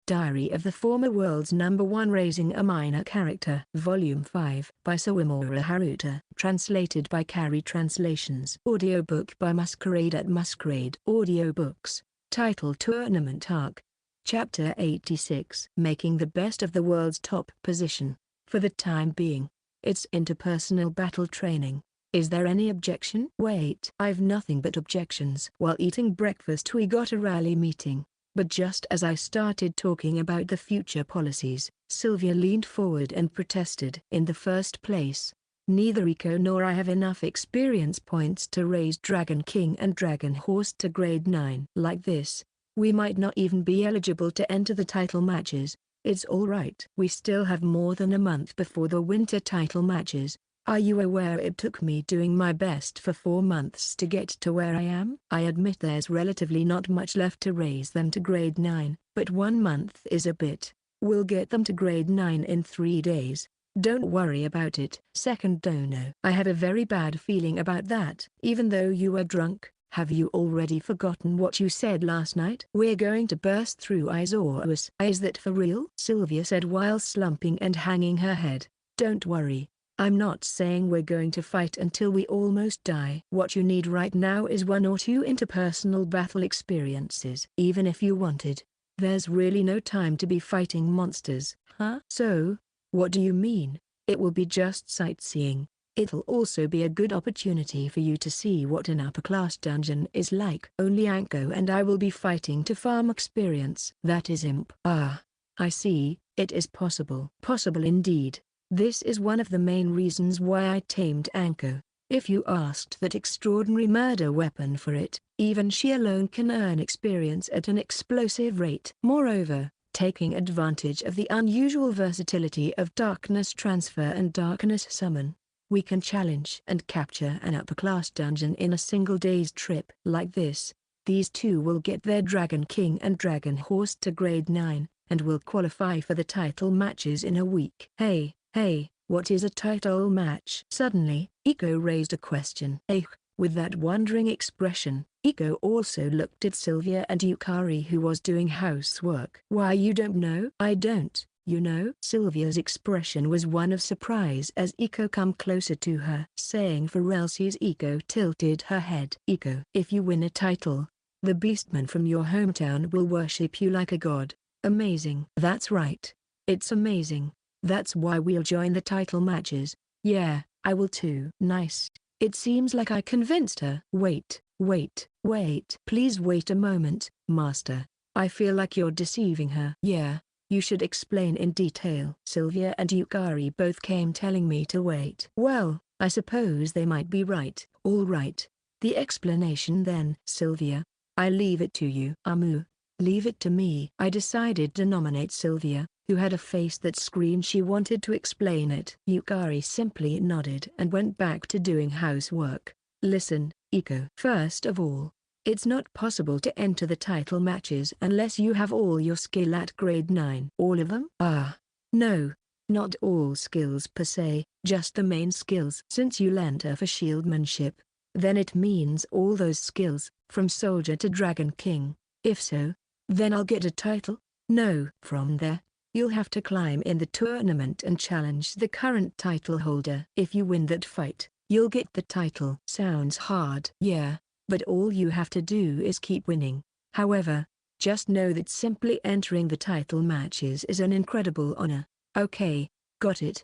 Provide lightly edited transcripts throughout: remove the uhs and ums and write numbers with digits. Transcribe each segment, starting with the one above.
Diary of the Former World's #1 Raising a Minor Character. Volume 5 by Sawamura Haruta. Translated by Carrie Translations. Audiobook by Masquerade at Masquerade Audiobooks. Title: Tournament Arc. Chapter 86. Making the best of the world's top position. For the time being, it's interpersonal battle training. Is there any objection? Wait. I've nothing but objections. While eating breakfast we got a rally meeting. But just as I started talking about the future policies, Sylvia leaned forward and protested. In the first place, neither Eiko nor I have enough experience points to raise Dragon King and Dragon Horse to grade 9. Like this, we might not even be eligible to enter the title matches. It's alright. We still have more than a month before the winter title matches. Are you aware it took me doing my best for 4 months to get to where I am? I admit there's relatively not much left to raise them to grade 9, but 1 month is a bit. We'll get them to grade 9 in 3 days. Don't worry about it. Second dono. I have a very bad feeling about that. Even though you were drunk, have you already forgotten what you said last night? We're going to burst through Izaurus. Is that for real? Sylvia said while slumping and hanging her head. Don't worry. I'm not saying we're going to fight until we almost die. What you need right now is 1 or 2 interpersonal battle experiences. Even if you wanted, there's really no time to be fighting monsters. Huh? So, what do you mean? It will be just sightseeing. It'll also be a good opportunity for you to see what an upper-class dungeon is like. Only Anko and I will be fighting to farm experience. That is imp. Ah, I see. It is possible. Possible indeed. This is one of the main reasons why I tamed Anko. If you asked that extraordinary murder weapon for it, even she alone can earn experience at an explosive rate. Moreover, taking advantage of the unusual versatility of darkness transfer and darkness summon, we can challenge and capture an upper-class dungeon in a single day's trip. Like this, these two will get their Dragon King and Dragon Horse to grade 9, and will qualify for the title matches in a week. Hey, what is a title match? Suddenly, Eiko raised a question. With that wondering expression, Eiko also looked at Sylvia and Yukari, who was doing housework. Why, you don't know? I don't, you know. Sylvia's expression was one of surprise as Eiko come closer to her. Saying for else's, Eiko tilted her head. Eiko, if you win a title, the beastmen from your hometown will worship you like a god. Amazing. That's right. It's amazing. That's why we'll join the title matches. Yeah, I will too. Nice. It seems like I convinced her. Wait. Please wait a moment, Master. I feel like you're deceiving her. Yeah, you should explain in detail. Sylvia and Yukari both came telling me to wait. Well, I suppose they might be right. All right. The explanation then. Sylvia, I leave it to you. Leave it to me. I decided to nominate Sylvia, who had a face that screamed she wanted to explain it. Yukari simply nodded and went back to doing housework. Listen, Eiko. First of all, it's not possible to enter the title matches unless you have all your skill at grade 9. All of them? No. Not all skills per se, just the main skills. Since you lent her for shieldmanship, then it means all those skills, from soldier to Dragon King. If so, then I'll get a title? No. From there, you'll have to climb in the tournament and challenge the current title holder. If you win that fight, you'll get the title. Sounds hard. Yeah, but all you have to do is keep winning. However, just know that simply entering the title matches is an incredible honor. Okay, got it.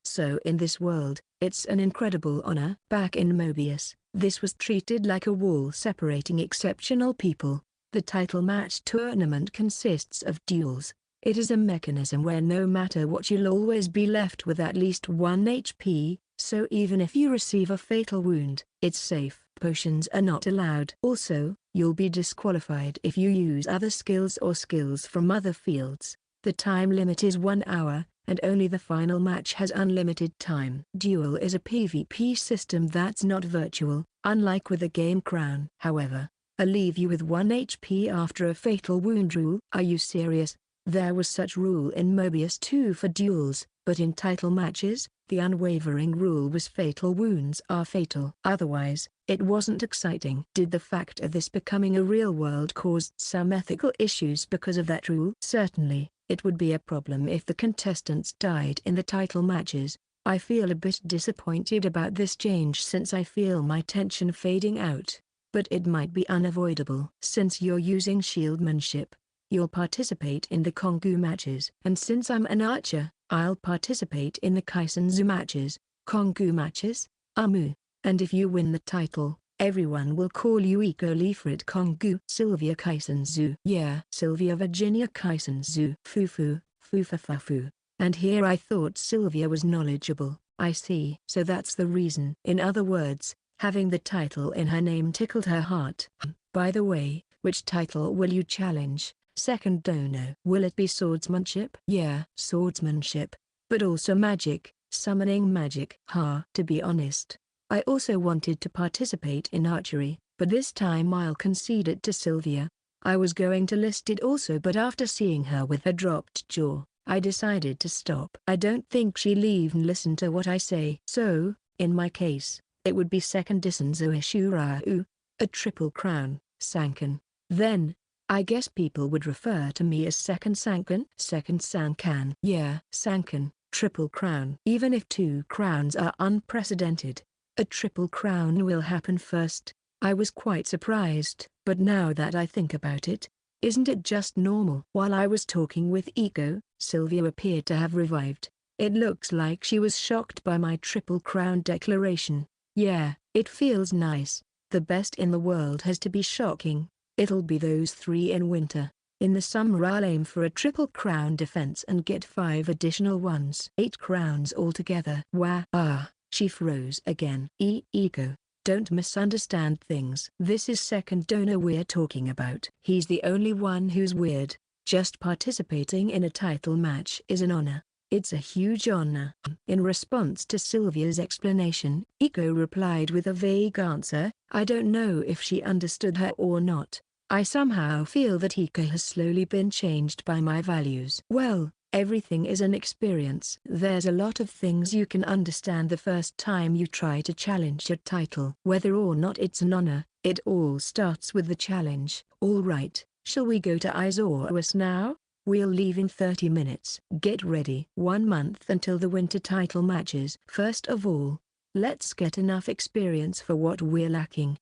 So in this world, it's an incredible honor. Back in Mobius, this was treated like a wall separating exceptional people. The title match tournament consists of duels. It is a mechanism where no matter what you'll always be left with at least 1 HP, so even if you receive a fatal wound, it's safe. Potions are not allowed. Also, you'll be disqualified if you use other skills or skills from other fields. The time limit is 1 hour, and only the final match has unlimited time. Duel is a PvP system that's not virtual, unlike with the game Crown. However, I leave you with 1 HP after a fatal wound rule. Are you serious? There was such rule in Mobius too for duels, but in title matches, the unwavering rule was fatal wounds are fatal. Otherwise, it wasn't exciting. Did the fact of this becoming a real world cause some ethical issues because of that rule? Certainly, it would be a problem if the contestants died in the title matches. I feel a bit disappointed about this change since I feel my tension fading out. But it might be unavoidable. Since you're using shieldmanship, you'll participate in the Kongou matches. And since I'm an archer, I'll participate in the Kisenshou matches, Kongou matches, and if you win the title, everyone will call you Eiko Leifrid Kongou. Sylvia Kisenshou. Yeah. Sylvia Virginia Kisenshou. Fufu, fufafafu. And here I thought Sylvia was knowledgeable. I see. So that's the reason. In other words, having the title in her name tickled her heart. By the way, which title will you challenge? Second dono. Will it be swordsmanship? Yeah, swordsmanship. But also magic, summoning magic. To be honest, I also wanted to participate in archery, but this time I'll concede it to Sylvia. I was going to list it also, but after seeing her with her dropped jaw, I decided to stop. I don't think she'll even listen to what I say. So, in my case, it would be second Issenza Eishou Reiou, a triple crown, Sankan. Then, I guess people would refer to me as second Sankan. Second Sankan. Yeah, Sankan, triple crown. Even if 2 crowns are unprecedented, a triple crown will happen first. I was quite surprised, but now that I think about it, isn't it just normal? While I was talking with Eiko, Sylvia appeared to have revived. It looks like she was shocked by my triple crown declaration. Yeah, it feels nice. The best in the world has to be shocking. It'll be those 3 in winter. In the summer I'll aim for a triple crown defense and get 5 additional ones. 8 crowns altogether. Wow. She froze again. Eiko, don't misunderstand things. This is second donor we're talking about. He's the only one who's weird. Just participating in a title match is an honor. It's a huge honor. In response to Sylvia's explanation, Eiko replied with a vague answer. I don't know if she understood her or not. I somehow feel that Eiko has slowly been changed by my values. Well, everything is an experience. There's a lot of things you can understand the first time you try to challenge your title. Whether or not it's an honor, it all starts with the challenge. All right, shall we go to Isauris now? We'll leave in 30 minutes. Get ready. 1 month until the winter title matches. First of all, let's get enough experience for what we're lacking.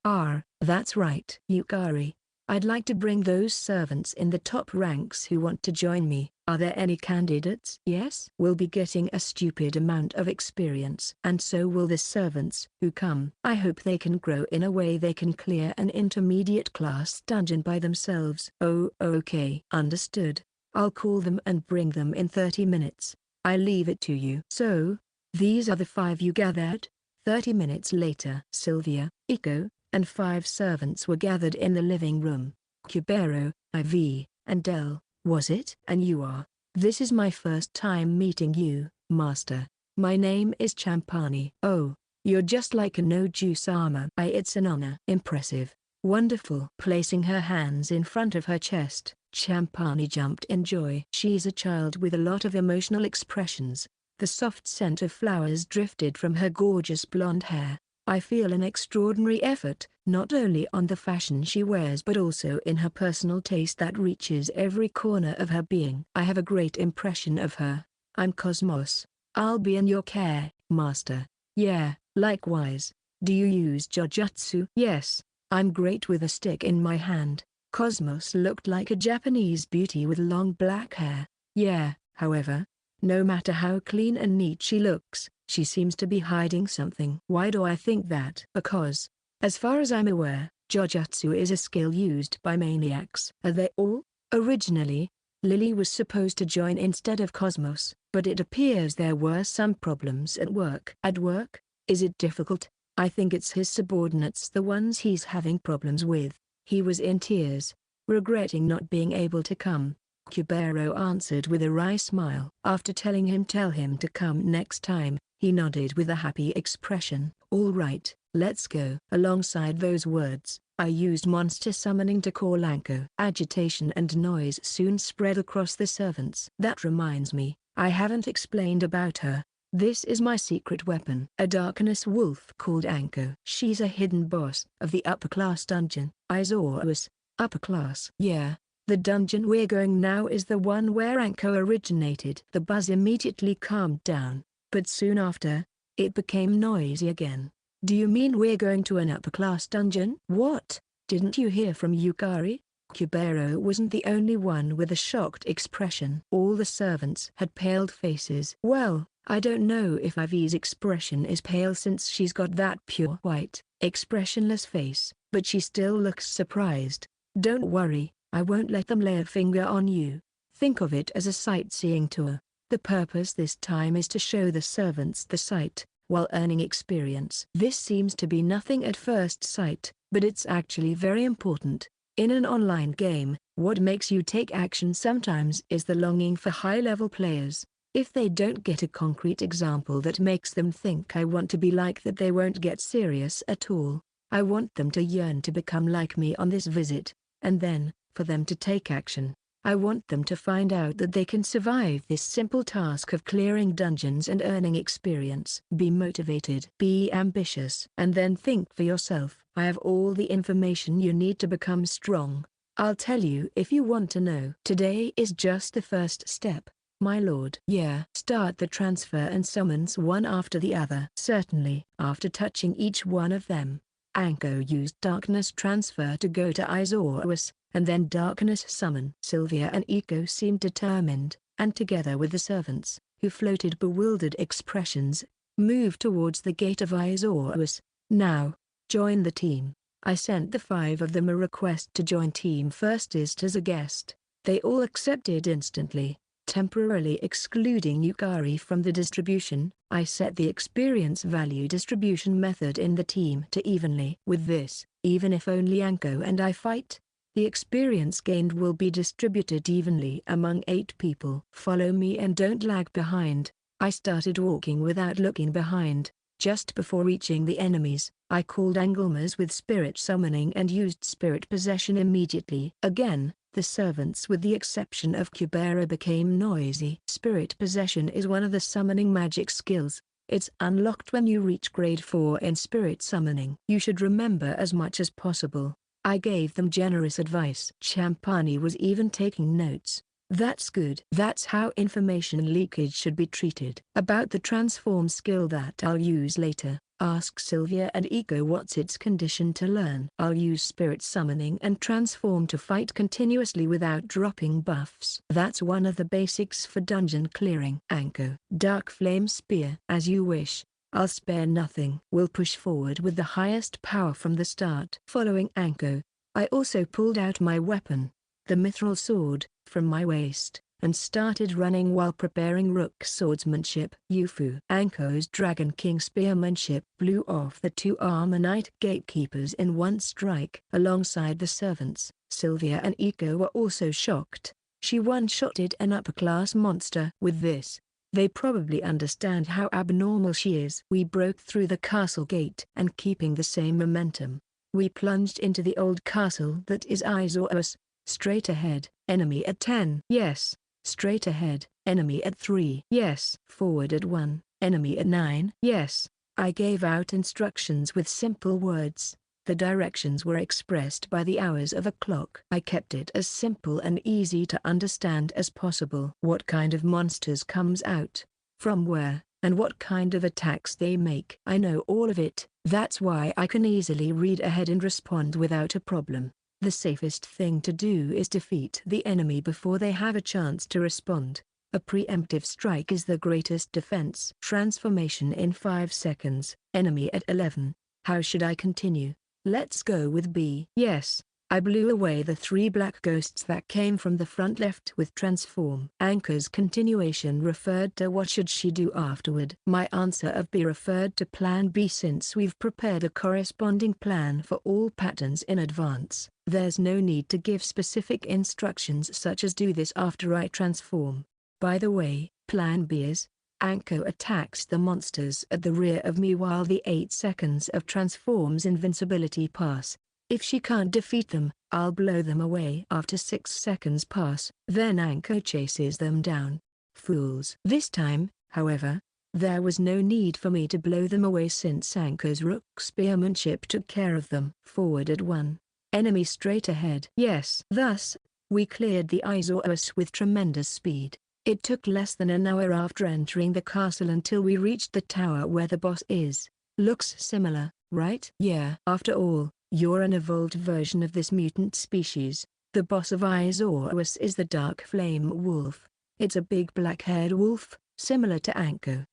That's right. Yukari, I'd like to bring those servants in the top ranks who want to join me. Are there any candidates? Yes. We'll be getting a stupid amount of experience. And so will the servants who come. I hope they can grow in a way they can clear an intermediate class dungeon by themselves. Oh, okay. Understood. I'll call them and bring them in 30 minutes. I leave it to you. So, these are the 5 you gathered? 30 minutes later. Sylvia, Eiko, and 5 servants were gathered in the living room. Cubero, IV, and Del, was it? And you are? This is my first time meeting you, Master. My name is Champani. Oh, you're just like a no-Ju-sama. It's an honor. Impressive. Wonderful. Placing her hands in front of her chest, Champani jumped in joy. She's a child with a lot of emotional expressions. The soft scent of flowers drifted from her gorgeous blonde hair. I feel an extraordinary effort, not only on the fashion she wears but also in her personal taste that reaches every corner of her being. I have a great impression of her. I'm Cosmos. I'll be in your care, Master. Yeah, likewise. Do you use Jujutsu? Yes, I'm great with a stick in my hand. Cosmos looked like a Japanese beauty with long black hair. Yeah, however, no matter how clean and neat she looks, she seems to be hiding something. Why do I think that? Because, as far as I'm aware, Jujutsu is a skill used by maniacs. Are they all? Originally, Lily was supposed to join instead of Cosmos, but it appears there were some problems at work. At work? Is it difficult? I think it's his subordinates the ones he's having problems with. He was in tears, regretting not being able to come. Cubero answered with a wry smile. After telling him tell him to come next time, he nodded with a happy expression. All right, let's go. Alongside those words, I used monster summoning to call Anko. Agitation and noise soon spread across the servants. That reminds me, I haven't explained about her. This is my secret weapon. A darkness wolf called Anko. She's a hidden boss of the upper class dungeon. Isekai. Upper class. Yeah. The dungeon we're going now is the one where Anko originated. The buzz immediately calmed down, but soon after, it became noisy again. Do you mean we're going to an upper class dungeon? What? Didn't you hear from Yukari? Kubero wasn't the only one with a shocked expression. All the servants had paled faces. Well, I don't know if Ivy's expression is pale since she's got that pure white, expressionless face, but she still looks surprised. Don't worry, I won't let them lay a finger on you. Think of it as a sightseeing tour. The purpose this time is to show the servants the site, while earning experience. This seems to be nothing at first sight, but it's actually very important. In an online game, what makes you take action sometimes is the longing for high-level players. If they don't get a concrete example that makes them think I want to be like that, they won't get serious at all. I want them to yearn to become like me on this visit, and then, for them to take action. I want them to find out that they can survive this simple task of clearing dungeons and earning experience. Be motivated. Be ambitious. And then think for yourself. I have all the information you need to become strong. I'll tell you if you want to know. Today is just the first step, my lord. Yeah. Start the transfer and summons one after the other. Certainly. After touching each one of them, Anko used darkness transfer to go to Isekai, and then darkness summon. Sylvia and Eiko seemed determined, and together with the servants, who floated bewildered expressions, moved towards the gate of Isekai. Now, join the team. I sent the 5 of them a request to join Team First as a guest. They all accepted instantly, temporarily excluding Yukari from the distribution. I set the experience value distribution method in the team to evenly. With this, even if only Anko and I fight, the experience gained will be distributed evenly among 8 people. Follow me and don't lag behind. I started walking without looking behind. Just before reaching the enemies, I called Anglemas with spirit summoning and used spirit possession immediately. Again, the servants with the exception of Kubera became noisy. Spirit possession is one of the summoning magic skills. It's unlocked when you reach grade 4 in spirit summoning. You should remember as much as possible. I gave them generous advice. Champani was even taking notes. That's good. That's how information leakage should be treated. About the transform skill that I'll use later, ask Sylvia and Eiko what's its condition to learn. I'll use spirit summoning and transform to fight continuously without dropping buffs. That's one of the basics for dungeon clearing. Anko. Dark flame spear. As you wish. I'll spare nothing. We'll push forward with the highest power from the start. Following Anko, I also pulled out my weapon, the mithril sword, from my waist, and started running while preparing rook swordsmanship. Yufu. Anko's Dragon King spearmanship blew off the 2 Ammonite gatekeepers in one strike. Alongside the servants, Sylvia and Eiko were also shocked. She one-shotted an upper-class monster. With this, they probably understand how abnormal she is. We broke through the castle gate and keeping the same momentum, we plunged into the old castle that is Isekai. Straight ahead, enemy at 10. Yes. Straight ahead, enemy at 3. Yes. Forward at 1, enemy at 9. Yes. I gave out instructions with simple words. The directions were expressed by the hours of a clock. I kept it as simple and easy to understand as possible. What kind of monsters comes out, from where, and what kind of attacks they make. I know all of it. That's why I can easily read ahead and respond without a problem. The safest thing to do is defeat the enemy before they have a chance to respond. A preemptive strike is the greatest defense. Transformation in 5 seconds. Enemy at 11. How should I continue? Let's go with B. Yes. I blew away the 3 black ghosts that came from the front left with transform. Anko's continuation referred to what should she do afterward. My answer of B referred to plan B since we've prepared a corresponding plan for all patterns in advance. There's no need to give specific instructions such as do this after I transform. By the way, plan B is, Anko attacks the monsters at the rear of me while the 8 seconds of transform's invincibility pass. If she can't defeat them, I'll blow them away. After 6 seconds pass, then Anko chases them down. Fools. This time, however, there was no need for me to blow them away since Anko's rook spearmanship took care of them. Forward at 1. Enemy straight ahead. Yes. Thus, we cleared the Isauros with tremendous speed. It took less than an hour after entering the castle until we reached the tower where the boss is. Looks similar, right? Yeah. After all, you're an evolved version of this mutant species. The boss of Isauros is the Dark Flame Wolf. It's a big black-haired wolf, similar to Anko.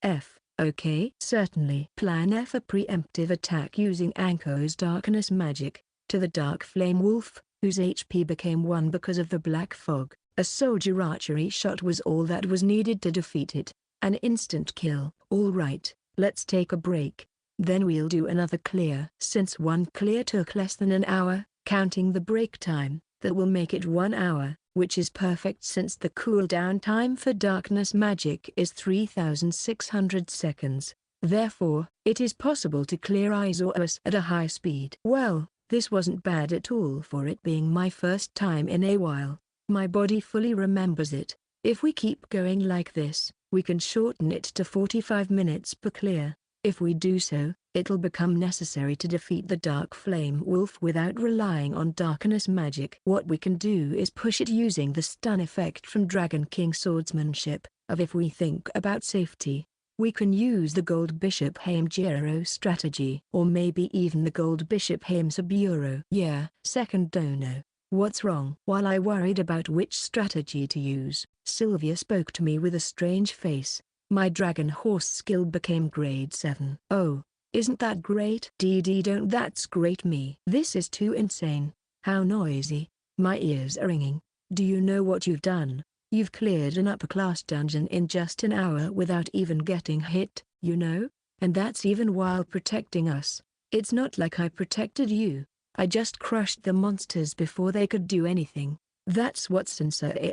Okay? Certainly. Plan F, a preemptive attack using Anko's darkness magic, to the Dark Flame Wolf, whose HP became 1 because of the black fog. A soldier archery shot was all that was needed to defeat it. An instant kill. Alright, let's take a break. Then we'll do another clear. Since one clear took less than an hour, counting the break time, that will make it 1 hour, which is perfect since the cooldown time for darkness magic is 3600 seconds. Therefore, it is possible to clear Isauros at a high speed. Well, this wasn't bad at all for it being my first time in a while. My body fully remembers it. If we keep going like this, we can shorten it to 45 minutes per clear. If we do so, it'll become necessary to defeat the Dark Flame Wolf without relying on darkness magic. What we can do is push it using the stun effect from Dragon King swordsmanship. If we think about safety, we can use the Gold Bishop Heimjiro strategy, or maybe even the Gold Bishop Heimsaburo. Yeah. Second dono. What's wrong? While I worried about which strategy to use, Sylvia spoke to me with a strange face. My dragon horse skill became grade 7. Oh, isn't that great? Don't that's great me. This is too insane. How noisy. My ears are ringing. Do you know what you've done? You've cleared an upper class dungeon in just an hour without even getting hit, you know? And that's even while protecting us. It's not like I protected you. I just crushed the monsters before they could do anything. That's what Sensei.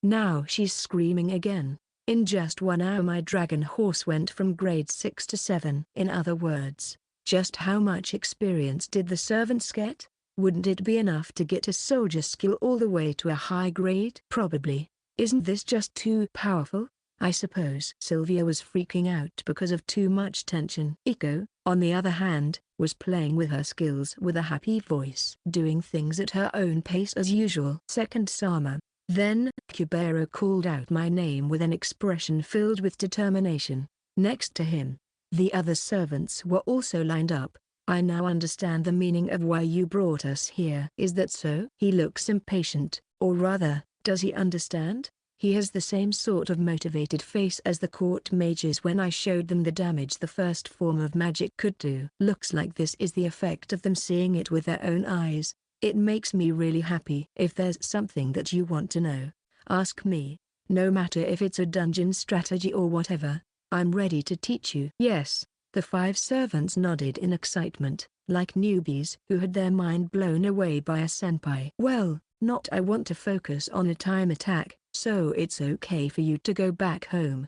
Now she's screaming again. In just 1 hour my dragon horse went from grade 6 to 7. In other words, just how much experience did the servants get? Wouldn't it be enough to get a soldier skill all the way to a high grade? Probably. Isn't this just too powerful? I suppose. Sylvia was freaking out because of too much tension. Iko, on the other hand, was playing with her skills with a happy voice, doing things at her own pace as usual. Second Sama. Then, Kubero called out my name with an expression filled with determination. Next to him, the other servants were also lined up. I now understand the meaning of why you brought us here. Is that so? He looks impatient, or rather, does he understand? He has the same sort of motivated face as the court mages when I showed them the damage the first form of magic could do. Looks like this is the effect of them seeing it with their own eyes. It makes me really happy. If there's something that you want to know, ask me. No matter if it's a dungeon strategy or whatever, I'm ready to teach you. Yes, the 5 servants nodded in excitement, like newbies who had their mind blown away by a senpai. Well, not I want to focus on a time attack, so it's okay for you to go back home.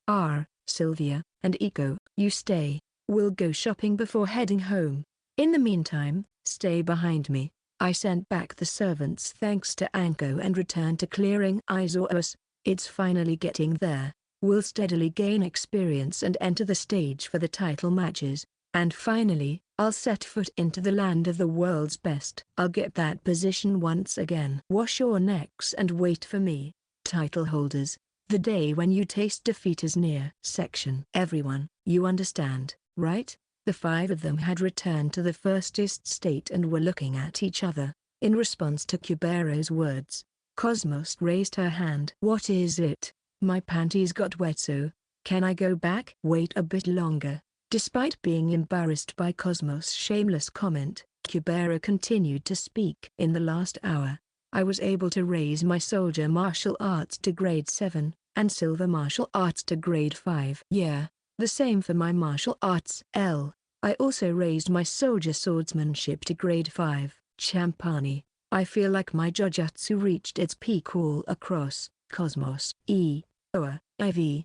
Sylvia and Iko, you stay. We'll go shopping before heading home. In the meantime, stay behind me. I sent back the servants thanks to Anko and returned to clearing Isauros. It's finally getting there. We'll steadily gain experience and enter the stage for the title matches. And finally, I'll set foot into the land of the world's best. I'll get that position once again. Wash your necks and wait for me. Title holders, the day when you taste defeat is near. Section. Everyone, you understand, right? The 5 of them had returned to the firstest state and were looking at each other. In response to Kubero's words, Cosmos raised her hand. What is it? My panties got wet, so can I go back? Wait a bit longer. Despite being embarrassed by Cosmos' shameless comment, Kubero continued to speak. In the last hour, I was able to raise my soldier martial arts to grade 7, and silver martial arts to grade 5. Yeah. The same for my martial arts. I also raised my soldier swordsmanship to grade 5. Champani, I feel like my jujutsu reached its peak all across. Cosmos, IV.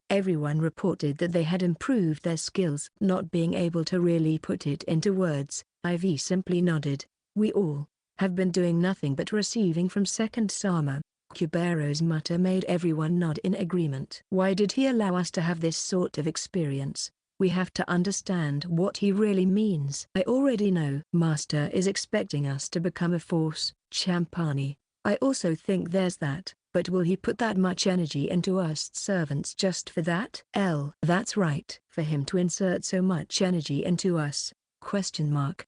Everyone reported that they had improved their skills. Not being able to really put it into words, IV simply nodded. We all have been doing nothing but receiving from second Sama. Kubero's mutter made everyone nod in agreement. Why did he allow us to have this sort of experience? We have to understand what he really means. I already know. Master is expecting us to become a force, Champani. I also think there's that, but will he put that much energy into us servants just for that? That's right. For him to insert so much energy into us? Question mark.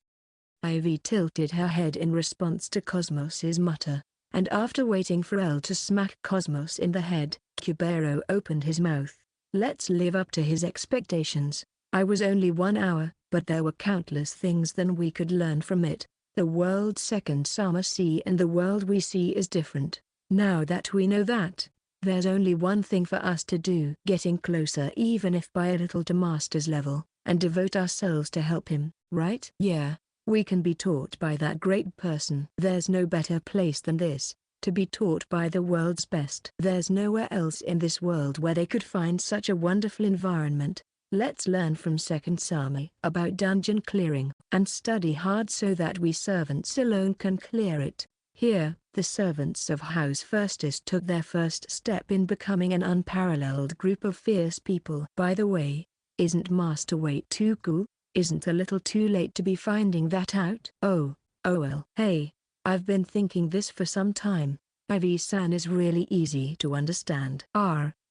Ivy tilted her head in response to Cosmos's mutter, and after waiting for L to smack Cosmos in the head, Kubero opened his mouth. Let's live up to his expectations. I was only 1 hour, but there were countless things then we could learn from it. The world second Sama see and the world we see is different. Now that we know that, there's only one thing for us to do. Getting closer even if by a little to master's level, and devote ourselves to help him, right? Yeah, we can be taught by that great person. There's no better place than this, to be taught by the world's best. There's nowhere else in this world where they could find such a wonderful environment. Let's learn from second Sami about dungeon clearing, and study hard so that we servants alone can clear it. Here, the servants of House Firstis took their first step in becoming an unparalleled group of fierce people. By the way, isn't Master Weight too cool? Isn't a little too late to be finding that out? Oh well. Hey, I've been thinking this for some time. Ivy-san is really easy to understand.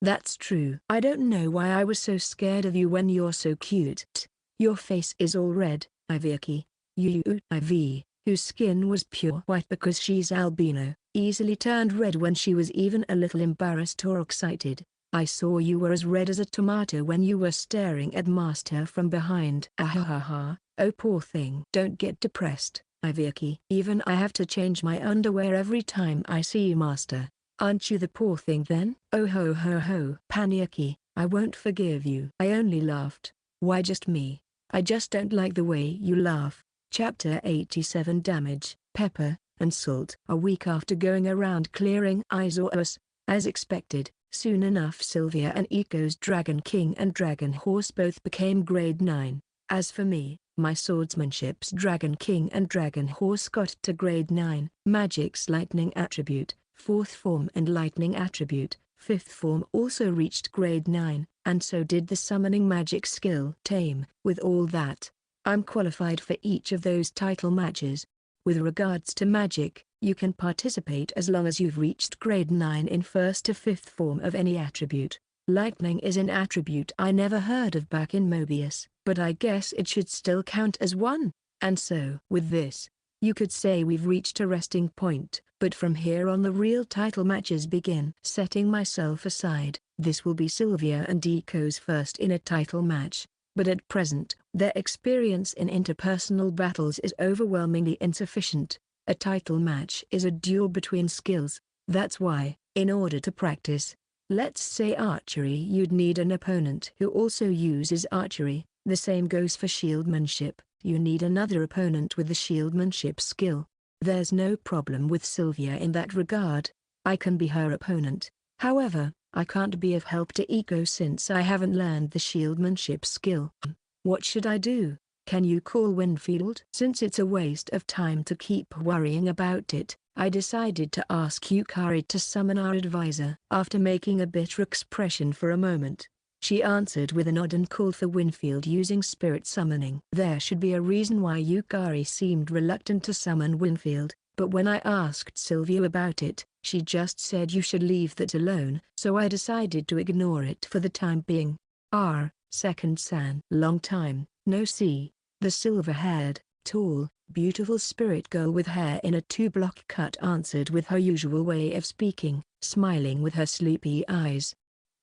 That's true. I don't know why I was so scared of you when you're so cute. Your face is all red, Ivy. Ivy, whose skin was pure white because she's albino, easily turned red when she was even a little embarrassed or excited. I saw you were as red as a tomato when you were staring at Master from behind. Ahahaha, oh poor thing. Don't get depressed, Ivy. Even I have to change my underwear every time I see Master. Aren't you the poor thing then? Oh ho ho ho. Paniaki, I won't forgive you. I only laughed. Why just me? I just don't like the way you laugh. Chapter 87 Damage, Pepper, and Salt. A week after going around clearing Iseous, as expected, soon enough Sylvia and Eiko's Dragon King and Dragon Horse both became grade 9. As for me, my swordsmanship's Dragon King and Dragon Horse got to grade 9. Magic's lightning attribute, 4th form and lightning attribute, 5th form also reached grade 9, and so did the summoning magic skill Tame. With all that, I'm qualified for each of those title matches. With regards to magic, you can participate as long as you've reached grade 9 in 1st to 5th form of any attribute. Lightning is an attribute I never heard of back in Mobius, but I guess it should still count as one. And so, with this, you could say we've reached a resting point, but from here on the real title matches begin. Setting myself aside, this will be Sylvia and Eiko's first in a title match, but at present, their experience in interpersonal battles is overwhelmingly insufficient. A title match is a duel between skills. That's why, in order to practice, let's say archery, you'd need an opponent who also uses archery. The same goes for shieldmanship. You need another opponent with the shieldmanship skill. There's no problem with Sylvia in that regard. I can be her opponent. However, I can't be of help to Eiko since I haven't learned the shieldmanship skill. What should I do? Can you call Winfield? Since it's a waste of time to keep worrying about it, I decided to ask Yukari to summon our advisor. After making a bitter expression for a moment, she answered with a nod and called for Winfield using spirit summoning. There should be a reason why Yukari seemed reluctant to summon Winfield, but when I asked Sylvia about it, she just said you should leave that alone, so I decided to ignore it for the time being. Second San. Long time, no see. The silver-haired, tall, beautiful spirit girl with hair in a 2-block cut answered with her usual way of speaking, smiling with her sleepy eyes.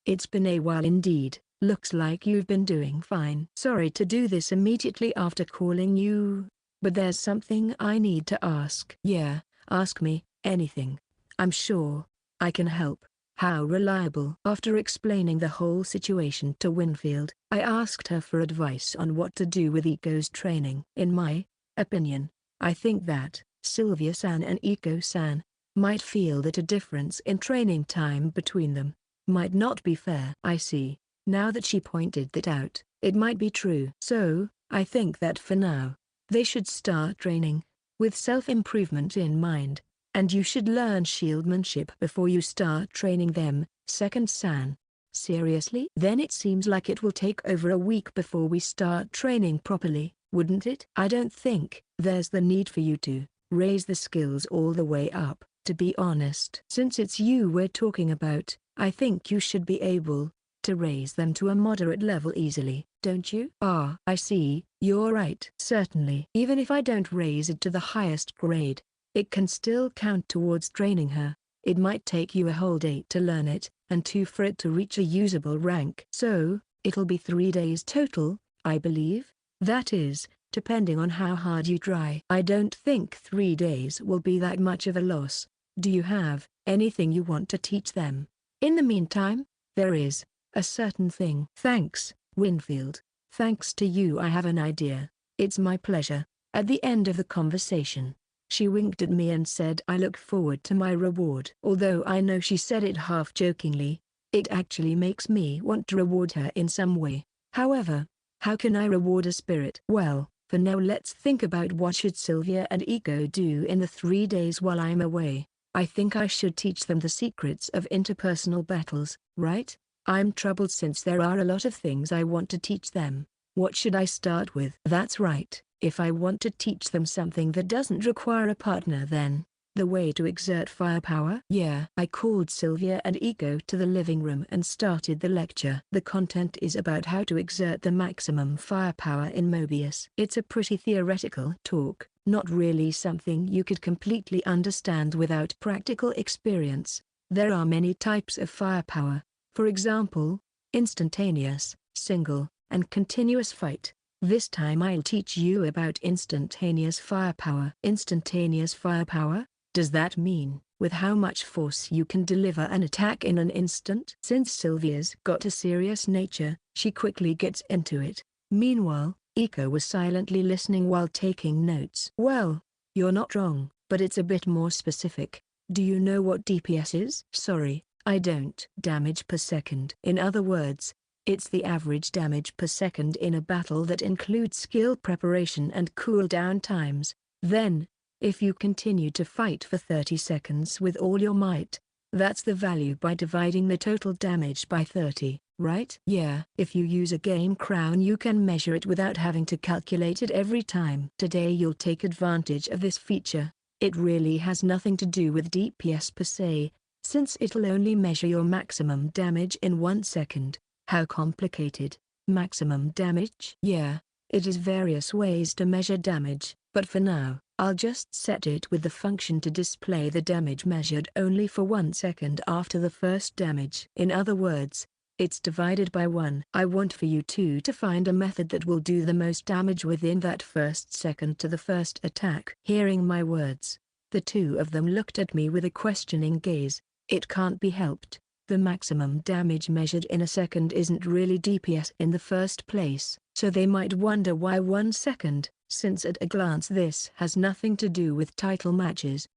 It's been a while indeed. Looks like you've been doing fine. Sorry to do this immediately after calling you, but there's something I need to ask. Yeah, ask me, anything. I'm sure I can help. How reliable? After explaining the whole situation to Winfield, I asked her for advice on what to do with Eiko's training. In my opinion, I think that Sylvia-san and Eiko-san might feel that a difference in training time between them might not be fair. I see. Now that she pointed that out, it might be true. So, I think that for now, they should start training. with self-improvement in mind. And you should learn shieldmanship before you start training them, second San. Seriously? Then it seems like it will take over a week before we start training properly, wouldn't it? I don't think there's the need for you to raise the skills all the way up, to be honest. Since it's you we're talking about, I think you should be able to raise them to a moderate level easily, don't you? Ah, I see, you're right. Certainly. Even if I don't raise it to the highest grade, it can still count towards training her. It might take you a whole day to learn it, and 2 for it to reach a usable rank. So, it'll be 3 days total, I believe? That is, depending on how hard you try. I don't think 3 days will be that much of a loss. Do you have anything you want to teach them? In the meantime, there is a certain thing. Thanks, Winfield. Thanks to you I have an idea. It's my pleasure. At the end of the conversation, she winked at me and said I look forward to my reward. Although I know she said it half jokingly, it actually makes me want to reward her in some way. However, how can I reward a spirit? Well, for now let's think about what should Sylvia and Eiko do in the 3 days while I'm away. I think I should teach them the secrets of interpersonal battles, right? I'm troubled since there are a lot of things I want to teach them. What should I start with? That's right. If I want to teach them something that doesn't require a partner, then the way to exert firepower? Yeah. I called Sylvia and Eiko to the living room and started the lecture. The content is about how to exert the maximum firepower in Mobius. It's a pretty theoretical talk, not really something you could completely understand without practical experience. There are many types of firepower. For example, instantaneous, single, and continuous fight. This time I'll teach you about instantaneous firepower. Instantaneous firepower? Does that mean with how much force you can deliver an attack in an instant? Since Sylvia's got a serious nature, she quickly gets into it. Meanwhile, Eiko was silently listening while taking notes. Well, you're not wrong, but it's a bit more specific. Do you know what DPS is? Sorry, I don't. Damage per second. In other words, it's the average damage per second in a battle that includes skill preparation and cooldown times. Then, if you continue to fight for 30 seconds with all your might, that's the value by dividing the total damage by 30, right? Yeah. If you use a game crown you can measure it without having to calculate it every time. Today you'll take advantage of this feature. It really has nothing to do with DPS per se, since it'll only measure your maximum damage in 1 second. How complicated? Maximum damage? Yeah, it is various ways to measure damage, but for now, I'll just set it with the function to display the damage measured only for 1 second after the first damage. In other words, it's divided by 1. I want for you two to find a method that will do the most damage within that first second to the first attack. Hearing my words, the two of them looked at me with a questioning gaze. It can't be helped. The maximum damage measured in a second isn't really DPS in the first place, so they might wonder why 1 second, since at a glance this has nothing to do with title matches.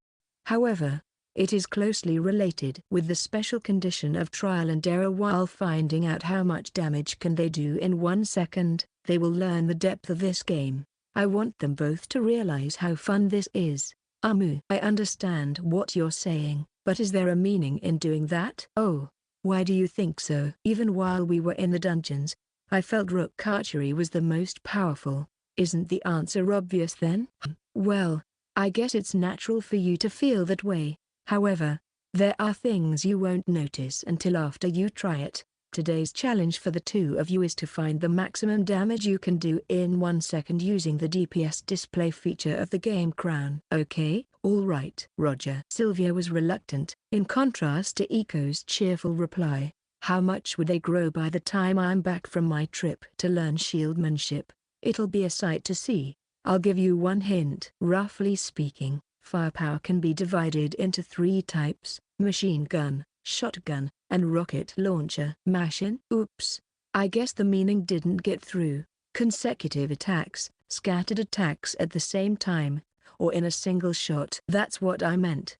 However, it is closely related with the special condition of trial and error. While finding out how much damage can they do in 1 second, they will learn the depth of this game. I want them both to realize how fun this is. I understand what you're saying. But is there a meaning in doing that? Oh, why do you think so? Even while we were in the dungeons, I felt rook archery was the most powerful. Isn't the answer obvious then? Well, I guess it's natural for you to feel that way. However, there are things you won't notice until after you try it. Today's challenge for the two of you is to find the maximum damage you can do in 1 second using the DPS display feature of the game crown. Okay? All right. Roger. Sylvia was reluctant, in contrast to Eiko's cheerful reply. How much would they grow by the time I'm back from my trip to learn shieldmanship? It'll be a sight to see. I'll give you one hint. Roughly speaking, firepower can be divided into 3 types: machine gun, shotgun, and rocket launcher. Machine? Oops. I guess the meaning didn't get through. Consecutive attacks, scattered attacks at the same time, or in a single shot. That's what I meant.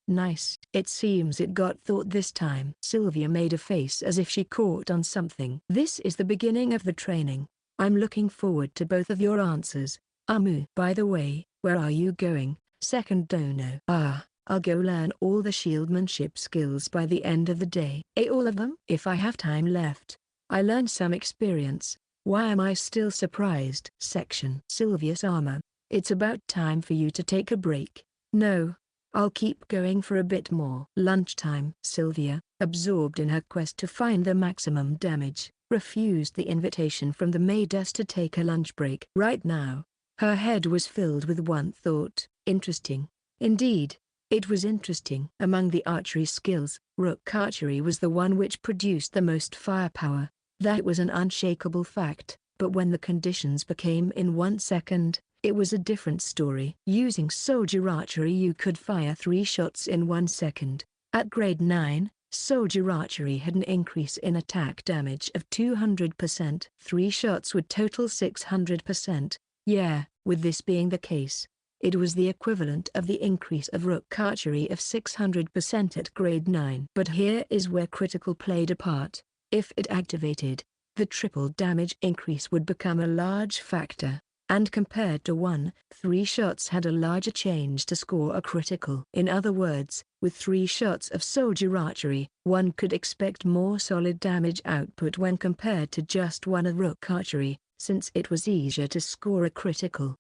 Nice. It seems it got thought this time. Sylvia made a face as if she caught on something. This is the beginning of the training. I'm looking forward to both of your answers. By the way, Where are you going? Second dono. I'll go learn all the shieldmanship skills by the end of the day. All of them? If I have time left. I learned some experience. Why am I still surprised? Section. Sylvia-sama. It's about time for you to take a break. No. I'll keep going for a bit more. Lunchtime. Sylvia, absorbed in her quest to find the maximum damage, refused the invitation from the maidess to take a lunch break. Right now, her head was filled with one thought. Interesting. Indeed, it was interesting. Among the archery skills, rook archery was the one which produced the most firepower. That was an unshakable fact, but when the conditions became in 1 second, it was a different story. Using soldier archery, you could fire 3 shots in 1 second. At grade 9, soldier archery had an increase in attack damage of 200%. 3 shots would total 600%. Yeah, with this being the case, it was the equivalent of the increase of rook archery of 600% at grade 9. But here is where critical played a part. If it activated, the triple damage increase would become a large factor, and compared to 1, 3 shots had a larger change to score a critical. In other words, with 3 shots of soldier archery, one could expect more solid damage output when compared to just 1 of rook archery, since it was easier to score a critical.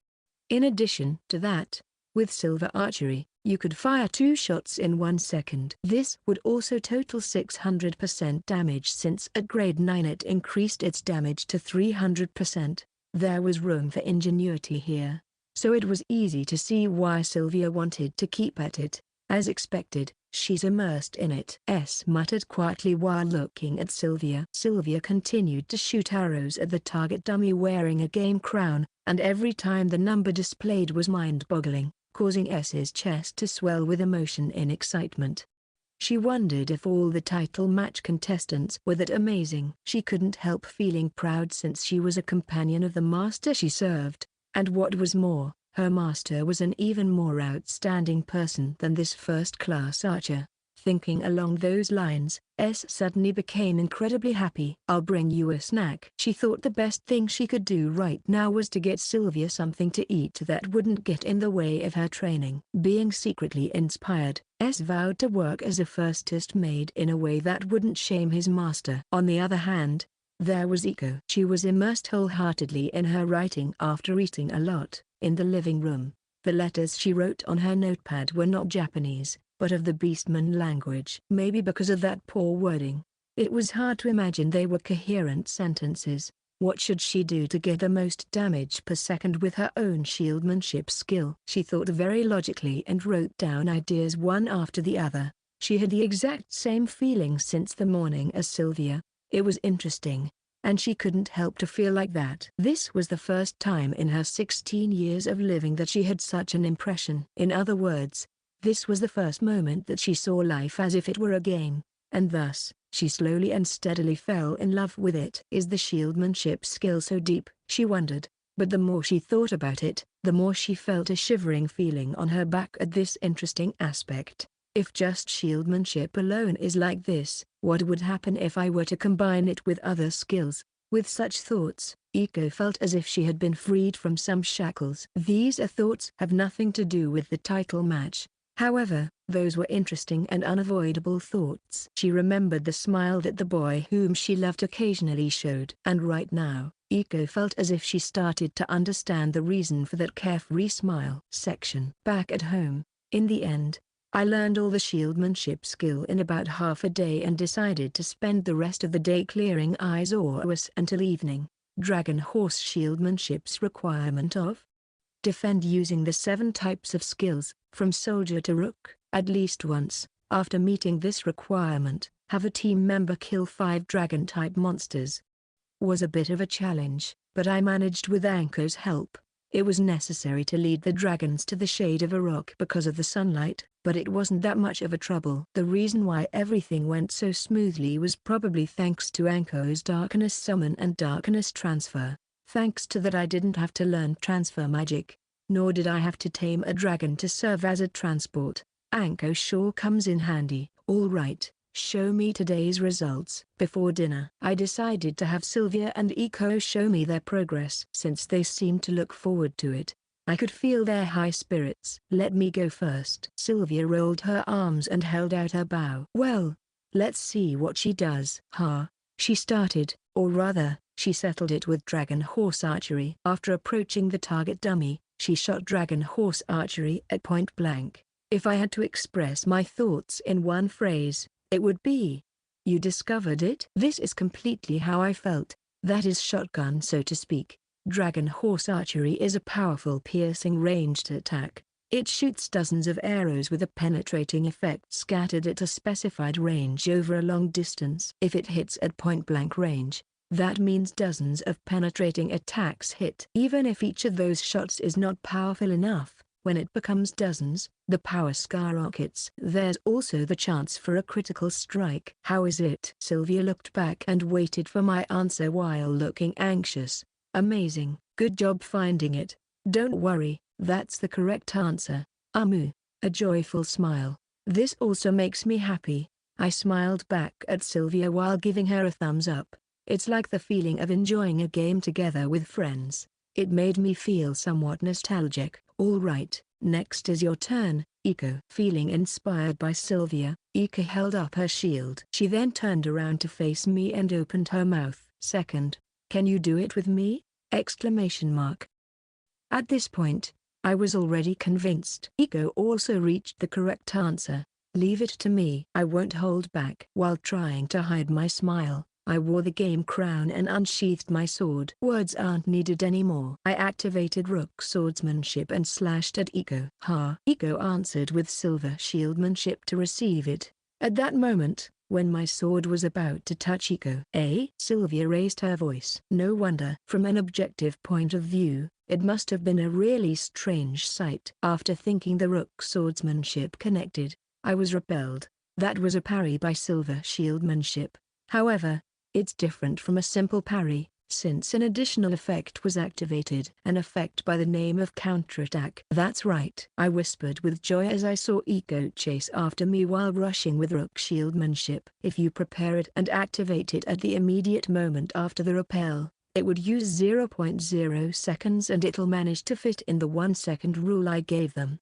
In addition to that, with silver archery, you could fire 2 shots in 1 second. This would also total 600% damage, since at grade 9 it increased its damage to 300%. There was room for ingenuity here, so it was easy to see why Sylvia wanted to keep at it. As expected, she's immersed in it. Muttered quietly while looking at Sylvia. Sylvia continued to shoot arrows at the target dummy wearing a game crown, and every time the number displayed was mind-boggling, causing S's chest to swell with emotion and excitement. She wondered if all the title match contestants were that amazing. She couldn't help feeling proud since she was a companion of the master she served, and what was more, her master was an even more outstanding person than this first-class archer. Thinking along those lines, S suddenly became incredibly happy. I'll bring you a snack. She thought the best thing she could do right now was to get Sylvia something to eat that wouldn't get in the way of her training. Being secretly inspired, S vowed to work as a firstest maid in a way that wouldn't shame his master. On the other hand, there was Eiko. She was immersed wholeheartedly in her writing after eating a lot. In the living room, the letters she wrote on her notepad were not Japanese, but of the Beastman language. Maybe because of that poor wording, it was hard to imagine they were coherent sentences. What should she do to get the most damage per second with her own shieldmanship skill? She thought very logically and wrote down ideas one after the other. She had the exact same feeling since the morning as Sylvia. It was interesting, and she couldn't help to feel like that. This was the first time in her 16 years of living that she had such an impression. In other words, this was the first moment that she saw life as if it were a game, and thus, she slowly and steadily fell in love with it. Is the shieldmanship skill so deep? She wondered, but the more she thought about it, the more she felt a shivering feeling on her back at this interesting aspect. If just shieldmanship alone is like this, what would happen if I were to combine it with other skills? With such thoughts, Eiko felt as if she had been freed from some shackles. These thoughts have nothing to do with the title match. However, those were interesting and unavoidable thoughts. She remembered the smile that the boy whom she loved occasionally showed. And right now, Eiko felt as if she started to understand the reason for that carefree smile. Section. Back at home, in the end, I learned all the shieldmanship skill in about half a day and decided to spend the rest of the day clearing Isekai until evening. Dragon Horse shieldmanship's requirement of defend using the 7 types of skills, from soldier to rook. At least once, after meeting this requirement, have a team member kill 5 dragon-type monsters. Was a bit of a challenge, but I managed with Anko's help. It was necessary to lead the dragons to the shade of a rock because of the sunlight, but it wasn't that much of a trouble. The reason why everything went so smoothly was probably thanks to Anko's darkness summon and darkness transfer. Thanks to that I didn't have to learn transfer magic, nor did I have to tame a dragon to serve as a transport. Anko sure comes in handy. All right, show me today's results. Before dinner, I decided to have Sylvia and Eiko show me their progress since they seemed to look forward to it. I could feel their high spirits. "Let me go first." Sylvia rolled her arms and held out her bow. "Well, let's see what she does." She started, or rather, she settled it with dragon horse archery. After approaching the target dummy, she shot dragon horse archery at point blank. If I had to express my thoughts in one phrase, it would be, "You discovered it?" This is completely how I felt. That is shotgun, so to speak. Dragon horse archery is a powerful piercing ranged attack. It shoots dozens of arrows with a penetrating effect scattered at a specified range over a long distance. If it hits at point-blank range, that means dozens of penetrating attacks hit. Even if each of those shots is not powerful enough, when it becomes dozens, the power skyrockets. There's also the chance for a critical strike. "How is it?" Sylvia looked back and waited for my answer while looking anxious. "Amazing. Good job finding it. Don't worry, that's the correct answer." A joyful smile. "This also makes me happy." I smiled back at Sylvia while giving her a thumbs up. It's like the feeling of enjoying a game together with friends. It made me feel somewhat nostalgic. "All right, next is your turn, Eiko." Feeling inspired by Sylvia, Eiko held up her shield. She then turned around to face me and opened her mouth. "Second, can you do it with me?" Exclamation mark. At this point, I was already convinced. Eiko also reached the correct answer. "Leave it to me." I won't hold back. While trying to hide my smile, I wore the game crown and unsheathed my sword. Words aren't needed anymore. I activated rook swordsmanship and slashed at Eiko. Eiko answered with silver shieldmanship to receive it. At that moment, when my sword was about to touch Eiko. Sylvia raised her voice. No wonder. From an objective point of view, it must have been a really strange sight. After thinking the rook swordsmanship connected, I was repelled. That was a parry by silver shieldmanship. However, it's different from a simple parry, since an additional effect was activated. An effect by the name of counterattack. "That's right," I whispered with joy as I saw Eiko chase after me while rushing with rook shieldmanship. "If you prepare it and activate it at the immediate moment after the repel, it would use 0.0 seconds and it'll manage to fit in the 1-second rule I gave them."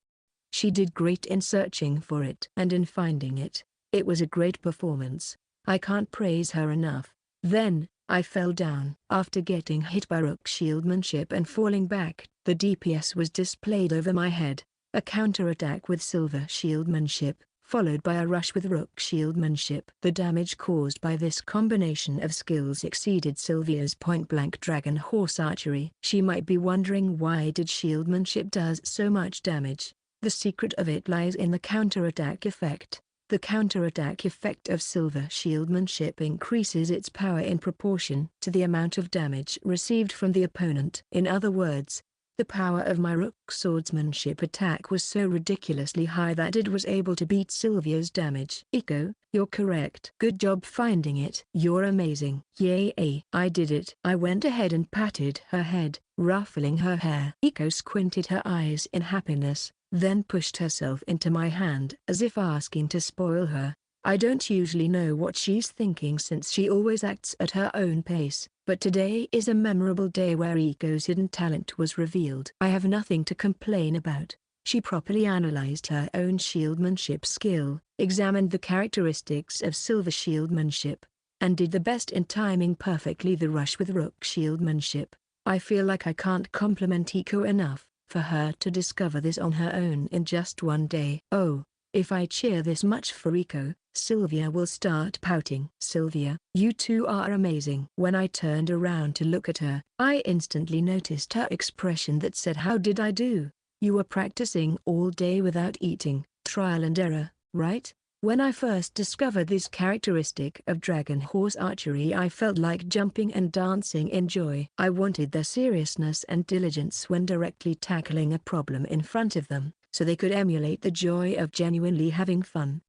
She did great in searching for it and in finding it. It was a great performance. I can't praise her enough. Then, I fell down. After getting hit by rook shieldmanship and falling back, the DPS was displayed over my head. A counterattack with silver shieldmanship, followed by a rush with rook shieldmanship. The damage caused by this combination of skills exceeded Sylvia's point-blank dragon horse archery. She might be wondering why did shieldmanship does so much damage. The secret of it lies in the counterattack effect. The counterattack effect of silver shieldmanship increases its power in proportion to the amount of damage received from the opponent. In other words, the power of my rook swordsmanship attack was so ridiculously high that it was able to beat Sylvia's damage. "Eiko, you're correct. Good job finding it. You're amazing." "Yay, I did it." I went ahead and patted her head, ruffling her hair. Eiko squinted her eyes in happiness, then pushed herself into my hand as if asking to spoil her. I don't usually know what she's thinking since she always acts at her own pace, but today is a memorable day where Eiko's hidden talent was revealed. I have nothing to complain about. She properly analyzed her own shieldmanship skill, examined the characteristics of silver shieldmanship, and did the best in timing perfectly the rush with rook shieldmanship. I feel like I can't compliment Eiko enough. For her to discover this on her own in just one day. Oh, if I cheer this much for Eiko, Sylvia will start pouting. "Sylvia, you two are amazing." When I turned around to look at her, I instantly noticed her expression that said, "How did I do? You were practicing all day without eating, trial and error, right?" When I first discovered this characteristic of dragon horse archery, I felt like jumping and dancing in joy. I wanted their seriousness and diligence when directly tackling a problem in front of them, so they could emulate the joy of genuinely having fun.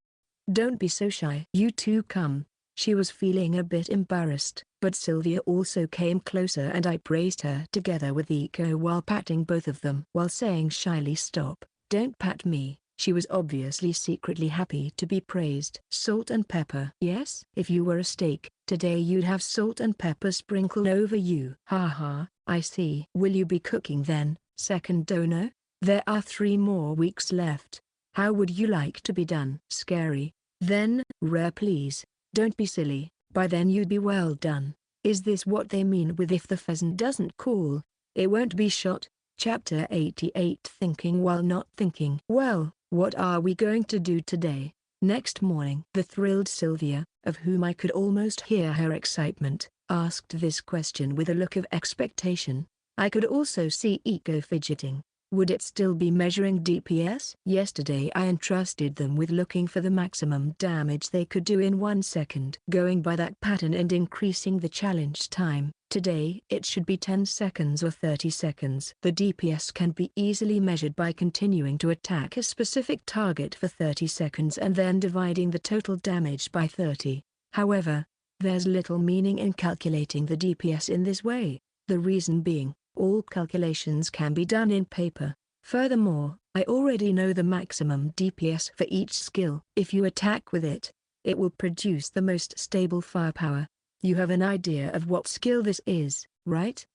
"Don't be so shy. You two come." She was feeling a bit embarrassed, but Sylvia also came closer and I praised her together with Eiko while patting both of them. While saying shyly, "Stop, don't pat me." She was obviously secretly happy to be praised. "Salt and pepper." "Yes? If you were a steak, today you'd have salt and pepper sprinkled over you." "Ha ha, I see." "Will you be cooking then?" Second dono? There are 3 more weeks left. How would you like to be done? Scary. Then, rare please. Don't be silly, by then you'd be well done. Is this what they mean with if the pheasant doesn't call, it won't be shot? Chapter 88 Thinking While Not Thinking. Well, what are we going to do today? Next morning. The thrilled Sylvia, of whom I could almost hear her excitement, asked this question with a look of expectation. I could also see Eiko fidgeting. Would it still be measuring DPS? Yesterday I entrusted them with looking for the maximum damage they could do in 1 second. Going by that pattern and increasing the challenge time, today it should be 10 seconds or 30 seconds. The DPS can be easily measured by continuing to attack a specific target for 30 seconds and then dividing the total damage by 30. However, there's little meaning in calculating the DPS in this way. The reason being, all calculations can be done in paper. Furthermore, I already know the maximum DPS for each skill. If you attack with it, it will produce the most stable firepower. You have an idea of what skill this is, right?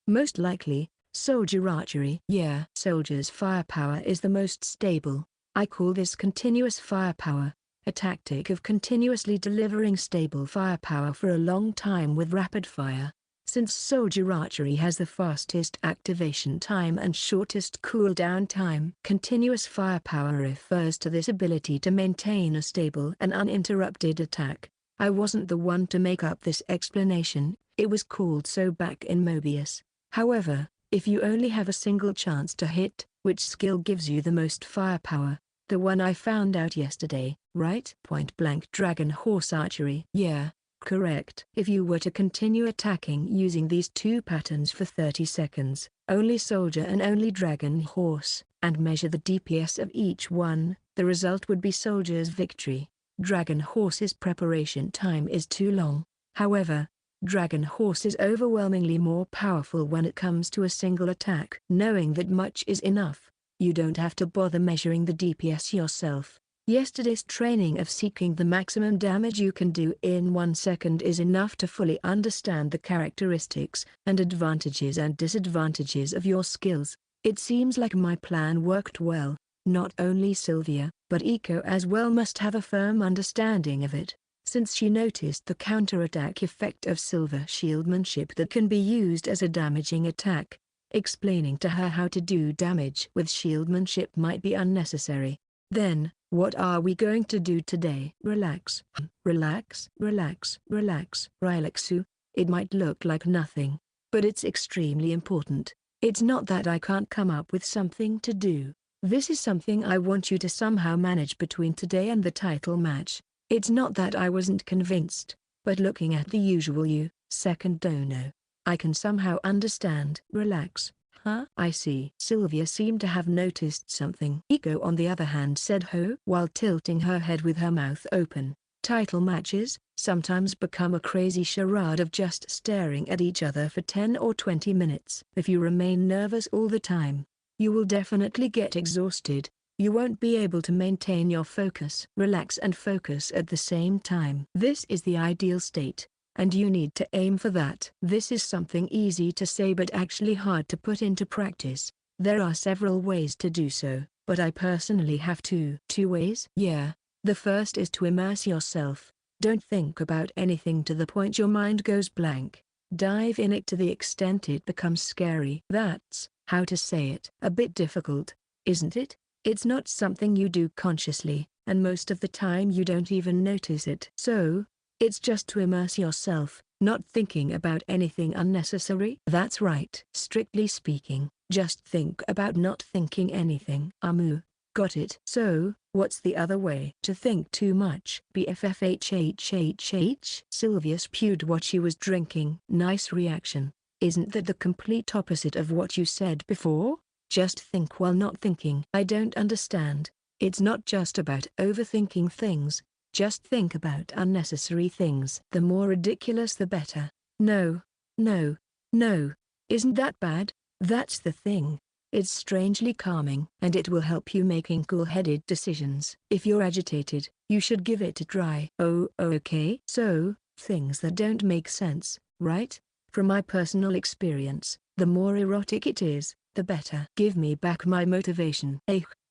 Most likely, soldier archery. Yeah, soldier's firepower is the most stable. I call this continuous firepower, a tactic of continuously delivering stable firepower for a long time with rapid fire. Since soldier archery has the fastest activation time and shortest cooldown time, continuous firepower refers to this ability to maintain a stable and uninterrupted attack. I wasn't the one to make up this explanation, it was called so back in Mobius. However, if you only have a single chance to hit, which skill gives you the most firepower? The one I found out yesterday, right? Point blank dragon horse archery. Yeah. Correct. If you were to continue attacking using these 2 patterns for 30 seconds, only soldier and only dragon horse, and measure the DPS of each one, the result would be soldier's victory. Dragon horse's preparation time is too long. However, dragon horse is overwhelmingly more powerful when it comes to a single attack. Knowing that much is enough. You don't have to bother measuring the DPS yourself. Yesterday's training of seeking the maximum damage you can do in 1 second is enough to fully understand the characteristics and advantages and disadvantages of your skills. It seems like my plan worked well. Not only Sylvia, but Eiko as well must have a firm understanding of it, since she noticed the counterattack effect of silver shieldmanship that can be used as a damaging attack. Explaining to her how to do damage with shieldmanship might be unnecessary. Then, what are we going to do today? Relax. Relax. Relaxu. It might look like nothing, but it's extremely important. It's not that I can't come up with something to do. This is something I want you to somehow manage between today and the title match. It's not that I wasn't convinced, but looking at the usual you, second dono, I can somehow understand. Relax. Huh? I see. Sylvia seemed to have noticed something. Eiko on the other hand said ho while tilting her head with her mouth open. Title matches sometimes become a crazy charade of just staring at each other for 10 or 20 minutes. If you remain nervous all the time, you will definitely get exhausted. You won't be able to maintain your focus. Relax and focus at the same time. This is the ideal state, and you need to aim for that. This is something easy to say but actually hard to put into practice. There are several ways to do so, but I personally have two ways? Yeah. The first is to immerse yourself. Don't think about anything to the point your mind goes blank. Dive in it to the extent it becomes scary. That's, how to say it, a bit difficult, isn't it? It's not something you do consciously, and most of the time you don't even notice it. So, it's just to immerse yourself, not thinking about anything unnecessary. That's right. Strictly speaking, just think about not thinking anything. Got it. So, what's the other way? To think too much. BFFHHHH. Sylvia spewed what she was drinking. Nice reaction. Isn't that the complete opposite of what you said before? Just think while not thinking. I don't understand. It's not just about overthinking things. Just think about unnecessary things. The more ridiculous the better. No. Isn't that bad? That's the thing. It's strangely calming, and it will help you making cool-headed decisions. If you're agitated, you should give it a try. Oh, okay. So, things that don't make sense, right? From my personal experience, the more erotic it is, the better. Give me back my motivation.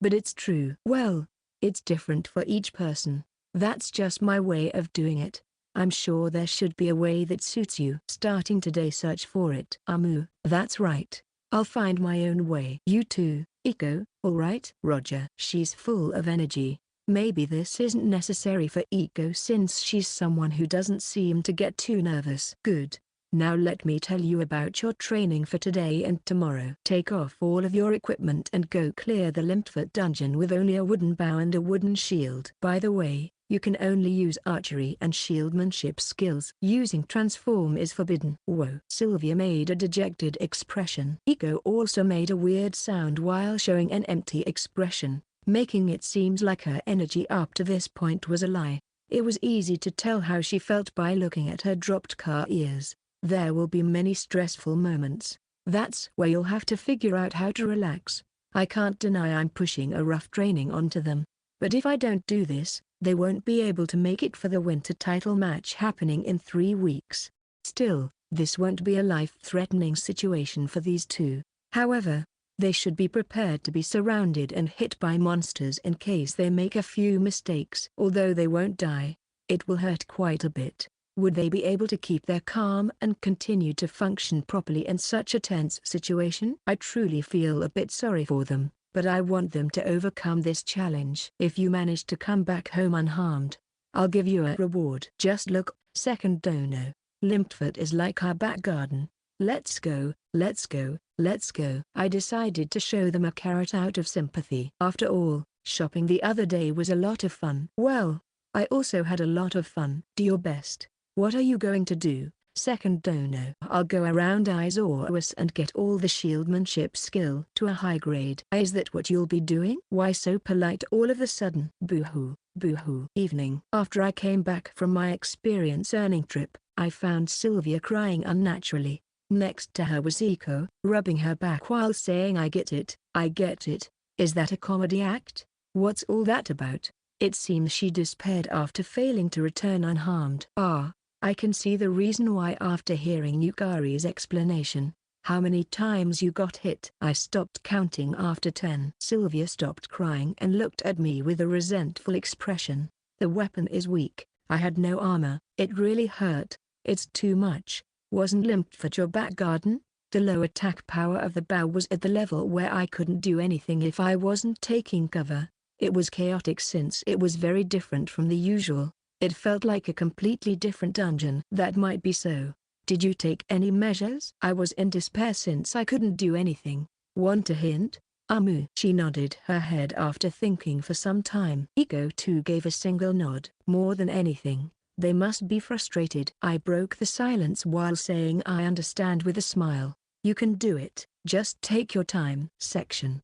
But it's true. Well, it's different for each person. That's just my way of doing it. I'm sure there should be a way that suits you. Starting today, search for it. That's right. I'll find my own way. You too, Eiko, alright? Roger. She's full of energy. Maybe this isn't necessary for Eiko since she's someone who doesn't seem to get too nervous. Good. Now let me tell you about your training for today and tomorrow. Take off all of your equipment and go clear the Limpfoot dungeon with only a wooden bow and a wooden shield. By the way, you can only use archery and shieldmanship skills. Using transform is forbidden. Whoa. Sylvia made a dejected expression. Eiko also made a weird sound while showing an empty expression, making it seem like her energy up to this point was a lie. It was easy to tell how she felt by looking at her dropped car ears. There will be many stressful moments. That's where you'll have to figure out how to relax. I can't deny I'm pushing a rough training onto them. But if I don't do this, they won't be able to make it for the winter title match happening in 3 weeks. Still, this won't be a life-threatening situation for these two. However, they should be prepared to be surrounded and hit by monsters in case they make a few mistakes. Although they won't die, it will hurt quite a bit. Would they be able to keep their calm and continue to function properly in such a tense situation? I truly feel a bit sorry for them, but I want them to overcome this challenge. If you manage to come back home unharmed, I'll give you a reward. Just look, second dono. Limpfoot is like our back garden. Let's go, let's go, let's go. I decided to show them a carrot out of sympathy. After all, shopping the other day was a lot of fun. Well, I also had a lot of fun. Do your best. What are you going to do? Second dono. I'll go around Isekai and get all the shieldmanship skill to a high grade. Is that what you'll be doing? Why so polite all of a sudden? Boo-hoo, boo-hoo. Evening. After I came back from my experience earning trip, I found Sylvia crying unnaturally. Next to her was Eiko, rubbing her back while saying I get it, I get it. Is that a comedy act? What's all that about? It seems she despaired after failing to return unharmed. I can see the reason why after hearing Yukari's explanation. How many times you got hit? I stopped counting after 10. Sylvia stopped crying and looked at me with a resentful expression. The weapon is weak. I had no armor. It really hurt. It's too much. Wasn't Limpfoot your back garden? The low attack power of the bow was at the level where I couldn't do anything if I wasn't taking cover. It was chaotic since it was very different from the usual. It felt like a completely different dungeon. That might be so. Did you take any measures? I was in despair since I couldn't do anything. Want a hint? She nodded her head after thinking for some time. Eiko too gave a single nod. More than anything, they must be frustrated. I broke the silence while saying I understand with a smile. You can do it, just take your time.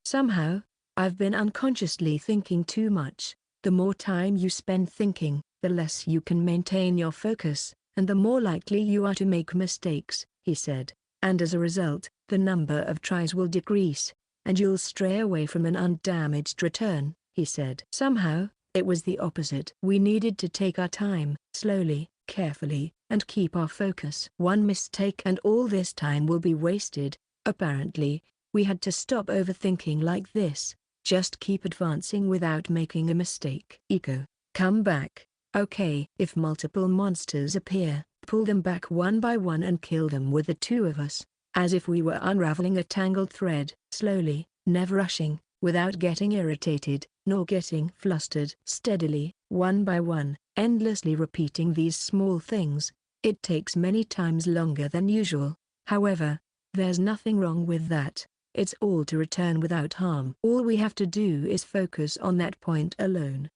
Somehow, I've been unconsciously thinking too much. The more time you spend thinking, the less you can maintain your focus, and the more likely you are to make mistakes, he said. And as a result, the number of tries will decrease, and you'll stray away from an undamaged return, he said. Somehow, it was the opposite. We needed to take our time, slowly, carefully, and keep our focus. One mistake and all this time will be wasted. Apparently, we had to stop overthinking like this. Just keep advancing without making a mistake. Eiko, come back. Okay. If multiple monsters appear, pull them back one by one and kill them with the two of us. As if we were unraveling a tangled thread. Slowly, never rushing, without getting irritated, nor getting flustered. Steadily, one by one, endlessly repeating these small things. It takes many times longer than usual. However, there's nothing wrong with that. It's all to return without harm. All we have to do is focus on that point alone.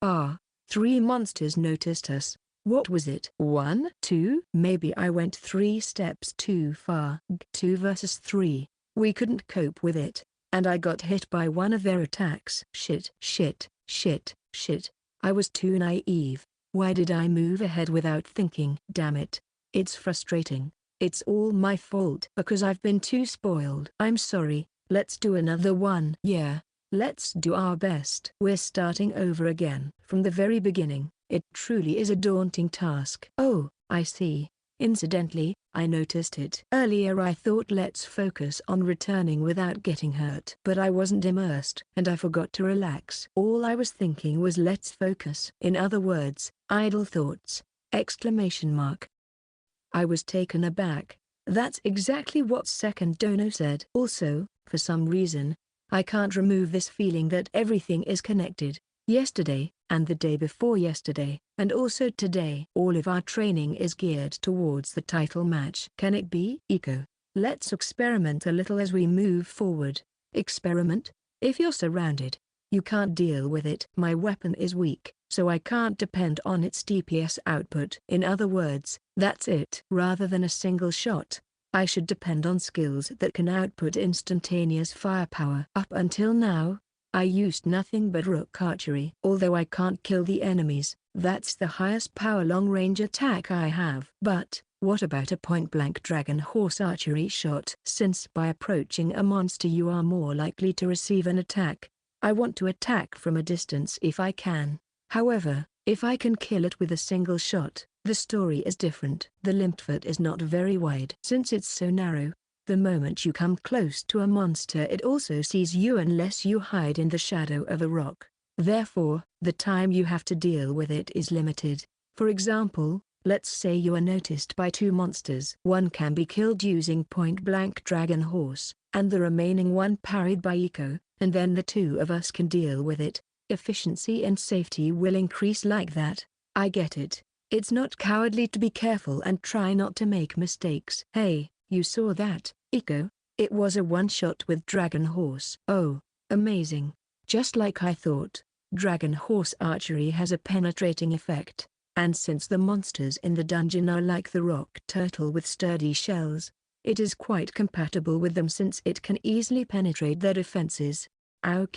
3 monsters noticed us. What was it? 1, 2? Maybe I went 3 steps too far. 2 versus 3. We couldn't cope with it, and I got hit by one of their attacks. Shit. I was too naive. Why did I move ahead without thinking? Damn it. It's frustrating. It's all my fault because I've been too spoiled. I'm sorry. Let's do another one. Yeah. Let's do our best. We're starting over again. From the very beginning, it truly is a daunting task. Oh, I see. Incidentally, I noticed it. Earlier I thought let's focus on returning without getting hurt. But I wasn't immersed and I forgot to relax. All I was thinking was let's focus. In other words, idle thoughts! Exclamation mark. I was taken aback. That's exactly what Second Dono said. Also, for some reason, I can't remove this feeling that everything is connected. Yesterday, and the day before yesterday, and also today. All of our training is geared towards the title match. Can it be? Eiko, let's experiment a little as we move forward. Experiment? If you're surrounded, you can't deal with it. My weapon is weak, so I can't depend on its DPS output. In other words, that's it. Rather than a single shot, I should depend on skills that can output instantaneous firepower. Up until now, I used nothing but rook archery. Although I can't kill the enemies, that's the highest power long-range attack I have. But, what about a point-blank dragon horse archery shot? Since by approaching a monster you are more likely to receive an attack, I want to attack from a distance if I can. However, if I can kill it with a single shot, the story is different. The lymph is not very wide. Since it's so narrow, the moment you come close to a monster it also sees you unless you hide in the shadow of a rock. Therefore, the time you have to deal with it is limited. For example, let's say you are noticed by two monsters. One can be killed using point-blank dragon horse, and the remaining one parried by Eiko, and then the two of us can deal with it. Efficiency and safety will increase like that. I get it. It's not cowardly to be careful and try not to make mistakes. Hey, you saw that, Eiko? It was a one-shot with dragon horse. Oh, amazing. Just like I thought, dragon horse archery has a penetrating effect, and since the monsters in the dungeon are like the rock turtle with sturdy shells, it is quite compatible with them since it can easily penetrate their defenses. Ouch.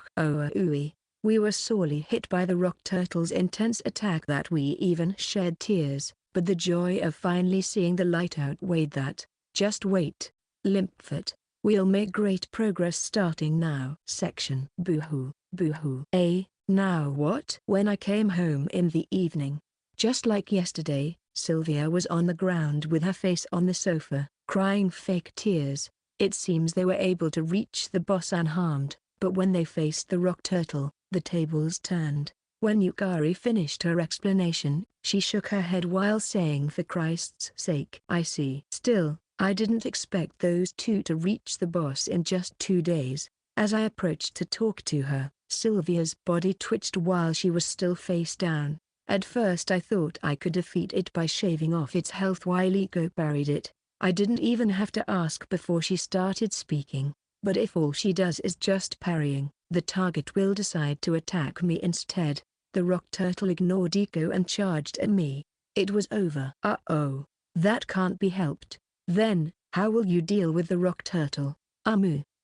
We were sorely hit by the rock turtle's intense attack that we even shed tears, but the joy of finally seeing the light outweighed that. Just wait, Limpfoot. We'll make great progress starting now. Section. Boo-hoo, boo-hoo. Now what? When I came home in the evening, just like yesterday, Sylvia was on the ground with her face on the sofa, crying fake tears. It seems they were able to reach the boss unharmed, but when they faced the rock turtle, the tables turned. When Yukari finished her explanation, she shook her head while saying, for Christ's sake. I see. Still, I didn't expect those two to reach the boss in just 2 days. As I approached to talk to her, Sylvia's body twitched while she was still face down. At first I thought I could defeat it by shaving off its health while Eiko buried it. I didn't even have to ask before she started speaking. But if all she does is just parrying, the target will decide to attack me instead. The rock turtle ignored Eiko and charged at me. It was over. Uh-oh. That can't be helped. Then, how will you deal with the rock turtle?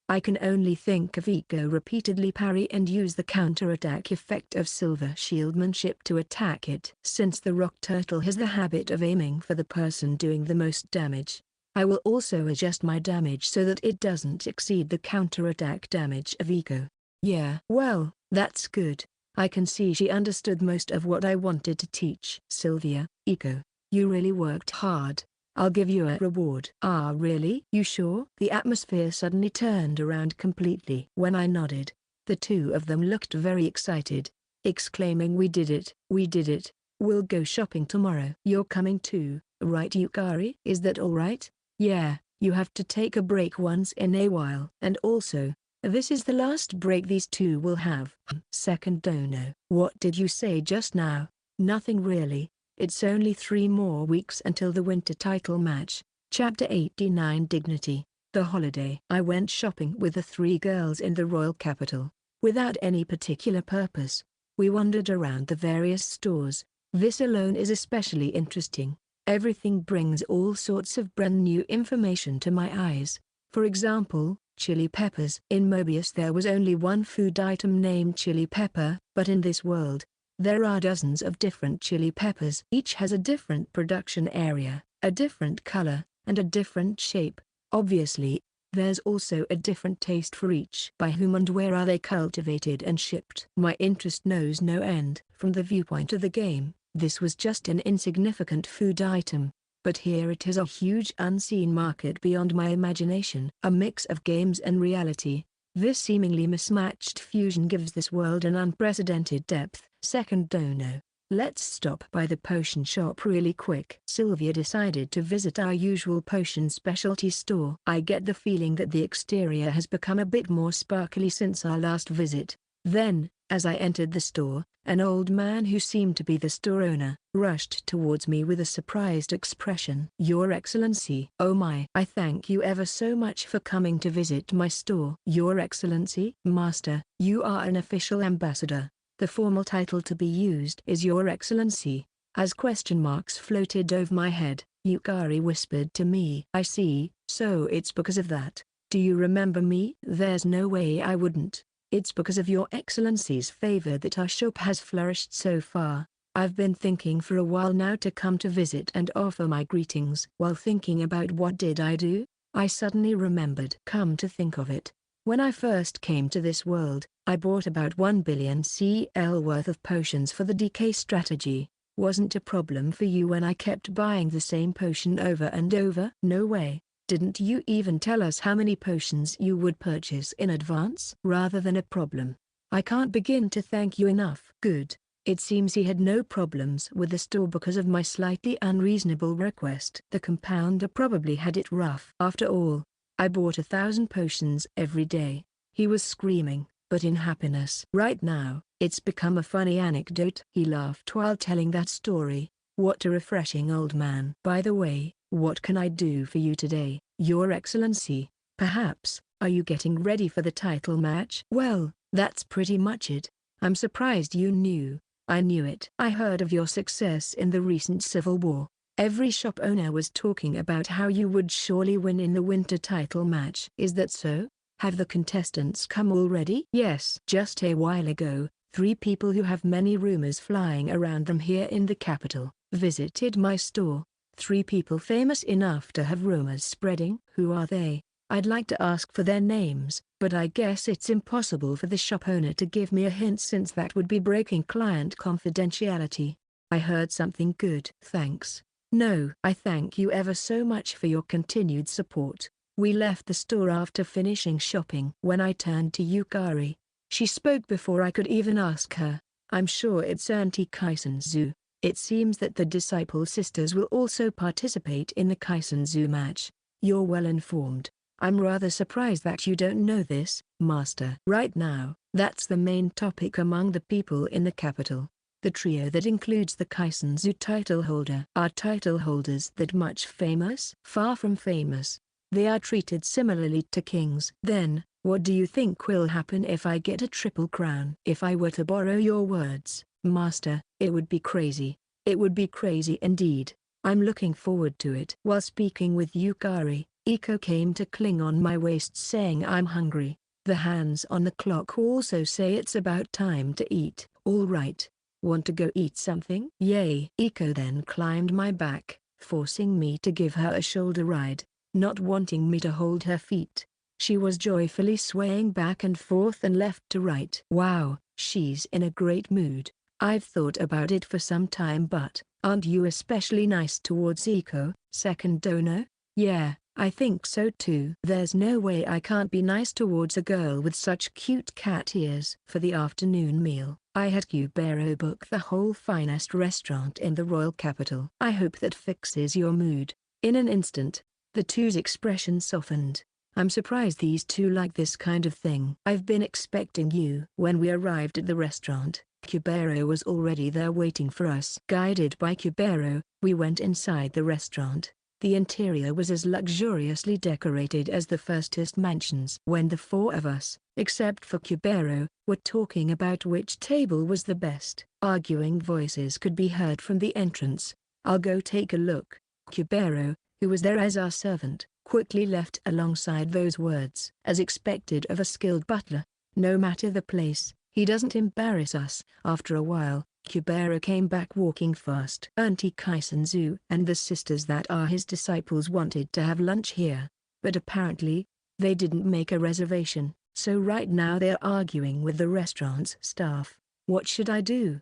I can only think of Eiko repeatedly parry and use the counterattack effect of silver shieldmanship to attack it. Since the rock turtle has the habit of aiming for the person doing the most damage, I will also adjust my damage so that it doesn't exceed the counterattack damage of Eiko. Yeah. Well, that's good. I can see she understood most of what I wanted to teach. Sylvia, Eiko, you really worked hard. I'll give you a reward. Ah, really? You sure? The atmosphere suddenly turned around completely. When I nodded, the two of them looked very excited, exclaiming, we did it. We did it. We'll go shopping tomorrow. You're coming too, right Yukari? Is that alright? Yeah, you have to take a break once in a while. And also, this is the last break these two will have. Second Dono. What did you say just now? Nothing really. It's only 3 more weeks until the winter title match. Chapter 89 Dignity, the holiday. I went shopping with the 3 girls in the royal capital. Without any particular purpose, we wandered around the various stores. This alone is especially interesting. Everything brings all sorts of brand new information to my eyes. For example, chili peppers. In Mobius there was only one food item named chili pepper, but in this world, there are dozens of different chili peppers. Each has a different production area, a different color, and a different shape. Obviously, there's also a different taste for each. By whom and where are they cultivated and shipped? My interest knows no end. From the viewpoint of the game, this was just an insignificant food item. But here it is, a huge unseen market beyond my imagination. A mix of games and reality. This seemingly mismatched fusion gives this world an unprecedented depth. Second dono. Let's stop by the potion shop really quick. Sylvia decided to visit our usual potion specialty store. I get the feeling that the exterior has become a bit more sparkly since our last visit. Then, as I entered the store, an old man who seemed to be the store owner, rushed towards me with a surprised expression. "Your Excellency." "Oh my." "I thank you ever so much for coming to visit my store." "Your Excellency?" "Master, you are an official ambassador. The formal title to be used is Your Excellency." As question marks floated over my head, Yukari whispered to me. "I see, so it's because of that. Do you remember me?" "There's no way I wouldn't. It's because of Your Excellency's favor that our shop has flourished so far. I've been thinking for a while now to come to visit and offer my greetings." While thinking about what did I do, I suddenly remembered. Come to think of it, when I first came to this world, I bought about 1 billion CL worth of potions for the decay strategy. Wasn't a problem for you when I kept buying the same potion over and over? No way. Didn't you even tell us how many potions you would purchase in advance? Rather than a problem. I can't begin to thank you enough. Good. It seems he had no problems with the store because of my slightly unreasonable request. The compounder probably had it rough. After all, I bought 1,000 potions every day. He was screaming, but in happiness. Right now, it's become a funny anecdote. He laughed while telling that story. What a refreshing old man. By the way, what can I do for you today? Your Excellency, perhaps, are you getting ready for the title match? Well, that's pretty much it. I'm surprised you knew. I knew it. I heard of your success in the recent civil war. Every shop owner was talking about how you would surely win in the winter title match. Is that so? Have the contestants come already? Yes. Just a while ago, 3 people who have many rumors flying around them here in the capital, visited my store. 3 people famous enough to have rumors spreading. Who are they? I'd like to ask for their names, but I guess it's impossible for the shop owner to give me a hint since that would be breaking client confidentiality. I heard something good. Thanks. No. I thank you ever so much for your continued support. We left the store after finishing shopping. When I turned to Yukari, she spoke before I could even ask her. I'm sure it's Auntie Kisenshou. It seems that the Disciple Sisters will also participate in the Kisenshou match. You're well informed. I'm rather surprised that you don't know this, Master. Right now, that's the main topic among the people in the capital. The trio that includes the Kisenshou title holder. Are title holders that much famous? Far from famous. They are treated similarly to kings. Then, what do you think will happen if I get a triple crown? If I were to borrow your words, Master, it would be crazy. It would be crazy indeed. I'm looking forward to it. While speaking with Yukari, Eishou came to cling on my waist saying I'm hungry. The hands on the clock also say it's about time to eat. All right. Want to go eat something? Yay! Eishou then climbed my back, forcing me to give her a shoulder ride, not wanting me to hold her feet. She was joyfully swaying back and forth and left to right. Wow, she's in a great mood. I've thought about it for some time, but aren't you especially nice towards Eishou? Second dono? Yeah, I think so too. There's no way I can't be nice towards a girl with such cute cat ears. For the afternoon meal, I had Kubero book the whole finest restaurant in the royal capital. I hope that fixes your mood. In an instant, the two's expression softened. I'm surprised these two like this kind of thing. I've been expecting you. When we arrived at the restaurant, Kubero was already there waiting for us. Guided by Kubero, we went inside the restaurant. The interior was as luxuriously decorated as the firstest mansions. When the 4 of us, except for Kubero, were talking about which table was the best, arguing voices could be heard from the entrance. I'll go take a look. Kubero, who was there as our servant, quickly left alongside those words. As expected of a skilled butler, no matter the place, he doesn't embarrass us. After a while, Kubero came back walking fast. Auntie Kisenshou and the sisters that are his disciples wanted to have lunch here, but apparently, they didn't make a reservation, so right now they're arguing with the restaurant's staff. What should I do?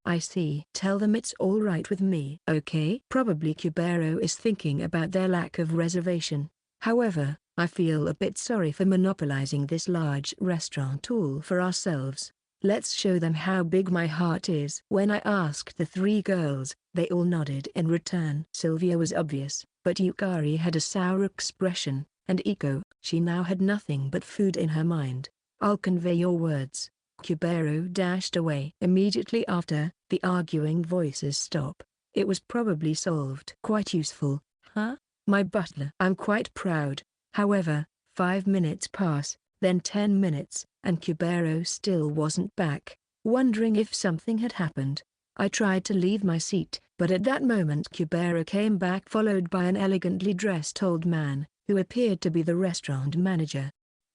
I see. Tell them it's all right with me. Okay? Probably Kubero is thinking about their lack of reservation. However, I feel a bit sorry for monopolizing this large restaurant all for ourselves. Let's show them how big my heart is. When I asked the three girls, they all nodded in return. Sylvia was obvious, but Yukari had a sour expression, and Iko, she now had nothing but food in her mind. I'll convey your words. Kubero dashed away. Immediately after, the arguing voices stop. It was probably solved. Quite useful, huh? My butler. I'm quite proud. However, 5 minutes pass, then 10 minutes, and Kubero still wasn't back. Wondering if something had happened, I tried to leave my seat, but at that moment Kubero came back followed by an elegantly dressed old man, who appeared to be the restaurant manager.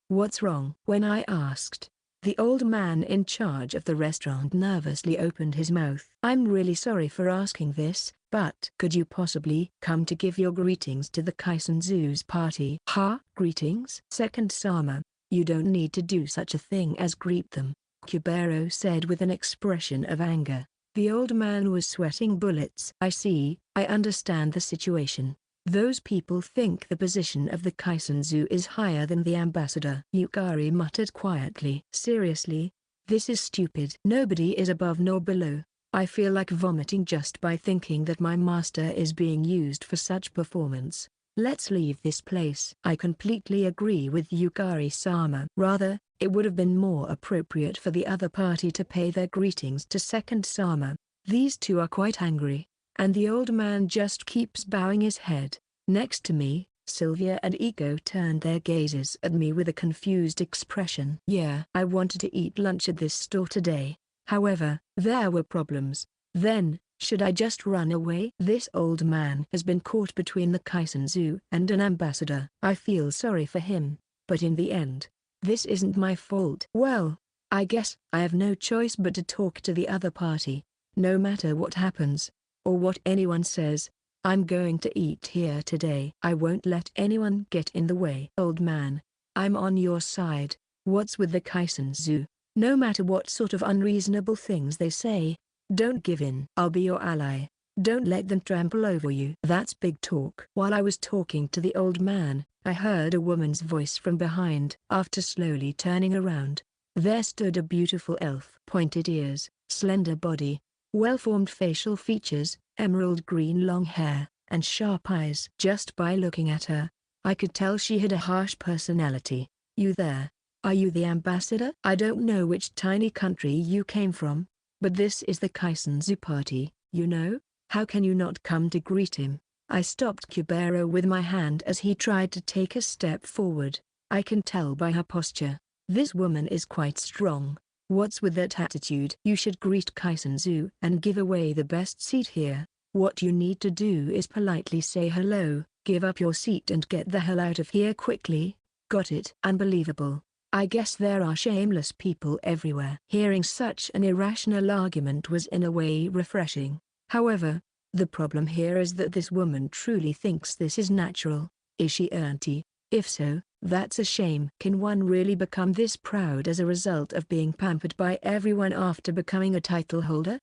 What's wrong? When I asked, the old man in charge of the restaurant nervously opened his mouth. I'm really sorry for asking this, but could you possibly come to give your greetings to the Kisenshou's party? Ha? Greetings? Second Sama, you don't need to do such a thing as greet them, Kubero said with an expression of anger. The old man was sweating bullets. I see, I understand the situation. Those people think the position of the Kisenshou is higher than the ambassador. Yukari muttered quietly. Seriously? This is stupid. Nobody is above nor below. I feel like vomiting just by thinking that my master is being used for such performance. Let's leave this place. I completely agree with Yukari-sama. Rather, it would have been more appropriate for the other party to pay their greetings to Second Sama. These two are quite angry, and the old man just keeps bowing his head. Next to me, Sylvia and Iko turned their gazes at me with a confused expression. Yeah, I wanted to eat lunch at this store today. However, there were problems. Then, should I just run away? This old man has been caught between the Kisenshou and an ambassador. I feel sorry for him, but in the end, this isn't my fault. Well, I guess I have no choice but to talk to the other party. No matter what happens, or what anyone says, I'm going to eat here today. I won't let anyone get in the way. Old man, I'm on your side. What's with the Kisenshou? No matter what sort of unreasonable things they say, don't give in. I'll be your ally. Don't let them trample over you. That's big talk. While I was talking to the old man, I heard a woman's voice from behind. After slowly turning around, there stood a beautiful elf. Pointed ears, slender body, well-formed facial features, emerald green long hair, and sharp eyes. Just by looking at her, I could tell she had a harsh personality. You there? Are you the ambassador? I don't know which tiny country you came from, but this is the Kisenshou party, you know? How can you not come to greet him? I stopped Kubero with my hand as he tried to take a step forward. I can tell by her posture. This woman is quite strong. What's with that attitude? You should greet Kisenshou and give away the best seat here. What you need to do is politely say hello, give up your seat and get the hell out of here quickly. Got it? Unbelievable. I guess there are shameless people everywhere. Hearing such an irrational argument was in a way refreshing. However, the problem here is that this woman truly thinks this is natural. Is she auntie? If so, that's a shame. Can one really become this proud as a result of being pampered by everyone after becoming a title holder?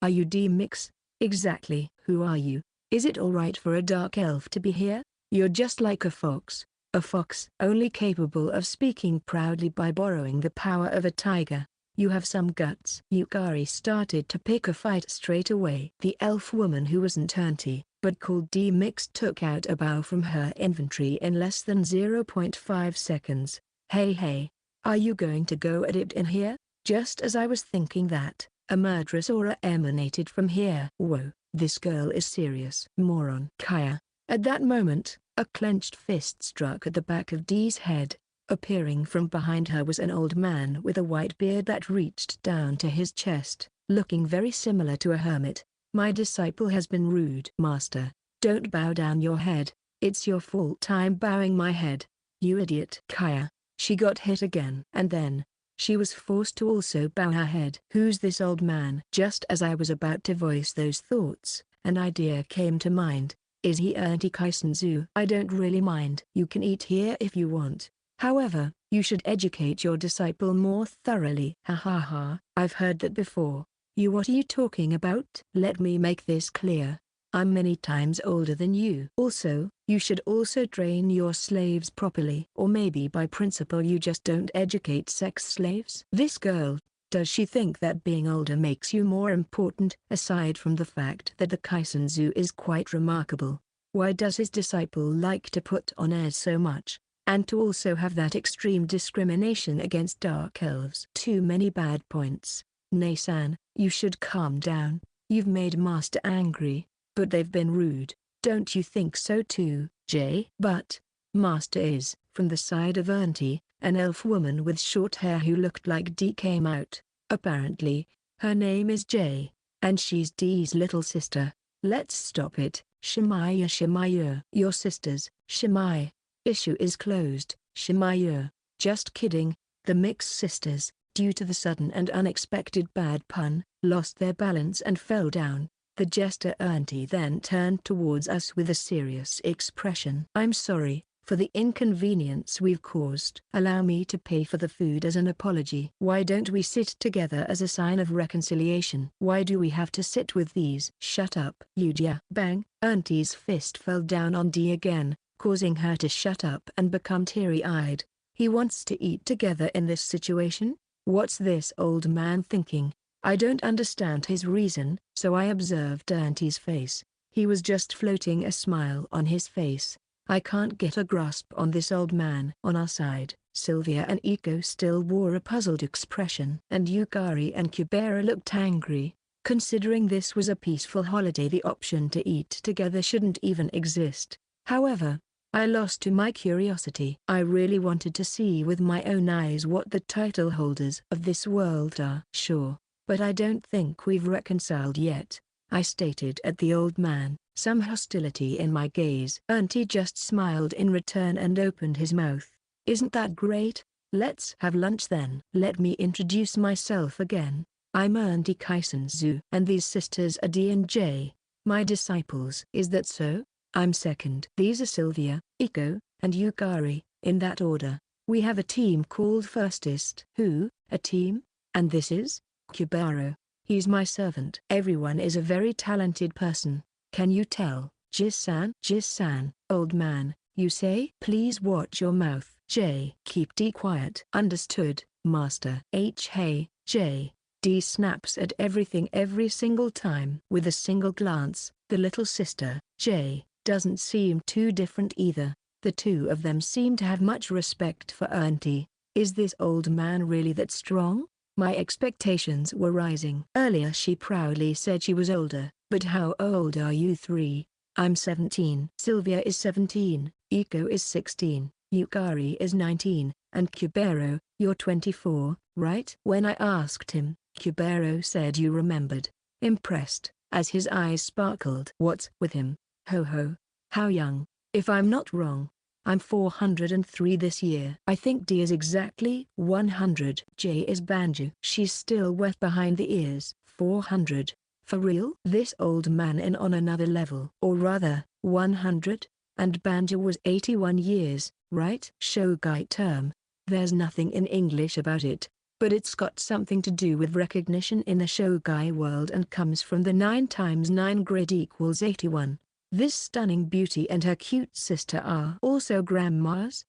Are you D-Mix? Exactly. Who are you? Is it alright for a dark elf to be here? You're just like a fox. A fox only capable of speaking proudly by borrowing the power of a tiger. You have some guts. Yukari started to pick a fight straight away. The elf woman who wasn't auntie, but called D-Mix took out a bow from her inventory in less than 0.5 seconds. Hey, are you going to go at it in here? Just as I was thinking that, a murderous aura emanated from here. Whoa, this girl is serious. Moron. Kaya. At that moment, a clenched fist struck at the back of Dee's head. Appearing from behind her was an old man with a white beard that reached down to his chest, looking very similar to a hermit. My disciple has been rude. Master, don't bow down your head. It's your fault I'm bowing my head. You idiot. Kaya. She got hit again. And then, she was forced to also bow her head. Who's this old man? Just as I was about to voice those thoughts, an idea came to mind. Is he Auntie Kisenshou? I don't really mind. You can eat here if you want. However, you should educate your disciple more thoroughly. Ha ha ha. I've heard that before. What are you talking about? Let me make this clear. I'm many times older than you. Also, you should also train your slaves properly. Or maybe by principle you just don't educate sex slaves. This girl, does she think that being older makes you more important? Aside from the fact that the Kisenshou is quite remarkable, why does his disciple like to put on airs so much? And to also have that extreme discrimination against dark elves. Too many bad points. Nay-san, you should calm down. You've made Master angry, but they've been rude. Don't you think so too, Jay? But Master is, from the side of Auntie, an elf woman with short hair who looked like Dee came out. Apparently, her name is Jay, and she's Dee's little sister. Let's stop it, Shemaya. Your sisters, Shemaya. Issue is closed, Shemaya. Just kidding. The mixed sisters, due to the sudden and unexpected bad pun, lost their balance and fell down. The jester Auntie then turned towards us with a serious expression. I'm sorry for the inconvenience we've caused. Allow me to pay for the food as an apology. Why don't we sit together as a sign of reconciliation? Why do we have to sit with these? Shut up, Yudia. Bang! Auntie's fist fell down on Dee again, causing her to shut up and become teary-eyed. He wants to eat together in this situation? What's this old man thinking? I don't understand his reason, so I observed Auntie's face. He was just floating a smile on his face. I can't get a grasp on this old man. On our side, Sylvia and Eiko still wore a puzzled expression. And Yukari and Kubera looked angry. Considering this was a peaceful holiday, the option to eat together shouldn't even exist. However, I lost to my curiosity. I really wanted to see with my own eyes what the title holders of this world are. Sure, but I don't think we've reconciled yet, I stated at the old man, some hostility in my gaze. Auntie just smiled in return and opened his mouth. Isn't that great? Let's have lunch then. Let me introduce myself again. I'm Auntie Kisenshou. And these sisters are D and J, my disciples. Is that so? I'm second. These are Sylvia, Eiko, and Yukari, in that order. We have a team called Firstist. Who? A team? And this is? Kubaro. He's my servant. Everyone is a very talented person. Can you tell? Jisan, old man, you say? Please watch your mouth. J. Keep D quiet. Understood, master. Hey, J. D snaps at everything every single time. With a single glance, the little sister, J, doesn't seem too different either. The two of them seem to have much respect for Auntie. Is this old man really that strong? My expectations were rising. Earlier she proudly said she was older, but how old are you three? I'm 17. Sylvia is 17, Eiko is 16, Yukari is 19, and Kubero, you're 24, right? When I asked him, Kubero said you remembered. Impressed, as his eyes sparkled. What's with him? Ho ho. How young? If I'm not wrong, I'm 403 this year. I think D is exactly 100. J is Banjo. She's still wet behind the ears. 400. For real? This old man in on another level. Or rather, 100? And Banjo was 81 years, right? Shogai term. There's nothing in English about it, but it's got something to do with recognition in the Shogai world and comes from the 9 times 9 grid equals 81. This stunning beauty and her cute sister are also grandmas?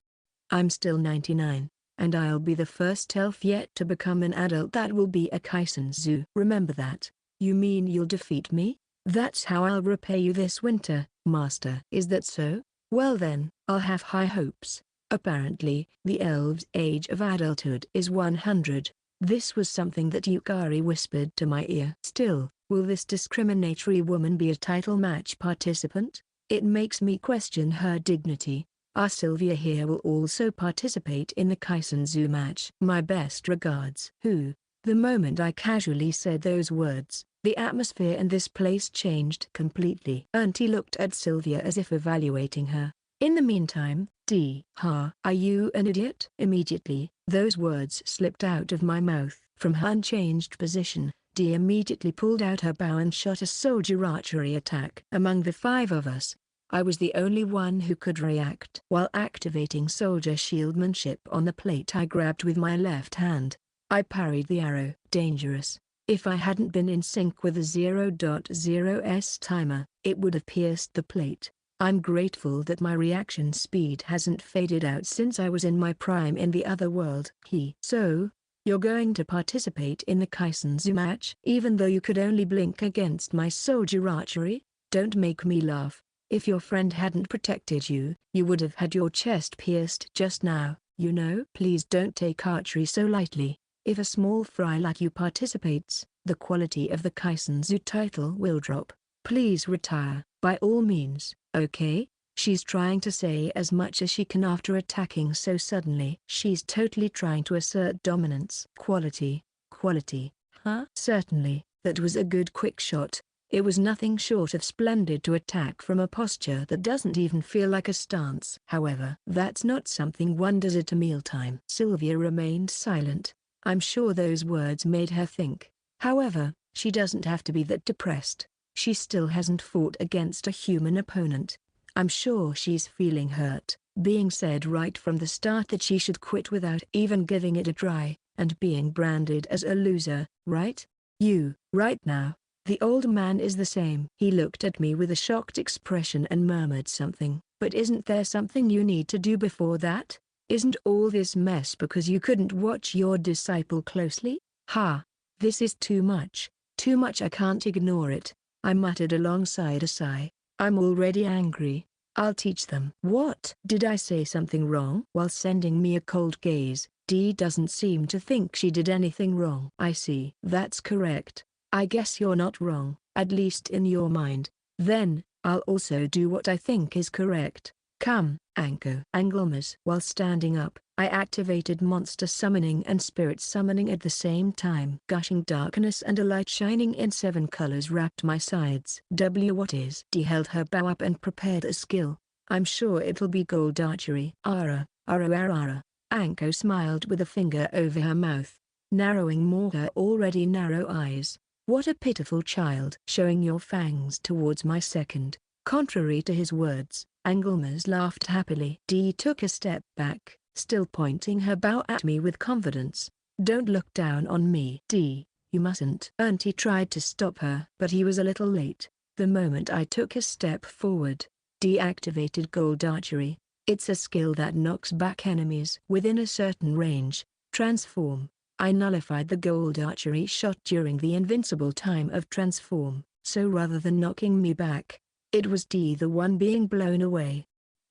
I'm still 99, and I'll be the first elf yet to become an adult that will be a Kisenshou. Remember that. You mean you'll defeat me? That's how I'll repay you this winter, master. Is that so? Well then, I'll have high hopes. Apparently, the elves' age of adulthood is 100. This was something that Yukari whispered to my ear. Still, will this discriminatory woman be a title match participant? It makes me question her dignity. Our Sylvia here will also participate in the Kisenshou match. My best regards. Who? The moment I casually said those words, the atmosphere in this place changed completely. Auntie looked at Sylvia as if evaluating her. In the meantime, D. Ha! Are you an idiot? Immediately, those words slipped out of my mouth. From her unchanged position, D immediately pulled out her bow and shot a soldier archery attack. Among the 5 of us, I was the only one who could react. While activating soldier shieldmanship on the plate I grabbed with my left hand, I parried the arrow. Dangerous. If I hadn't been in sync with the 0.0's timer, it would have pierced the plate. I'm grateful that my reaction speed hasn't faded out since I was in my prime in the other world. So, you're going to participate in the Kisenshou match? Even though you could only blink against my soldier archery? Don't make me laugh. If your friend hadn't protected you, you would have had your chest pierced just now, you know? Please don't take archery so lightly. If a small fry like you participates, the quality of the Kisenshou title will drop. Please retire, by all means, okay? She's trying to say as much as she can after attacking so suddenly. She's totally trying to assert dominance. Quality, huh? Certainly, that was a good quick shot. It was nothing short of splendid to attack from a posture that doesn't even feel like a stance. However, that's not something one does at a mealtime. Sylvia remained silent. I'm sure those words made her think. However, she doesn't have to be that depressed. She still hasn't fought against a human opponent. I'm sure she's feeling hurt, being said right from the start that she should quit without even giving it a try, and being branded as a loser, right? Right now. The old man is the same. He looked at me with a shocked expression and murmured something. But isn't there something you need to do before that? Isn't all this mess because you couldn't watch your disciple closely? This is too much. Too much, I can't ignore it. I muttered alongside a sigh. I'm already angry. I'll teach them. What? Did I say something wrong? While sending me a cold gaze, Dee doesn't seem to think she did anything wrong. I see. That's correct. I guess you're not wrong, at least in your mind. Then, I'll also do what I think is correct. Come, Anko. Anglemas. While standing up, I activated monster summoning and spirit summoning at the same time. Gushing darkness and a light shining in 7 colors wrapped my sides. What is? Dee held her bow up and prepared a skill. I'm sure it'll be gold archery. Ara. Anko smiled with a finger over her mouth, narrowing more her already narrow eyes. What a pitiful child. Showing your fangs towards my second. Contrary to his words, Anglemas laughed happily. Dee took a step back, still pointing her bow at me with confidence. Don't look down on me. Dee, you mustn't. Auntie tried to stop her, but he was a little late. The moment I took a step forward, Dee activated gold archery. It's a skill that knocks back enemies within a certain range. Transform. I nullified the gold archery shot during the invincible time of transform, so rather than knocking me back, it was Dee the one being blown away.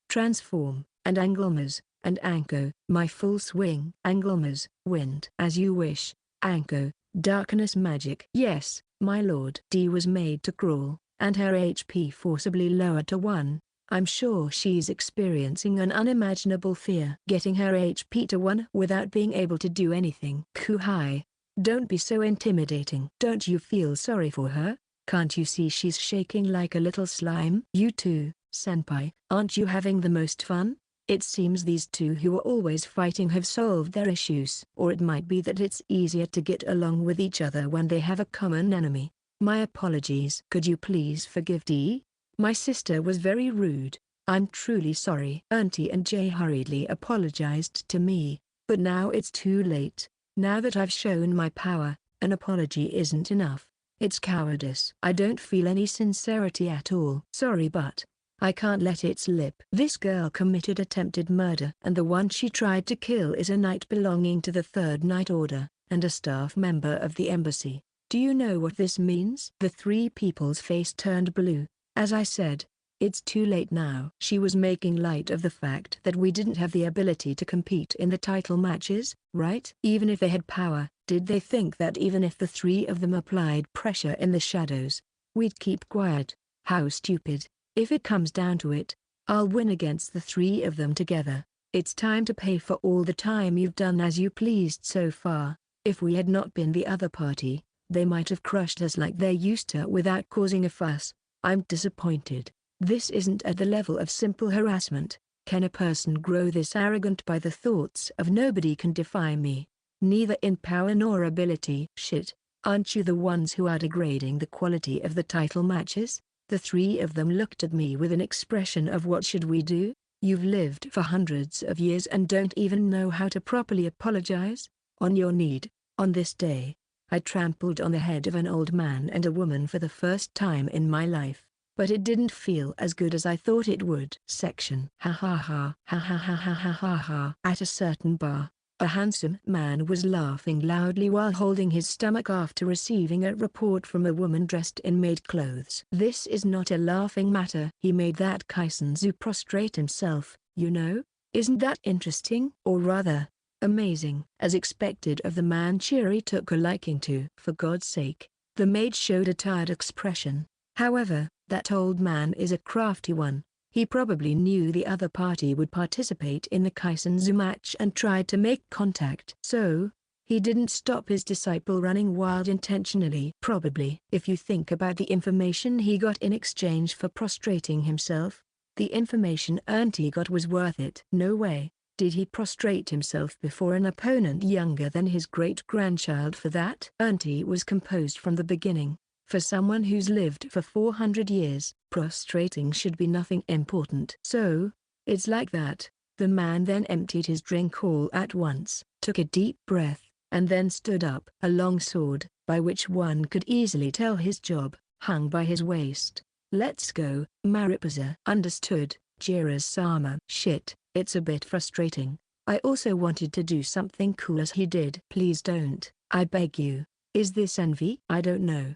Transform, and Anglemas, and Anko. My full swing. Anglemas, wind. As you wish. Anko, darkness magic. Yes, my lord. Dee was made to crawl, and her HP forcibly lowered to 1. I'm sure she's experiencing an unimaginable fear. Getting her HP to 1 without being able to do anything. Kuhai. Don't be so intimidating. Don't you feel sorry for her? Can't you see she's shaking like a little slime? You too, senpai. Aren't you having the most fun? It seems these two who are always fighting have solved their issues. Or it might be that it's easier to get along with each other when they have a common enemy. My apologies. Could you please forgive Dee? My sister was very rude. I'm truly sorry. Auntie and Jay hurriedly apologized to me, but now it's too late. Now that I've shown my power, an apology isn't enough. It's cowardice. I don't feel any sincerity at all. Sorry, but I can't let it slip. This girl committed attempted murder, and the one she tried to kill is a knight belonging to the Third Knight Order, and a staff member of the embassy. Do you know what this means? The 3 people's face turned blue. As I said, it's too late now. She was making light of the fact that we didn't have the ability to compete in the title matches, right? Even if they had power, did they think that even if the 3 of them applied pressure in the shadows, we'd keep quiet? How stupid. If it comes down to it, I'll win against the 3 of them together. It's time to pay for all the time you've done as you pleased so far. If we had not been the other party, they might have crushed us like they used to without causing a fuss. I'm disappointed. This isn't at the level of simple harassment. Can a person grow this arrogant by the thoughts of nobody can defy me? Neither in power nor ability. Shit, aren't you the ones who are degrading the quality of the title matches? The 3 of them looked at me with an expression of what should we do? You've lived for hundreds of years and don't even know how to properly apologize? On your need, on this day, I trampled on the head of an old man and a woman for the first time in my life, but it didn't feel as good as I thought it would. Section. Ha ha ha ha ha ha ha ha ha ha. At a certain bar, a handsome man was laughing loudly while holding his stomach after receiving a report from a woman dressed in maid clothes. This is not a laughing matter. He made that Kisenshou prostrate himself, you know? Isn't that interesting? Or rather, amazing. As expected of the man Chiri took a liking to. For God's sake, the maid showed a tired expression. However, that old man is a crafty one. He probably knew the other party would participate in the Kisenshou match and tried to make contact. So, he didn't stop his disciple running wild intentionally. Probably. If you think about the information he got in exchange for prostrating himself, the information Auntie got was worth it. No way did he prostrate himself before an opponent younger than his great-grandchild for that. Auntie was composed from the beginning. For someone who's lived for 400 years, prostrating should be nothing important. So, it's like that. The man then emptied his drink all at once, took a deep breath, and then stood up. A long sword, by which one could easily tell his job, hung by his waist. Let's go, Mariposa. Understood, Jira-sama. Shit, it's a bit frustrating. I also wanted to do something cool as he did. Please don't, I beg you. Is this envy? I don't know.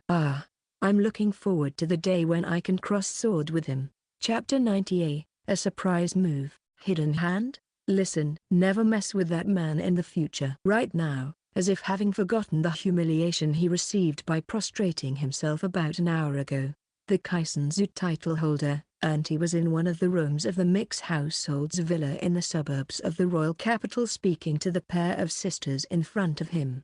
I'm looking forward to the day when I can cross sword with him. Chapter 90A, a surprise move. Hidden hand? Listen, never mess with that man in the future. Right now, as if having forgotten the humiliation he received by prostrating himself about an hour ago, the Kisenshou title holder, Auntie, was in one of the rooms of the mixed household's villa in the suburbs of the royal capital speaking to the pair of sisters in front of him.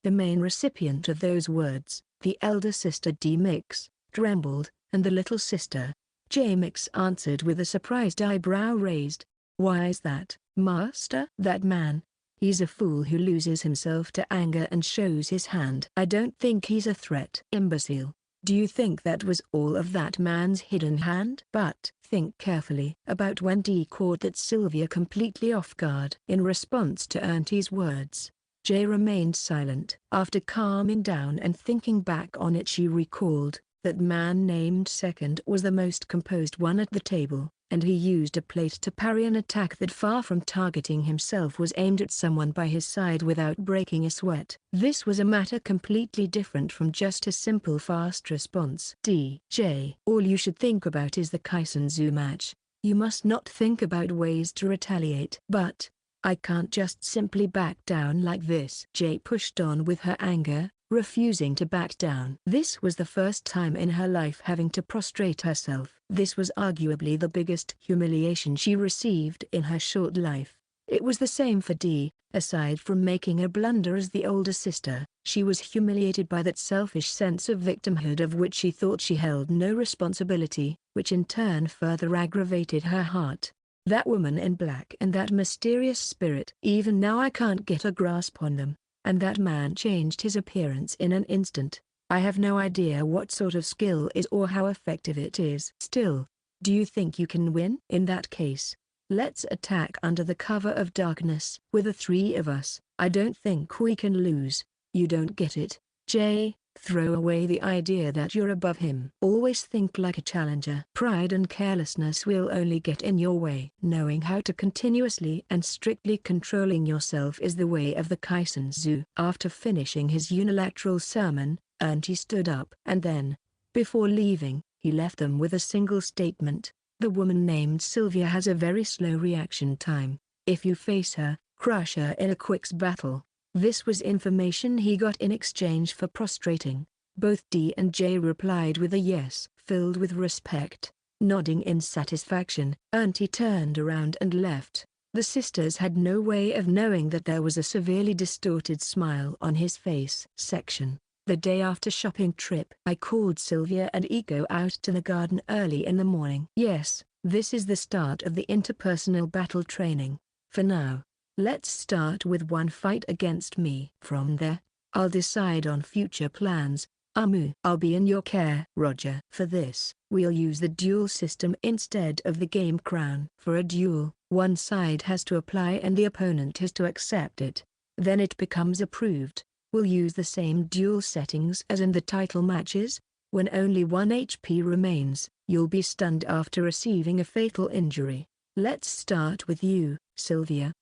The main recipient of those words, the elder sister D-Mix, trembled, and the little sister, J-Mix, answered with a surprised eyebrow raised. Why is that, master? That man. He's a fool who loses himself to anger and shows his hand. I don't think he's a threat. Imbecile. Do you think that was all of that man's hidden hand? But think carefully about when D caught that Sylvia completely off guard. In response to Auntie's words, Jay remained silent. After calming down and thinking back on it, she recalled that man named Second was the most composed one at the table, and he used a plate to parry an attack that, far from targeting himself, was aimed at someone by his side without breaking a sweat. This was a matter completely different from just a simple fast response. DJ, all you should think about is the Kisenshou match. You must not think about ways to retaliate. But I can't just simply back down like this. Jay pushed on with her anger, refusing to back down. This was the first time in her life having to prostrate herself. This was arguably the biggest humiliation she received in her short life. It was the same for D. Aside from making a blunder as the older sister, she was humiliated by that selfish sense of victimhood of which she thought she held no responsibility, which in turn further aggravated her heart. That woman in black and that mysterious spirit. Even now I can't get a grasp on them. And that man changed his appearance in an instant. I have no idea what sort of skill is or how effective it is. Still, do you think you can win? In that case, let's attack under the cover of darkness. With the three of us, I don't think we can lose. You don't get it, Jay. Throw away the idea that you're above him. Always think like a challenger. Pride and carelessness will only get in your way. Knowing how to continuously and strictly controlling yourself is the way of the Kisenshou. After finishing his unilateral sermon, Auntie stood up. And then, before leaving, he left them with a single statement. The woman named Sylvia has a very slow reaction time. If you face her, crush her in a quick battle. This was information he got in exchange for prostrating. Both D and J replied with a yes, filled with respect. Nodding in satisfaction, Auntie turned around and left. The sisters had no way of knowing that there was a severely distorted smile on his face. Section. The day after shopping trip, I called Sylvia and Iko out to the garden early in the morning. Yes, this is the start of the interpersonal battle training. For now, let's start with one fight against me. From there, I'll decide on future plans. I'll be in your care. Roger. For this, we'll use the duel system instead of the game crown. For a duel, one side has to apply and the opponent has to accept it. Then it becomes approved. We'll use the same duel settings as in the title matches. When only 1 HP remains, you'll be stunned after receiving a fatal injury. Let's start with you, Sylvia.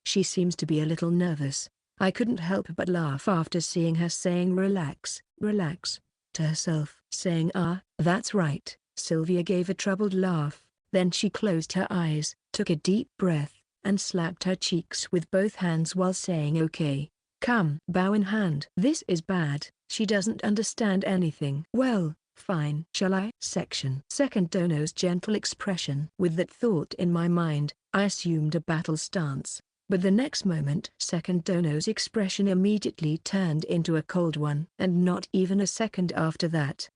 She seems to be a little nervous. I couldn't help but laugh after seeing her saying relax, relax, to herself. Saying that's right, Sylvia gave a troubled laugh. Then she closed her eyes, took a deep breath, and slapped her cheeks with both hands while saying okay. Come. Bow in hand. This is bad. She doesn't understand anything. Well, fine. Shall I? Section. Second Dono's gentle expression. With that thought in my mind, I assumed a battle stance. But the next moment Second Dono's expression immediately turned into a cold one. And not even a second after that.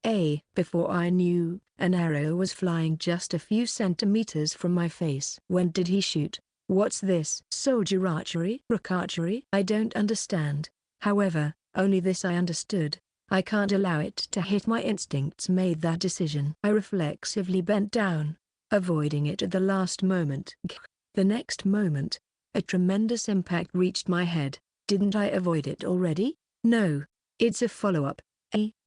Before I knew, an arrow was flying just a few centimeters from my face. When did he shoot? What's this? Soldier archery? Rook archery? I don't understand. However, only this I understood. I can't allow it to hit. My instincts made that decision. I reflexively bent down, avoiding it at the last moment. The next moment, a tremendous impact reached my head. Didn't I avoid it already? No. It's a follow-up.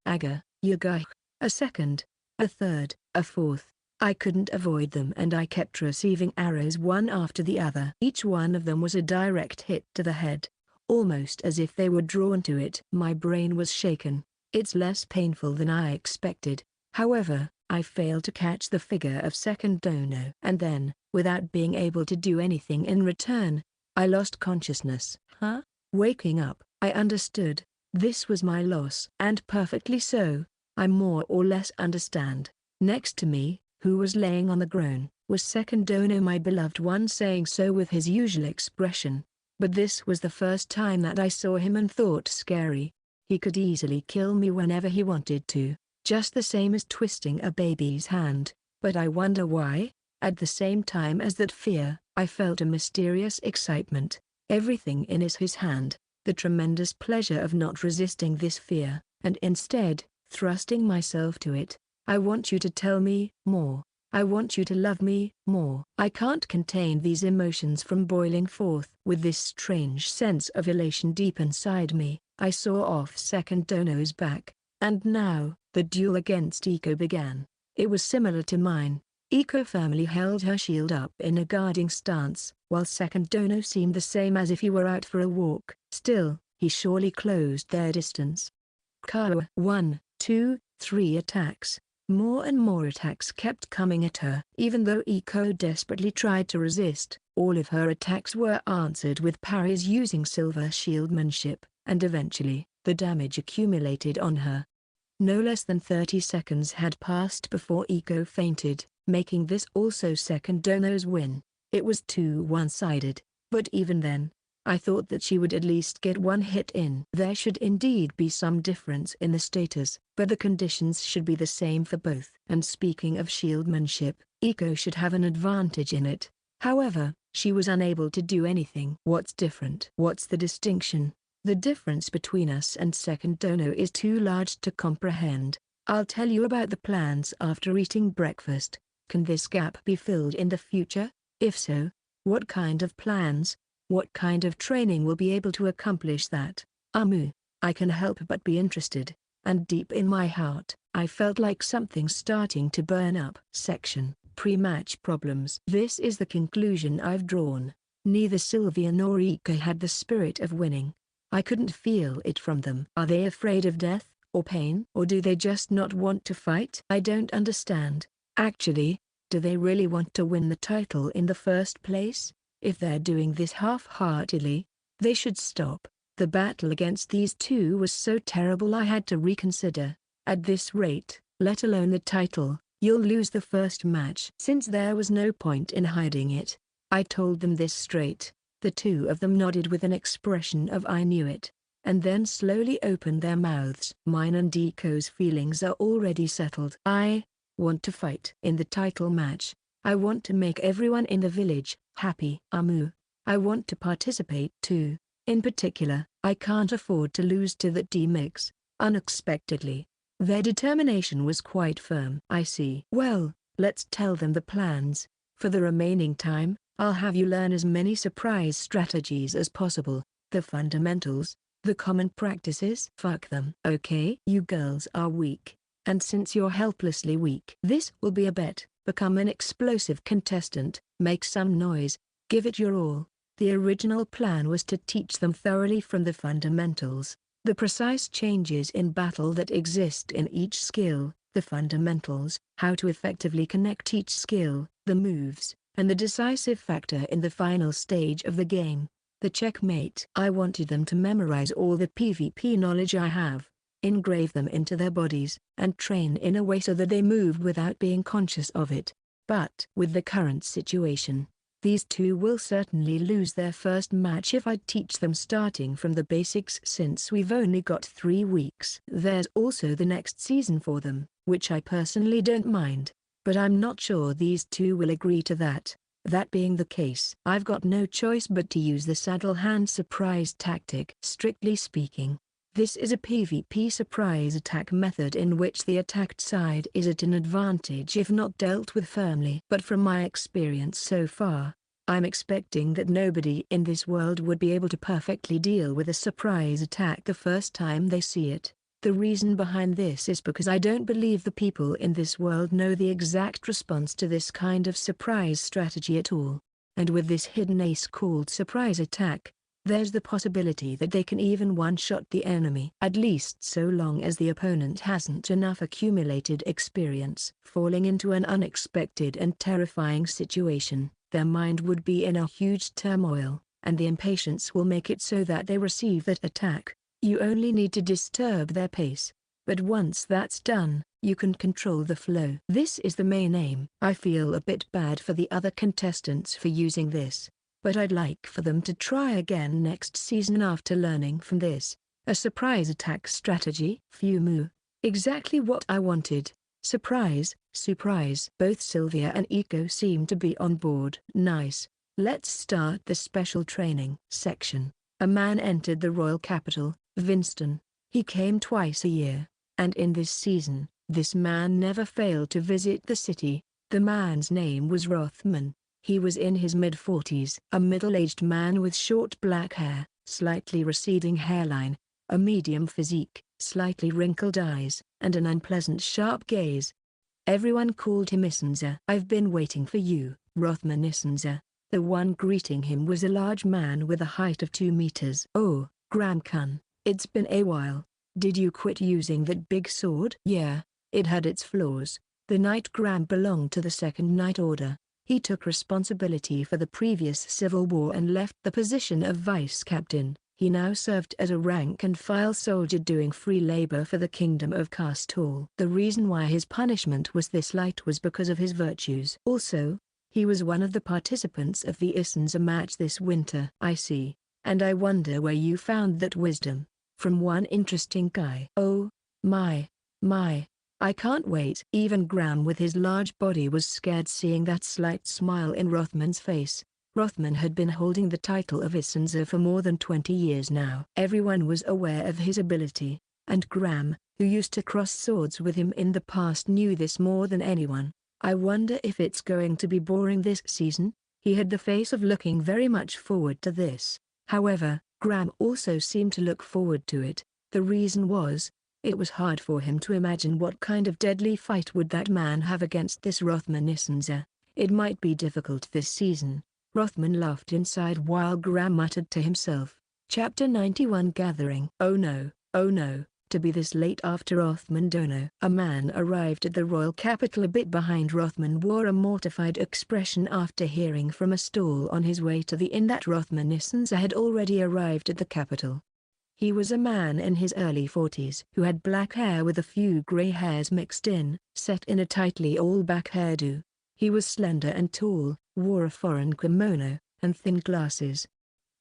Aga, Yagai. A second, a third, a fourth. I couldn't avoid them and I kept receiving arrows one after the other. Each one of them was a direct hit to the head, almost as if they were drawn to it. My brain was shaken. It's less painful than I expected. However, I failed to catch the figure of Second Dono. And then, without being able to do anything in return, I lost consciousness. Waking up, I understood. This was my loss. And perfectly so. I more or less understand. Next to me, who was laying on the ground, was Second Dono, my beloved one, saying so with his usual expression. But this was the first time that I saw him and thought scary. He could easily kill me whenever he wanted to, just the same as twisting a baby's hand. But I wonder why? At the same time as that fear, I felt a mysterious excitement. Everything in his hand, the tremendous pleasure of not resisting this fear, and instead, thrusting myself to it. I want you to tell me more. I want you to love me more. I can't contain these emotions from boiling forth. With this strange sense of elation deep inside me, I saw off Second Dono's back. And now, the duel against Eishou began. It was similar to mine. Eishou firmly held her shield up in a guarding stance, while Second Dono seemed the same, as if he were out for a walk. Still, he surely closed their distance. Kawa. 1, 2, 3 attacks. More and more attacks kept coming at her. Even though Eishou desperately tried to resist, all of her attacks were answered with parries using silver shieldmanship, and eventually, the damage accumulated on her. No less than 30 seconds had passed before Eishou fainted, making this also Second Dono's win. It was too one-sided, but even then, I thought that she would at least get one hit in. There should indeed be some difference in the status, but the conditions should be the same for both. And speaking of shieldmanship, Eishou should have an advantage in it. However, she was unable to do anything. What's different? What's the distinction? The difference between us and Second Dono is too large to comprehend. I'll tell you about the plans after eating breakfast. Can this gap be filled in the future? If so, what kind of plans? What kind of training will be able to accomplish that? I can help but be interested, and deep in my heart, I felt like something starting to burn up. Section. Pre-match problems. This is the conclusion I've drawn. Neither Sylvia nor Eishou had the spirit of winning. I couldn't feel it from them. Are they afraid of death, or pain? Or do they just not want to fight? I don't understand. Actually, do they really want to win the title in the first place? If they're doing this half-heartedly, they should stop. The battle against these two was so terrible I had to reconsider. At this rate, let alone the title, you'll lose the first match. Since there was no point in hiding it, I told them this straight. The two of them nodded with an expression of I knew it, and then slowly opened their mouths. Mine and Eishou's feelings are already settled. I want to fight in the title match. I want to make everyone in the village happy. I want to participate too. In particular, I can't afford to lose to that D-Mix, unexpectedly. Their determination was quite firm. I see. Well, let's tell them the plans. For the remaining time, I'll have you learn as many surprise strategies as possible, the fundamentals. The common practices? Fuck them. Okay? You girls are weak. And since you're helplessly weak, this will be a bet. Become an explosive contestant, make some noise, give it your all. The original plan was to teach them thoroughly from the fundamentals, the precise changes in battle that exist in each skill, the fundamentals, how to effectively connect each skill, the moves, and the decisive factor in the final stage of the game, the checkmate. I wanted them to memorize all the PvP knowledge I have, engrave them into their bodies, and train in a way so that they move without being conscious of it. But with the current situation, these two will certainly lose their first match if I teach them starting from the basics, since we've only got 3 weeks. There's also the next season for them, which I personally don't mind, but I'm not sure these two will agree to that. That being the case, I've got no choice but to use the saddle hand surprise tactic. Strictly speaking, this is a PvP surprise attack method in which the attacked side is at an advantage if not dealt with firmly. But from my experience so far, I'm expecting that nobody in this world would be able to perfectly deal with a surprise attack the first time they see it. The reason behind this is because I don't believe the people in this world know the exact response to this kind of surprise strategy at all. And with this hidden ace called surprise attack, there's the possibility that they can even one-shot the enemy. At least so long as the opponent hasn't enough accumulated experience. Falling into an unexpected and terrifying situation, their mind would be in a huge turmoil, and the impatience will make it so that they receive that attack. You only need to disturb their pace. But once that's done, you can control the flow. This is the main aim. I feel a bit bad for the other contestants for using this, but I'd like for them to try again next season after learning from this. A surprise attack strategy? Fumu. Exactly what I wanted. Surprise. Both Sylvia and Eiko seem to be on board. Nice. Let's start the special training section. A man entered the royal capital, Winston. He came twice a year, and in this season, this man never failed to visit the city. The man's name was Rothman. He was in his mid-40s. A middle-aged man with short black hair, slightly receding hairline, a medium physique, slightly wrinkled eyes, and an unpleasant sharp gaze. Everyone called him Issenza. I've been waiting for you, Rothman Issenza. The one greeting him was a large man with a height of 2 meters. Oh, Gram-kun, it's been a while. Did you quit using that big sword? Yeah, it had its flaws. The Knight Gram belonged to the Second Knight Order. He took responsibility for the previous civil war and left the position of vice captain. He now served as a rank-and-file soldier doing free labor for the kingdom of Kastul. The reason why his punishment was this light was because of his virtues. Also, he was one of the participants of the Issenza match this winter. I see. And I wonder where you found that wisdom. From one interesting guy. Oh, my. I can't wait. Even Gram with his large body was scared seeing that slight smile in Rothman's face. Rothman had been holding the title of Issenza for more than 20 years now. Everyone was aware of his ability, and Gram, who used to cross swords with him in the past, knew this more than anyone. I wonder if it's going to be boring this season? He had the face of looking very much forward to this. However, Gram also seemed to look forward to it. The reason was, it was hard for him to imagine what kind of deadly fight would that man have against this Rothman Issenza. It might be difficult this season. Rothman laughed inside while Gram muttered to himself. Chapter 91 Gathering. Oh no, to be this late after Rothman Dono. A man arrived at the royal capital a bit behind Rothman, wore a mortified expression after hearing from a stall on his way to the inn that Rothman Issenza had already arrived at the capital. He was a man in his early 40s who had black hair with a few grey hairs mixed in, set in a tightly all-back hairdo. He was slender and tall, wore a foreign kimono, and thin glasses.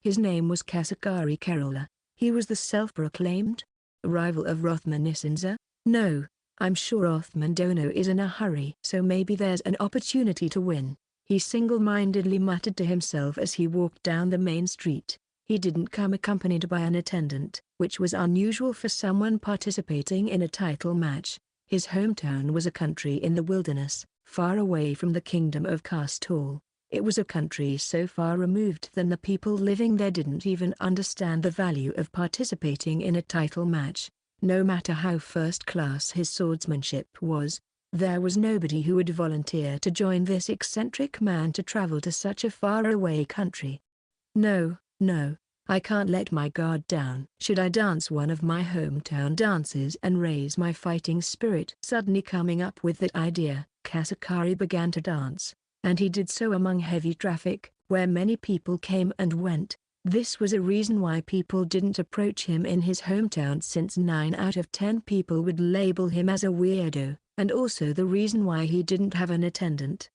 His name was Kasakari Kerola. He was the self-proclaimed rival of Rothman Issenza. No, I'm sure Rothman Dono is in a hurry, so maybe there's an opportunity to win. He single-mindedly muttered to himself as he walked down the main street. He didn't come accompanied by an attendant, which was unusual for someone participating in a title match. His hometown was a country in the wilderness, far away from the kingdom of Kastul. It was a country so far removed that the people living there didn't even understand the value of participating in a title match. No matter how first-class his swordsmanship was, there was nobody who would volunteer to join this eccentric man to travel to such a far-away country. No, no, I can't let my guard down. Should I dance one of my hometown dances and raise my fighting spirit? Suddenly coming up with that idea, Kasakari began to dance, and he did so among heavy traffic, where many people came and went. This was a reason why people didn't approach him in his hometown, since 9 out of 10 people would label him as a weirdo, and also the reason why he didn't have an attendant.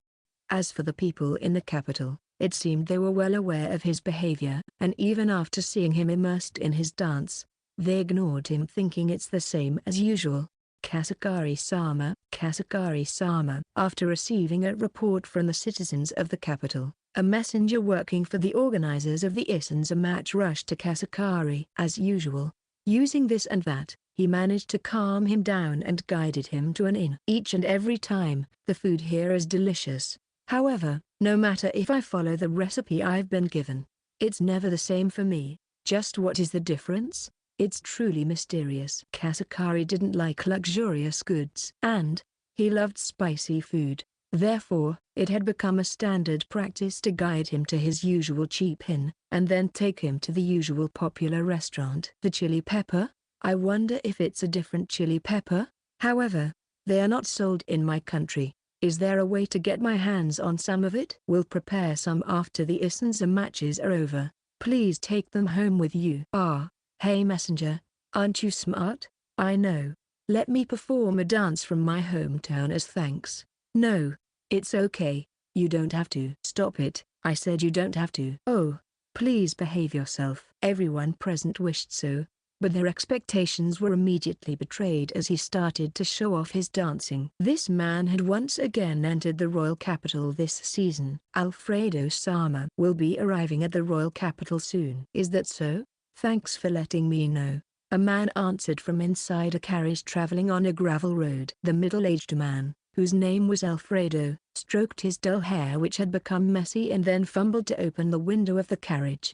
As for the people in the capital, it seemed they were well aware of his behavior, and even after seeing him immersed in his dance, they ignored him, thinking it's the same as usual. Kasakari-sama, Kasakari-sama. After receiving a report from the citizens of the capital, a messenger working for the organizers of the Issenza match rushed to Kasakari. As usual, using this and that, he managed to calm him down and guided him to an inn. Each and every time, the food here is delicious. However, no matter if I follow the recipe I've been given, it's never the same for me. Just what is the difference? It's truly mysterious. Kasakari didn't like luxurious goods, and he loved spicy food. Therefore, it had become a standard practice to guide him to his usual cheap inn, and then take him to the usual popular restaurant. The chili pepper? I wonder if it's a different chili pepper? However, they are not sold in my country. Is there a way to get my hands on some of it? We'll prepare some after the Issenza matches are over. Please take them home with you. Ah, hey messenger, aren't you smart? I know. Let me perform a dance from my hometown as thanks. No, it's okay. You don't have to. Stop it, I said you don't have to. Oh, please behave yourself. Everyone present wished so, but their expectations were immediately betrayed as he started to show off his dancing. This man had once again entered the royal capital this season. Alfredo-sama will be arriving at the royal capital soon. Is that so? Thanks for letting me know. A man answered from inside a carriage traveling on a gravel road. The middle-aged man, whose name was Alfredo, stroked his dull hair which had become messy and then fumbled to open the window of the carriage.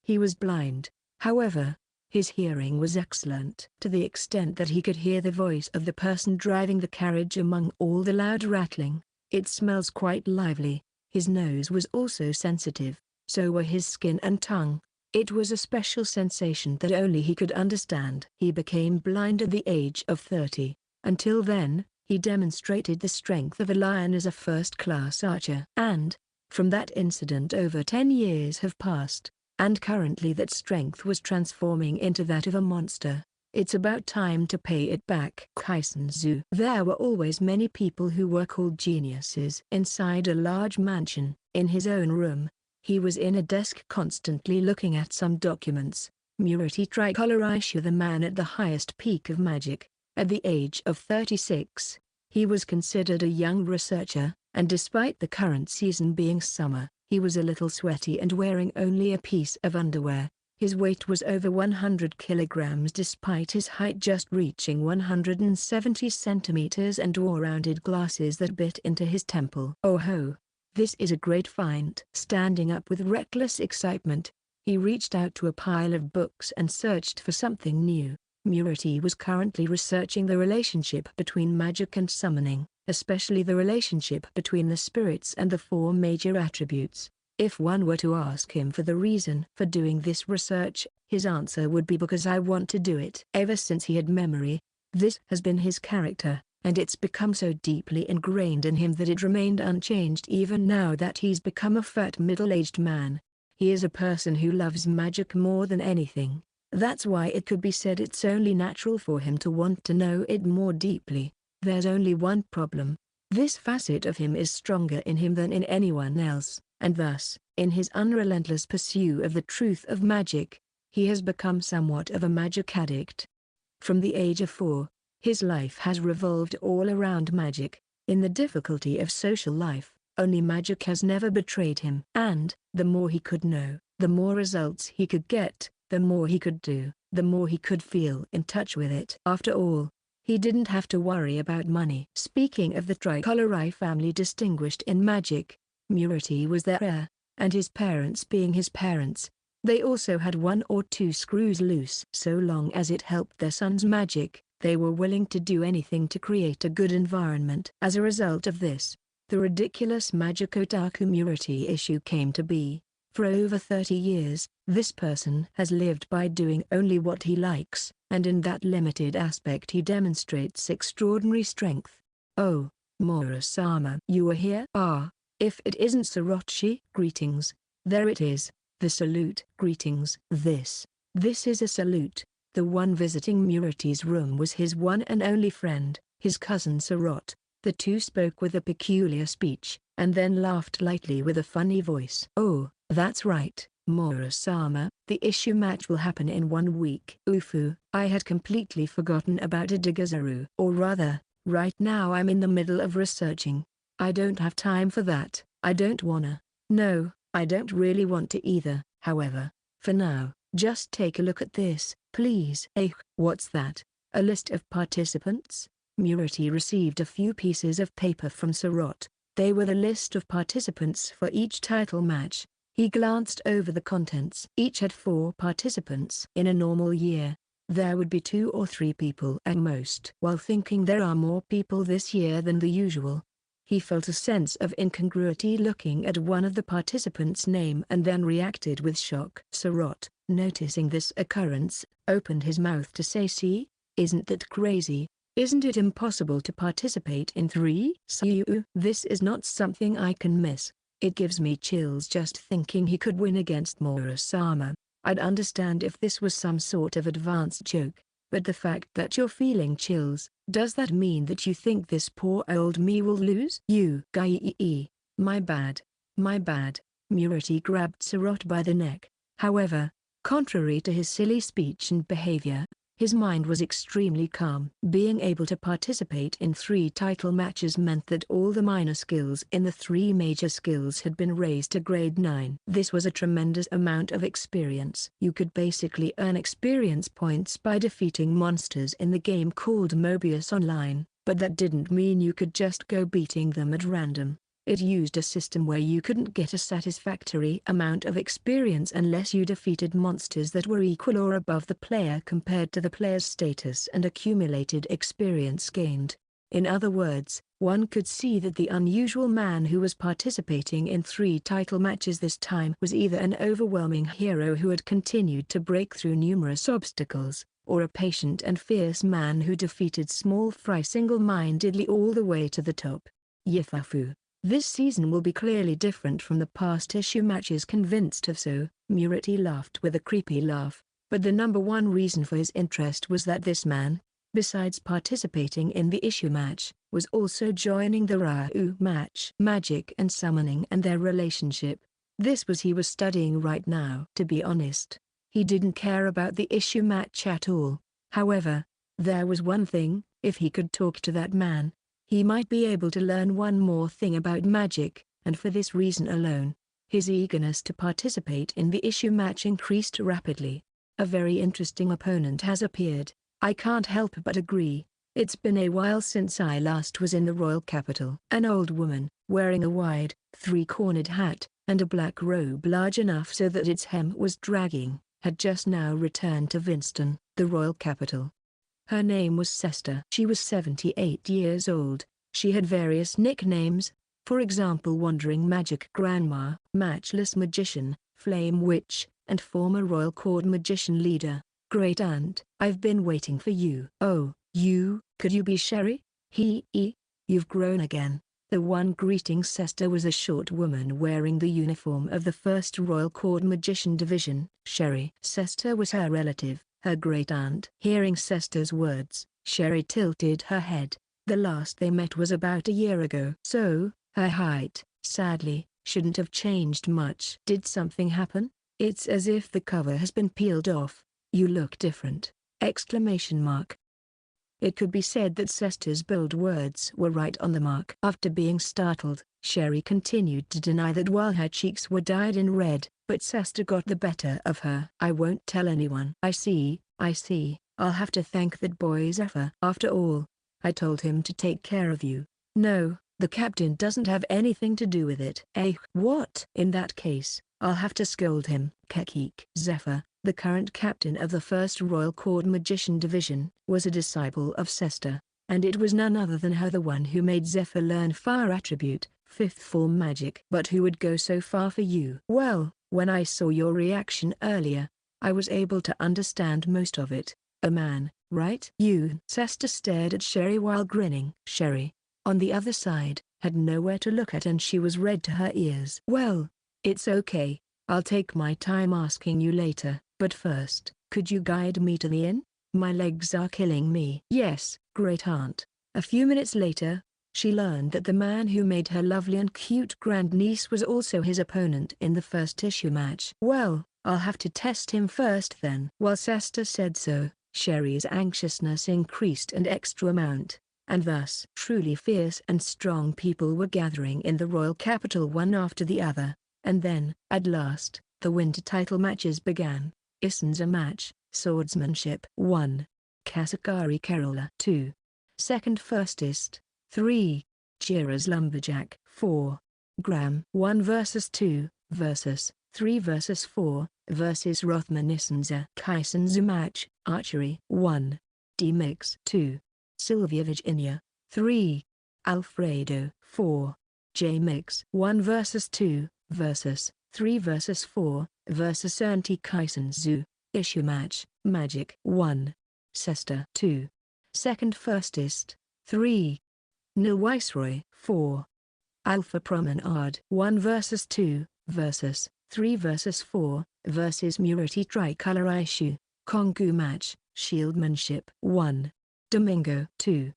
He was blind, however. His hearing was excellent, to the extent that he could hear the voice of the person driving the carriage among all the loud rattling. It smells quite lively. His nose was also sensitive, so were his skin and tongue. It was a special sensation that only he could understand. He became blind at the age of 30. Until then, he demonstrated the strength of a lion as a first-class archer. And, from that incident over 10 years have passed. And currently that strength was transforming into that of a monster. It's about time to pay it back. Kisenshou. There were always many people who were called geniuses. Inside a large mansion, in his own room, he was in a desk constantly looking at some documents. Murati Tricolor Eishou, the man at the highest peak of magic. At the age of 36, he was considered a young researcher, and despite the current season being summer, he was a little sweaty and wearing only a piece of underwear. His weight was over 100 kilograms despite his height just reaching 170 centimeters and wore rounded glasses that bit into his temple. Oh ho! This is a great find. Standing up with reckless excitement, he reached out to a pile of books and searched for something new. Murati was currently researching the relationship between magic and summoning, especially the relationship between the spirits and the 4 major attributes. If one were to ask him for the reason for doing this research, his answer would be because I want to do it. Ever since he had memory, this has been his character, and it's become so deeply ingrained in him that it remained unchanged even now that he's become a fat middle-aged man. He is a person who loves magic more than anything. That's why it could be said it's only natural for him to want to know it more deeply. There's only one problem. This facet of him is stronger in him than in anyone else, and thus, in his unrelentless pursuit of the truth of magic, he has become somewhat of a magic addict. From the age of 4, his life has revolved all around magic. In the difficulty of social life, only magic has never betrayed him. And, the more he could know, the more results he could get, the more he could do, the more he could feel in touch with it. After all, he didn't have to worry about money. Speaking of the Tricolor family distinguished in magic, Murati was their heir, and his parents being his parents, they also had one or two screws loose. So long as it helped their son's magic, they were willing to do anything to create a good environment. As a result of this, the ridiculous magic otaku Murati Eishou came to be. For over 30 years, this person has lived by doing only what he likes, and in that limited aspect he demonstrates extraordinary strength. Oh, Mura-sama, you are here? Ah, if it isn't Sorochi. Greetings. There it is, the salute. Greetings. This is a salute. The one visiting Murati's room was his one and only friend, his cousin Sorot. The two spoke with a peculiar speech, and then laughed lightly with a funny voice. Oh, that's right, Mura-sama, the issue match will happen in 1 week. Ufu, I had completely forgotten about Idigazaru. Or rather, right now I'm in the middle of researching. I don't have time for that. I don't wanna. No, I don't really want to either. However, for now, just take a look at this, please. What's that? A list of participants? Murati received a few pieces of paper from Sorot. They were the list of participants for each title match. He glanced over the contents. Each had 4 participants. In a normal year, there would be 2 or 3 people at most. While thinking there are more people this year than the usual, he felt a sense of incongruity looking at one of the participants' name and then reacted with shock. Sorot, noticing this occurrence, opened his mouth to say, "See, isn't that crazy? Isn't it impossible to participate in 3? This is not something I can miss. It gives me chills just thinking he could win against Mura-sama. I'd understand if this was some sort of advanced joke, but the fact that you're feeling chills, does that mean that you think this poor old me will lose?" My bad. My bad. Murati grabbed Sorot by the neck. However, contrary to his silly speech and behavior, his mind was extremely calm. Being able to participate in 3 title matches meant that all the minor skills in the 3 major skills had been raised to grade 9. This was a tremendous amount of experience. You could basically earn experience points by defeating monsters in the game called Mobius Online, but that didn't mean you could just go beating them at random. It used a system where you couldn't get a satisfactory amount of experience unless you defeated monsters that were equal or above the player compared to the player's status and accumulated experience gained. In other words, one could see that the unusual man who was participating in 3 title matches this time was either an overwhelming hero who had continued to break through numerous obstacles, or a patient and fierce man who defeated small fry single-mindedly all the way to the top. Yifafu. This season will be clearly different from the past issue matches, convinced of so. Murati laughed with a creepy laugh, but the number one reason for his interest was that this man, besides participating in the issue match, was also joining the Reiou match. Magic and summoning and their relationship. This was he was studying right now. To be honest, he didn't care about the issue match at all. However, there was one thing: if he could talk to that man, he might be able to learn one more thing about magic, and for this reason alone, his eagerness to participate in the issue match increased rapidly. A very interesting opponent has appeared. I can't help but agree. It's been a while since I last was in the royal capital. An old woman, wearing a wide, 3-cornered hat, and a black robe large enough so that its hem was dragging, had just now returned to Winston, the royal capital. Her name was Sester. She was 78 years old. She had various nicknames, for example Wandering Magic Grandma, Matchless Magician, Flame Witch, and former Royal Court Magician Leader, Great Aunt. I've been waiting for you. Oh, you, could you be Sherry? You've grown again. The one greeting Sester was a short woman wearing the uniform of the 1st Royal Court Magician Division. Sherry. Sester was her relative, her great-aunt. Hearing Sester's words, Sherry tilted her head. The last they met was about a year ago. So, her height, sadly, shouldn't have changed much. Did something happen? It's as if the cover has been peeled off. You look different! Exclamation mark. It could be said that Sester's bold words were right on the mark. After being startled, Sherry continued to deny that while her cheeks were dyed in red, but Sester got the better of her. I won't tell anyone. I see. I'll have to thank that boy Zephyr. After all, I told him to take care of you. No, The captain doesn't have anything to do with it. Eh? What? In that case, I'll have to scold him. Kekik. Zephyr, the current captain of the 1st Royal Court Magician Division, was a disciple of Sesta, and it was none other than her the one who made Zephyr learn fire attribute, 5th form magic. But who would go so far for you? Well, when I saw your reaction earlier, I was able to understand most of it. A man, right? You. Sesta stared at Sherry while grinning. Sherry, on the other side, had nowhere to look at and she was red to her ears. Well, it's okay. I'll take my time asking you later, but first, could you guide me to the inn? My legs are killing me. Yes, great aunt. A few minutes later, she learned that the man who made her lovely and cute grandniece was also his opponent in the first Eishou match. Well, I'll have to test him first then. While Sesta said so, Sherry's anxiousness increased an extra amount, and thus truly fierce and strong people were gathering in the royal capital one after the other. And then, at last, the winter title matches began. Issenza match, swordsmanship 1. Kasakari Kerala 2. Second firstist 3. Jira's lumberjack 4. Graham 1 versus 2 versus 3 versus 4 versus Rothman Issenza. Kisenshou match, archery 1. D-mix 2. Sylvia Virginia 3. Alfredo 4. J-mix 1 versus 2 versus 3 versus 4 versus Auntie Kisenshou. Eishou match, magic 1. Sesta 2. Second firstist 3. Nil Viceroy 4. Alpha Promenade 1 versus 2 versus 3 versus 4 versus Murati Tricolor Eishou. Kongou match, shieldmanship 1. Domingo 2.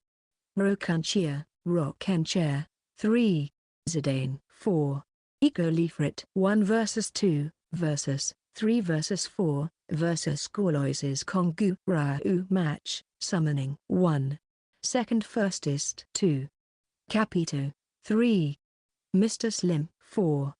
Rokanchia, rock and chair 3. Zidane 4. Eco Leafret 1 versus 2 versus 3 versus 4 versus Gorlois's Kongou. Reiou match, summoning 1. Second firstist 2. Capito 3. Mr. Slim 4.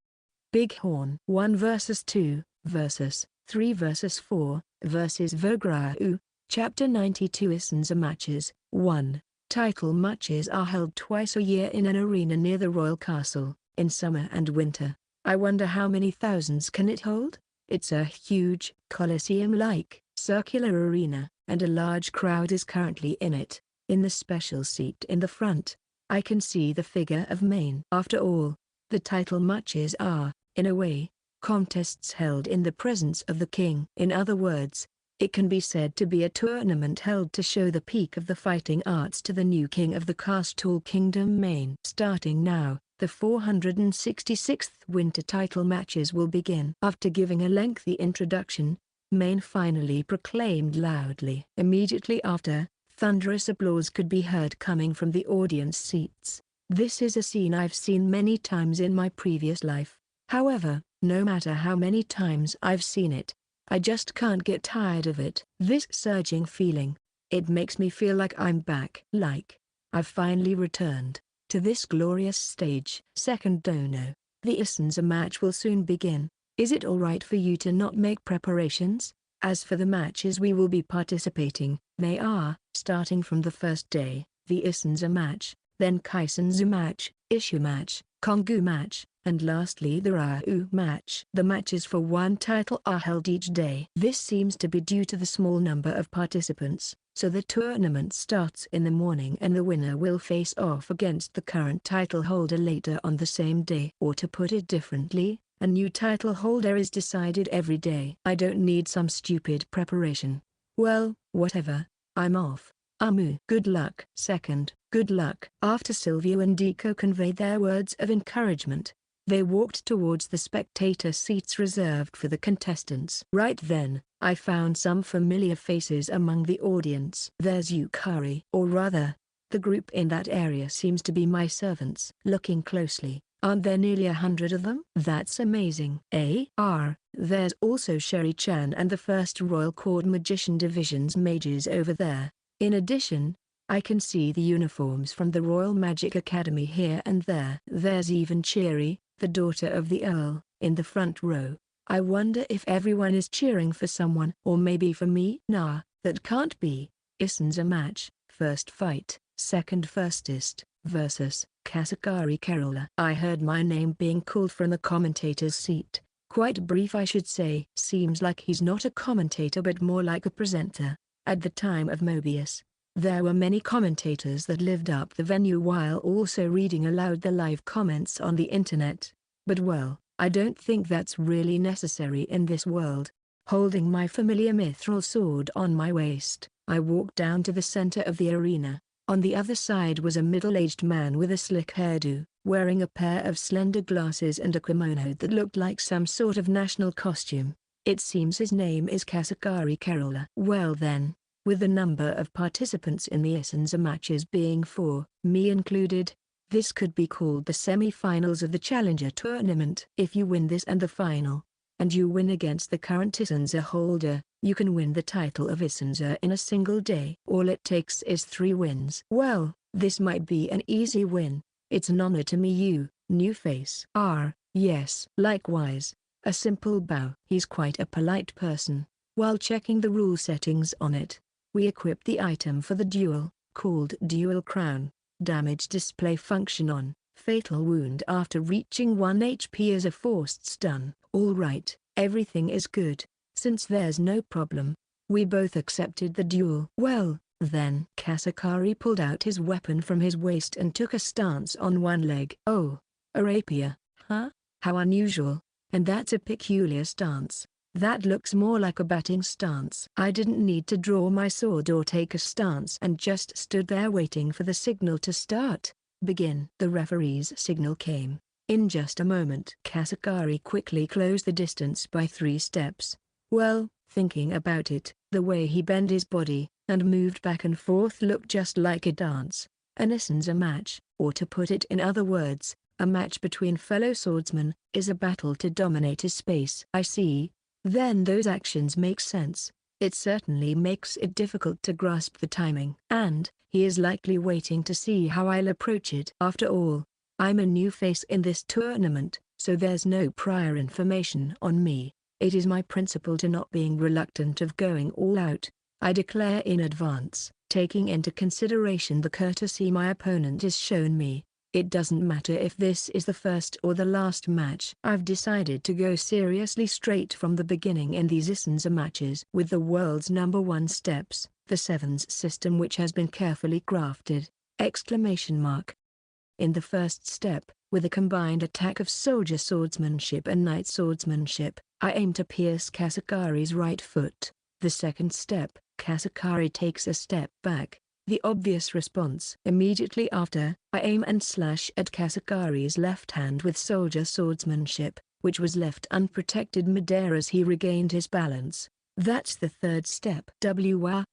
Bighorn 1 versus 2 versus 3 versus 4 versus Vogue. Reiou. Chapter 92 Issenza matches 1. Title matches are held twice a year in an arena near the royal castle, in summer and winter. I wonder how many thousands can it hold? It's a huge, Colosseum-like, circular arena, and a large crowd is currently in it. In the special seat in the front, I can see the figure of Maine. After all, the title matches are, in a way, contests held in the presence of the king. In other words, it can be said to be a tournament held to show the peak of the fighting arts to the new king of the Castle Kingdom Maine. Starting now, the 466th winter title matches will begin. After giving a lengthy introduction, Maine finally proclaimed loudly. Immediately after, thunderous applause could be heard coming from the audience seats. This is a scene I've seen many times in my previous life. However, no matter how many times I've seen it, I just can't get tired of it. This surging feeling, it makes me feel like I'm back. Like, I've finally returned to this glorious stage. Second dono, the Issenza match will soon begin. Is it alright for you to not make preparations? As for the matches we will be participating, they are, starting from the first day, the Issenza match, then Kisenshou match, Eishou match, Kongou match, and lastly the Reiou match. The matches for one title are held each day. This seems to be due to the small number of participants, so the tournament starts in the morning and the winner will face off against the current title holder later on the same day. Or to put it differently, a new title holder is decided every day. I don't need some stupid preparation. Well, whatever, I'm off. Amu. Good luck. Second, good luck. After Silvio and Deco conveyed their words of encouragement, they walked towards the spectator seats reserved for the contestants. Right then, I found some familiar faces among the audience. There's Yukari. Or rather, the group in that area seems to be my servants. Looking closely, aren't there nearly 100 of them? That's amazing. There's also Sherry-chan and the First Royal Court Magician Division's mages over there. In addition, I can see the uniforms from the Royal Magic Academy here and there. There's even Cheery, the daughter of the Earl, in the front row. I wonder if everyone is cheering for someone. Or maybe for me? Nah, that can't be. Issenza match, first fight, second firstist, versus Kasakari Kerala. I heard my name being called from the commentator's seat. Quite brief, I should say. Seems like he's not a commentator but more like a presenter. At the time of Mobius, there were many commentators that lived up the venue while also reading aloud the live comments on the internet. But well, I don't think that's really necessary in this world. Holding my familiar mithril sword on my waist, I walked down to the center of the arena. On the other side was a middle-aged man with a slick hairdo, wearing a pair of slender glasses and a kimono that looked like some sort of national costume. It seems his name is Kasakari Kerala. Well then, with the number of participants in the Issenza matches being 4, me included, this could be called the semi-finals of the Challenger tournament. If you win this and the final, and you win against the current Issenza holder, you can win the title of Issenza in a single day. All it takes is 3 wins. Well, this might be an easy win. It's an honor to meet you, new face. Yes. Likewise. A simple bow. He's quite a polite person. While checking the rule settings on it, we equipped the item for the duel, called Dual Crown. Damage display function on. Fatal wound after reaching 1 HP as a forced stun. Alright, everything is good. Since there's no problem, we both accepted the duel. Well, then Kasakari pulled out his weapon from his waist and took a stance on one leg. Oh, a rapier, huh? How unusual. And that's a peculiar stance. That looks more like a batting stance. I didn't need to draw my sword or take a stance and just stood there waiting for the signal to start. Begin. The referee's signal came. In just a moment. Kasakari quickly closed the distance by 3 steps. Well, thinking about it, the way he bent his body, and moved back and forth looked just like a dance. An Issenza match, or to put it in other words, a match between fellow swordsmen, is a battle to dominate a space. I see. Then those actions make sense. It certainly makes it difficult to grasp the timing. And, he is likely waiting to see how I'll approach it. After all, I'm a new face in this tournament, so there's no prior information on me. It is my principle to not being reluctant of going all out. I declare in advance, taking into consideration the courtesy my opponent has shown me. It doesn't matter if this is the first or the last match. I've decided to go seriously straight from the beginning in these Issenza matches with the world's #1 steps, the Sevens system which has been carefully crafted. In the first step, with a combined attack of soldier swordsmanship and knight swordsmanship, I aim to pierce Kasakari's right foot. The second step, Kasakari takes a step back. The obvious response. Immediately after, I aim and slash at Kasakari's left hand with soldier swordsmanship, which was left unprotected midair as he regained his balance. That's the third step.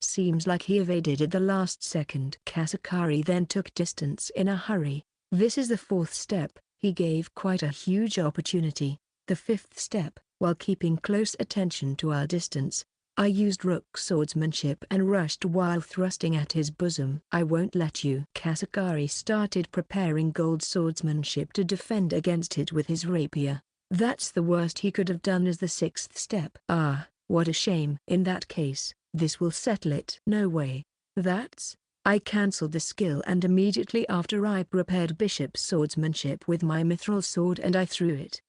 Seems like he evaded at the last second. Kasakari then took distance in a hurry. This is the fourth step. He gave quite a huge opportunity. The fifth step, while keeping close attention to our distance, I used rook swordsmanship and rushed while thrusting at his bosom. I won't let you. Kasakari started preparing gold swordsmanship to defend against it with his rapier. That's the worst he could have done as the sixth step. What a shame. In that case, this will settle it. No way. I cancelled the skill and immediately after I prepared bishop swordsmanship with my mithril sword and I threw it.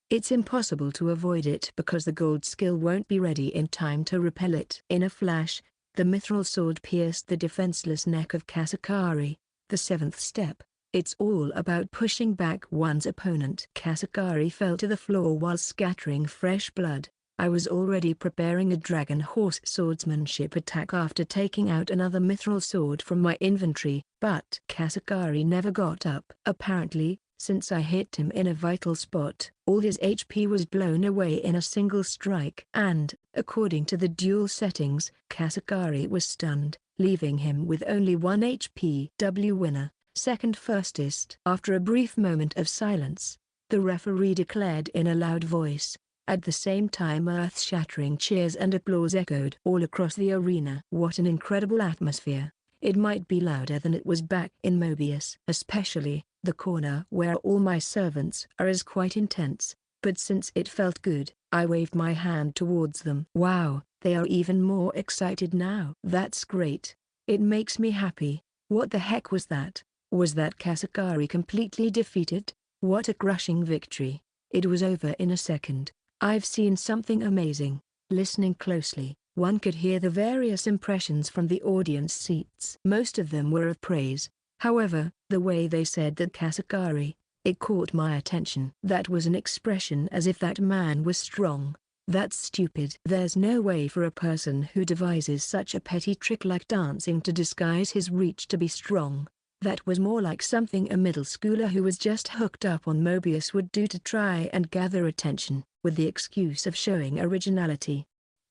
It's impossible to avoid it because the gold skill won't be ready in time to repel it. In a flash, the mithril sword pierced the defenseless neck of Kasakari. The seventh step. It's all about pushing back one's opponent. Kasakari fell to the floor while scattering fresh blood. I was already preparing a dragon horse swordsmanship attack after taking out another mithril sword from my inventory, but Kasakari never got up. Apparently, since I hit him in a vital spot, all his HP was blown away in a single strike. And, according to the duel settings, Kasakari was stunned, leaving him with only 1 HP. Winner, second fastest. After a brief moment of silence, the referee declared in a loud voice. At the same time earth-shattering cheers and applause echoed all across the arena. What an incredible atmosphere. It might be louder than it was back in Mobius. Especially, the corner where all my servants are is quite intense, but since it felt good, I waved my hand towards them. Wow, they are even more excited now. That's great. It makes me happy. What the heck was that? Was that Kasakari completely defeated? What a crushing victory. It was over in a second. I've seen something amazing. Listening closely, one could hear the various impressions from the audience seats. Most of them were of praise. However, the way they said that Kasakari, it caught my attention. That was an expression as if that man was strong. That's stupid. There's no way for a person who devises such a petty trick like dancing to disguise his reach to be strong. That was more like something a middle schooler who was just hooked up on Mobius would do to try and gather attention, with the excuse of showing originality.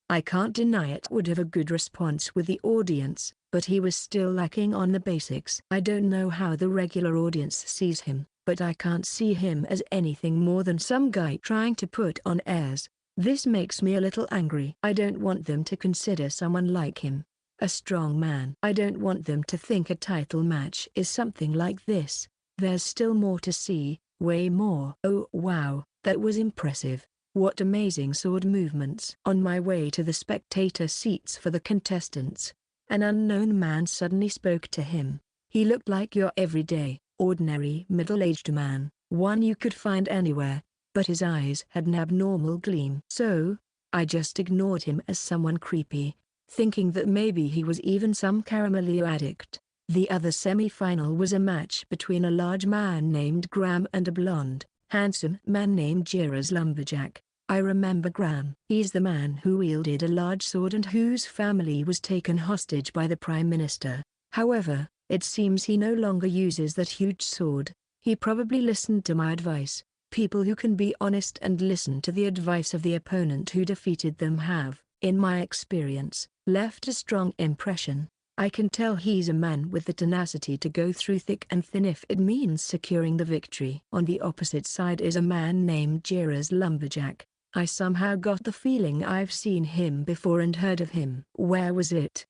I can't deny it would have a good response with the audience, but he was still lacking on the basics. I don't know how the regular audience sees him, but I can't see him as anything more than some guy trying to put on airs. This makes me a little angry. I don't want them to consider someone like him a strong man. I don't want them to think a title match is something like this. There's still more to see, way more. Oh wow, that was impressive. What amazing sword movements. On my way to the spectator seats for the contestants, an unknown man suddenly spoke to him. He looked like your everyday, ordinary middle-aged man, one you could find anywhere, but his eyes had an abnormal gleam. So, I just ignored him as someone creepy, thinking that maybe he was even some caramelio addict. The other semi-final was a match between a large man named Graham and a blonde, handsome man named Jira's lumberjack. I remember Graham. He's the man who wielded a large sword and whose family was taken hostage by the Prime Minister. However, it seems he no longer uses that huge sword. He probably listened to my advice. People who can be honest and listen to the advice of the opponent who defeated them have, in my experience, left a strong impression. I can tell he's a man with the tenacity to go through thick and thin if it means securing the victory. On the opposite side is a man named Jira's lumberjack. I somehow got the feeling I've seen him before and heard of him. Where was it?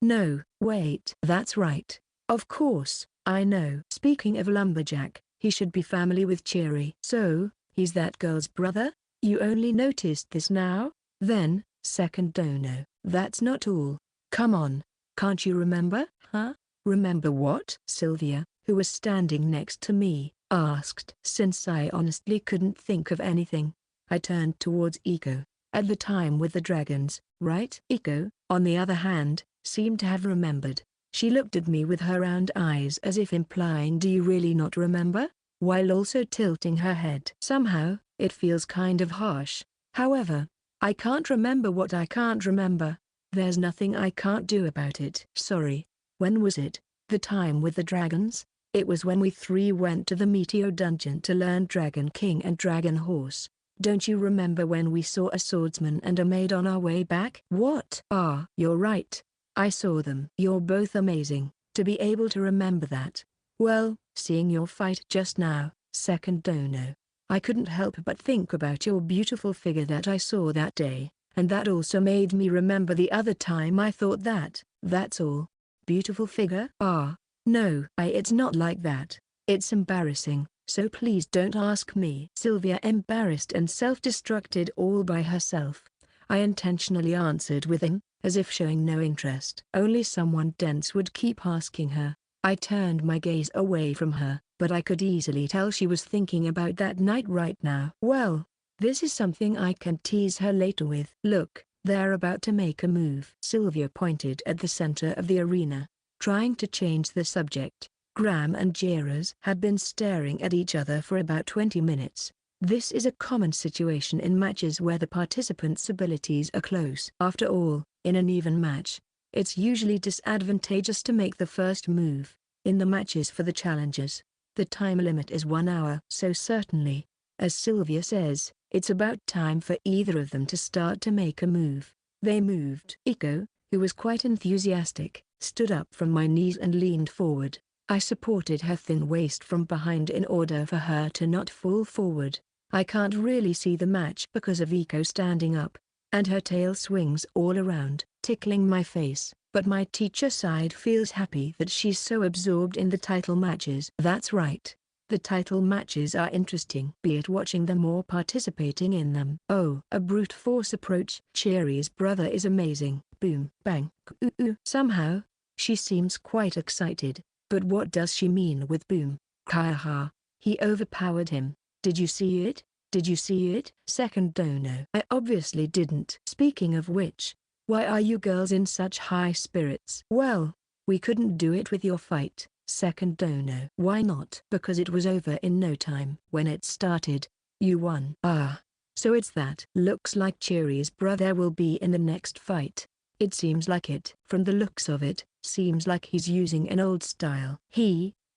No, wait. That's right. Of course, I know. Speaking of lumberjack, he should be family with Chiri. So, he's that girl's brother? You only noticed this now? Then, second dono. That's not all. Come on. Can't you remember? Huh? Remember what? Sylvia, who was standing next to me, asked. Since I honestly couldn't think of anything, I turned towards Eiko. At the time with the dragons, right? Eiko, on the other hand, seemed to have remembered. She looked at me with her round eyes as if implying, do you really not remember? While also tilting her head. Somehow, it feels kind of harsh. However, I can't remember what I can't remember. There's nothing I can't do about it. Sorry. When was it? The time with the dragons? It was when we three went to the Meteor Dungeon to learn Dragon King and Dragon Horse. Don't you remember when we saw a swordsman and a maid on our way back? What? Ah, you're right. I saw them. You're both amazing, to be able to remember that. Well, seeing your fight just now, second dono, I couldn't help but think about your beautiful figure that I saw that day. And that also made me remember the other time I thought that. That's all. Beautiful figure? Ah, no. It's not like that. It's embarrassing, so please don't ask me. Sylvia embarrassed and self-destructed all by herself. I intentionally answered with as if showing no interest. Only someone dense would keep asking her. I turned my gaze away from her, but I could easily tell she was thinking about that night right now. Well, this is something I can tease her later with. Look, they're about to make a move. Sylvia pointed at the center of the arena, trying to change the subject. Graham and Jiras had been staring at each other for about 20 minutes. This is a common situation in matches where the participants' abilities are close. After all, in an even match, it's usually disadvantageous to make the first move. In the matches for the challengers, the time limit is 1 hour. So certainly, as Sylvia says, it's about time for either of them to start to make a move. They moved. Eiko, who was quite enthusiastic, stood up from my knees and leaned forward. I supported her thin waist from behind in order for her to not fall forward. I can't really see the match because of Eiko standing up, and her tail swings all around, tickling my face. But my teacher Cide feels happy that she's so absorbed in the title matches. That's right. The title matches are interesting, be it watching them or participating in them. Oh, a brute force approach. Chiri's brother is amazing. Boom, bang, ooh. Somehow, she seems quite excited. But what does she mean with boom? Haha. He overpowered him. Did you see it? Did you see it? Second dono. I obviously didn't. Speaking of which, why are you girls in such high spirits? Well, we couldn't do it with your fight. Second dono. Why not? Because it was over in no time. When it started, you won. Ah. So it's that. Looks like Chiri's brother will be in the next fight. It seems like it. From the looks of it, seems like he's using an old style.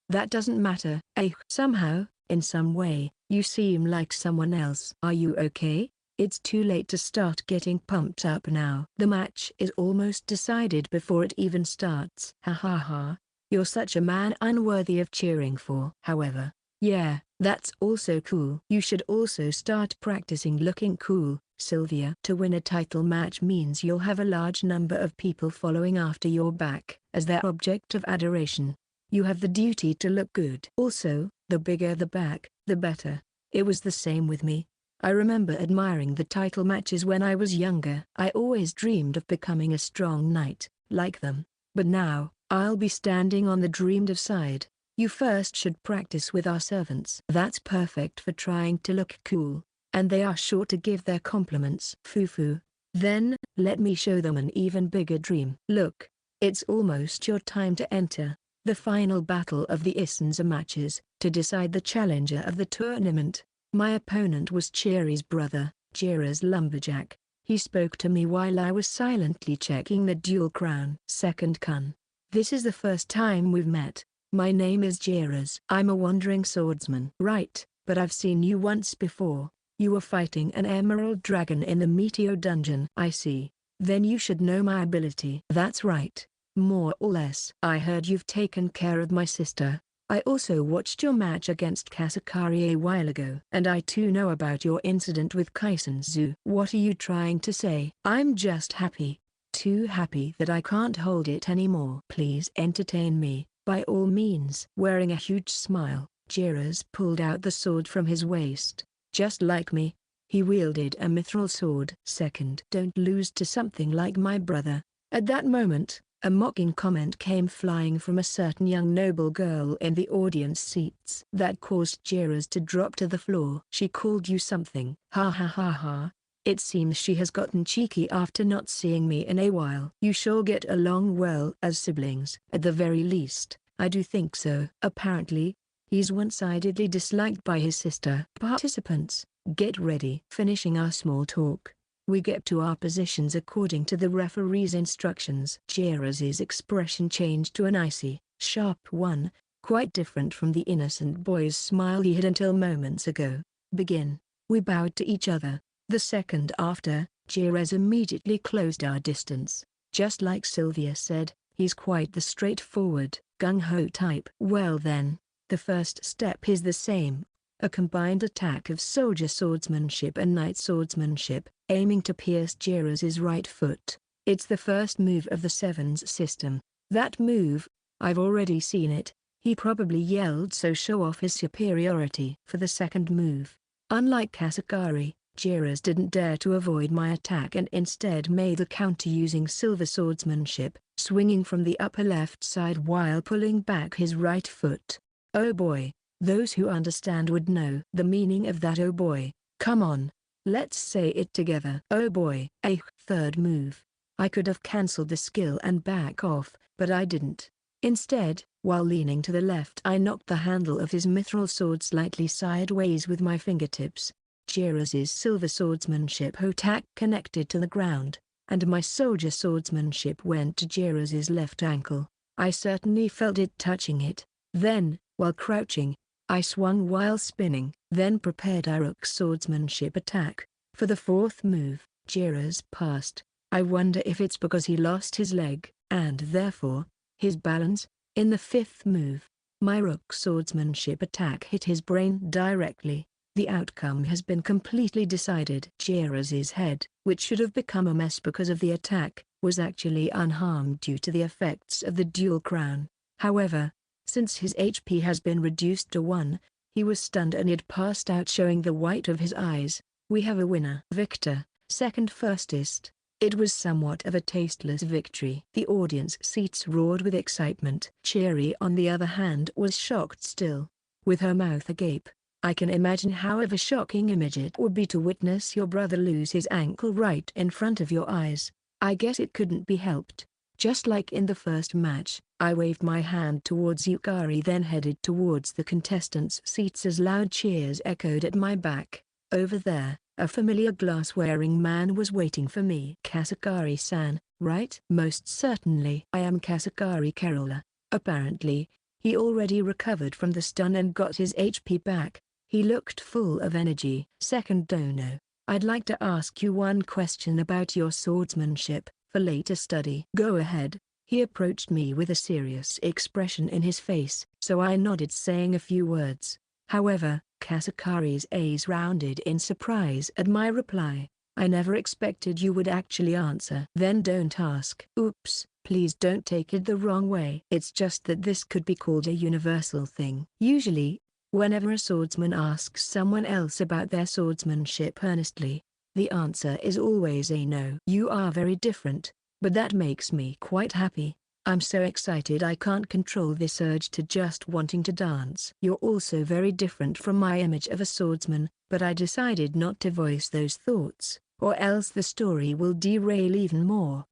That doesn't matter. Somehow, in some way, you seem like someone else. Are you okay? It's too late to start getting pumped up now. The match is almost decided before it even starts. Ha ha ha. You're such a man unworthy of cheering for. However, yeah, that's also cool. You should also start practicing looking cool, Sylvia. To win a title match means you'll have a large number of people following after your back as their object of adoration. You have the duty to look good. Also, the bigger the back, the better. It was the same with me. I remember admiring the title matches when I was younger. I always dreamed of becoming a strong knight, like them. But now, I'll be standing on the dreamed of side. You first should practice with our servants. That's perfect for trying to look cool, and they are sure to give their compliments. Foo-foo. Then, let me show them an even bigger dream. Look, it's almost your time to enter the final battle of the Issenza matches, to decide the challenger of the tournament. My opponent was Chiri's brother, Jira's lumberjack. He spoke to me while I was silently checking the dual crown. Second Kun. This is the first time we've met. My name is Jiras. I'm a wandering swordsman. Right, but I've seen you once before. You were fighting an emerald dragon in the Meteor dungeon. I see. Then you should know my ability. That's right. More or less. I heard you've taken care of my sister. I also watched your match against Kasakari a while ago. And I too know about your incident with Kisenshou. What are you trying to say? I'm just happy. Too happy that I can't hold it anymore. Please entertain me, by all means. Wearing a huge smile, Jiras pulled out the sword from his waist. Just like me, he wielded a mithril sword. Second, don't lose to something like my brother. At that moment, a mocking comment came flying from a certain young noble girl in the audience seats. That caused Jiras to drop to the floor. She called you something. Ha ha ha ha. It seems she has gotten cheeky after not seeing me in a while. You sure get along well as siblings. At the very least, I do think so. Apparently, he's one-sidedly disliked by his sister. Participants, get ready. Finishing our small talk, we get to our positions according to the referee's instructions. Jiras's expression changed to an icy, sharp one, quite different from the innocent boy's smile he had until moments ago. Begin. We bowed to each other. The second after, Jiras immediately closed our distance. Just like Sylvia said, he's quite the straightforward, gung-ho type. Well then, the first step is the same. A combined attack of soldier swordsmanship and knight swordsmanship, aiming to pierce Jiras's right foot. It's the first move of the Sevens system. That move, I've already seen it. He probably yelled so show off his superiority. For the second move, unlike Kasakari, Jiras didn't dare to avoid my attack and instead made a counter using silver swordsmanship, swinging from the upper left side while pulling back his right foot. Oh boy. Those who understand would know the meaning of that. Oh boy. Come on. Let's say it together. Oh boy. A third move. I could have cancelled the skill and back off, but I didn't. Instead, while leaning to the left, I knocked the handle of his mithril sword slightly sideways with my fingertips. Jiras's silver swordsmanship attack connected to the ground, and my soldier swordsmanship went to Jiras's left ankle. I certainly felt it touching it. Then, while crouching, I swung while spinning, then prepared a rook swordsmanship attack. For the fourth move, Jiras passed. I wonder if it's because he lost his leg, and therefore, his balance. In the fifth move, my rook swordsmanship attack hit his brain directly. The outcome has been completely decided. Jiras's head, which should have become a mess because of the attack, was actually unharmed due to the effects of the dual crown. However, since his HP has been reduced to 1, he was stunned and had passed out, showing the white of his eyes. We have a winner. Victor, second fastest. It was somewhat of a tasteless victory. The audience seats roared with excitement. Cheery on the other hand was shocked still. With her mouth agape, I can imagine how of a shocking image it would be to witness your brother lose his ankle right in front of your eyes. I guess it couldn't be helped. Just like in the first match, I waved my hand towards Yukari, then headed towards the contestants' seats as loud cheers echoed at my back. Over there, a familiar glass-wearing man was waiting for me. Kasakari-san, right? Most certainly. I am Kasakari Kerala. Apparently, he already recovered from the stun and got his HP back. He looked full of energy. Second dono, I'd like to ask you one question about your swordsmanship, for later study. Go ahead. He approached me with a serious expression in his face, so I nodded, saying a few words. However, Kasakari's eyes rounded in surprise at my reply. I never expected you would actually answer. Then don't ask. Oops, please don't take it the wrong way. It's just that this could be called a universal thing. Usually, whenever a swordsman asks someone else about their swordsmanship earnestly, the answer is always a no. You are very different, but that makes me quite happy. I'm so excited I can't control this urge to just wanting to dance. You're also very different from my image of a swordsman, but I decided not to voice those thoughts, or else the story will derail even more.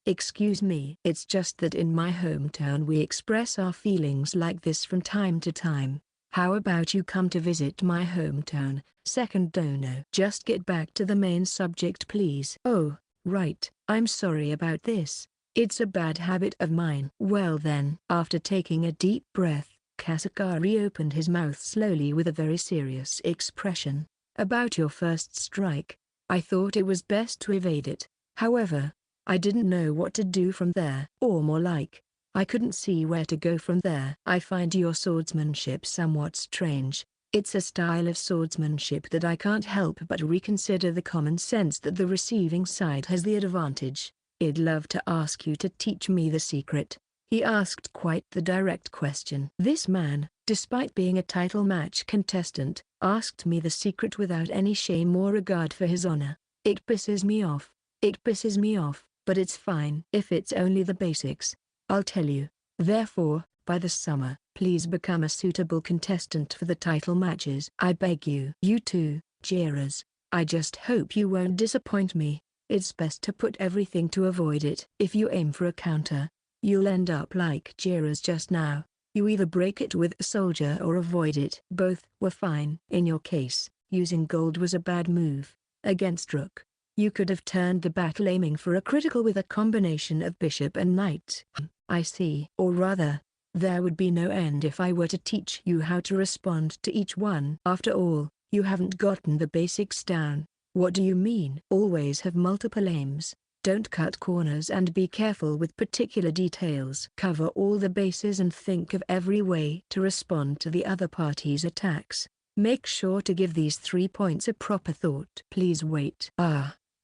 Excuse me. It's just that in my hometown we express our feelings like this from time to time. How about you come to visit my hometown? Second dono. Just get back to the main subject please. Oh, right. I'm sorry about this. It's a bad habit of mine. Well then. After taking a deep breath, Kasakari opened his mouth slowly with a very serious expression. About your first strike, I thought it was best to evade it. However, I didn't know what to do from there. Or more like, I couldn't see where to go from there. I find your swordsmanship somewhat strange. It's a style of swordsmanship that I can't help but reconsider the common sense that the receiving side has the advantage. I'd love to ask you to teach me the secret. He asked quite the direct question. This man, despite being a title match contestant, asked me the secret without any shame or regard for his honor. It pisses me off. It pisses me off, but it's fine. If it's only the basics, I'll tell you. Therefore, by the summer, please become a suitable contestant for the title matches. I beg you. You too, Jiras. I just hope you won't disappoint me. It's best to put everything to avoid it. If you aim for a counter, you'll end up like Jiras just now. You either break it with a soldier or avoid it. Both were fine. In your case, using gold was a bad move. Against rook, you could have turned the battle aiming for a critical with a combination of bishop and knight. I see. Or rather, there would be no end if I were to teach you how to respond to each one. After all, you haven't gotten the basics down. What do you mean? Always have multiple aims, don't cut corners and be careful with particular details. Cover all the bases and think of every way to respond to the other party's attacks. Make sure to give these 3 points a proper thought. Please wait.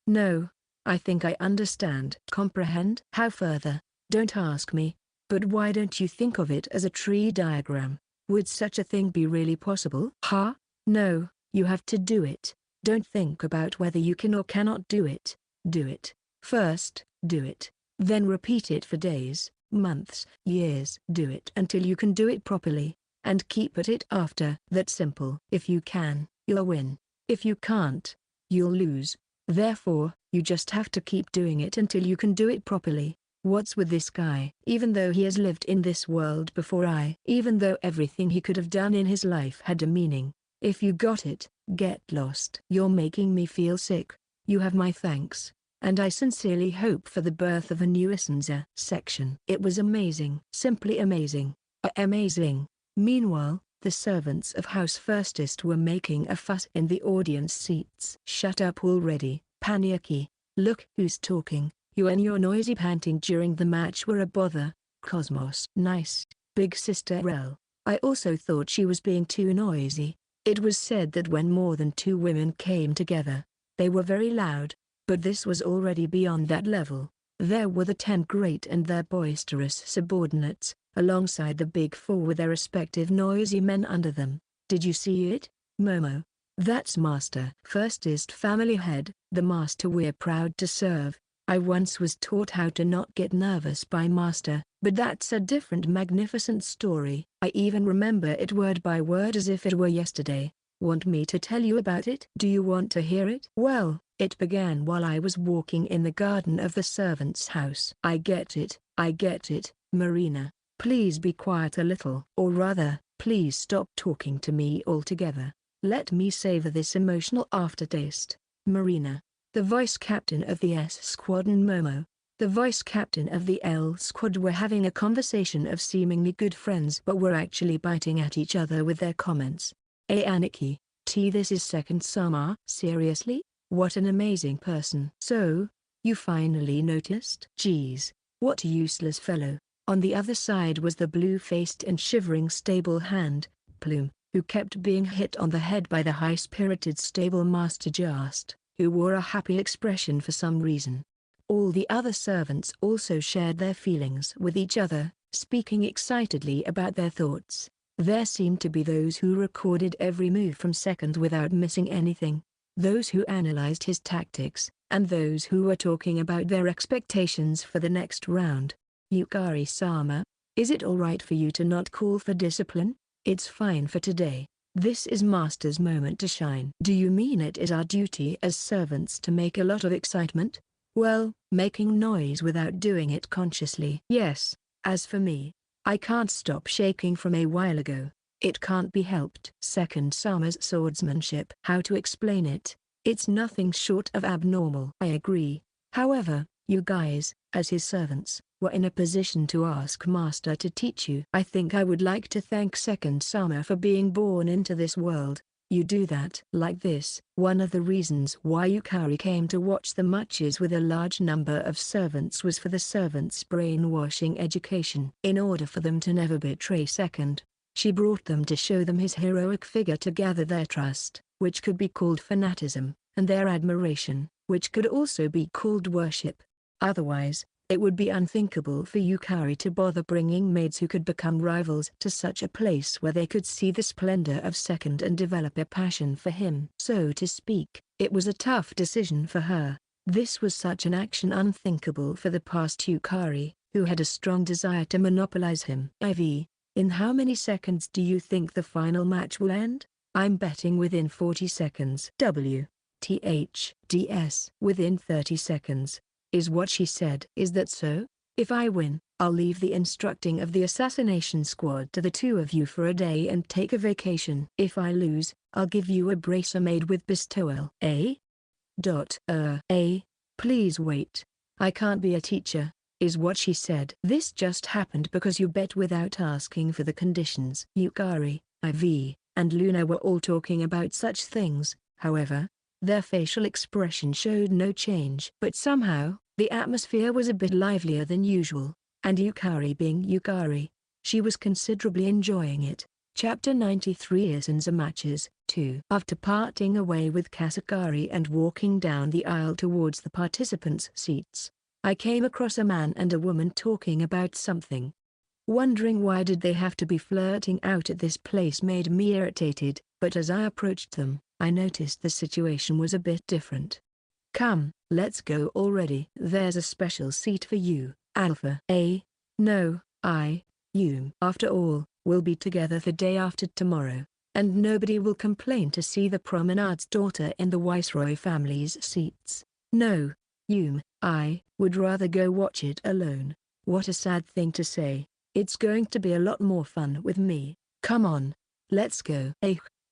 No, I think I understand. Comprehend? How further? Don't ask me, but why don't you think of it as a tree diagram? Would such a thing be really possible? No, you have to do it. Don't think about whether you can or cannot do it. Do it. First, do it. Then repeat it for days, months, years. Do it until you can do it properly, and keep at it after. That's simple. If you can, you'll win. If you can't, you'll lose. Therefore, you just have to keep doing it until you can do it properly. What's with this guy? Even though he has lived in this world before even though everything he could have done in his life had a meaning, if you got it, get lost. You're making me feel sick. You have my thanks, and I sincerely hope for the birth of a new Issenza. Section. It was amazing. Simply amazing. Amazing. Meanwhile, the servants of House Firstest were making a fuss in the audience seats. Shut up already, Paniaki. Look who's talking. You and your noisy panting during the match were a bother. Cosmos. Nice, big sister Rel. I also thought she was being too noisy. It was said that when more than 2 women came together, they were very loud, but this was already beyond that level. There were the 10 great and their boisterous subordinates, alongside the big 4 with their respective noisy men under them. Did you see it, Momo? That's Master Firstest family head, the master we're proud to serve. I once was taught how to not get nervous by Master, but that's a different magnificent story. I even remember it word by word as if it were yesterday. Want me to tell you about it? Do you want to hear it? Well, it began while I was walking in the garden of the servant's house. I get it, Marina. Please be quiet a little. Or rather, please stop talking to me altogether. Let me savor this emotional aftertaste. Marina, the vice captain of the S Squad, and Momo, the vice captain of the L Squad, were having a conversation of seemingly good friends but were actually biting at each other with their comments. Aniki, this is second Sama. Seriously? What an amazing person. So, you finally noticed? Geez, what a useless fellow. On the other side was the blue-faced and shivering stable hand, Plume, who kept being hit on the head by the high-spirited stable master Just, who wore a happy expression for some reason. All the other servants also shared their feelings with each other, speaking excitedly about their thoughts. There seemed to be those who recorded every move from second without missing anything, those who analyzed his tactics, and those who were talking about their expectations for the next round. Yukari-sama, is it alright for you to not call for discipline? It's fine for today. This is Master's moment to shine. Do you mean it is our duty as servants to make a lot of excitement? Well, making noise without doing it consciously. Yes, as for me, I can't stop shaking from a while ago. It can't be helped. Second Sama's swordsmanship. How to explain it? It's nothing short of abnormal. I agree. However, you guys, as his servants, were in a position to ask Master to teach you. I think I would like to thank Second Sama for being born into this world. You do that like this. One of the reasons why Yukari came to watch the matches with a large number of servants was for the servants' brainwashing education. In order for them to never betray Second, she brought them to show them his heroic figure to gather their trust, which could be called fanatism, and their admiration, which could also be called worship. Otherwise, it would be unthinkable for Yukari to bother bringing maids who could become rivals to such a place where they could see the splendor of Second and develop a passion for him. So to speak, it was a tough decision for her. This was such an action unthinkable for the past Yukari, who had a strong desire to monopolize him. In how many seconds do you think the final match will end? I'm betting within 40 seconds. Within 30 seconds. Is what she said. Is that so? If I win, I'll leave the instructing of the assassination squad to the two of you for a day and take a vacation. If I lose, I'll give you a bracer made with bestowal. Please wait. I can't be a teacher, is what she said. This just happened because you bet without asking for the conditions. Yukari, and Luna were all talking about such things, however. Their facial expression showed no change. But somehow, the atmosphere was a bit livelier than usual, and Yukari being Yukari, she was considerably enjoying it. Chapter 93 Issenza Matches 2. After parting away with Kasakari and walking down the aisle towards the participants' seats, I came across a man and a woman talking about something. Wondering why did they have to be flirting out at this place made me irritated, but as I approached them, I noticed the situation was a bit different. Come, let's go already. There's a special seat for you, Alpha. No, after all, we'll be together the day after tomorrow, and nobody will complain to see the promenade's daughter in the Viceroy family's seats. No, I would rather go watch it alone. What a sad thing to say. It's going to be a lot more fun with me. Come on, let's go.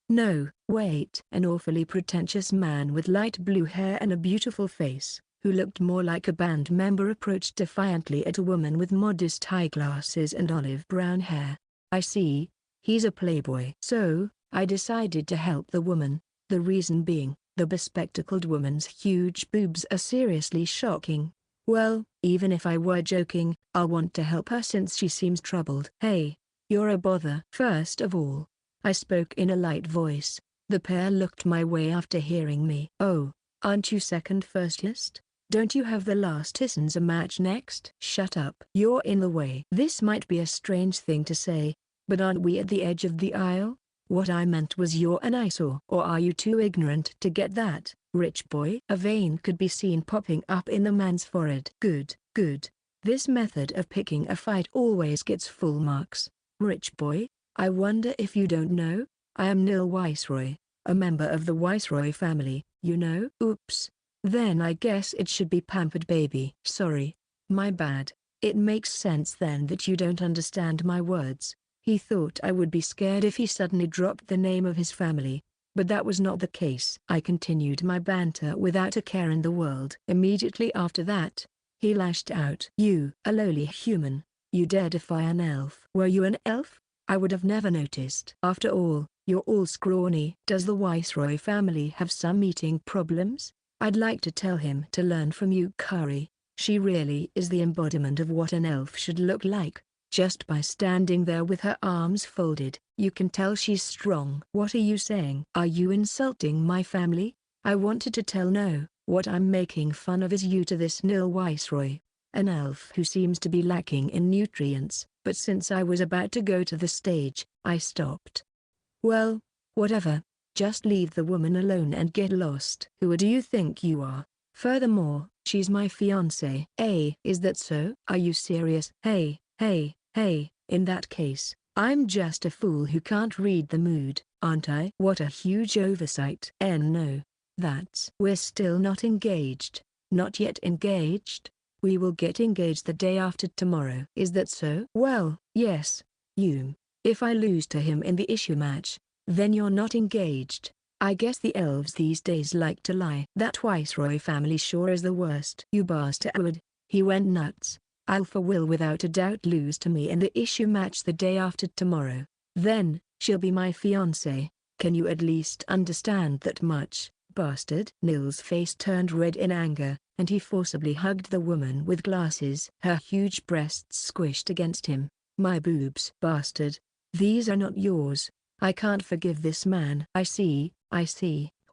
No, wait. An awfully pretentious man with light blue hair and a beautiful face, who looked more like a band member, approached defiantly at a woman with modest eyeglasses and olive brown hair. I see, he's a playboy. So, I decided to help the woman, the reason being, the bespectacled woman's huge boobs are seriously shocking. Well, even if I were joking, I'll want to help her since she seems troubled. Hey, you're a bother. First of all, I spoke in a light voice. The pair looked my way after hearing me. Oh, aren't you second first list? Don't you have the last Issenza match next? Shut up. You're in the way. This might be a strange thing to say, but aren't we at the edge of the aisle? What I meant was you're an eyesore. Or are you too ignorant to get that? Rich boy. A vein could be seen popping up in the man's forehead. Good, good. This method of picking a fight always gets full marks. Rich boy, I wonder if you don't know, I am Nil Viceroy, a member of the Viceroy family, you know? Oops. Then I guess it should be pampered baby. Sorry. My bad. It makes sense then that you don't understand my words. He thought I would be scared if he suddenly dropped the name of his family. But that was not the case. I continued my banter without a care in the world. Immediately after that, he lashed out. You, a lowly human, you dare defy an elf. Were you an elf? I would have never noticed. After all, you're all scrawny. Does the Viceroy family have some eating problems? I'd like to tell him to learn from you, Kari. She really is the embodiment of what an elf should look like. Just by standing there with her arms folded, you can tell she's strong. What are you saying? Are you insulting my family? I wanted to tell no, what I'm making fun of is you to this Nil Viceroy, an elf who seems to be lacking in nutrients, but since I was about to go to the stage, I stopped. Well, whatever, just leave the woman alone and get lost. Who do you think you are? Furthermore, she's my fiancée. Is that so? Are you serious? Hey, in that case, I'm just a fool who can't read the mood, aren't I? What a huge oversight. No. We're still not engaged. Not yet engaged? We will get engaged the day after tomorrow. Is that so? Well, yes. If I lose to him in the issue match, then you're not engaged. I guess the elves these days like to lie. That Viceroy family sure is the worst. You bastard. He went nuts. Alpha will without a doubt lose to me in the issue match the day after tomorrow. Then, she'll be my fiancée. Can you at least understand that much, bastard? Nil's face turned red in anger, and he forcibly hugged the woman with glasses. Her huge breasts squished against him. My boobs, bastard. These are not yours. I can't forgive this man. I see.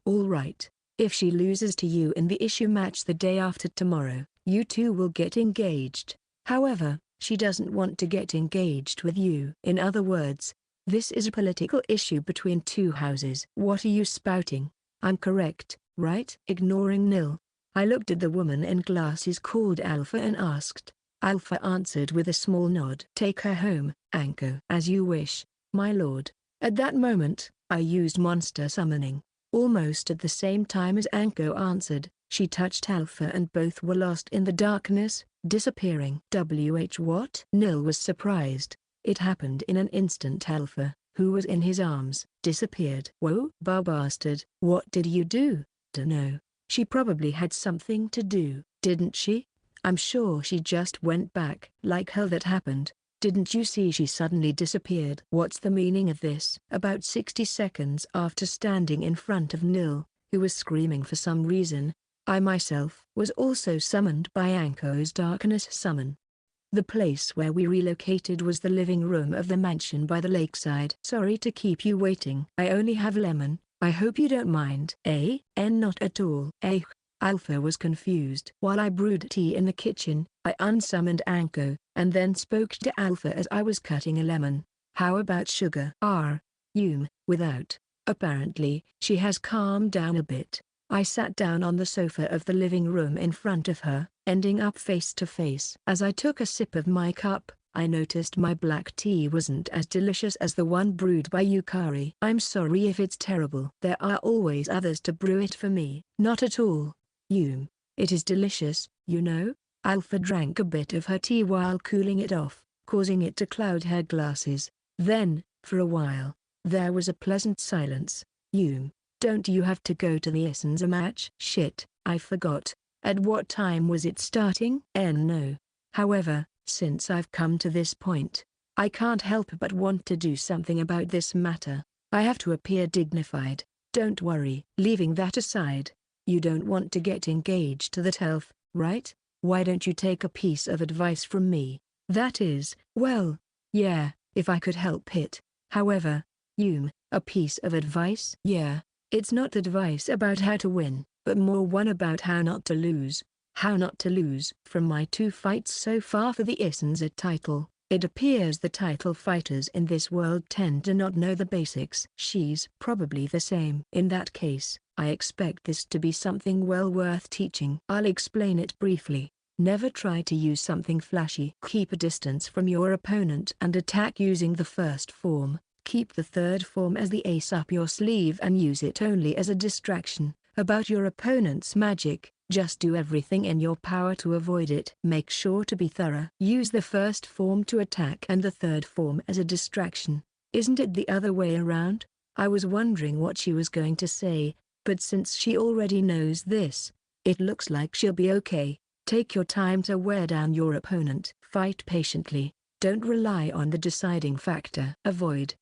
All right. If she loses to you in the issue match the day after tomorrow, you two will get engaged. However, she doesn't want to get engaged with you. In other words, this is a political issue between two houses. What are you spouting? I'm correct, right? Ignoring Nil, I looked at the woman in glasses called Alpha and asked. Alpha answered with a small nod. Take her home, Anko. As you wish, my lord. At that moment, I used monster summoning. Almost at the same time as Anko answered, she touched Alpha and both were lost in the darkness, disappearing. What? Nil was surprised. It happened in an instant. Alpha, who was in his arms, disappeared. Whoa, bastard. What did you do? Dunno. She probably had something to do, didn't she? I'm sure she just went back. Like hell that happened. Didn't you see she suddenly disappeared? What's the meaning of this? About 60 seconds after standing in front of Nil, who was screaming for some reason, I myself was also summoned by Anko's darkness summon. The place where we relocated was the living room of the mansion by the lakeside. Sorry to keep you waiting. I only have lemon. I hope you don't mind. Not at all. Alpha was confused. While I brewed tea in the kitchen, I unsummoned Anko, and then spoke to Alpha as I was cutting a lemon. How about sugar? Without. Apparently, she has calmed down a bit. I sat down on the sofa of the living room in front of her, ending up face to face. As I took a sip of my cup, I noticed my black tea wasn't as delicious as the one brewed by Yukari. I'm sorry if it's terrible. There are always others to brew it for me. Not at all. It is delicious, you know. Alpha drank a bit of her tea while cooling it off, causing it to cloud her glasses. Then, for a while, there was a pleasant silence. Don't you have to go to the Issenza match? Shit, I forgot. At what time was it starting? No. However, since I've come to this point, I can't help but want to do something about this matter. I have to appear dignified. Don't worry. Leaving that aside, you don't want to get engaged to that elf, right? Why don't you take a piece of advice from me? That is, well, yeah, if I could help it. However, a piece of advice? Yeah, it's not advice about how to win, but more one about how not to lose. How not to lose. From my 2 fights so far for the Issenza title, it appears the title fighters in this world tend to not know the basics. She's probably the same. In that case, I expect this to be something well worth teaching. I'll explain it briefly. Never try to use something flashy. Keep a distance from your opponent and attack using the first form. Keep the third form as the ace up your sleeve and use it only as a distraction. About your opponent's magic, just do everything in your power to avoid it. Make sure to be thorough. Use the first form to attack and the third form as a distraction. Isn't it the other way around? I was wondering what she was going to say, but since she already knows this, it looks like she'll be okay. Take your time to wear down your opponent. Fight patiently. Don't rely on the deciding factor. Avoid,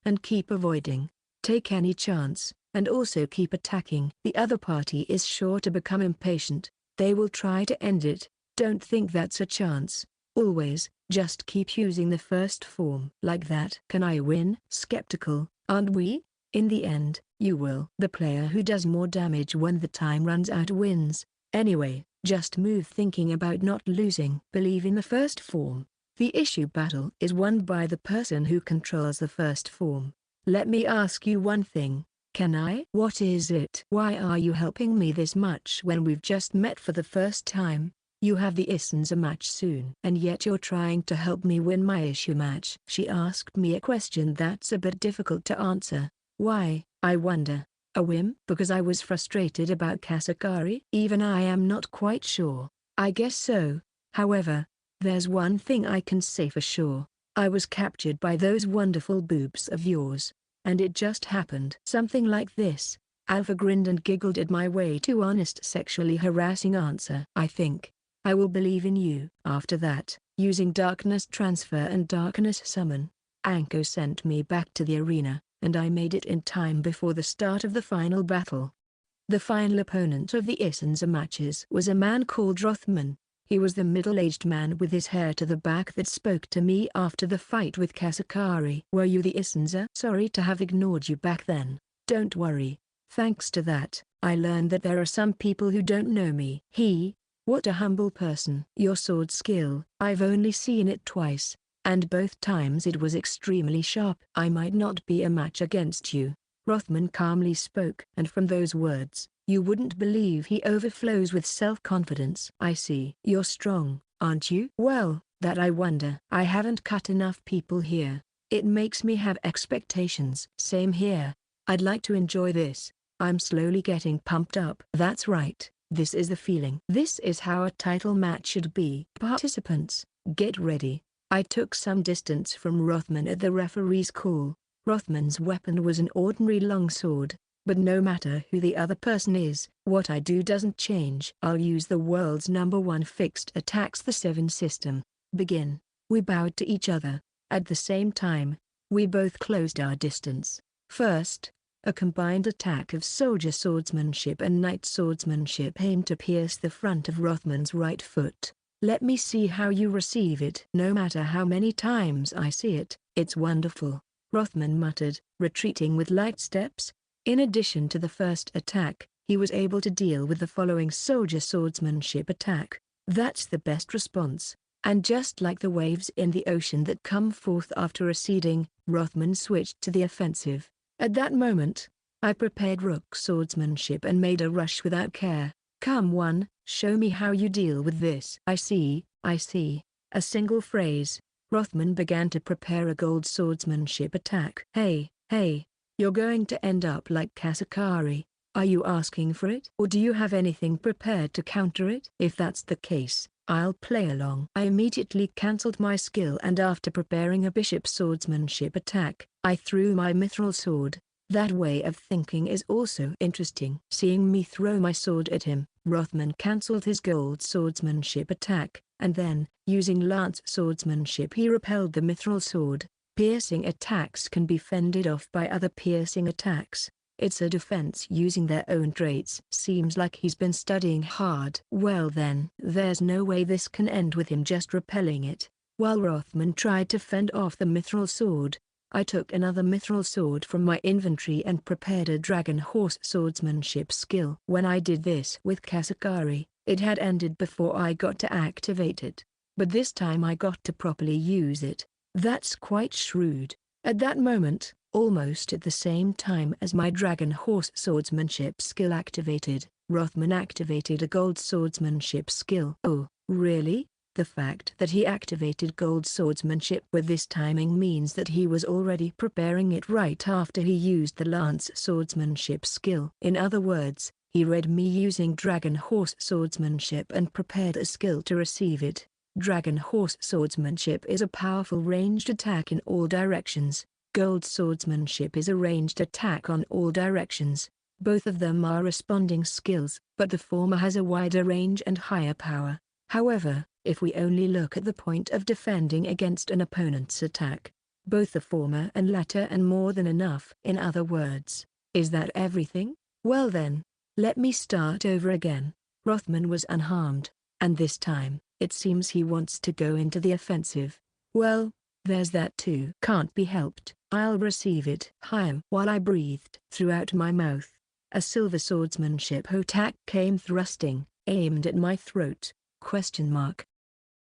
and keep avoiding. Take any chance, and also keep attacking. The other party is sure to become impatient. They will try to end it. Don't think that's a chance. Always, just keep using the first form. Like that. Can I win? Skeptical, aren't we? In the end, you will. The player who does more damage when the time runs out wins. Anyway, just move thinking about not losing. Believe in the first form. The Eishou battle is won by the person who controls the first form. Let me ask you one thing. Can I? What is it? Why are you helping me this much when we've just met for the first time? You have the Issenza match soon. And yet you're trying to help me win my Eishou match. She asked me a question that's a bit difficult to answer. Why, I wonder? A whim? Because I was frustrated about Kasakari? Even I am not quite sure. I guess so. However, there's one thing I can say for sure. I was captured by those wonderful boobs of yours. And it just happened. Something like this. Alpha grinned and giggled at my way too honest sexually harassing answer. I think I will believe in you. After that, using darkness transfer and darkness summon, Anko sent me back to the arena, and I made it in time before the start of the final battle. The final opponent of the Issenza matches was a man called Rothman. He was the middle-aged man with his hair to the back that spoke to me after the fight with Kasakari. Were you the Issenza? Sorry to have ignored you back then. Don't worry. Thanks to that, I learned that there are some people who don't know me. What a humble person. Your sword skill, I've only seen it twice, and both times it was extremely sharp. I might not be a match against you, Rothman calmly spoke. And from those words, you wouldn't believe he overflows with self-confidence. I see. You're strong, aren't you? Well, that I wonder. I haven't cut enough people here. It makes me have expectations. Same here. I'd like to enjoy this. I'm slowly getting pumped up. That's right. This is the feeling. This is how a title match should be. Participants, get ready. I took some distance from Rothman at the referee's call. Rothman's weapon was an ordinary longsword. But no matter who the other person is, what I do doesn't change. I'll use the world's #1 fixed attacks the 7 system. Begin. We bowed to each other. At the same time, we both closed our distance. First, a combined attack of soldier swordsmanship and knight swordsmanship aimed to pierce the front of Rothman's right foot. Let me see how you receive it. No matter how many times I see it, it's wonderful, Rothman muttered, retreating with light steps. In addition to the first attack, he was able to deal with the following soldier swordsmanship attack. That's the best response. And just like the waves in the ocean that come forth after receding, Rothman switched to the offensive. At that moment, I prepared rook swordsmanship and made a rush without care. Come on, show me how you deal with this. I see. A single phrase. Rothman began to prepare a gold swordsmanship attack. Hey. You're going to end up like Kasakari. Are you asking for it? Or do you have anything prepared to counter it? If that's the case, I'll play along. I immediately cancelled my skill and after preparing a bishop swordsmanship attack, I threw my mithril sword. That way of thinking is also interesting. Seeing me throw my sword at him, Rothman cancelled his gold swordsmanship attack, and then, using lance swordsmanship he repelled the mithril sword. Piercing attacks can be fended off by other piercing attacks. It's a defense using their own traits. Seems like he's been studying hard. Well then, there's no way this can end with him just repelling it. While Rothman tried to fend off the mithril sword, I took another mithril sword from my inventory and prepared a dragon horse swordsmanship skill. When I did this with Kasakari, it had ended before I got to activate it. But this time I got to properly use it. That's quite shrewd. At that moment, Almost at the same time as my dragon horse swordsmanship skill activated, Rothman activated a gold swordsmanship skill. Oh, really? The fact that he activated gold swordsmanship with this timing means that he was already preparing it right after he used the lance swordsmanship skill. In other words, he read me using dragon horse swordsmanship and prepared a skill to receive it. Dragon horse swordsmanship is a powerful ranged attack in all directions. Gold swordsmanship is a ranged attack on all directions. Both of them are responding skills, but the former has a wider range and higher power. However, if we only look at the point of defending against an opponent's attack, both the former and latter and more than enough. In other words, is that everything? Well then, let me start over again. Rothman was unharmed, and this time, it seems he wants to go into the offensive. Well, there's that too. Can't be helped. I'll receive it. Harem. While I breathed throughout my mouth, a silver swordsmanship attack came thrusting, aimed at my throat. ?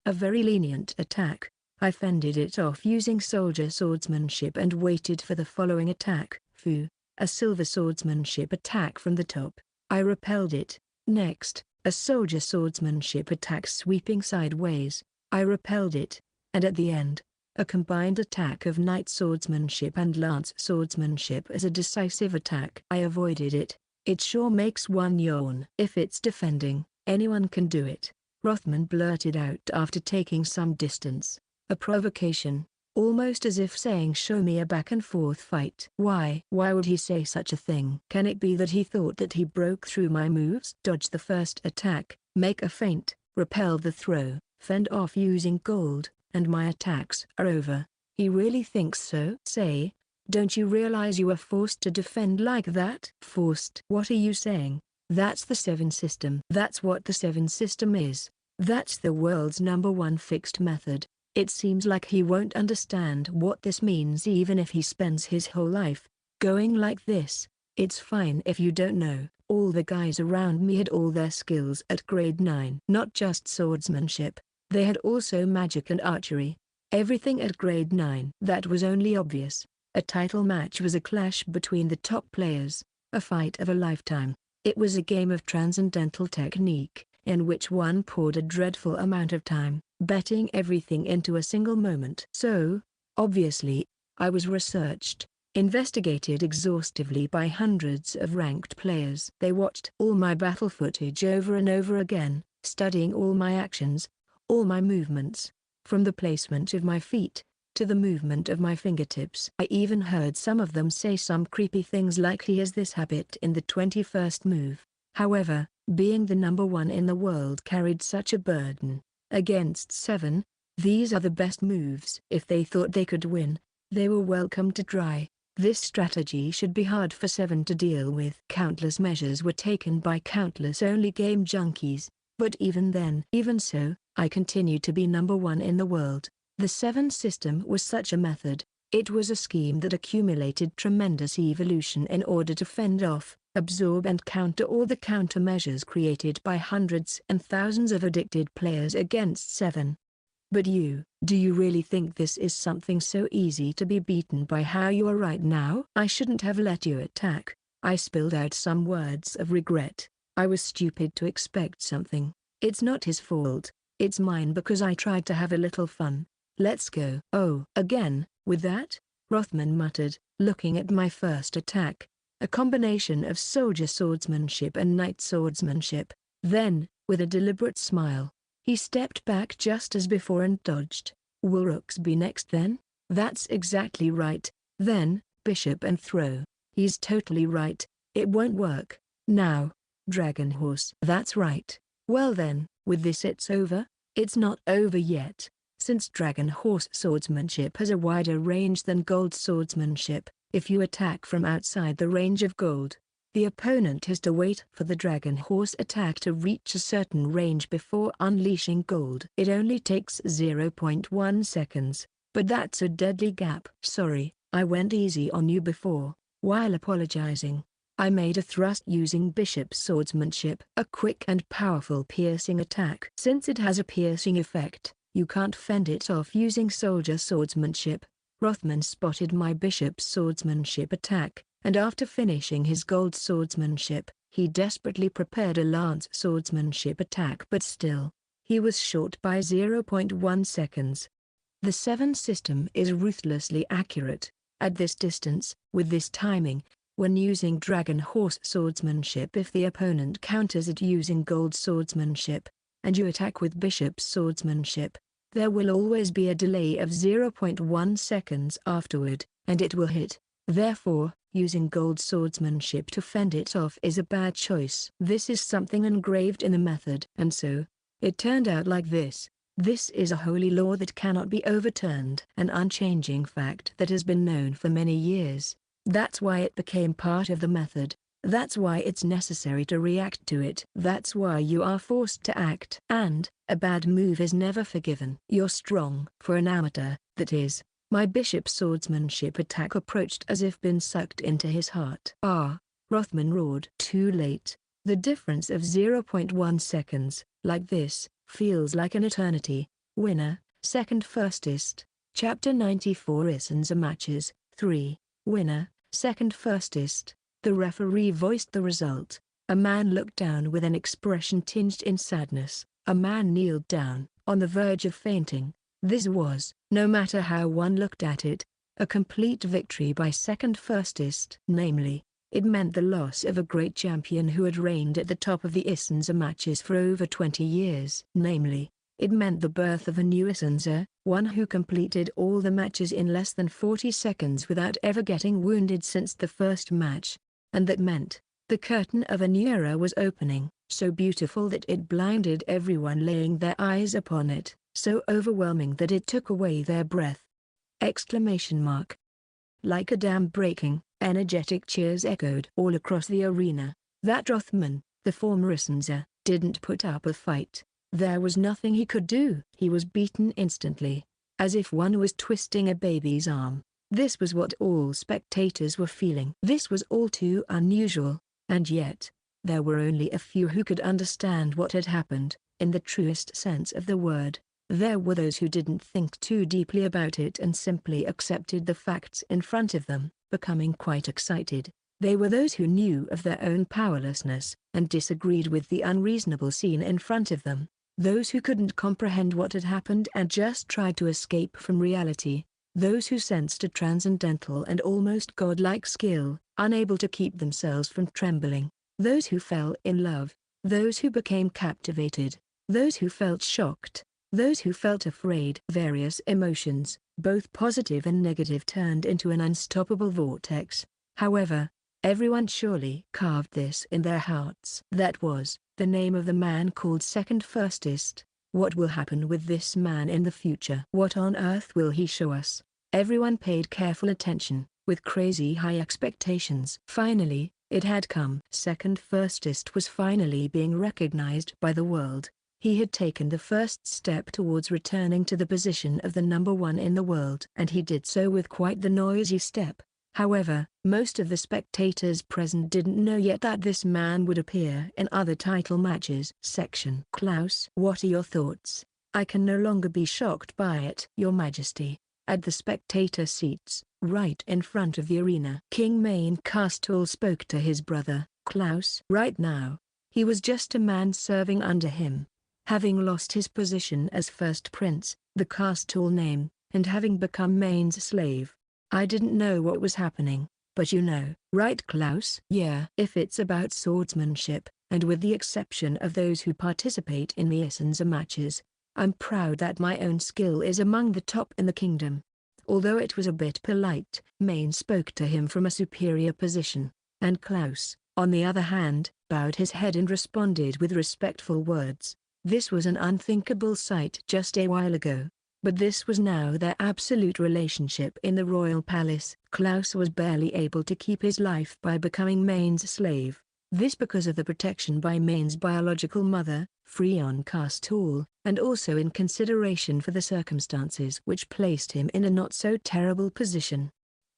A very lenient attack. I fended it off using soldier swordsmanship and waited for the following attack. Fu. A silver swordsmanship attack from the top. I repelled it. Next, a soldier swordsmanship attack sweeping sideways. I repelled it. And at the end, a combined attack of knight swordsmanship and lance swordsmanship as a decisive attack. I avoided it. It sure makes one yawn. If it's defending, anyone can do it, Rothman blurted out after taking some distance. A provocation, almost as if saying show me a back and forth fight. Why would he say such a thing? Can it be that he thought that he broke through my moves? Dodge the first attack, make a feint, repel the throw, fend off using gold, and my attacks are over. He really thinks so? Say, don't you realize you were forced to defend like that? Forced? What are you saying? That's the 7 system. That's what the 7 system is. That's the world's #1 fixed method. It seems like he won't understand what this means even if he spends his whole life going like this. It's fine if you don't know. All the guys around me had all their skills at grade 9. Not just swordsmanship, they had also magic and archery. Everything at grade 9. That was only obvious. A title match was a clash between the top players, a fight of a lifetime. It was a game of transcendental technique, in which one poured a dreadful amount of time, betting everything into a single moment. So, obviously, I was researched, investigated exhaustively by hundreds of ranked players. They watched all my battle footage over and over again, studying all my actions, all my movements, from the placement of my feet to the movement of my fingertips. I even heard some of them say some creepy things like he has this habit in the 21st move. However, being the #1 in the world carried such a burden. Against 7, these are the best moves. If they thought they could win, they were welcome to try. This strategy should be hard for 7 to deal with. Countless measures were taken by countless only game junkies, but even so, I continued to be #1 in the world. The 7 system was such a method. It was a scheme that accumulated tremendous evolution in order to fend off, absorb and counter all the countermeasures created by hundreds and thousands of addicted players against 7. But do you really think this is something so easy to be beaten by how you are right now? I shouldn't have let you attack. I spilled out some words of regret. I was stupid to expect something. It's not his fault. It's mine because I tried to have a little fun. Let's go. Oh, again, with that? Rothman muttered, looking at my first attack. A combination of soldier swordsmanship and knight swordsmanship. Then, with a deliberate smile, he stepped back just as before and dodged. Will rooks be next then? That's exactly right. Then, bishop and throw. He's totally right. It won't work. Now, dragon horse. That's right. Well then, with this it's over? It's not over yet. Since dragon horse swordsmanship has a wider range than gold swordsmanship, if you attack from outside the range of gold, the opponent has to wait for the dragon horse attack to reach a certain range before unleashing gold. It only takes 0.1 seconds, but that's a deadly gap. Sorry, I went easy on you before. While apologizing, I made a thrust using bishop swordsmanship, a quick and powerful piercing attack. Since it has a piercing effect, you can't fend it off using soldier swordsmanship. Rothman spotted my bishop's swordsmanship attack, and after finishing his gold swordsmanship, he desperately prepared a lance swordsmanship attack, but still, he was short by 0.1 seconds. The 7 system is ruthlessly accurate. At this distance, with this timing, when using dragon horse swordsmanship, if the opponent counters it using gold swordsmanship, and you attack with bishop's swordsmanship, there will always be a delay of 0.1 seconds afterward, and it will hit. Therefore, using gold swordsmanship to fend it off is a bad choice. This is something engraved in the method. And so, it turned out like this. This is a holy law that cannot be overturned. An unchanging fact that has been known for many years. That's why it became part of the method. That's why it's necessary to react to it. That's why you are forced to act. And, a bad move is never forgiven. You're strong. For an amateur, that is. My bishop's swordsmanship attack approached as if been sucked into his heart. Ah, Rothman roared. Too late. The difference of 0.1 seconds, like this, feels like an eternity. Winner, second firstist. Chapter 94 Issenza matches, 3. Winner, second firstist. The referee voiced the result. A man looked down with an expression tinged in sadness. A man kneeled down, on the verge of fainting. This was, no matter how one looked at it, a complete victory by second firstist. Namely, it meant the loss of a great champion who had reigned at the top of the Issenza matches for over 20 years. Namely, it meant the birth of a new Issenza, one who completed all the matches in less than 40 seconds without ever getting wounded since the first match. And that meant, the curtain of a new era was opening, so beautiful that it blinded everyone laying their eyes upon it, so overwhelming that it took away their breath. Exclamation mark. Like a dam breaking, energetic cheers echoed all across the arena. That Rothman, the former Issenza, didn't put up a fight. There was nothing he could do. He was beaten instantly, as if one was twisting a baby's arm. This was what all spectators were feeling. This was all too unusual, and yet, there were only a few who could understand what had happened, in the truest sense of the word. There were those who didn't think too deeply about it and simply accepted the facts in front of them, becoming quite excited. They were those who knew of their own powerlessness, and disagreed with the unreasonable scene in front of them. Those who couldn't comprehend what had happened and just tried to escape from reality. Those who sensed a transcendental and almost godlike skill, unable to keep themselves from trembling. Those who fell in love. Those who became captivated. Those who felt shocked. Those who felt afraid. Various emotions, both positive and negative, turned into an unstoppable vortex. However, everyone surely carved this in their hearts. That was the name of the man called second firstist. What will happen with this man in the future? What on earth will he show us? Everyone paid careful attention, with crazy high expectations. Finally, it had come. Second firstist was finally being recognized by the world. He had taken the first step towards returning to the position of the number one in the world. And he did so with quite the noisy step. However, most of the spectators present didn't know yet that this man would appear in other title matches. Section. Klaus, what are your thoughts? I can no longer be shocked by it. Your Majesty. At the spectator seats, right in front of the arena. King Main Castle spoke to his brother, Klaus. Right now, he was just a man serving under him. Having lost his position as first prince, the Castle name, and having become Main's slave. I didn't know what was happening, but you know. Right, Klaus? Yeah. If it's about swordsmanship, and with the exception of those who participate in the Issenza matches, I'm proud that my own skill is among the top in the kingdom. Although it was a bit polite, Main spoke to him from a superior position, and Klaus, on the other hand, bowed his head and responded with respectful words. This was an unthinkable sight just a while ago. But this was now their absolute relationship in the royal palace. Klaus was barely able to keep his life by becoming Main's slave. This because of the protection by Main's biological mother, Freon Castle, and also in consideration for the circumstances which placed him in a not-so-terrible position.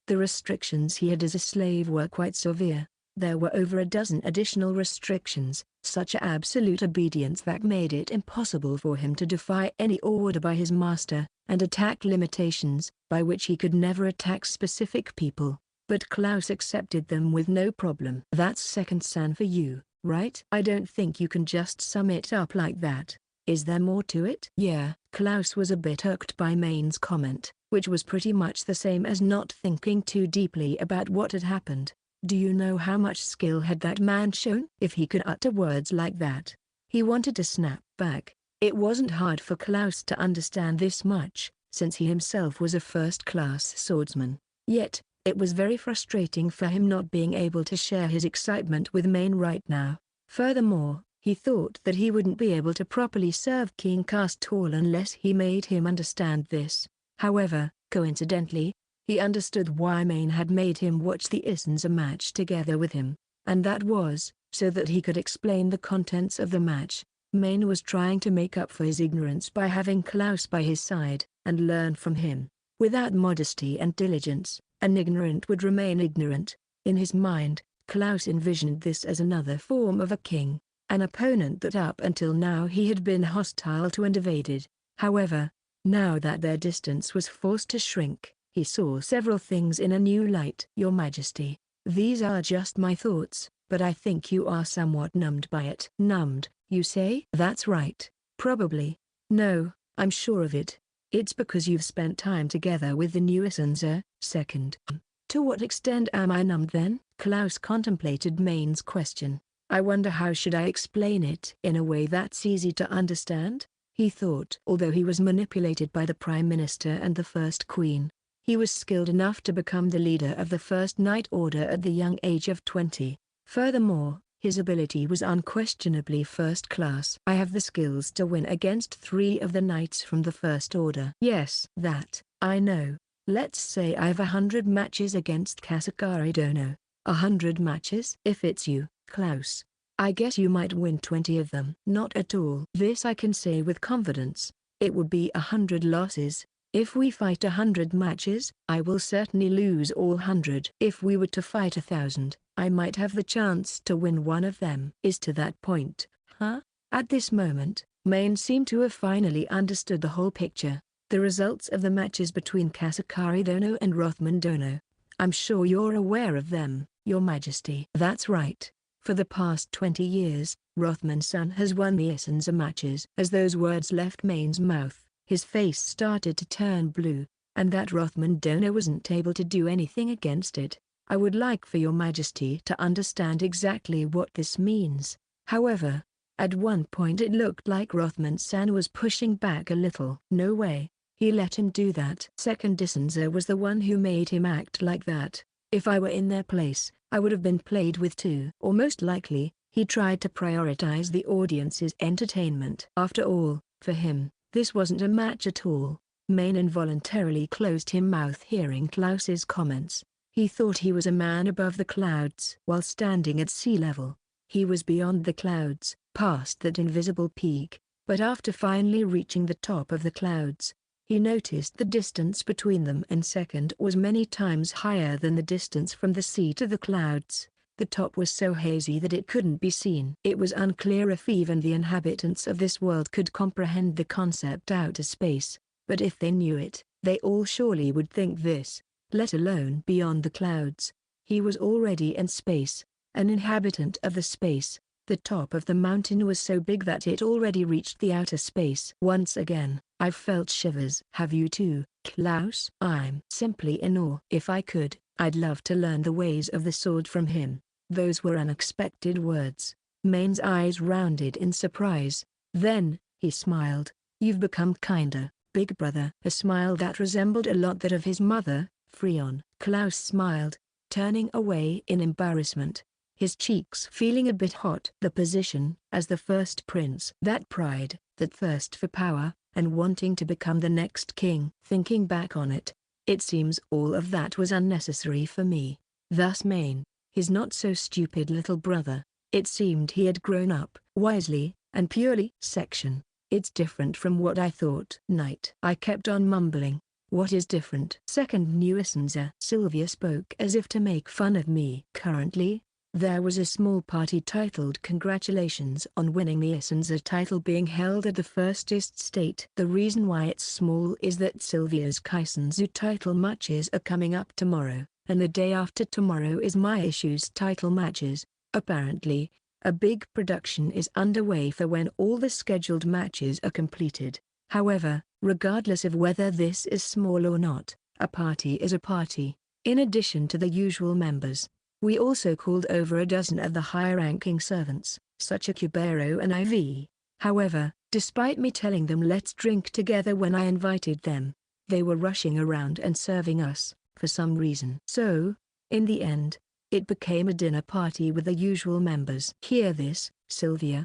The restrictions he had as a slave were quite severe. There were over a dozen additional restrictions, such absolute obedience that made it impossible for him to defy any order by his master, and attack limitations, by which he could never attack specific people. But Klaus accepted them with no problem. That's second san for you, right? I don't think you can just sum it up like that. Is there more to it? Yeah. Klaus was a bit irked by Main's comment, which was pretty much the same as not thinking too deeply about what had happened. Do you know how much skill had that man shown? If he could utter words like that. He wanted to snap back. It wasn't hard for Klaus to understand this much, since he himself was a first-class swordsman. Yet, it was very frustrating for him not being able to share his excitement with Main right now. Furthermore, he thought that he wouldn't be able to properly serve King Castor unless he made him understand this. However, coincidentally, he understood why Main had made him watch the Issenza match together with him, and that was, so that he could explain the contents of the match. Main was trying to make up for his ignorance by having Klaus by his side, and learn from him. Without modesty and diligence, an ignorant would remain ignorant. In his mind, Klaus envisioned this as another form of a king, an opponent that up until now he had been hostile to and evaded. However, now that their distance was forced to shrink, he saw several things in a new light. Your Majesty, these are just my thoughts, but I think you are somewhat numbed by it. Numbed, you say? That's right. Probably. No, I'm sure of it. It's because you've spent time together with the new Issenza. Second. To what extent am I numbed then? Klaus contemplated Main's question. I wonder how should I explain it in a way that's easy to understand? He thought. Although he was manipulated by the Prime Minister and the First Queen, he was skilled enough to become the leader of the First Knight Order at the young age of 20. Furthermore, his ability was unquestionably first class. I have the skills to win against 3 of the knights from the First Order. Yes, that, I know. Let's say I have 100 matches against Kasakari Dono. 100 matches? If it's you, Klaus, I guess you might win 20 of them. Not at all. This I can say with confidence. It would be 100 losses. If we fight 100 matches, I will certainly lose all 100. If we were to fight 1,000, I might have the chance to win one of them. Is to that point, huh? At this moment, Main seemed to have finally understood the whole picture. The results of the matches between Kasakari Dono and Rothman Dono. I'm sure you're aware of them, Your Majesty. That's right. For the past 20 years, Rothman-san has won the Issenza matches. As those words left Main's mouth, his face started to turn blue, and that Rothman Dono wasn't able to do anything against it. I would like for Your Majesty to understand exactly what this means. However, at one point it looked like Rothman-san was pushing back a little. No way. He let him do that. Second Issenza was the one who made him act like that. If I were in their place, I would have been played with too. Or most likely, he tried to prioritize the audience's entertainment. After all, for him, this wasn't a match at all. Main involuntarily closed his mouth hearing Klaus's comments. He thought he was a man above the clouds. While standing at sea level, he was beyond the clouds, past that invisible peak, but after finally reaching the top of the clouds, he noticed the distance between them and second was many times higher than the distance from the sea to the clouds. The top was so hazy that it couldn't be seen. It was unclear if even the inhabitants of this world could comprehend the concept outer space, but if they knew it, they all surely would think this, let alone beyond the clouds. He was already in space, an inhabitant of the space. The top of the mountain was so big that it already reached the outer space. Once again, I've felt shivers. Have you too, Klaus? I'm simply in awe. If I could, I'd love to learn the ways of the sword from him. Those were unexpected words. Main's eyes rounded in surprise. Then, he smiled. You've become kinder, big brother. A smile that resembled a lot that of his mother, Freon. Klaus smiled, turning away in embarrassment, his cheeks feeling a bit hot. The position, as the first prince. That pride, that thirst for power, and wanting to become the next king. Thinking back on it, it seems all of that was unnecessary for me. Thus Main, his not-so-stupid little brother, it seemed he had grown up, wisely, and purely. Section. It's different from what I thought. Knight. I kept on mumbling. What is different? Second new Issenza. Sylvia spoke as if to make fun of me. Currently, There was a small party titled "Congratulations on winning the Issenza title" being held at the First State. The reason why it's small is that Sylvia's Kisenshou title matches are coming up tomorrow, and the day after tomorrow is my Eishou's title matches. Apparently, a big production is underway for when all the scheduled matches are completed. However, regardless of whether this is small or not, a party is a party. In addition to the usual members, we also called over a dozen of the higher-ranking servants, such as Kubero and IV. However, despite me telling them let's drink together when I invited them, they were rushing around and serving us, for some reason. So, in the end, it became a dinner party with the usual members. Hear this, Sylvia.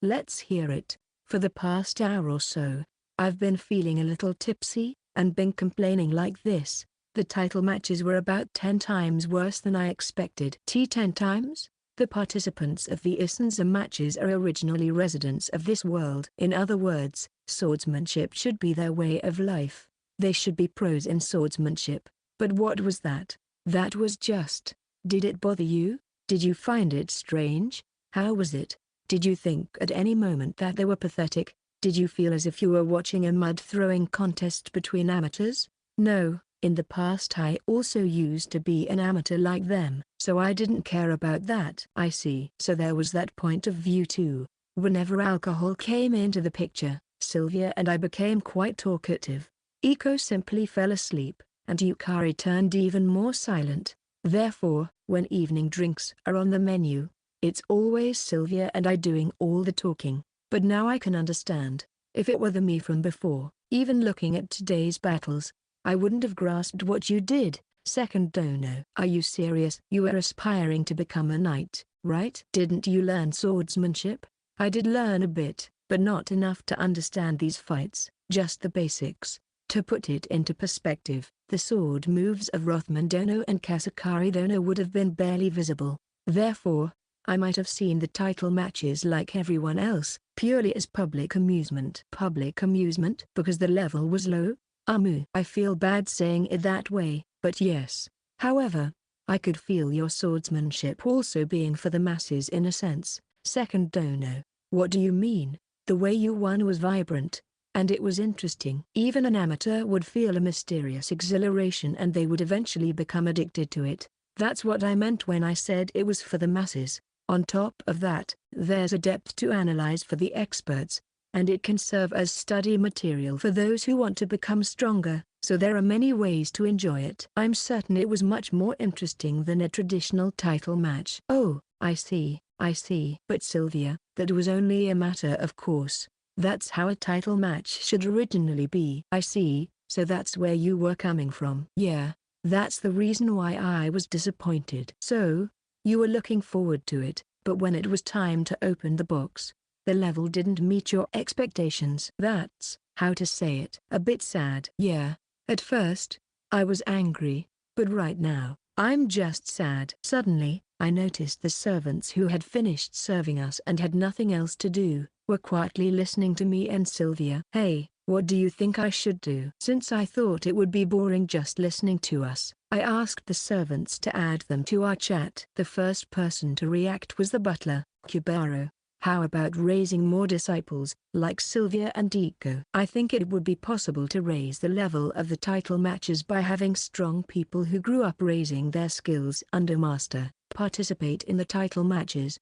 Let's hear it. For the past hour or so, I've been feeling a little tipsy, and been complaining like this. The title matches were about 10 times worse than I expected. 10 times? The participants of the Issenza matches are originally residents of this world. In other words, swordsmanship should be their way of life. They should be pros in swordsmanship. But what was that? That was just. Did it bother you? Did you find it strange? How was it? Did you think at any moment that they were pathetic? Did you feel as if you were watching a mud-throwing contest between amateurs? No. In the past I also used to be an amateur like them, so I didn't care about that. I see. So there was that point of view too. Whenever alcohol came into the picture, Sylvia and I became quite talkative. Iko simply fell asleep, and Yukari turned even more silent. Therefore, when evening drinks are on the menu, it's always Sylvia and I doing all the talking. But now I can understand. If it were the me from before, even looking at today's battles, I wouldn't have grasped what you did. Second dono. Are you serious? You were aspiring to become a knight, right? Didn't you learn swordsmanship? I did learn a bit, but not enough to understand these fights, just the basics. To put it into perspective, the sword moves of Rothman dono and Kasakari dono would have been barely visible. Therefore, I might have seen the title matches like everyone else, purely as public amusement. Public amusement? Because the level was low? I feel bad saying it that way, but yes. However, I could feel your swordsmanship also being for the masses in a sense. Second dono. What do you mean? The way you won was vibrant, and it was interesting. Even an amateur would feel a mysterious exhilaration and they would eventually become addicted to it. That's what I meant when I said it was for the masses. On top of that, there's a depth to analyze for the experts, and it can serve as study material for those who want to become stronger, so there are many ways to enjoy it. I'm certain it was much more interesting than a traditional title match. Oh, I see. But Sylvia, that was only a matter of course. That's how a title match should originally be. I see, so that's where you were coming from. Yeah, that's the reason why I was disappointed. So, you were looking forward to it, but when it was time to open the box, the level didn't meet your expectations. That's, how to say it, a bit sad. Yeah, at first, I was angry, but right now, I'm just sad. Suddenly, I noticed the servants who had finished serving us and had nothing else to do, were quietly listening to me and Sylvia. Hey, what do you think I should do? Since I thought it would be boring just listening to us, I asked the servants to add them to our chat. The first person to react was the butler, Kubaro. How about raising more disciples, like Sylvia and Iko? I think it would be possible to raise the level of the title matches by having strong people who grew up raising their skills under master, participate in the title matches.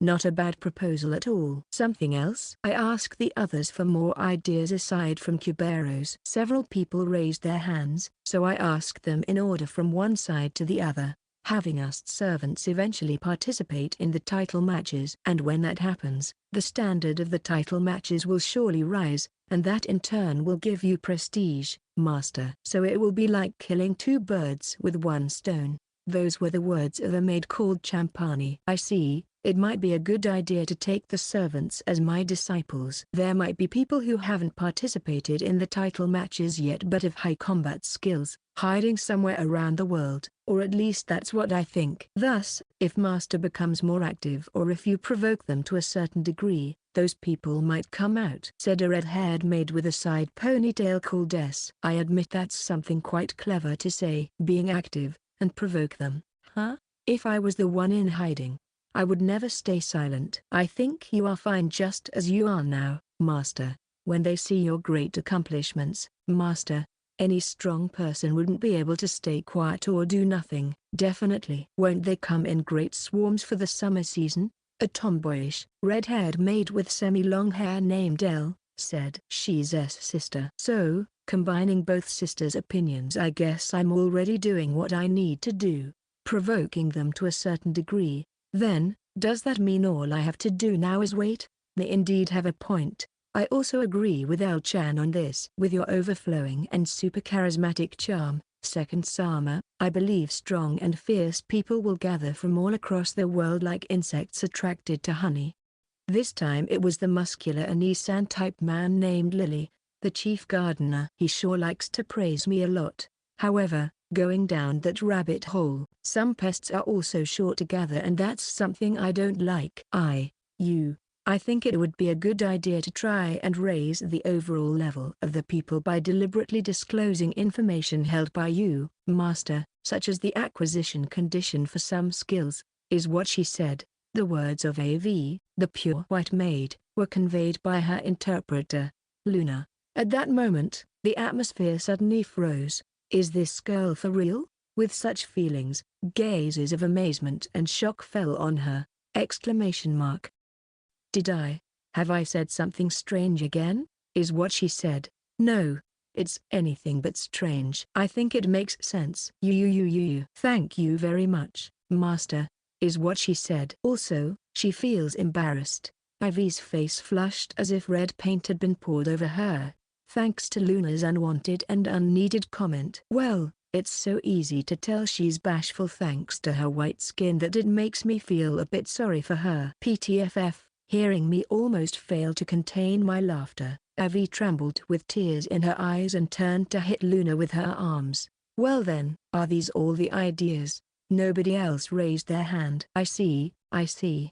Not a bad proposal at all. Something else? I asked the others for more ideas aside from Kubero's. Several people raised their hands, so I asked them in order from one side to the other, having us servants eventually participate in the title matches. And when that happens, the standard of the title matches will surely rise, and that in turn will give you prestige, master. So it will be like killing two birds with one stone. Those were the words of a maid called Champani. I see. It might be a good idea to take the servants as my disciples. There might be people who haven't participated in the title matches yet but have high combat skills, hiding somewhere around the world, or at least that's what I think. Thus, if Master becomes more active or if you provoke them to a certain degree, those people might come out, said a red-haired maid with a side ponytail called S. I admit that's something quite clever to say. Being active, and provoke them, huh? If I was the one in hiding, I would never stay silent. I think you are fine just as you are now, Master. When they see your great accomplishments, Master, any strong person wouldn't be able to stay quiet or do nothing. Definitely. Won't they come in great swarms for the summer season? A tomboyish, red-haired maid with semi-long hair named Elle said. She's S sister. So, combining both sisters' opinions, I guess I'm already doing what I need to do, provoking them to a certain degree. Then, does that mean all I have to do now is wait? They indeed have a point. I also agree with El-chan on this. With your overflowing and super charismatic charm, Second Sama, I believe strong and fierce people will gather from all across the world like insects attracted to honey. This time it was the muscular Anisan type man named Lily, the chief gardener. He sure likes to praise me a lot. However, going down that rabbit hole, some pests are also sure to gather, and that's something I don't like. I think it would be a good idea to try and raise the overall level of the people by deliberately disclosing information held by you, Master, such as the acquisition condition for some skills, is what she said. The words of AV, the pure white maid, were conveyed by her interpreter, Luna. At that moment, the atmosphere suddenly froze. Is this girl for real? With such feelings, gazes of amazement and shock fell on her. Exclamation mark. Have I said something strange again? Is what she said. No, it's anything but strange. I think it makes sense. Thank you very much, Master, is what she said. Also, she feels embarrassed. Ivy's face flushed as if red paint had been poured over her, thanks to Luna's unwanted and unneeded comment. Well, it's so easy to tell she's bashful thanks to her white skin that it makes me feel a bit sorry for her. PTFF. Hearing me almost fail to contain my laughter, Ivy trembled with tears in her eyes and turned to hit Luna with her arms. Well then, are these all the ideas? Nobody else raised their hand. I see.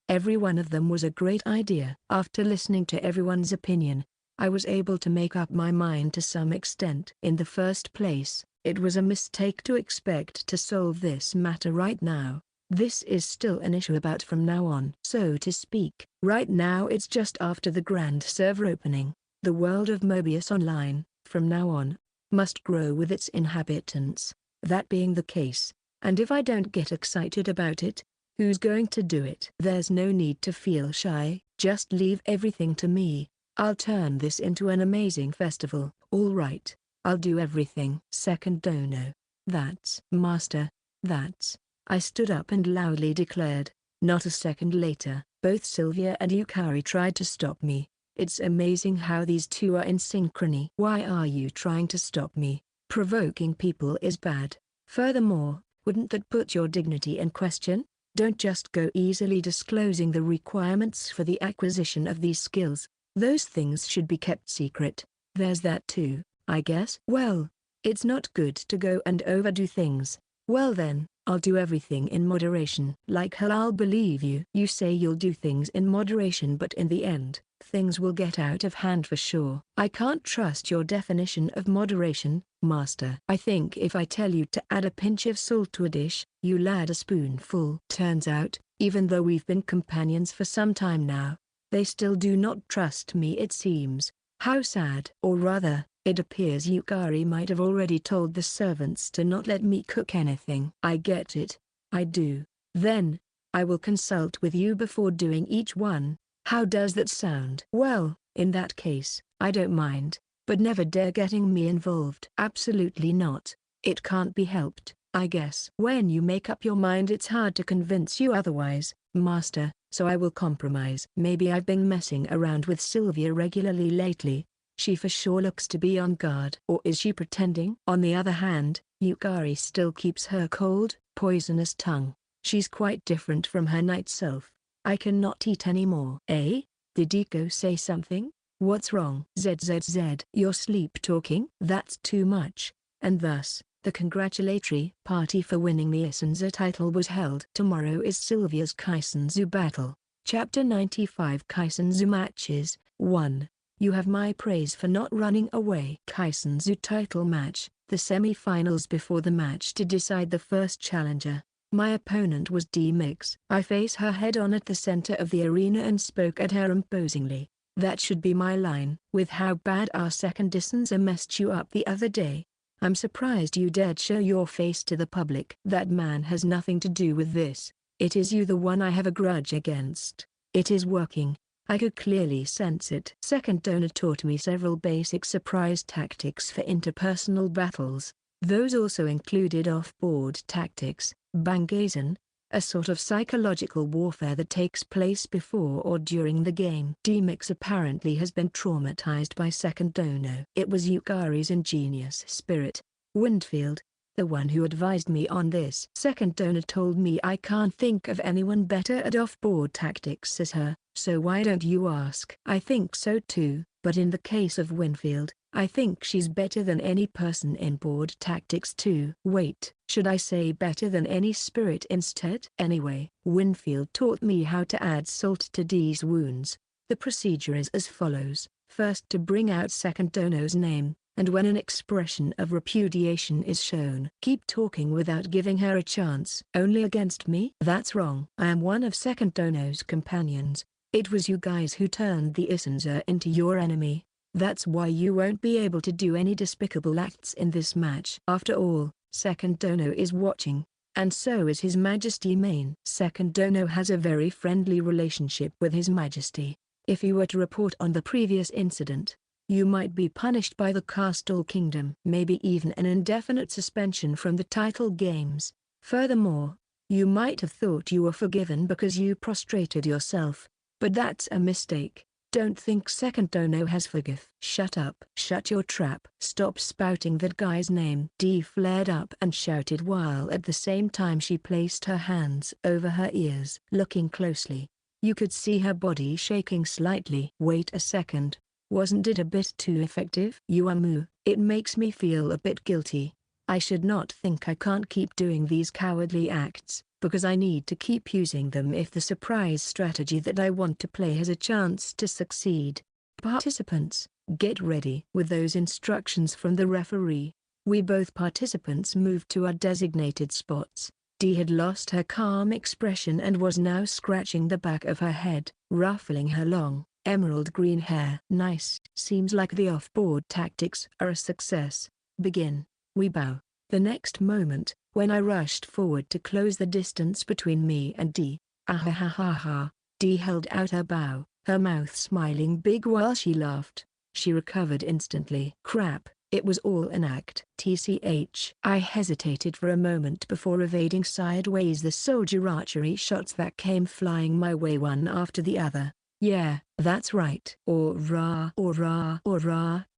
Every one of them was a great idea. After listening to everyone's opinion, I was able to make up my mind to some extent. In the first place, it was a mistake to expect to solve this matter right now. This is still an issue about from now on, so to speak. Right now it's just after the grand server opening. The world of Mobius Online, from now on, must grow with its inhabitants. That being the case, and if I don't get excited about it, who's going to do it? There's no need to feel shy, just leave everything to me. I'll turn this into an amazing festival. All right, I'll do everything. Second dono. That's Master, that's. I stood up and loudly declared. Not a second later, both Sylvia and Yukari tried to stop me. It's amazing how these two are in synchrony. Why are you trying to stop me? Provoking people is bad. Furthermore, wouldn't that put your dignity in question? Don't just go easily disclosing the requirements for the acquisition of these skills. Those things should be kept secret. There's that too, I guess. Well, it's not good to go and overdo things. Well then, I'll do everything in moderation. Like hell I'll believe you. You say you'll do things in moderation, but in the end, things will get out of hand for sure. I can't trust your definition of moderation, Master. I think if I tell you to add a pinch of salt to a dish, you'll add a spoonful. Turns out, even though we've been companions for some time now, they still do not trust me, it seems. How sad. Or rather, it appears Yukari might have already told the servants to not let me cook anything. I get it. I do. Then, I will consult with you before doing each one. How does that sound? Well, in that case, I don't mind, but never dare getting me involved. Absolutely not. It can't be helped, I guess. When you make up your mind it's hard to convince you otherwise, Master, so I will compromise. Maybe I've been messing around with Sylvia regularly lately. She for sure looks to be on guard. Or is she pretending? On the other hand, Yukari still keeps her cold, poisonous tongue. She's quite different from her night self. I cannot eat anymore. Eh? Did Iko say something? What's wrong? ZZZ. You're sleep talking? That's too much. And thus, the congratulatory party for winning the Issenza title was held. Tomorrow is Sylvia's Kisenshou battle. Chapter 95 Kisenshou Matches 1. You have my praise for not running away. Kisenshou title match, the semi-finals before the match to decide the first challenger. My opponent was D-Mix. I faced her head-on at the center of the arena and spoke at her imposingly. That should be my line. With how bad our second Issenza messed you up the other day, I'm surprised you dared show your face to the public. That man has nothing to do with this. It is you the one I have a grudge against. It is working. I could clearly sense it. Second donor taught me several basic surprise tactics for interpersonal battles. Those also included off-board tactics, bangazen, a sort of psychological warfare that takes place before or during the game. D-Mix apparently has been traumatized by Second Dono. It was Yukari's ingenious spirit, Windfield, the one who advised me on this. Second Donor told me I can't think of anyone better at off-board tactics as her, so why don't you ask? I think so too, but in the case of Winfield, I think she's better than any person in board tactics too. Wait, should I say better than any spirit instead? Anyway, Winfield taught me how to add salt to D's wounds. The procedure is as follows: first to bring out Second Dono's name, and when an expression of repudiation is shown, keep talking without giving her a chance. Only against me? That's wrong. I am one of Second Dono's companions. It was you guys who turned the Issenza into your enemy. That's why you won't be able to do any despicable acts in this match. After all, Second Dono is watching, and so is His Majesty Main. Second Dono has a very friendly relationship with His Majesty. If you were to report on the previous incident, you might be punished by the Castle Kingdom, maybe even an indefinite suspension from the title games. Furthermore, you might have thought you were forgiven because you prostrated yourself, but that's a mistake. Don't think Second Dono has forgive. Shut up. Shut your trap. Stop spouting that guy's name. Dee flared up and shouted while at the same time she placed her hands over her ears. Looking closely, you could see her body shaking slightly. Wait a second. Wasn't it a bit too effective? Yuamu, it makes me feel a bit guilty. I should not think I can't keep doing these cowardly acts, because I need to keep using them if the surprise strategy that I want to play has a chance to succeed. Participants, get ready. With those instructions from the referee, we both participants moved to our designated spots. Dee had lost her calm expression and was now scratching the back of her head, ruffling her long, emerald green hair. Nice. Seems like the off-board tactics are a success. Begin. We bow. The next moment, when I rushed forward to close the distance between me and Dee, ahahaha, Dee held out her bow, her mouth smiling big while she laughed. She recovered instantly. Crap, it was all an act. TCH. I hesitated for a moment before evading sideways the soldier archery shots that came flying my way one after the other. Yeah, that's right. Ora.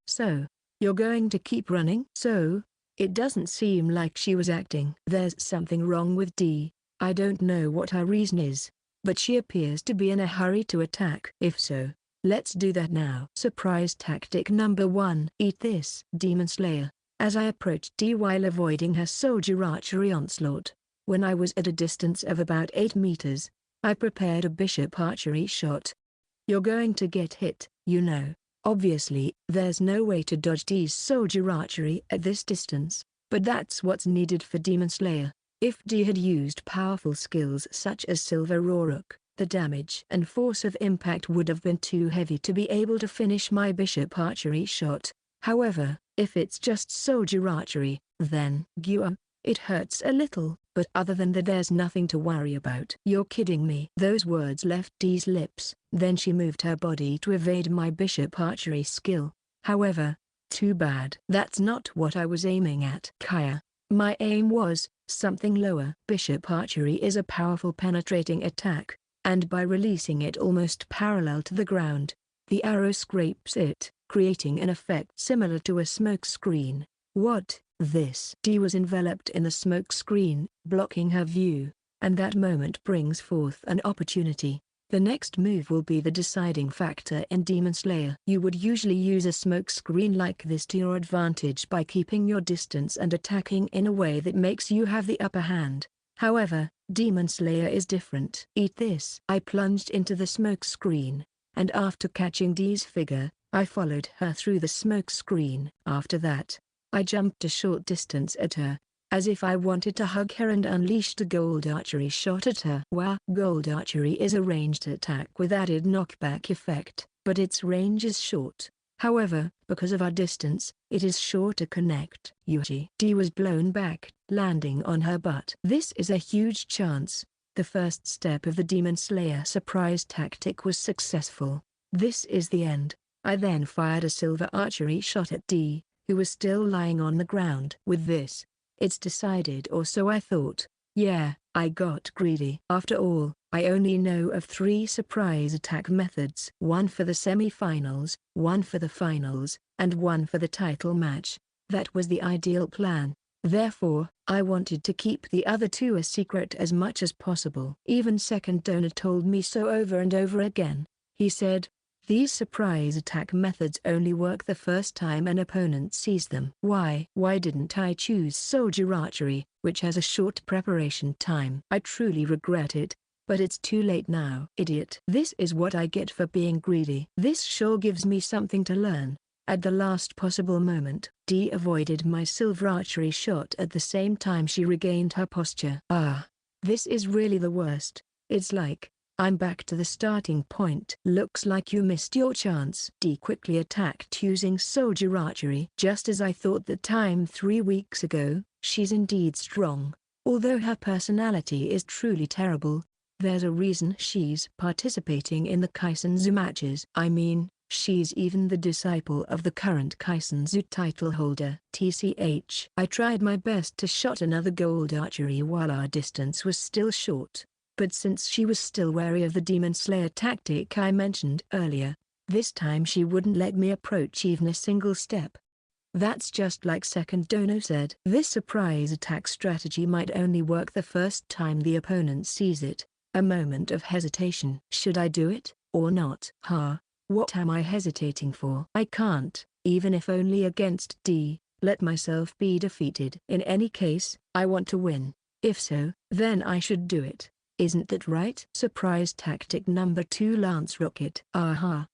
So, you're going to keep running? So, it doesn't seem like she was acting. There's something wrong with Dee. I don't know what her reason is, but she appears to be in a hurry to attack. If so, let's do that now. Surprise tactic number 1. Eat this. Demon Slayer. As I approached Dee while avoiding her soldier archery onslaught, when I was at a distance of about 8 meters, I prepared a bishop archery shot. You're going to get hit, you know. Obviously, there's no way to dodge Dee's soldier archery at this distance, but that's what's needed for Demon Slayer. If Dee had used powerful skills such as Silver Rouruk, the damage and force of impact would have been too heavy to be able to finish my bishop archery shot. However, if it's just soldier archery, then it hurts a little, but other than that there's nothing to worry about. You're kidding me. Those words left Dee's lips, then she moved her body to evade my bishop archery skill. However, too bad. That's not what I was aiming at. Kaya. My aim was something lower. Bishop archery is a powerful penetrating attack, and by releasing it almost parallel to the ground, the arrow scrapes it, creating an effect similar to a smoke screen. What? This. Dee was enveloped in the smoke screen, blocking her view, and that moment brings forth an opportunity. The next move will be the deciding factor in Demon Slayer. You would usually use a smoke screen like this to your advantage by keeping your distance and attacking in a way that makes you have the upper hand. However, Demon Slayer is different. Eat this. I plunged into the smoke screen, and after catching Dee's figure, I followed her through the smoke screen. After that, I jumped a short distance at her, as if I wanted to hug her, and unleashed a gold archery shot at her. Wow! Gold archery is a ranged attack with added knockback effect, but its range is short. However, because of our distance, it is sure to connect. Yuji. D was blown back, landing on her butt. This is a huge chance. The first step of the Demon Slayer surprise tactic was successful. This is the end. I then fired a silver archery shot at D, who was still lying on the ground. With this, it's decided, or so I thought. Yeah, I got greedy. After all, I only know of 3 surprise attack methods. One for the semi-finals, one for the finals, and one for the title match. That was the ideal plan. Therefore, I wanted to keep the other 2 a secret as much as possible. Even second donor told me so over and over again. He said, these surprise attack methods only work the first time an opponent sees them. Why didn't I choose soldier archery, which has a short preparation time? I truly regret it, but it's too late now. Idiot. This is what I get for being greedy. This sure gives me something to learn. At the last possible moment, D avoided my silver archery shot. At the same time she regained her posture. This is really the worst. It's like, I'm back to the starting point. Looks like you missed your chance. D quickly attacked using soldier archery. Just as I thought that time 3 weeks ago. She's indeed strong. Although her personality is truly terrible, there's a reason she's participating in the Kisenshou matches. I mean, she's even the disciple of the current Kisenshou title holder. TCH. I tried my best to shot another gold archery while our distance was still short. But since she was still wary of the Demon Slayer tactic I mentioned earlier, this time she wouldn't let me approach even a single step. That's just like second dono said. This surprise attack strategy might only work the first time the opponent sees it. A moment of hesitation. Should I do it, or not? What am I hesitating for? I can't, even if only against D, let myself be defeated. In any case, I want to win. If so, then I should do it. Isn't that right? Surprise tactic number 2. Lance Rocket.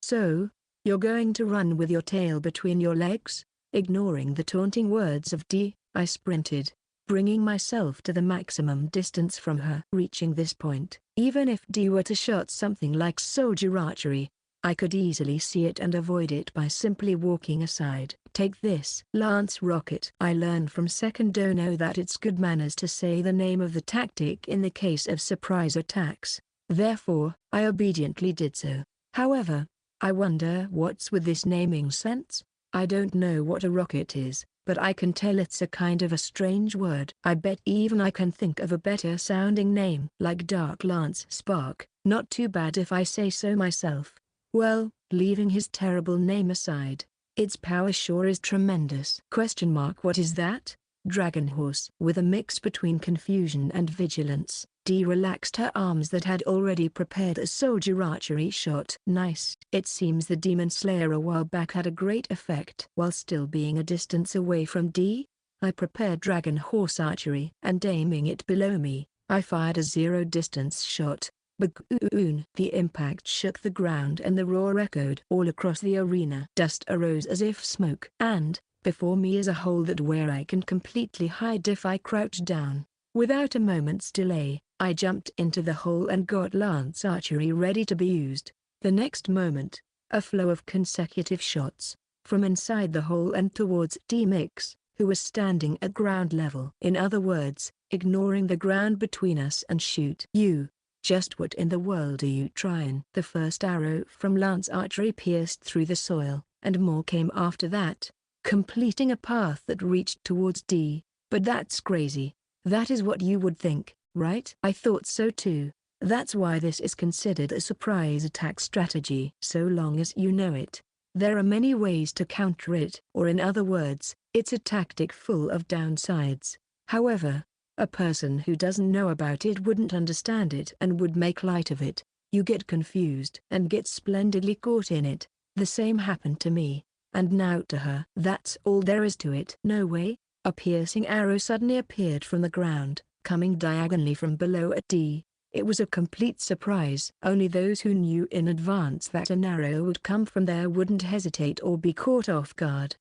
So, you're going to run with your tail between your legs? Ignoring the taunting words of D, I sprinted, bringing myself to the maximum distance from her. Reaching this point, even if D were to shot something like soldier archery, I could easily see it and avoid it by simply walking aside. Take this. Lance Rocket. I learned from second dono that it's good manners to say the name of the tactic in the case of surprise attacks. Therefore, I obediently did so. However, I wonder what's with this naming sense? I don't know what a rocket is, but I can tell it's a kind of a strange word. I bet even I can think of a better sounding name. Like Dark Lance Spark. Not too bad if I say so myself. Well, leaving his terrible name aside, its power sure is tremendous. What is that? Dragon Horse. With a mix between confusion and vigilance, D relaxed her arms that had already prepared a soldier archery shot. Nice. It seems the Demon Slayer a while back had a great effect. While still being a distance away from D, I prepared Dragon Horse archery, and aiming it below me, I fired a zero distance shot. Bagoon. The impact shook the ground and the roar echoed all across the arena. Dust arose as if smoke. And, before me is a hole that where I can completely hide if I crouch down. Without a moment's delay, I jumped into the hole and got lance archery ready to be used. The next moment, a flow of consecutive shots, from inside the hole and towards D-Mix, who was standing at ground level. In other words, ignoring the ground between us and shoot. You. Just what in the world are you trying? The first arrow from lance archery pierced through the soil, and more came after that, completing a path that reached towards D. But that's crazy. That is what you would think, right? I thought so too. That's why this is considered a surprise attack strategy. So long as you know it, there are many ways to counter it. Or in other words, it's a tactic full of downsides. However, a person who doesn't know about it wouldn't understand it and would make light of it. You get confused and get splendidly caught in it. The same happened to me, and now to her. That's all there is to it. No way. A piercing arrow suddenly appeared from the ground, coming diagonally from below at D. It was a complete surprise. Only those who knew in advance that an arrow would come from there wouldn't hesitate or be caught off guard.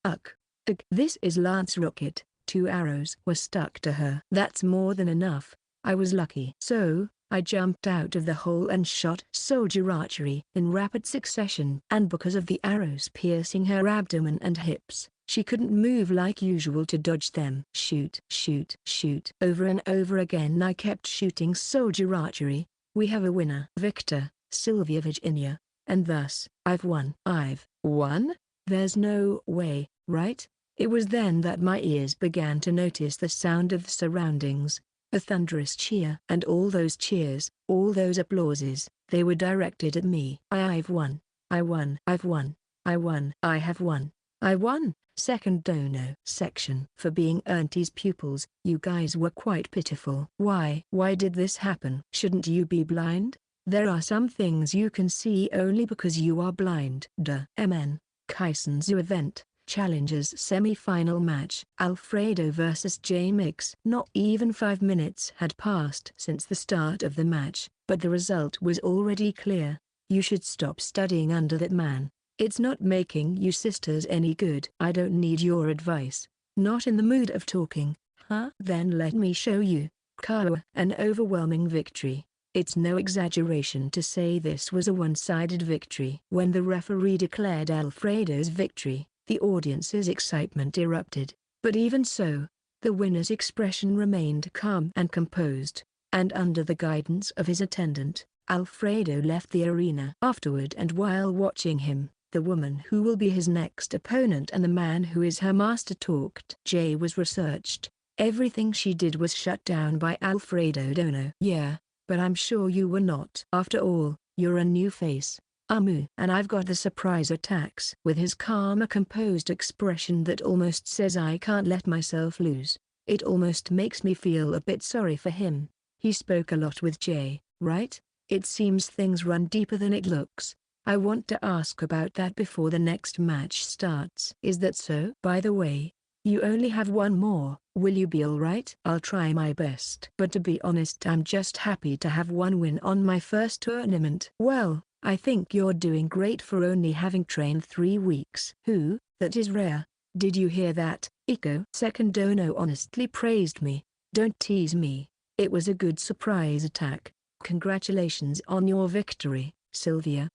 This is Lance Rocket. 2 arrows were stuck to her. That's more than enough. I was lucky. So, I jumped out of the hole and shot soldier archery in rapid succession. And because of the arrows piercing her abdomen and hips, she couldn't move like usual to dodge them. Shoot, shoot, shoot. Over and over again I kept shooting soldier archery. We have a winner. Victor, Sylvia Virginia. And thus, I've won. I've won? There's no way, right? It was then that my ears began to notice the sound of the surroundings. A thunderous cheer. And all those cheers, all those applauses, they were directed at me. I've won. I won. I've won. I won. I have won. I won. Second dono section. For being Auntie's pupils, you guys were quite pitiful. Why did this happen? Shouldn't you be blind? There are some things you can see only because you are blind. MN, Kisenshou event, Challengers semi-final match. Alfredo vs J Mix. Not even 5 minutes had passed since the start of the match, but the result was already clear. You should stop studying under that man. It's not making you sisters any good. I don't need your advice. Not in the mood of talking, huh? Then let me show you. Kawa. An overwhelming victory. It's no exaggeration to say this was a one-sided victory. When the referee declared Alfredo's victory, the audience's excitement erupted. But even so, the winner's expression remained calm and composed, and under the guidance of his attendant, Alfredo left the arena. Afterward, and while watching him, the woman who will be his next opponent and the man who is her master talked. Jay was researched. Everything she did was shut down by Alfredo Dono. Yeah, but I'm sure you were not. After all, you're a new face. And I've got the surprise attacks. With his calm, composed expression that almost says I can't let myself lose, it almost makes me feel a bit sorry for him. He spoke a lot with Jay, right? It seems things run deeper than it looks. I want to ask about that before the next match starts. Is that so? By the way, you only have one more. Will you be alright? I'll try my best. But to be honest, I'm just happy to have one win on my first tournament. Well, I think you're doing great for only having trained 3 weeks. That is rare. Did you hear that, Iko? Second Dono honestly praised me. Don't tease me. It was a good surprise attack. Congratulations on your victory, Sylvia.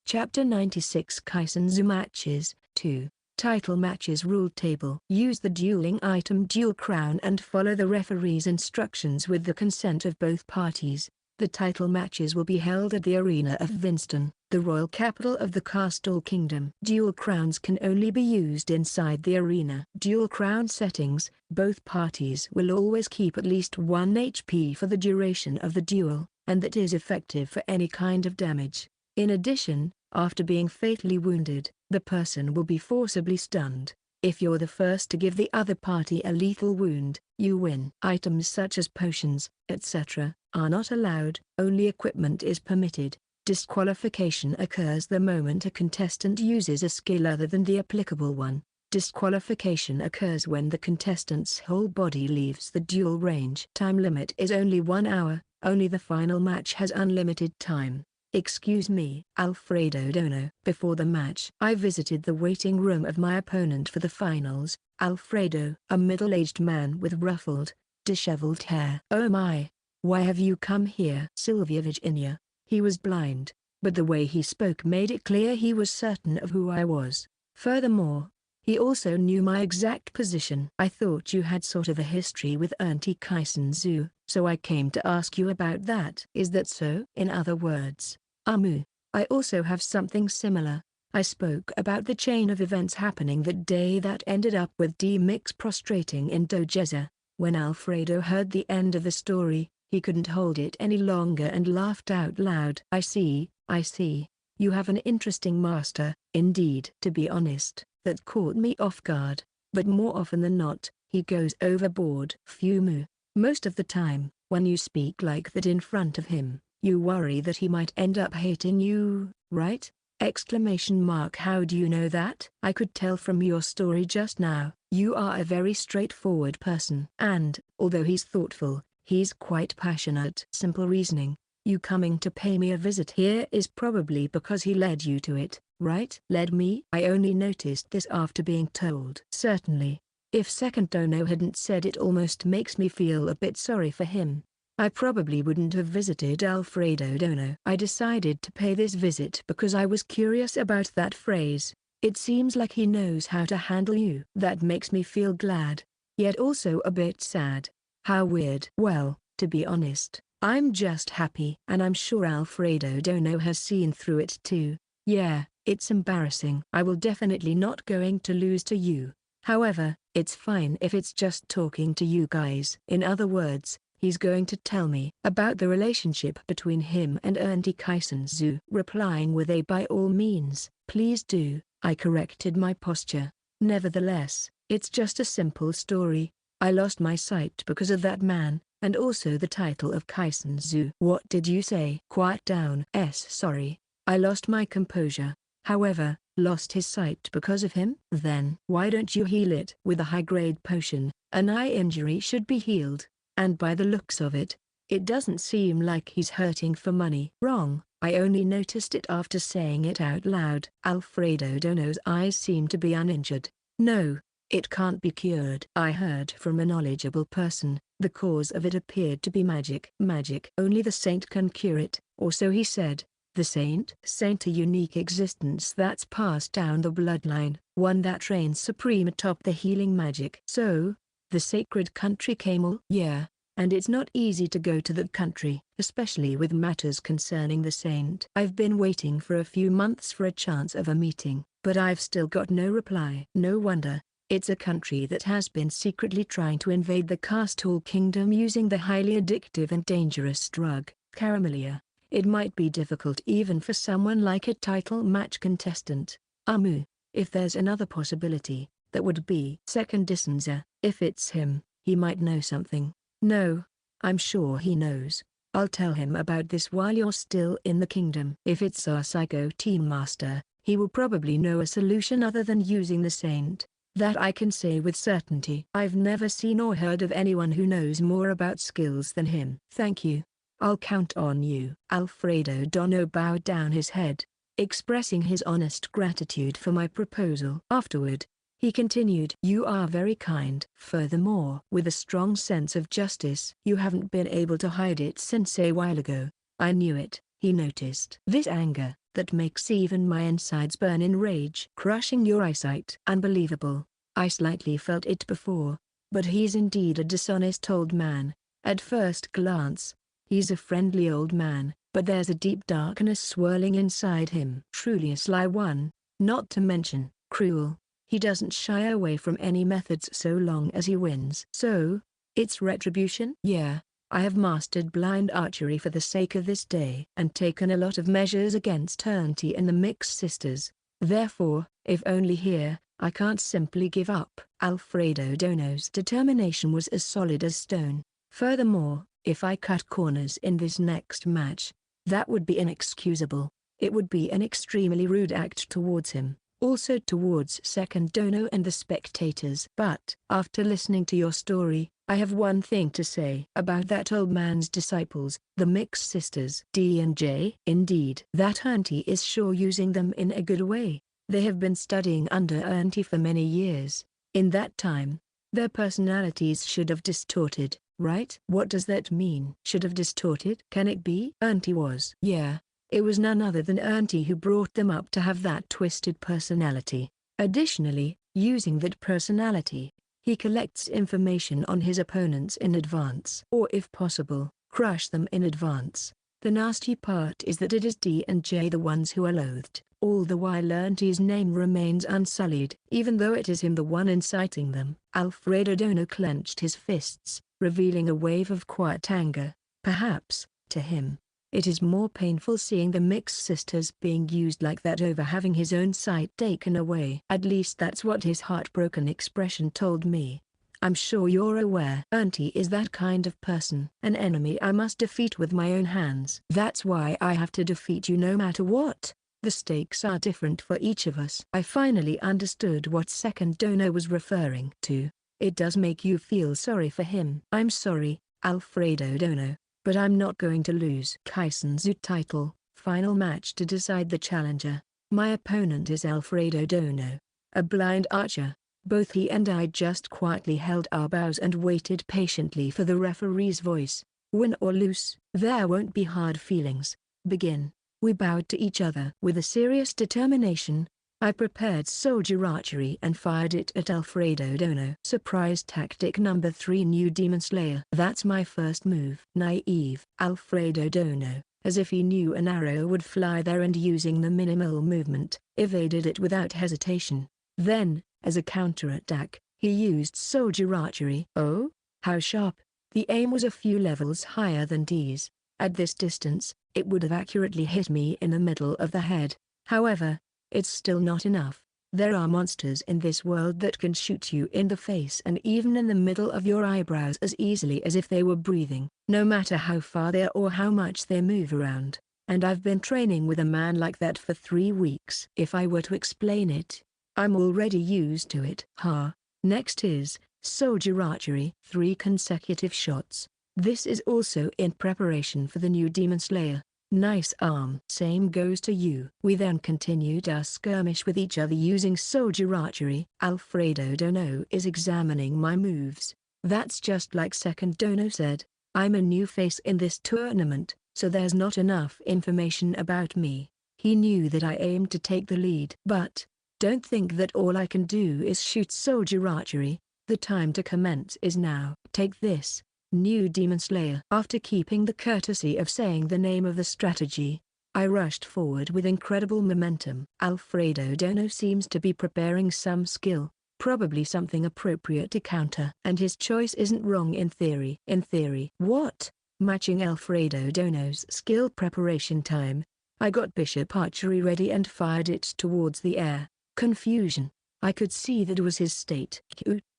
Chapter 96 Kisenshou Matches 2. Title Matches Rule Table. Use the dueling item Dual Crown and follow the referee's instructions with the consent of both parties. The title matches will be held at the arena of Winston, the royal capital of the Castle Kingdom. Dual crowns can only be used inside the arena. Dual crown settings. Both parties will always keep at least 1 HP for the duration of the duel, and that is effective for any kind of damage. In addition, after being fatally wounded, the person will be forcibly stunned. If you're the first to give the other party a lethal wound, you win. Items such as potions, etc., are not allowed. Only equipment is permitted. Disqualification occurs the moment a contestant uses a skill other than the applicable one. Disqualification occurs when the contestant's whole body leaves the duel range. Time limit is only 1 hour. Only the final match has unlimited time. Excuse me, Alfredo Dono. Before the match, I visited the waiting room of my opponent for the finals, Alfredo. A middle-aged man with ruffled, disheveled hair. Oh my, why have you come here? Sylvia Virginia. He was blind, but the way he spoke made it clear he was certain of who I was. Furthermore, he also knew my exact position. I thought you had sort of a history with Auntie Kisenshou, so I came to ask you about that. Is that so? In other words, I also have something similar. I spoke about the chain of events happening that day that ended up with D-Mix prostrating in Dojeza. When Alfredo heard the end of the story, he couldn't hold it any longer and laughed out loud. I see. You have an interesting master, indeed. To be honest, that caught me off guard, but more often than not, he goes overboard. Fumu. Most of the time, when you speak like that in front of him, you worry that he might end up hating you, right? How do you know that? I could tell from your story just now. You are a very straightforward person. And, although he's thoughtful, he's quite passionate. Simple reasoning. You coming to pay me a visit here is probably because he led you to it, right? Led me? I only noticed this after being told. Certainly. If second Dono hadn't said it almost makes me feel a bit sorry for him. I probably wouldn't have visited Alfredo Dono. I decided to pay this visit because I was curious about that phrase. It seems like he knows how to handle you. That makes me feel glad, yet also a bit sad. How weird. Well, to be honest, I'm just happy. And I'm sure Alfredo Dono has seen through it too. Yeah, it's embarrassing. I will definitely not going to lose to you. However, it's fine if it's just talking to you guys. In other words, he's going to tell me about the relationship between him and Auntie Kisenshou. Replying with a by all means, please do, I corrected my posture. Nevertheless, it's just a simple story. I lost my sight because of that man, and also the title of Kisenshou. What did you say? Quiet down. Sorry. I lost my composure. However, lost his sight because of him? Then why don't you heal it with a high-grade potion? An eye injury should be healed, and by the looks of it, it doesn't seem like he's hurting for money. Wrong, I only noticed it after saying it out loud. Alfredo Dono's eyes seem to be uninjured. No, it can't be cured. I heard from a knowledgeable person, the cause of it appeared to be magic. Magic. Only the saint can cure it, or so he said. The saint? Saint, a unique existence that's passed down the bloodline, one that reigns supreme atop the healing magic. So, the sacred country Kamel? Yeah, and it's not easy to go to that country, especially with matters concerning the saint. I've been waiting for a few months for a chance of a meeting, but I've still got no reply. No wonder. It's a country that has been secretly trying to invade the Castle Kingdom using the highly addictive and dangerous drug, Caramelia. It might be difficult even for someone like a title match contestant. If there's another possibility, that would be second Issenza. If it's him, he might know something. No, I'm sure he knows. I'll tell him about this while you're still in the kingdom. If it's our psycho team master, he will probably know a solution other than using the saint. That I can say with certainty. I've never seen or heard of anyone who knows more about skills than him. Thank you. I'll count on you. Alfredo Dono bowed down his head, expressing his honest gratitude for my proposal. Afterward, he continued, you are very kind. Furthermore, with a strong sense of justice. You haven't been able to hide it since a while ago. I knew it. He noticed. This anger, that makes even my insides burn in rage. Crushing your eyesight. Unbelievable. I slightly felt it before. But he's indeed a dishonest old man. At first glance, he's a friendly old man, but there's a deep darkness swirling inside him. Truly a sly one, not to mention, cruel. He doesn't shy away from any methods so long as he wins. So, it's retribution? Yeah, I have mastered blind archery for the sake of this day and taken a lot of measures against Auntie and the mixed sisters. Therefore, if only here, I can't simply give up. Alfredo Dono's determination was as solid as stone. Furthermore, if I cut corners in this next match, that would be inexcusable. It would be an extremely rude act towards him, also towards second Dono and the spectators. But, after listening to your story, I have one thing to say about that old man's disciples, the mixed sisters D and J. Indeed, that Auntie is sure using them in a good way. They have been studying under Auntie for many years. In that time, their personalities should have distorted. Right? What does that mean? Should have distorted? Can it be? Auntie was. Yeah, it was none other than Auntie who brought them up to have that twisted personality. Additionally, using that personality, he collects information on his opponents in advance. Or if possible, crush them in advance. The nasty part is that it is D and J the ones who are loathed. All the while Auntie's name remains unsullied. Even though it is him the one inciting them. Alfredo Dono clenched his fists, revealing a wave of quiet anger. Perhaps, to him, it is more painful seeing the mixed sisters being used like that over having his own sight taken away. At least that's what his heartbroken expression told me. I'm sure you're aware. Auntie is that kind of person. An enemy I must defeat with my own hands. That's why I have to defeat you no matter what. The stakes are different for each of us. I finally understood what second Dono was referring to. It does make you feel sorry for him. I'm sorry, Alfredo Dono, but I'm not going to lose. Kisenshou title, final match to decide the challenger. My opponent is Alfredo Dono, a blind archer. Both he and I just quietly held our bows and waited patiently for the referee's voice. Win or lose, there won't be hard feelings. Begin. We bowed to each other with a serious determination. I prepared soldier archery and fired it at Alfredo Dono. Surprise tactic number 3, new demon slayer. That's my first move. Naive. Alfredo Dono, as if he knew an arrow would fly there and using the minimal movement, evaded it without hesitation. Then, as a counterattack, he used soldier archery. Oh? How sharp. The aim was a few levels higher than D's. At this distance, it would have accurately hit me in the middle of the head. However, it's still not enough. There are monsters in this world that can shoot you in the face and even in the middle of your eyebrows as easily as if they were breathing, no matter how far they are or how much they move around. And I've been training with a man like that for 3 weeks. If I were to explain it, I'm already used to it. Next is soldier archery. 3 consecutive shots. This is also in preparation for the new demon slayer. Nice arm. Same goes to you. We then continued our skirmish with each other using soldier archery. Alfredo Dono is examining my moves. That's just like Second Dono said. I'm a new face in this tournament, so there's not enough information about me. He knew that I aimed to take the lead. But don't think that all I can do is shoot soldier archery. The time to commence is now. Take this. New demon slayer. After keeping the courtesy of saying the name of the strategy, I rushed forward with incredible momentum. Alfredo Dono seems to be preparing some skill, probably something appropriate to counter. And his choice isn't wrong in theory. What? Matching Alfredo Dono's skill preparation time, I got bishop archery ready and fired it towards the air. Confusion. I could see that was his state.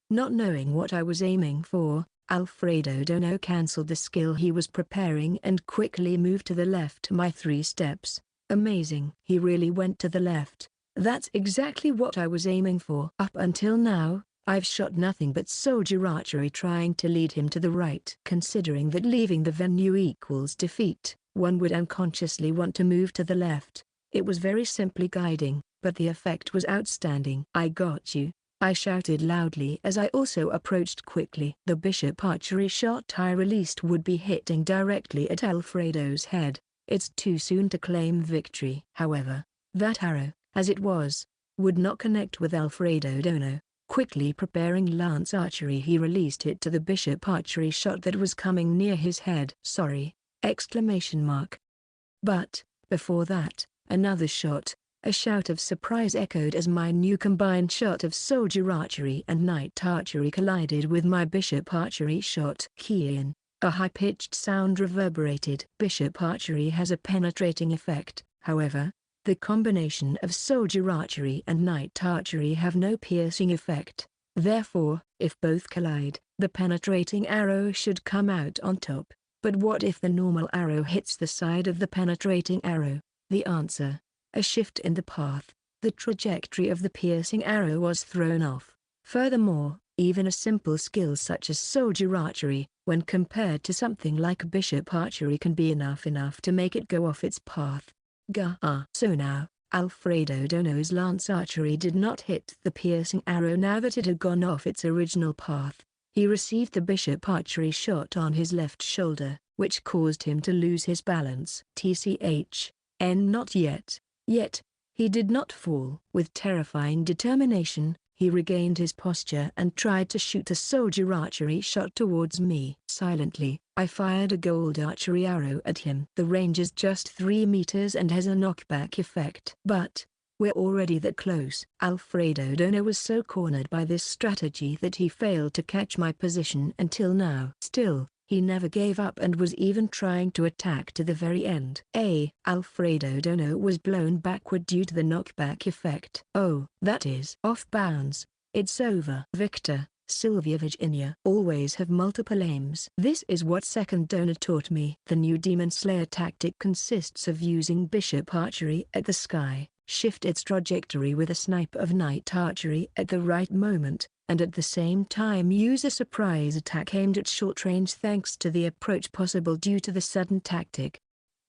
Not knowing what I was aiming for, Alfredo Dono cancelled the skill he was preparing and quickly moved to the left my 3 steps. Amazing. He really went to the left. That's exactly what I was aiming for. Up until now, I've shot nothing but soldier archery trying to lead him to the right. Considering that leaving the venue equals defeat, one would unconsciously want to move to the left. It was very simply guiding, but the effect was outstanding. I got you. I shouted loudly as I also approached quickly. The bishop archery shot I released would be hitting directly at Alfredo's head. It's too soon to claim victory. However, that arrow, as it was, would not connect with Alfredo Dono. Quickly preparing lance archery, he released it to the bishop archery shot that was coming near his head. Sorry! But, before that, another shot. A shout of surprise echoed as my new combined shot of soldier archery and knight archery collided with my bishop archery shot. Key-in. A high-pitched sound reverberated. Bishop archery has a penetrating effect, however. The combination of soldier archery and knight archery have no piercing effect. Therefore, if both collide, the penetrating arrow should come out on top. But what if the normal arrow hits the side of the penetrating arrow? The answer: a shift in the path. The trajectory of the piercing arrow was thrown off. Furthermore, even a simple skill such as soldier archery, when compared to something like bishop archery, can be enough to make it go off its path. So now, Alfredo Dono's lance archery did not hit the piercing arrow now that it had gone off its original path. He received the bishop archery shot on his left shoulder, which caused him to lose his balance. Not yet. Yet, he did not fall. With terrifying determination, he regained his posture and tried to shoot a soldier archery shot towards me. Silently, I fired a gold archery arrow at him. The range is just 3 meters and has a knockback effect. But, we're already that close. Alfredo Dono was so cornered by this strategy that he failed to catch my position until now. Still, he never gave up and was even trying to attack to the very end. Alfredo Dono was blown backward due to the knockback effect. Oh, that is off bounds. It's over. Victor, Sylvia Virginia. Always have multiple aims. This is what Second Dono taught me. The new Demon Slayer tactic consists of using bishop archery at the sky, shift its trajectory with a snipe of knight archery at the right moment, and at the same time use a surprise attack aimed at short range thanks to the approach possible due to the sudden tactic.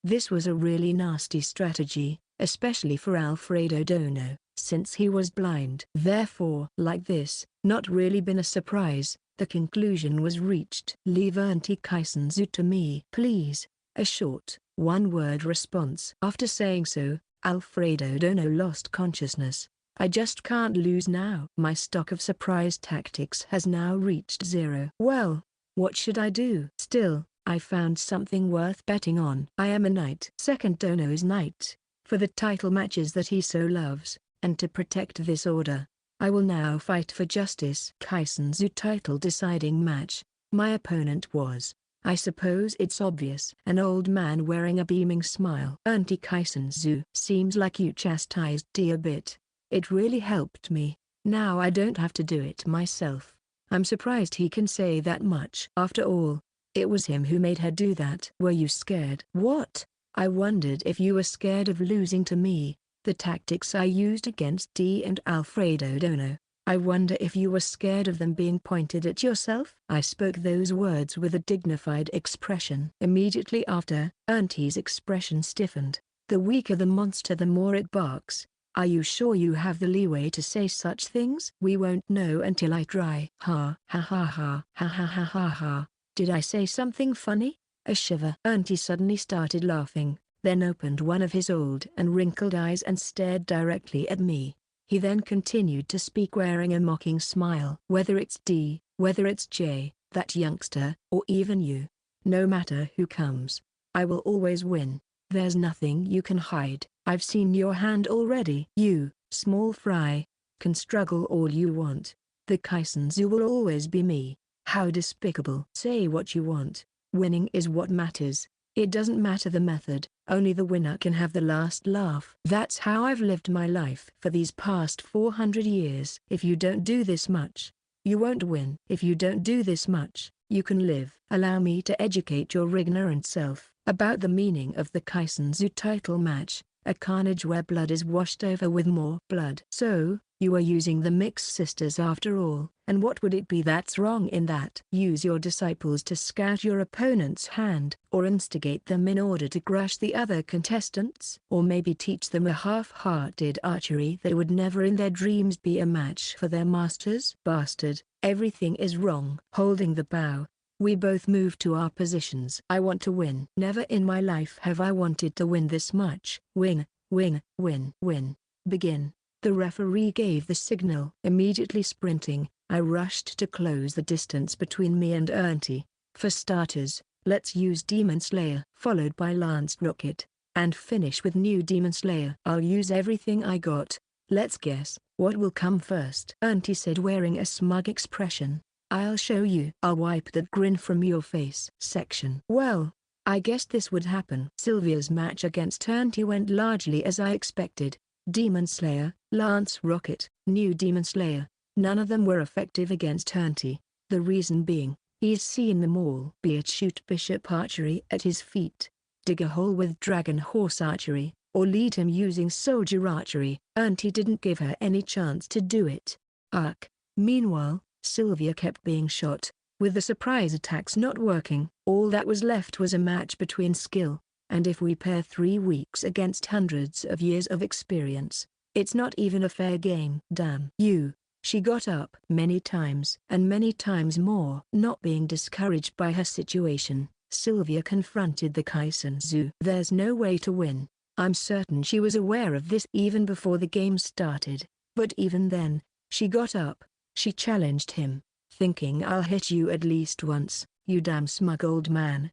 This was a really nasty strategy, especially for Alfredo Dono. since he was blind. Therefore, like this, not really been a surprise, the conclusion was reached. Leave Auntie Kisenshou to me, please. A short, one-word response. After saying so, Alfredo Dono lost consciousness. I just can't lose now. My stock of surprise tactics has now reached zero. Well, what should I do? Still, I found something worth betting on. I am a knight. Second Dono's knight. For the title matches that he so loves, and to protect this order, I will now fight for justice. Kisenshou title deciding match. My opponent was, I suppose it's obvious, an old man wearing a beaming smile. Auntie Kisenshou, seems like you chastised D a bit. It really helped me. Now I don't have to do it myself. I'm surprised he can say that much. After all, it was him who made her do that. Were you scared? What? I wondered if you were scared of losing to me, the tactics I used against D and Alfredo Dono. I wonder if you were scared of them being pointed at yourself? I spoke those words with a dignified expression. Immediately after, Auntie's expression stiffened. The weaker the monster, the more it barks. Are you sure you have the leeway to say such things? We won't know until I try. Ha ha ha ha ha ha ha ha ha. Did I say something funny? A shiver. Auntie suddenly started laughing, then opened one of his old and wrinkled eyes and stared directly at me. He then continued to speak wearing a mocking smile. Whether it's D, whether it's J, that youngster, or even you, no matter who comes, I will always win. There's nothing you can hide. I've seen your hand already. You, small fry, can struggle all you want. The Kisenshou will always be me. How despicable. Say what you want. Winning is what matters. It doesn't matter the method, only the winner can have the last laugh. That's how I've lived my life for these past 400 years. If you don't do this much, you won't win. If you don't do this much, you can live. Allow me to educate your ignorant self about the meaning of the Kisenshou title match, a carnage where blood is washed over with more blood. So, you are using the Mix sisters after all, and what would it be that's wrong in that? Use your disciples to scout your opponent's hand, or instigate them in order to crush the other contestants, or maybe teach them a half-hearted archery that would never in their dreams be a match for their masters. Bastard, everything is wrong. Holding the bow, we both move to our positions. I want to win. Never in my life have I wanted to win this much. Win, win, win, win. Begin. The referee gave the signal. Immediately sprinting, I rushed to close the distance between me and Auntie. For starters, let's use Demon Slayer, followed by Lance Rocket, and finish with new Demon Slayer. I'll use everything I got. Let's guess, what will come first? Auntie said wearing a smug expression. I'll show you. I'll wipe that grin from your face. Section. Well, I guessed this would happen. Sylvia's match against Auntie went largely as I expected. Demon Slayer, Lance Rocket, new Demon Slayer. None of them were effective against Auntie. The reason being, he's seen them all. Be it shoot bishop archery at his feet, dig a hole with dragon horse archery, or lead him using soldier archery, Auntie didn't give her any chance to do it. Arc. Meanwhile, Sylvia kept being shot. With the surprise attacks not working, all that was left was a match between skill, and if we pair 3 weeks against hundreds of years of experience, it's not even a fair game. Damn you. She got up many times and many times more. Not being discouraged by her situation, Sylvia confronted the Kisenshou. There's no way to win. I'm certain she was aware of this even before the game started, but even then, she got up. She challenged him, thinking I'll hit you at least once, you damn smug old man.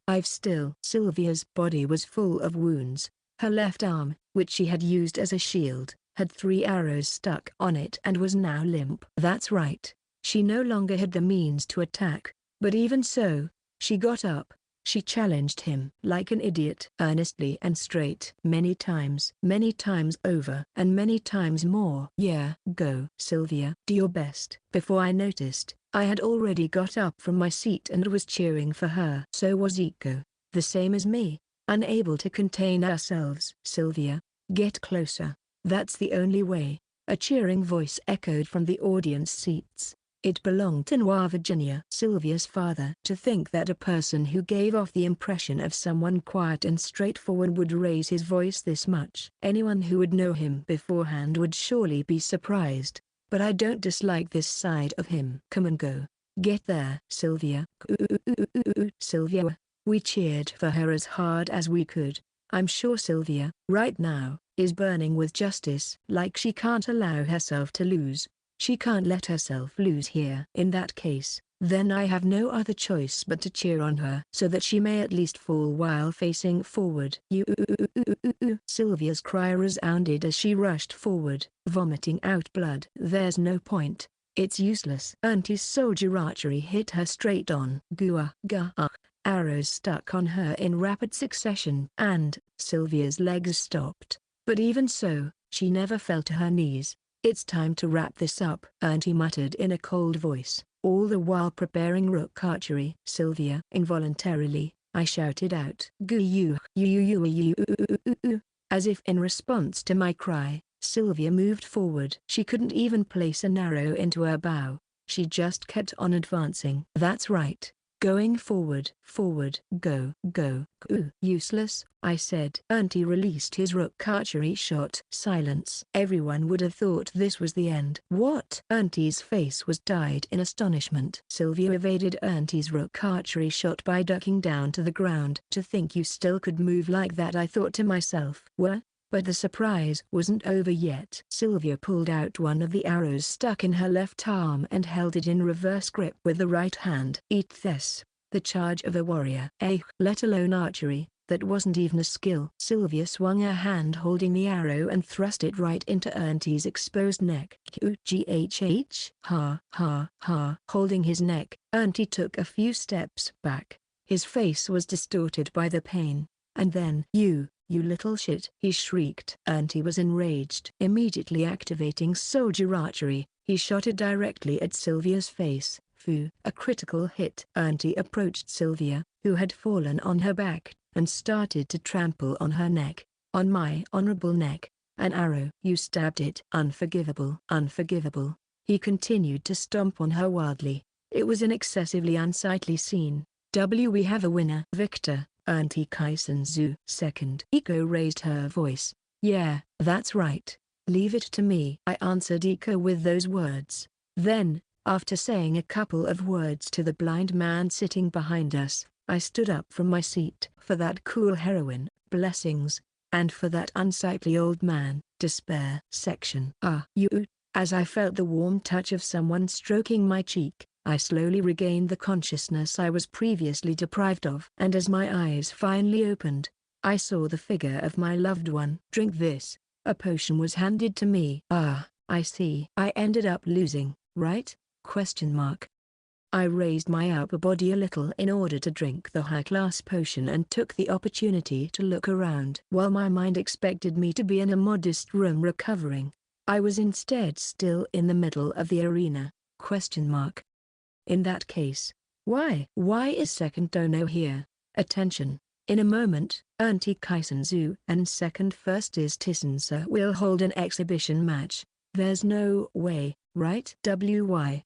Sylvia's body was full of wounds. Her left arm, which she had used as a shield, had 3 arrows stuck on it and was now limp. That's right. She no longer had the means to attack, but even so, she got up. She challenged him like an idiot, earnestly and straight. Many times over, and many times more. Yeah, go. Sylvia, do your best. Before I noticed, I had already got up from my seat and was cheering for her. So was Eiko, the same as me, unable to contain ourselves. Sylvia, get closer. That's the only way. A cheering voice echoed from the audience seats. It belonged to Noir Virginia, Sylvia's father. To think that a person who gave off the impression of someone quiet and straightforward would raise his voice this much. Anyone who would know him beforehand would surely be surprised. But I don't dislike this side of him. Come and go. Get there, Sylvia. Sylvia. We cheered for her as hard as we could. I'm sure Sylvia, right now, is burning with justice. Like she can't allow herself to lose. She can't let herself lose here. In that case, then I have no other choice but to cheer on her so that she may at least fall while facing forward. Sylvia's cry resounded as she rushed forward, vomiting out blood. There's no point. It's useless. Auntie's soldier archery hit her straight on. Arrows stuck on her in rapid succession. And Sylvia's legs stopped. But even so, she never fell to her knees. It's time to wrap this up, Auntie muttered in a cold voice, all the while preparing rook archery. Sylvia. Involuntarily, I shouted out. As if in response to my cry, Sylvia moved forward. She couldn't even place an arrow into her bow. She just kept on advancing. That's right. Going forward. Go. Useless, I said. Auntie released his rook archery shot. Silence. Everyone would have thought this was the end. What? Auntie's face was dyed in astonishment. Sylvia evaded Auntie's rook archery shot by ducking down to the ground. To think you still could move like that, I thought to myself. But the surprise wasn't over yet. Sylvia pulled out one of the arrows stuck in her left arm and held it in reverse grip with the right hand. Eat this. The charge of a warrior. Let alone archery, that wasn't even a skill. Sylvia swung her hand holding the arrow and thrust it right into Auntie's exposed neck. Ha. Holding his neck, Auntie took a few steps back. His face was distorted by the pain. And then, You little shit, he shrieked. Auntie was enraged. Immediately activating soldier archery, he shot it directly at Sylvia's face. A critical hit. Auntie approached Sylvia, who had fallen on her back, and started to trample on her neck. On my honorable neck. An arrow. You stabbed it. Unforgivable. He continued to stomp on her wildly. It was an excessively unsightly scene. We have a winner. Victor. Auntie Kisenshou. Second. Eiko raised her voice. Yeah, that's right. Leave it to me. I answered Eiko with those words. Then, after saying a couple of words to the blind man sitting behind us, I stood up from my seat. For that cool heroine, blessings. And for that unsightly old man, despair. Section. As I felt the warm touch of someone stroking my cheek, I slowly regained the consciousness I was previously deprived of. And as my eyes finally opened, I saw the figure of my loved one. Drink this. A potion was handed to me. I see. I ended up losing, right? I raised my upper body a little in order to drink the high-class potion and took the opportunity to look around. While my mind expected me to be in a modest room recovering, I was instead still in the middle of the arena. In that case, why is second dono here? Attention. In a moment, Auntie Kisenshou and second first is Issenza will hold an exhibition match. There's no way, right?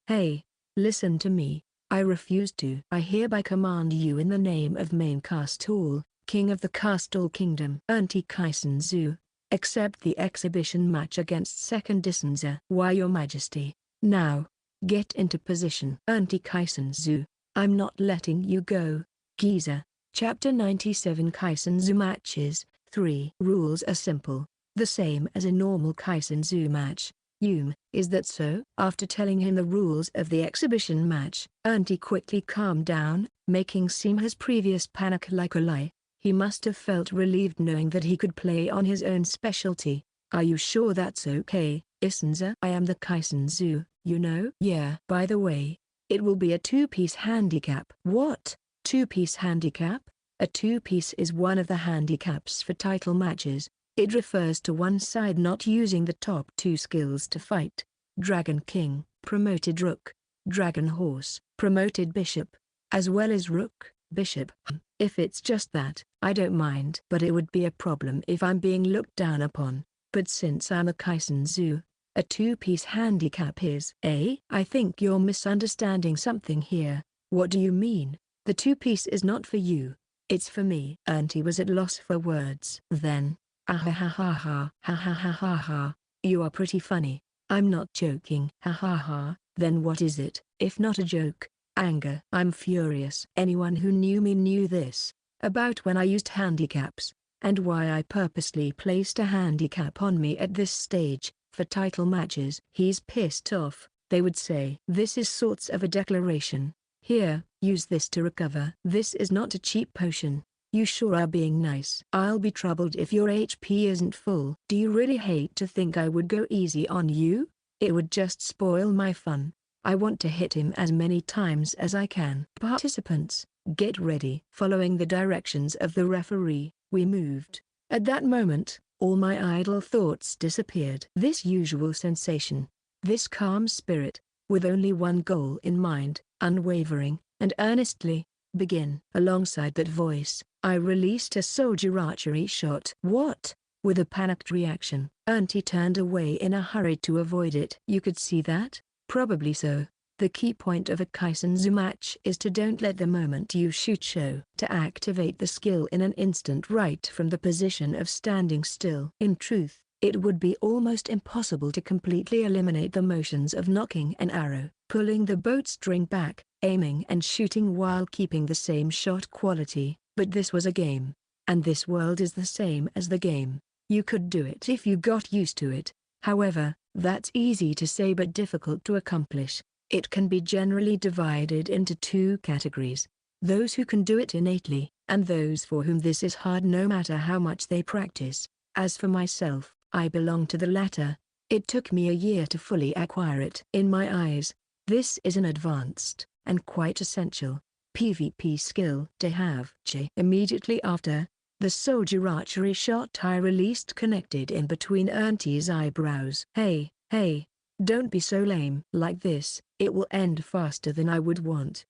Hey, listen to me. I refuse to. I hereby command you in the name of Main Castle, King of the Castle Kingdom. Auntie Kisenshou, accept the exhibition match against second Issenza. Why, Your Majesty? Now. Get into position. Auntie Kisenshou, I'm not letting you go. Giza. Chapter 97 Kisenshou Matches. 3. Rules are simple, the same as a normal Kisenshou match. Is that so? After telling him the rules of the exhibition match, Auntie quickly calmed down, making seem his previous panic like a lie. He must have felt relieved knowing that he could play on his own specialty. Are you sure that's okay, Issenza? I am the Kisenshou, you know? Yeah. By the way, it will be a two-piece handicap. What? Two-piece handicap? A two-piece is one of the handicaps for title matches. It refers to one side not using the top two skills to fight. Dragon King, promoted Rook. Dragon Horse, promoted Bishop. As well as Rook, Bishop. If it's just that, I don't mind. But it would be a problem if I'm being looked down upon. But since I'm a Kisenshou, A two-piece handicap is. I think you're misunderstanding something here. What do you mean? The two-piece is not for you. It's for me. Auntie was at loss for words. Then, ah ha ha ha ha ha ha ha ha ha. You are pretty funny. I'm not joking. Ha ha ha. Then what is it, if not a joke? Anger. I'm furious. Anyone who knew me knew this. About when I used handicaps, and why I purposely placed a handicap on me at this stage, for title matches. He's pissed off, they would say. This is sorts of a declaration. Here, use this to recover. This is not a cheap potion. You sure are being nice. I'll be troubled if your HP isn't full. Do you really hate to think I would go easy on you? It would just spoil my fun. I want to hit him as many times as I can. Participants, get ready. Following the directions of the referee, we moved. At that moment, all my idle thoughts disappeared. This usual sensation, this calm spirit, with only one goal in mind, unwavering, and earnestly, begin. Alongside that voice, I released a soldier archery shot. What? With a panicked reaction, Auntie turned away in a hurry to avoid it. You could see that? Probably so. The key point of a Kisenshou match is to don't let the moment you shoot show. To activate the skill in an instant right from the position of standing still. In truth, it would be almost impossible to completely eliminate the motions of nocking an arrow, pulling the bowstring back, aiming and shooting while keeping the same shot quality. But this was a game. And this world is the same as the game. You could do it if you got used to it. However, that's easy to say but difficult to accomplish. It can be generally divided into two categories: those who can do it innately, and those for whom this is hard no matter how much they practice. As for myself, I belong to the latter. It took me a year to fully acquire it. In my eyes, this is an advanced, and quite essential, PvP skill to have. Immediately after, the soldier archery shot I released connected in between Auntie's eyebrows. Hey, don't be so lame. Like this, it will end faster than I would want.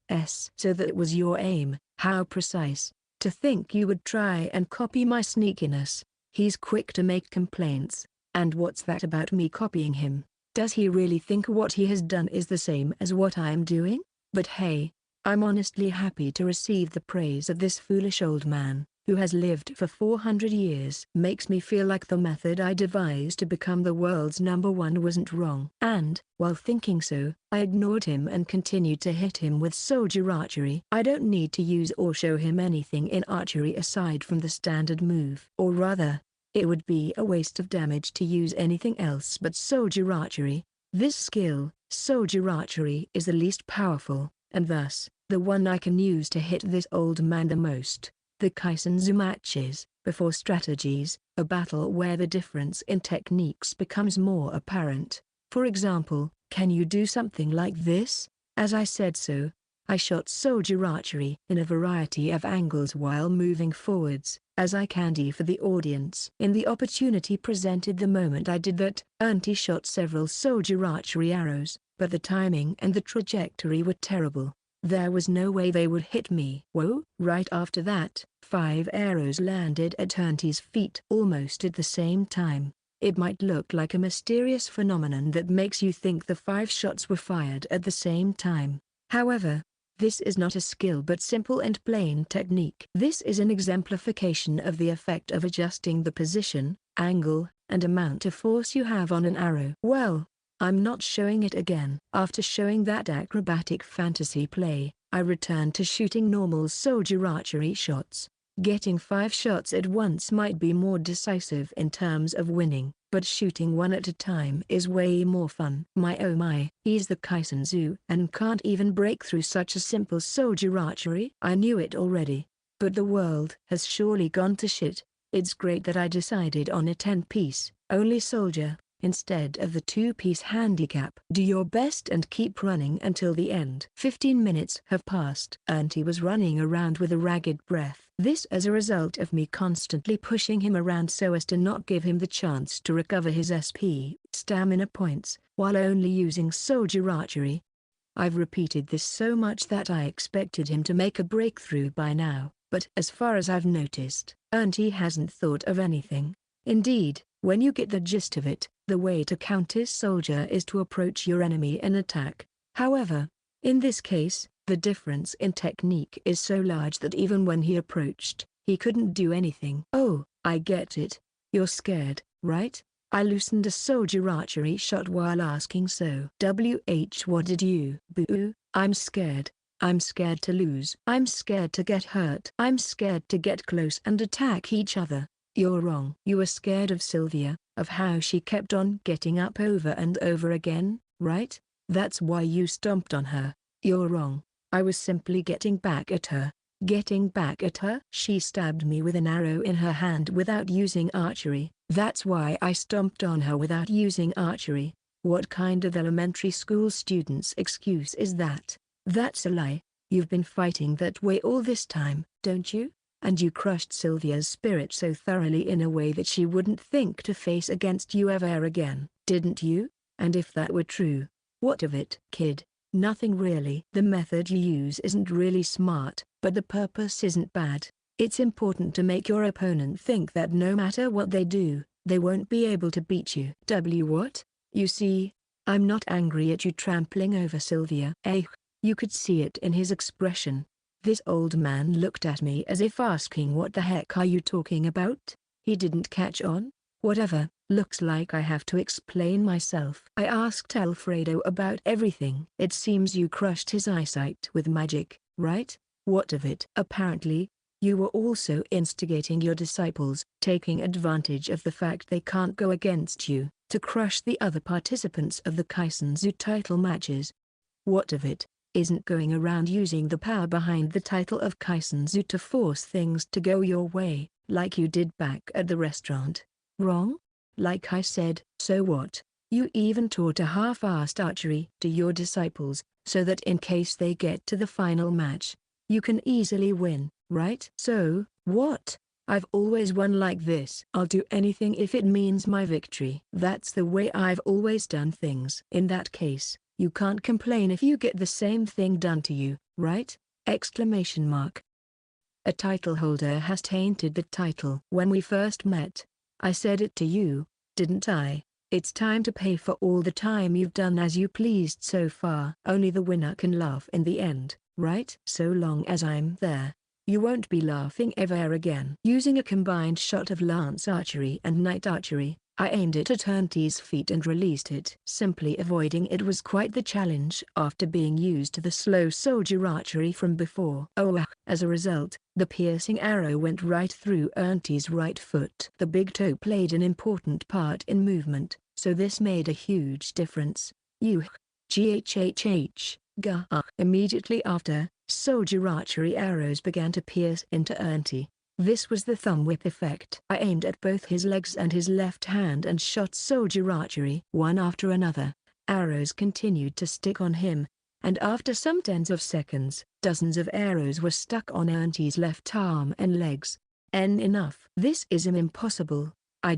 So that was your aim. How precise. To think you would try and copy my sneakiness. He's quick to make complaints. And what's that about me copying him? Does he really think what he has done is the same as what I'm doing? But hey, I'm honestly happy to receive the praise of this foolish old man, who has lived for 400 years. Makes me feel like the method I devised to become the world's #1 wasn't wrong. And, while thinking so, I ignored him and continued to hit him with soldier archery. I don't need to use or show him anything in archery aside from the standard move. Or rather, it would be a waste of damage to use anything else but soldier archery. This skill, soldier archery, is the least powerful, and thus, the one I can use to hit this old man the most. The Kisenshou matches, before strategies, a battle where the difference in techniques becomes more apparent. For example, can you do something like this? As I said so, I shot soldier archery in a variety of angles while moving forwards, as I candy for the audience. In the opportunity presented the moment I did that, Auntie shot several soldier archery arrows, but the timing and the trajectory were terrible. There was no way they would hit me. Whoa! Right after that, 5 arrows landed at Auntie's feet almost at the same time. It might look like a mysterious phenomenon that makes you think the 5 shots were fired at the same time. However, this is not a skill but simple and plain technique. This is an exemplification of the effect of adjusting the position, angle, and amount of force you have on an arrow. Well, I'm not showing it again. After showing that acrobatic fantasy play, I returned to shooting normal soldier archery shots. Getting 5 shots at once might be more decisive in terms of winning, but shooting one at a time is way more fun. My oh my, he's the Kisenshou and can't even break through such a simple soldier archery? I knew it already. But the world has surely gone to shit. It's great that I decided on a 10-piece, only soldier, instead of the 2-piece handicap. Do your best and keep running until the end. 15 minutes have passed. Auntie was running around with a ragged breath. This as a result of me constantly pushing him around so as to not give him the chance to recover his SP, stamina points, while only using soldier archery. I've repeated this so much that I expected him to make a breakthrough by now, but as far as I've noticed, Auntie hasn't thought of anything. Indeed, When you get the gist of it, the way to counter soldier is to approach your enemy and attack. However, in this case, the difference in technique is so large that even when he approached, he couldn't do anything. Oh, I get it. You're scared, right? I loosened a soldier archery shot while asking so. What did you? Boo, I'm scared. I'm scared to lose. I'm scared to get hurt. I'm scared to get close and attack each other. You're wrong. You were scared of Sylvia, of how she kept on getting up over and over again, right? That's why you stomped on her. You're wrong. I was simply getting back at her. Getting back at her? She stabbed me with an arrow in her hand without using archery. That's why I stomped on her without using archery. What kind of elementary school student's excuse is that? That's a lie. You've been fighting that way all this time, don't you? And you crushed Sylvia's spirit so thoroughly in a way that she wouldn't think to face against you ever again, didn't you? And if that were true, what of it? Kid, nothing really. The method you use isn't really smart, but the purpose isn't bad. It's important to make your opponent think that no matter what they do, they won't be able to beat you. What? You see, I'm not angry at you trampling over Sylvia. You could see it in his expression. This old man looked at me as if asking, what the heck are you talking about? He didn't catch on? Whatever, looks like I have to explain myself. I asked Alfredo about everything. It seems you crushed his eyesight with magic, right? What of it? Apparently, you were also instigating your disciples, taking advantage of the fact they can't go against you, to crush the other participants of the Kisenshou title matches. What of it? Isn't going around using the power behind the title of Kisenshou to force things to go your way, like you did back at the restaurant, wrong? Like I said, so what? You even taught a half-assed archery to your disciples, so that in case they get to the final match, you can easily win, right? So, what? I've always won like this. I'll do anything if it means my victory. That's the way I've always done things. In that case, you can't complain if you get the same thing done to you, right? Exclamation mark. A title holder has tainted the title. When we first met, I said it to you, didn't I? It's time to pay for all the time you've done as you pleased so far. Only the winner can laugh in the end, right? So long as I'm there, you won't be laughing ever again. Using a combined shot of lance archery and knight archery, I aimed it at Auntie's feet and released it. Simply avoiding it was quite the challenge after being used to the slow soldier archery from before. As a result, the piercing arrow went right through Auntie's right foot. The big toe played an important part in movement, so this made a huge difference. Immediately after, soldier archery arrows began to pierce into Auntie. This was the thumb whip effect. I aimed at both his legs and his left hand and shot soldier archery. One after another, arrows continued to stick on him, and after some tens of seconds, dozens of arrows were stuck on Auntie's left arm and legs. Enough. This is impossible. I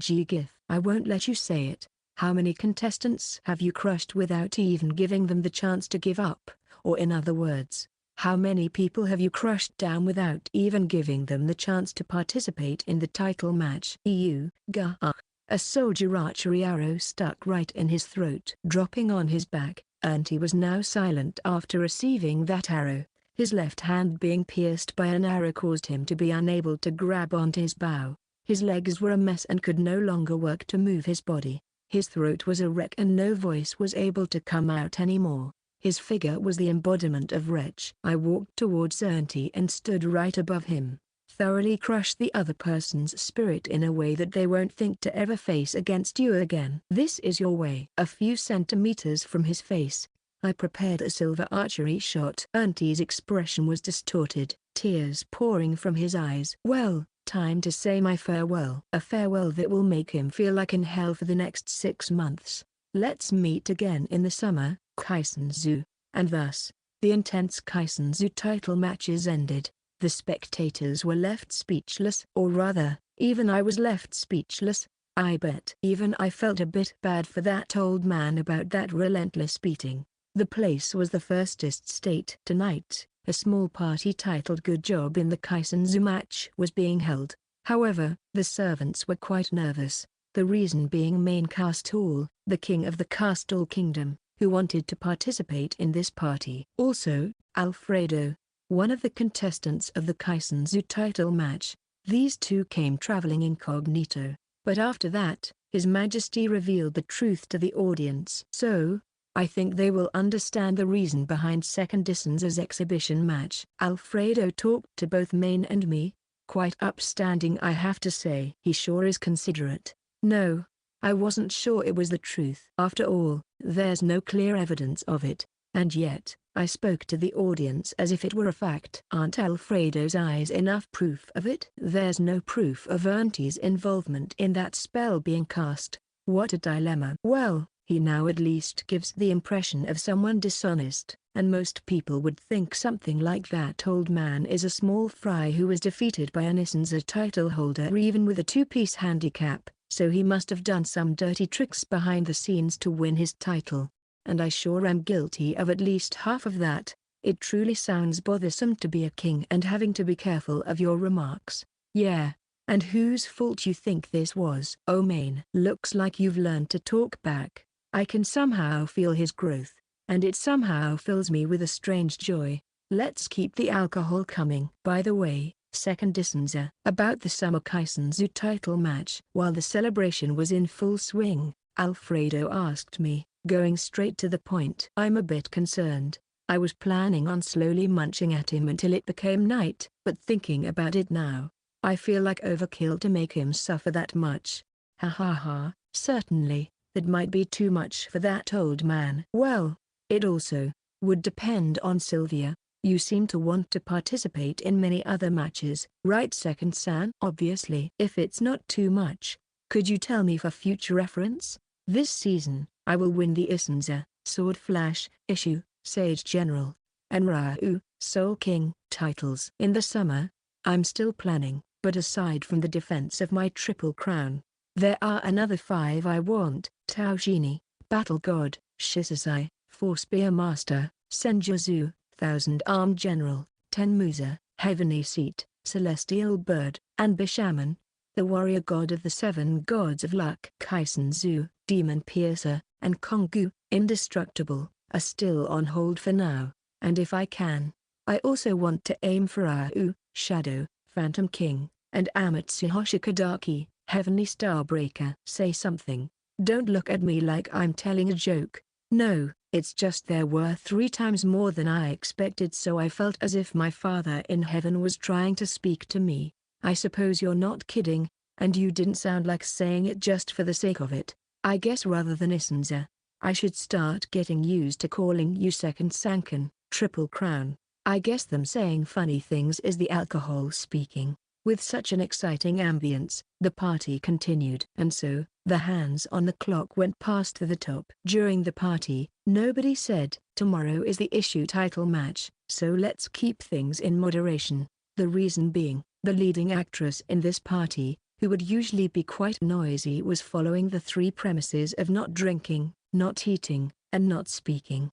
won't let you say it. How many contestants have you crushed without even giving them the chance to give up? Or in other words, how many people have you crushed down without even giving them the chance to participate in the title match? A soldier archery arrow stuck right in his throat. Dropping on his back, Auntie was now silent after receiving that arrow. His left hand being pierced by an arrow caused him to be unable to grab onto his bow. His legs were a mess and could no longer work to move his body. His throat was a wreck and no voice was able to come out anymore. His figure was the embodiment of wretch. I walked towards Auntie and stood right above him, thoroughly crushed the other person's spirit in a way that they won't think to ever face against you again. This is your way. A few centimeters from his face, I prepared a silver archery shot. Auntie's expression was distorted, tears pouring from his eyes. Well, time to say my farewell. A farewell that will make him feel like in hell for the next 6 months. Let's meet again in the summer, Kisenshou. And thus, the intense Kisenshou title matches ended. The spectators were left speechless. Or rather, even I was left speechless. I bet even I felt a bit bad for that old man about that relentless beating. The place was the firstest state. Tonight, a small party titled Good Job in the Kisenshou match was being held. However, the servants were quite nervous. The reason being main Castle, the king of the Castle Kingdom, who wanted to participate in this party. Also, Alfredo, one of the contestants of the Kisenshou title match. These two came traveling incognito, but after that, His Majesty revealed the truth to the audience. So, I think they will understand the reason behind second Issenza's exhibition match. Alfredo talked to both Main and me, quite upstanding I have to say. He sure is considerate. No, I wasn't sure it was the truth. After all, there's no clear evidence of it, and yet, I spoke to the audience as if it were a fact. Aren't Alfredo's eyes enough proof of it? There's no proof of Auntie's involvement in that spell being cast. What a dilemma. Well, he now at least gives the impression of someone dishonest, and most people would think something like that old man is a small fry who was defeated by an Issenza title holder even with a two-piece handicap, so he must have done some dirty tricks behind the scenes to win his title. And I sure am guilty of at least half of that. It truly sounds bothersome to be a king and having to be careful of your remarks. Yeah. And whose fault you think this was? Oh Main. Looks like you've learned to talk back. I can somehow feel his growth, and it somehow fills me with a strange joy. Let's keep the alcohol coming. By the way, second Issenza. About the Summer Kisenshou title match. While the celebration was in full swing, Alfredo asked me, going straight to the point. I'm a bit concerned. I was planning on slowly munching at him until it became night, but thinking about it now, I feel like overkill to make him suffer that much. Ha ha ha, certainly, that might be too much for that old man. Well, it also would depend on Sylvia. You seem to want to participate in many other matches, right Second San? Obviously. If it's not too much, could you tell me for future reference? This season, I will win the Issenza, Sword Flash, Eishou, Sage General, and Reiou, Soul King titles. In the summer, I'm still planning, but aside from the defense of my Triple Crown, there are another 5 I want: Tao Genie, Battle God, Shisasai, Four Spear Master, Senjutsu, Thousand Armed General, Tenmusa, Heavenly Seat, Celestial Bird, and Bishaman, the warrior god of the 7 gods of luck. Kisenshou, Demon Piercer, and Kongou, Indestructible, are still on hold for now, and if I can, I also want to aim for Reiou, Shadow, Phantom King, and Amatsu Hoshikadaki, Heavenly Starbreaker. Say something. Don't look at me like I'm telling a joke. No, it's just there were 3 times more than I expected, so I felt as if my father in heaven was trying to speak to me. I suppose you're not kidding, and you didn't sound like saying it just for the sake of it. I guess rather than Issenza, I should start getting used to calling you Second Sankan, Triple Crown. I guess them saying funny things is the alcohol speaking. With such an exciting ambience, the party continued. And so, the hands on the clock went past the top. During the party, nobody said, tomorrow is the Eishou title match, so let's keep things in moderation. The reason being, the leading actress in this party, who would usually be quite noisy, was following the 3 premises of not drinking, not eating, and not speaking.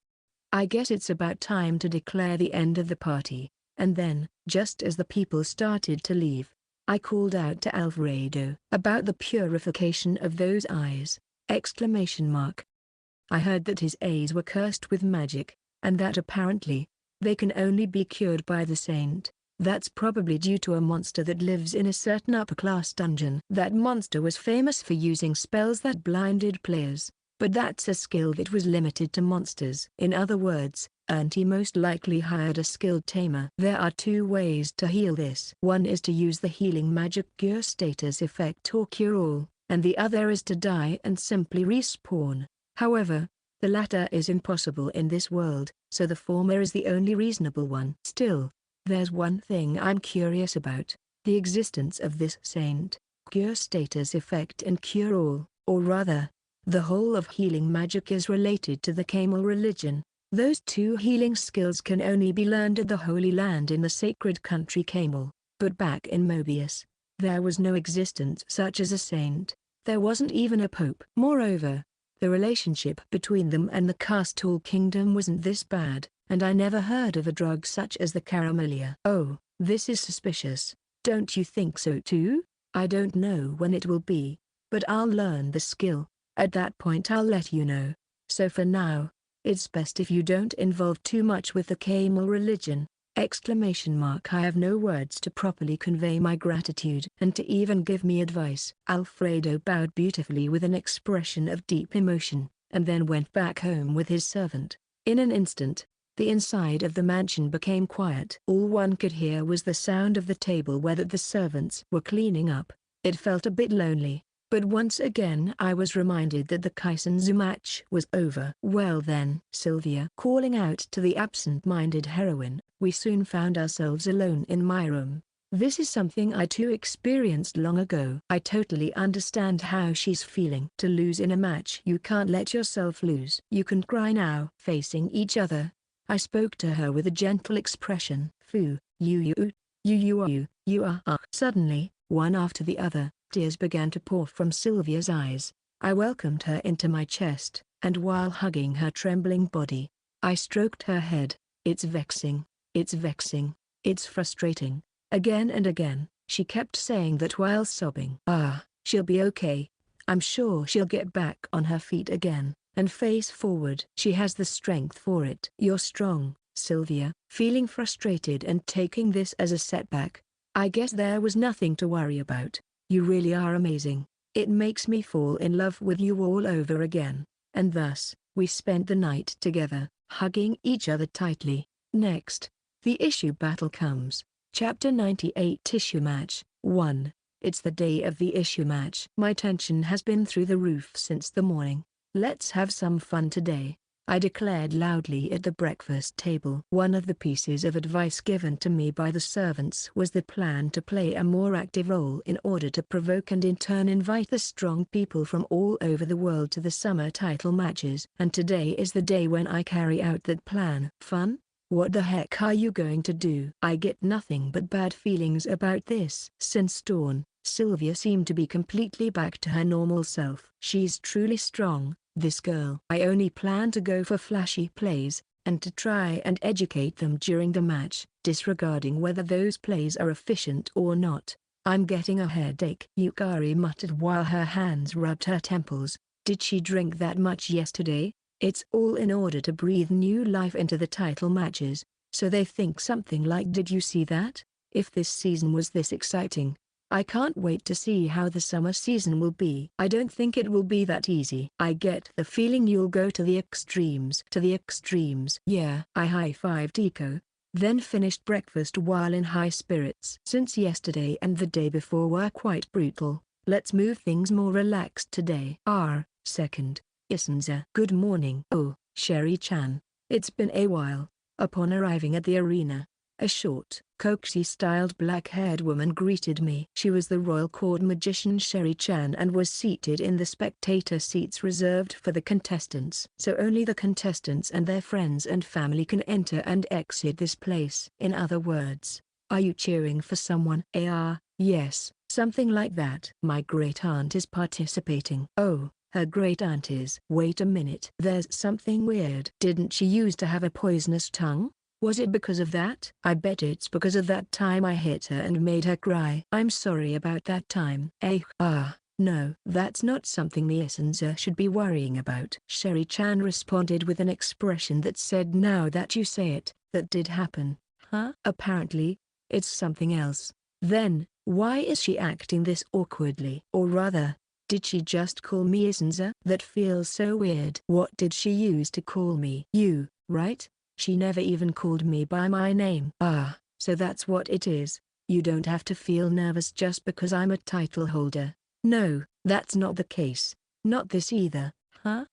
I guess it's about time to declare the end of the party. And then, just as the people started to leave, I called out to Alfredo about the purification of those eyes, ! I heard that his eyes were cursed with magic, and that apparently, they can only be cured by the saint. That's probably due to a monster that lives in a certain upper-class dungeon. That monster was famous for using spells that blinded players, but that's a skill that was limited to monsters. In other words, Auntie most likely hired a skilled tamer. There are 2 ways to heal this. One is to use the healing magic cure status effect or cure all, and the other is to die and simply respawn. However, the latter is impossible in this world, so the former is the only reasonable one. Still, there's one thing I'm curious about: the existence of this saint, cure status effect and cure all, or rather, the whole of healing magic is related to the Camel religion. Those 2 healing skills can only be learned at the Holy Land in the sacred country Camel, but back in Mobius, there was no existence such as a saint. There wasn't even a pope. Moreover, the relationship between them and the Castle Kingdom wasn't this bad, and I never heard of a drug such as the caramelia. Oh, this is suspicious. Don't you think so too? I don't know when it will be, But I'll learn the skill. At that point I'll let you know. So for now, it's best if you don't involve too much with the Camel religion. ! I have no words to properly convey my gratitude and to even give me advice. Alfredo bowed beautifully with an expression of deep emotion, and then went back home with his servant. In an instant, the inside of the mansion became quiet. All one could hear was the sound of the table where the servants were cleaning up. It felt a bit lonely, but once again I was reminded that the Kisenshou match was over. Well then, Sylvia, calling out to the absent-minded heroine, we soon found ourselves alone in my room. This is something I too experienced long ago. I totally understand how she's feeling. To lose in a match, you can't let yourself lose. You can cry now. Facing each other, I spoke to her with a gentle expression. Fu, you are. Suddenly, one after the other, tears began to pour from Sylvia's eyes. I welcomed her into my chest, and while hugging her trembling body, I stroked her head. It's vexing. It's vexing. It's frustrating. Again and again, she kept saying that while sobbing. She'll be okay. I'm sure she'll get back on her feet again, and face forward. She has the strength for it. You're strong, Sylvia. Feeling frustrated and taking this as a setback, I guess there was nothing to worry about. You really are amazing. It makes me fall in love with you all over again. And thus, we spent the night together, hugging each other tightly. Next, the issue battle comes. Chapter 98 Issue Match 1. It's the day of the issue match. My tension has been through the roof since the morning. Let's have some fun today, I declared loudly at the breakfast table. One of the pieces of advice given to me by the servants was the plan to play a more active role in order to provoke and in turn invite the strong people from all over the world to the summer title matches. And today is the day when I carry out that plan. Fun? What the heck are you going to do? I get nothing but bad feelings about this. Since dawn, Sylvia seemed to be completely back to her normal self. She's truly strong, this girl. I only plan to go for flashy plays, and to try and educate them during the match, disregarding whether those plays are efficient or not. I'm getting a headache, Yukari muttered while her hands rubbed her temples. Did she drink that much yesterday? It's all in order to breathe new life into the title matches, so they think something like, did you see that? If this season was this exciting, I can't wait to see how the summer season will be. I don't think it will be that easy. I get the feeling you'll go to the extremes. To the extremes. Yeah. I high-fived Eiko, then finished breakfast while in high spirits. Since yesterday and the day before were quite brutal, let's move things more relaxed today. Second. Issenza. Good morning. Oh, Sherry-chan. It's been a while. Upon arriving at the arena, a short, coaxy-styled black-haired woman greeted me. She was the royal court magician Sherry-chan and was seated in the spectator seats reserved for the contestants. So only the contestants and their friends and family can enter and exit this place. In other words, are you cheering for someone? Yes, something like that. My great-aunt is participating. Oh. Her great-aunt is. Wait a minute. There's something weird. Didn't she used to have a poisonous tongue? Was it because of that? I bet it's because of that time I hit her and made her cry. I'm sorry about that time. No. That's not something the Issenza should be worrying about. Sherry-chan responded with an expression that said, now that you say it, that did happen. Apparently, it's something else. Then, why is she acting this awkwardly? Or rather, did she just call me Issenza? That feels so weird. What did she use to call me? You, right? She never even called me by my name. So that's what it is. You don't have to feel nervous just because I'm a title holder. No, that's not the case. Not this either.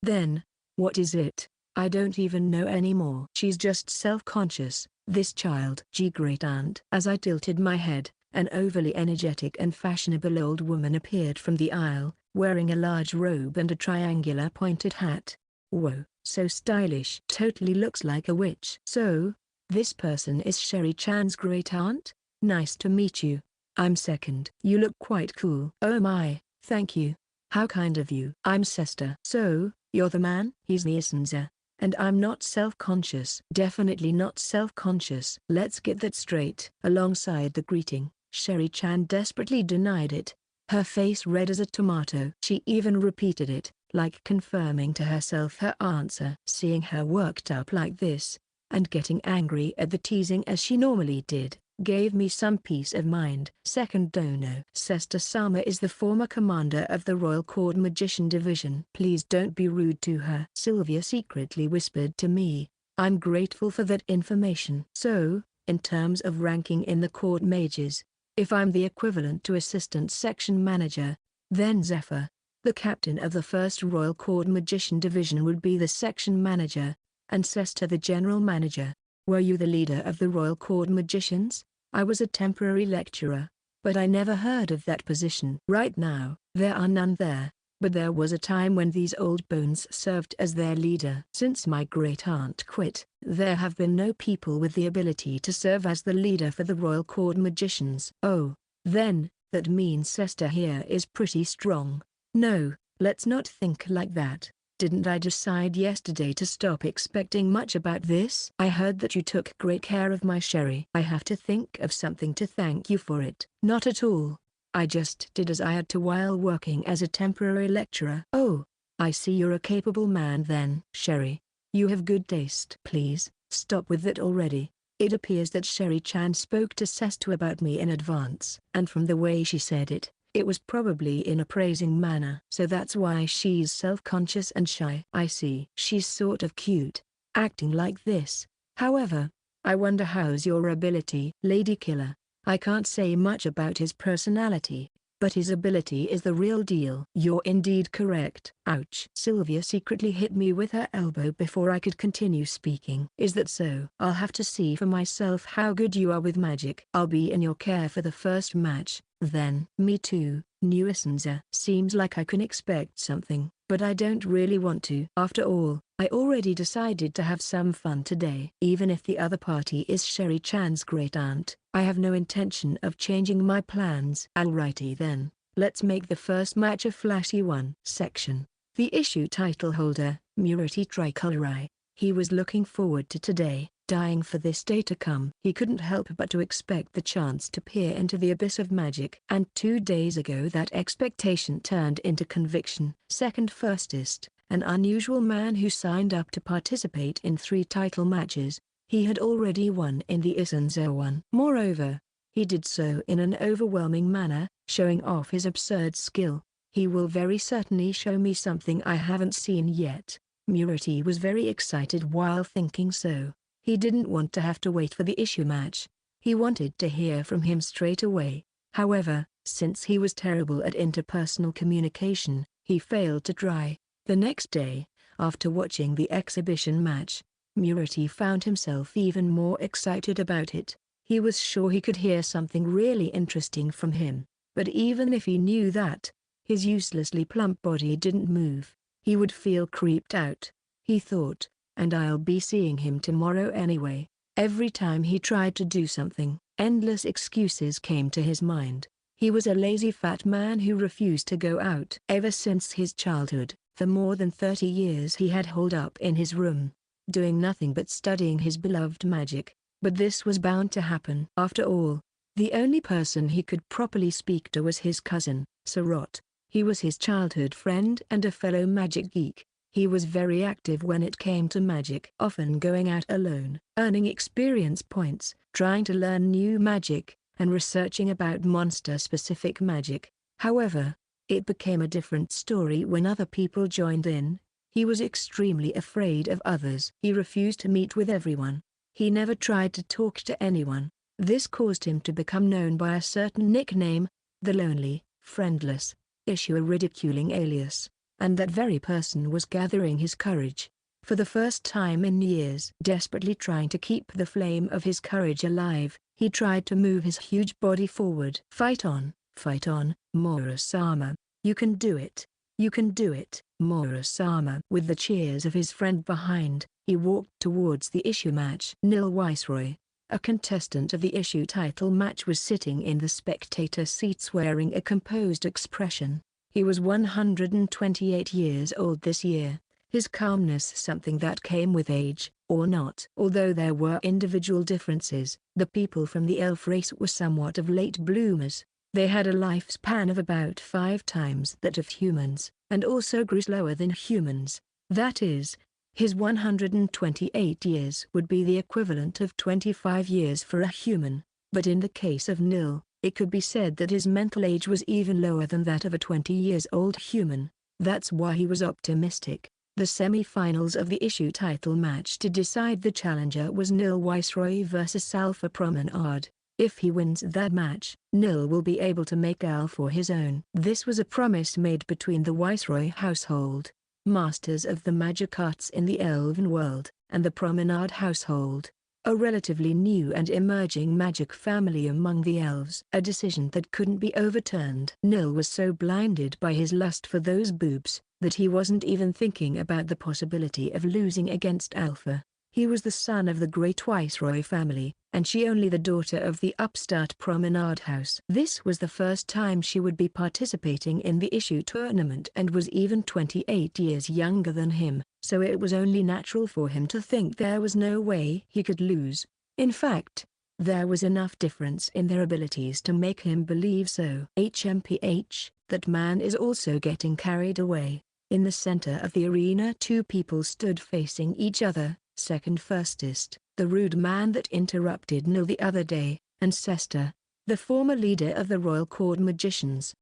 Then, what is it? I don't even know anymore. She's just self-conscious, this child. Great-aunt. As I tilted my head, an overly energetic and fashionable old woman appeared from the aisle, wearing a large robe and a triangular pointed hat. Whoa, so stylish. Totally looks like a witch. So, this person is Sherry-chan's great-aunt? Nice to meet you. I'm second. You look quite cool. Oh my, thank you. How kind of you. I'm Sester. So, you're the man? He's the Issenza. And I'm not self-conscious. Definitely not self-conscious. Let's get that straight. Alongside the greeting, Sherry-chan desperately denied it. Her face red as a tomato. She even repeated it, like confirming to herself her answer. Seeing her worked up like this, and getting angry at the teasing as she normally did, gave me some peace of mind. Second dono. Sesta-sama is the former commander of the Royal Court Magician Division. Please don't be rude to her, Sylvia secretly whispered to me. I'm grateful for that information. So, in terms of ranking in the court mages, if I'm the equivalent to assistant section manager, then Zephyr, the captain of the first Royal Court Magician Division, would be the section manager, and Sesta the general manager. Were you the leader of the Royal Court Magicians? I was a temporary lecturer, but I never heard of that position. Right now, there are none there, but there was a time when these old bones served as their leader. Since my great-aunt quit, there have been no people with the ability to serve as the leader for the Royal Court Magicians. Oh, then, that means Sesta here is pretty strong. No, let's not think like that. Didn't I decide yesterday to stop expecting much about this? I heard that you took great care of my sherry. I have to think of something to thank you for it. Not at all. I just did as I had to while working as a temporary lecturer. Oh, I see you're a capable man then. Sherry, you have good taste. Please, stop with that already. It appears that Sherry-chan spoke to Sestu about me in advance. And from the way she said it, it was probably in a praising manner. So that's why she's self-conscious and shy. I see. She's sort of cute, acting like this. However, I wonder how's your ability? Lady Killer, I can't say much about his personality, but his ability is the real deal. You're indeed correct. Ouch. Sylvia secretly hit me with her elbow before I could continue speaking. Is that so? I'll have to see for myself how good you are with magic. I'll be in your care for the first match. Then, me too, new Issenza. Seems like I can expect something, but I don't really want to. After all, I already decided to have some fun today. Even if the other party is Sherry-chan's great-aunt, I have no intention of changing my plans. Alrighty then, let's make the first match a flashy one. Section. The issue title holder, Murati Tricolorai. He was looking forward to today, dying for this day to come. He couldn't help but to expect the chance to peer into the abyss of magic. And 2 days ago that expectation turned into conviction. Second firstest, an unusual man who signed up to participate in 3 title matches. He had already won in the Issenza one. Moreover, he did so in an overwhelming manner, showing off his absurd skill. He will very certainly show me something I haven't seen yet. Murati was very excited while thinking so. He didn't want to have to wait for the issue match. He wanted to hear from him straight away. However, since he was terrible at interpersonal communication, he failed to try. The next day, after watching the exhibition match, Murati found himself even more excited about it. He was sure he could hear something really interesting from him, but even if he knew that, his uselessly plump body didn't move, he would feel creeped out. He thought, and I'll be seeing him tomorrow anyway. Every time he tried to do something, endless excuses came to his mind. He was a lazy fat man who refused to go out. Ever since his childhood, for more than 30 years he had holed up in his room, doing nothing but studying his beloved magic. But this was bound to happen. After all, the only person he could properly speak to was his cousin, Sarot. He was his childhood friend and a fellow magic geek. He was very active when it came to magic, often going out alone, earning experience points, trying to learn new magic, and researching about monster-specific magic. However, it became a different story when other people joined in. He was extremely afraid of others. He refused to meet with everyone. He never tried to talk to anyone. This caused him to become known by a certain nickname, the lonely, friendless Eishou, a ridiculing alias. And that very person was gathering his courage. For the first time in years, desperately trying to keep the flame of his courage alive, he tried to move his huge body forward. Fight on, Moro-sama. You can do it. You can do it, Moro-sama. With the cheers of his friend behind, he walked towards the issue match. Nil Viceroy, a contestant of the issue title match, was sitting in the spectator seats wearing a composed expression. He was 128 years old this year, his calmness something that came with age, or not. Although there were individual differences, the people from the elf race were somewhat of late bloomers. They had a lifespan of about 5 times that of humans, and also grew slower than humans. That is, his 128 years would be the equivalent of 25 years for a human. But in the case of Nil, it could be said that his mental age was even lower than that of a 20-years-old human. That's why he was optimistic. The semi-finals of the Eishou title match to decide the challenger was Nil Viceroy vs Alpha Promenade. If he wins that match, Nil will be able to make Alpha his own. This was a promise made between the Viceroy household, masters of the magic arts in the elven world, and the Promenade household, a relatively new and emerging magic family among the elves. A decision that couldn't be overturned. Nil was so blinded by his lust for those boobs, that he wasn't even thinking about the possibility of losing against Alpha. He was the son of the great Viceroy family, and she only the daughter of the upstart Promenade house. This was the first time she would be participating in the Eishou tournament and was even 28 years younger than him, so it was only natural for him to think there was no way he could lose. In fact, there was enough difference in their abilities to make him believe so. HMPH, that man is also getting carried away. In the center of the arena 2 people stood facing each other. Second firstist, the rude man that interrupted Nil the other day, and Sester, the former leader of the Royal Court Magicians.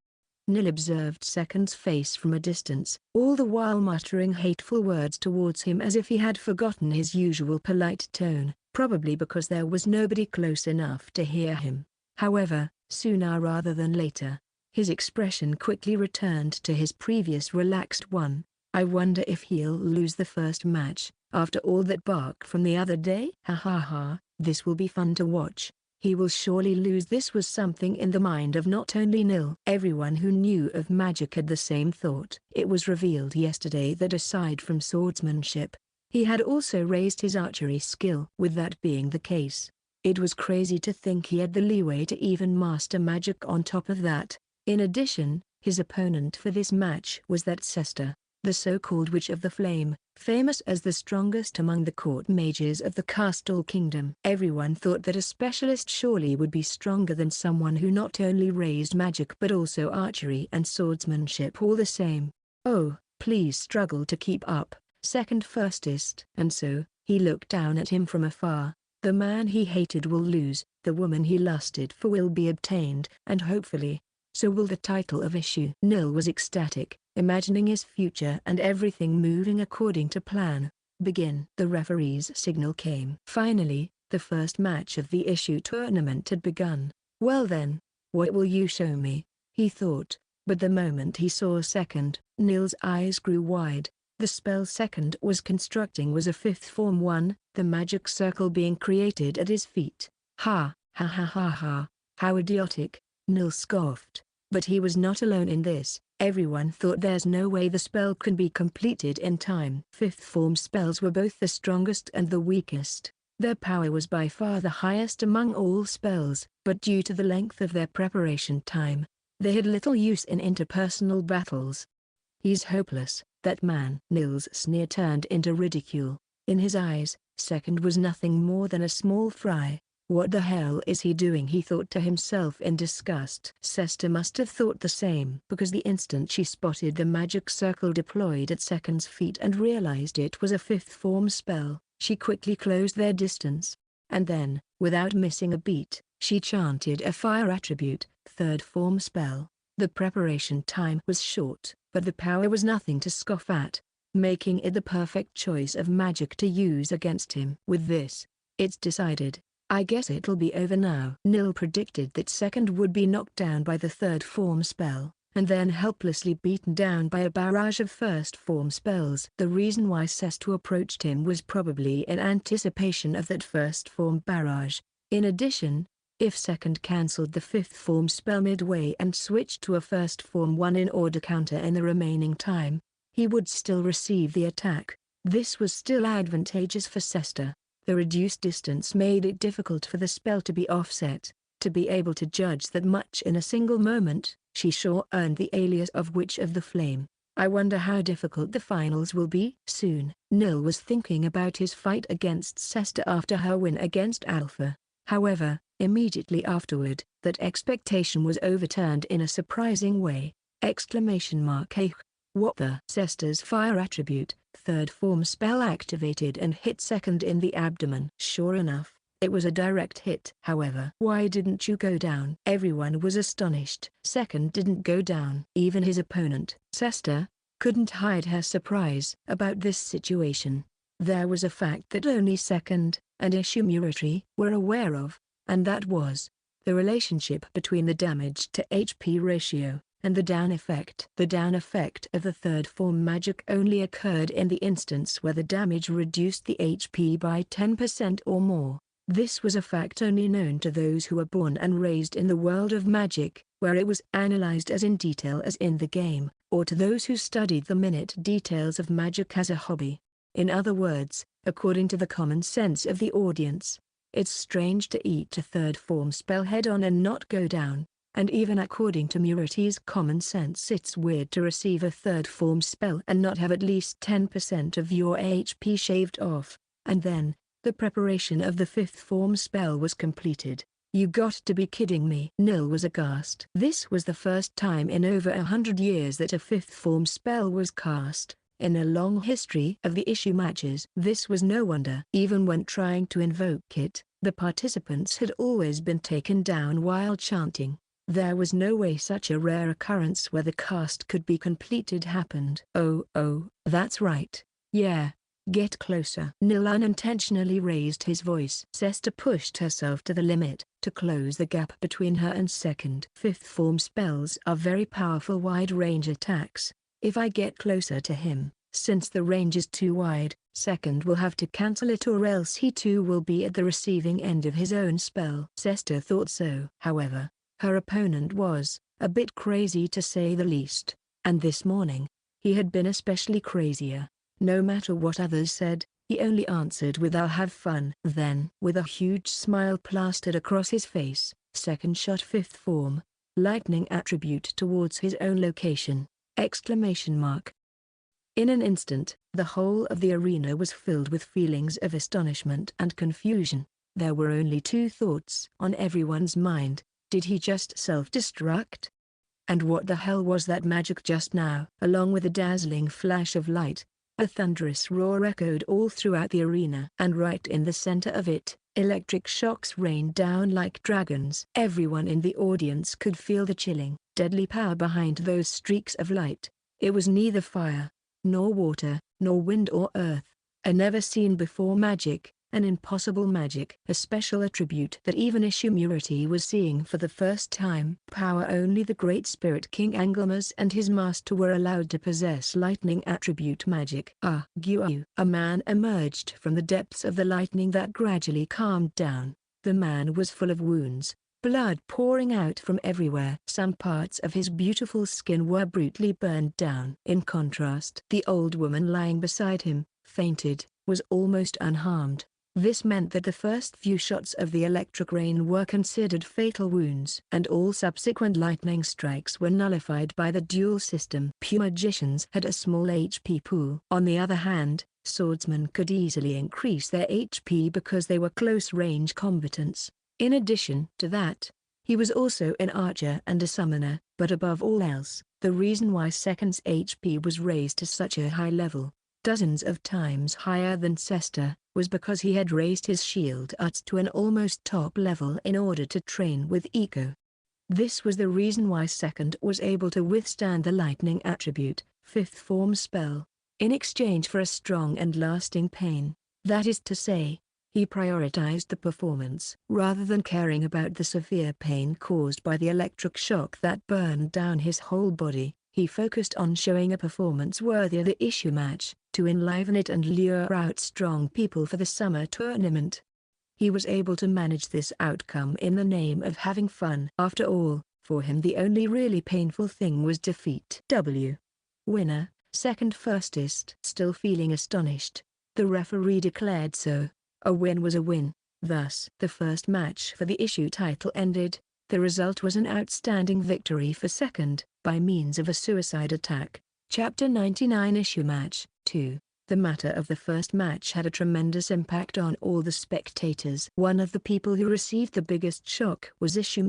Nil observed Second's face from a distance, all the while muttering hateful words towards him as if he had forgotten his usual polite tone, probably because there was nobody close enough to hear him. However, sooner rather than later, his expression quickly returned to his previous relaxed one. I wonder if he'll lose the first match, after all that bark from the other day? Ha ha ha, this will be fun to watch. He will surely lose. This was something in the mind of not only Nil. Everyone who knew of magic had the same thought. It was revealed yesterday that aside from swordsmanship, he had also raised his archery skill. With that being the case, it was crazy to think he had the leeway to even master magic on top of that. In addition, his opponent for this match was that Sester, the so-called Witch of the Flame, famous as the strongest among the court mages of the Castle Kingdom. Everyone thought that a specialist surely would be stronger than someone who not only raised magic but also archery and swordsmanship all the same. Oh, please struggle to keep up, Second firstist. And so, he looked down at him from afar. The man he hated will lose, the woman he lusted for will be obtained, and hopefully, so will the title of Eishou. Nil was ecstatic, imagining his future and everything moving according to plan. Begin. The referee's signal came. Finally, the first match of the Eishou tournament had begun. Well then, what will you show me? He thought, but the moment he saw Second, Nil's eyes grew wide. The spell Second was constructing was a 5th form one, the magic circle being created at his feet. Ha, ha ha ha ha, how idiotic, Nil scoffed. But he was not alone in this. Everyone thought there's no way the spell can be completed in time. 5th form spells were both the strongest and the weakest. Their power was by far the highest among all spells, but due to the length of their preparation time, they had little use in interpersonal battles. He's hopeless, that man. Nil's sneer turned into ridicule. In his eyes, Second was nothing more than a small fry. What the hell is he doing? He thought to himself in disgust. Sester must have thought the same, because the instant she spotted the magic circle deployed at Second's feet and realized it was a 5th form spell, she quickly closed their distance. And then, without missing a beat, she chanted a fire attribute, 3rd form spell. The preparation time was short, but the power was nothing to scoff at, making it the perfect choice of magic to use against him. With this, it's decided. I guess it'll be over now. Nil predicted that Second would be knocked down by the 3rd form spell, and then helplessly beaten down by a barrage of 1st form spells. The reason why Sester approached him was probably in anticipation of that 1st form barrage. In addition, if Second cancelled the 5th form spell midway and switched to a 1st form one in order counter in the remaining time, he would still receive the attack. This was still advantageous for Sester. The reduced distance made it difficult for the spell to be offset. To be able to judge that much in a single moment, she sure earned the alias of Witch of the Flame. I wonder how difficult the finals will be. Soon, Nil was thinking about his fight against Sester after her win against Alpha. However, immediately afterward, that expectation was overturned in a surprising way. Eishou. What the? Sester's fire attribute, third form spell activated and hit second in the abdomen. Sure enough, it was a direct hit. However, why didn't you go down? Everyone was astonished. Second didn't go down. Even his opponent, Sester, couldn't hide her surprise about this situation. There was a fact that only Second and Eishou were aware of, and that was the relationship between the damage to HP ratio and the down effect. The down effect of the third form magic only occurred in the instance where the damage reduced the HP by 10% or more. This was a fact only known to those who were born and raised in the world of magic, where it was analyzed as in detail as in the game, or to those who studied the minute details of magic as a hobby. In other words, according to the common sense of the audience, it's strange to eat a third form spell head on and not go down, and even according to Murati's common sense it's weird to receive a third form spell and not have at least 10% of your HP shaved off, and then, the preparation of the fifth form spell was completed. You got to be kidding me. Nil was aghast. This was the first time in over 100 years that a fifth form spell was cast. In a long history of the Eishou matches, this was no wonder. Even when trying to invoke it, the participants had always been taken down while chanting. There was no way such a rare occurrence where the cast could be completed happened. Oh, that's right. Yeah. Get closer. Nil unintentionally raised his voice. Sester pushed herself to the limit, to close the gap between her and second. Fifth form spells are very powerful wide-range attacks. If I get closer to him, since the range is too wide, second will have to cancel it or else he too will be at the receiving end of his own spell. Sester thought so. However, her opponent was a bit crazy to say the least, and this morning, he had been especially crazier. No matter what others said, he only answered with "I'll have fun." Then, with a huge smile plastered across his face, second shot fifth form, lightning attribute towards his own location! In an instant, the whole of the arena was filled with feelings of astonishment and confusion. There were only two thoughts on everyone's mind: did he just self-destruct? And what the hell was that magic just now? Along with a dazzling flash of light, a thunderous roar echoed all throughout the arena. And right in the center of it, electric shocks rained down like dragons. Everyone in the audience could feel the chilling, deadly power behind those streaks of light. It was neither fire, nor water, nor wind or earth. A never-seen-before magic, an impossible magic. A special attribute that even Eishou was seeing for the first time. Power only the Great Spirit King Angelmas and his master were allowed to possess lightning attribute magic. Guiu. A man emerged from the depths of the lightning that gradually calmed down. The man was full of wounds, blood pouring out from everywhere. Some parts of his beautiful skin were brutally burned down. In contrast, the old woman lying beside him, fainted, was almost unharmed. This meant that the first few shots of the electric rain were considered fatal wounds, and all subsequent lightning strikes were nullified by the duel system. Pure magicians had a small HP pool. On the other hand, swordsmen could easily increase their HP because they were close-range combatants. In addition to that, he was also an archer and a summoner, but above all else, the reason why Second's HP was raised to such a high level, dozens of times higher than Sester, was because he had raised his shield arts to an almost top level in order to train with Eiko. This was the reason why Second was able to withstand the lightning attribute, fifth form spell, in exchange for a strong and lasting pain. That is to say, he prioritized the performance rather than caring about the severe pain caused by the electric shock that burned down his whole body. He focused on showing a performance worthy of the Eishou match, to enliven it and lure out strong people for the summer tournament. He was able to manage this outcome in the name of having fun. After all, for him the only really painful thing was defeat. Winner, second fastest. Still feeling astonished, the referee declared so. A win was a win. Thus, the first match for the Eishou title ended. The result was an outstanding victory for Second, by means of a suicide attack. Chapter 99 Eishou Match 2. The matter of the first match had a tremendous impact on all the spectators. One of the people who received the biggest shock was Eishou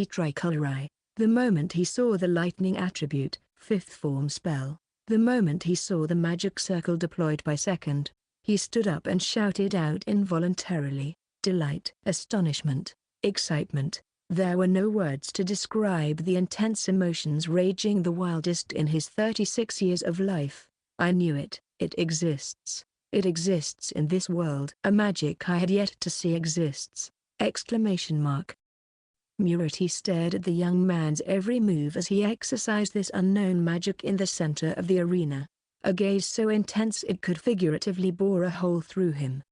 Tricolori. The moment he saw the lightning attribute, fifth form spell, the moment he saw the magic circle deployed by second, he stood up and shouted out involuntarily, delight, astonishment, excitement. There were no words to describe the intense emotions raging the wildest in his 36 years of life. I knew it. It exists. It exists in this world. A magic I had yet to see exists! Exclamation mark. Murati stared at the young man's every move as he exercised this unknown magic in the center of the arena. A gaze so intense it could figuratively bore a hole through him.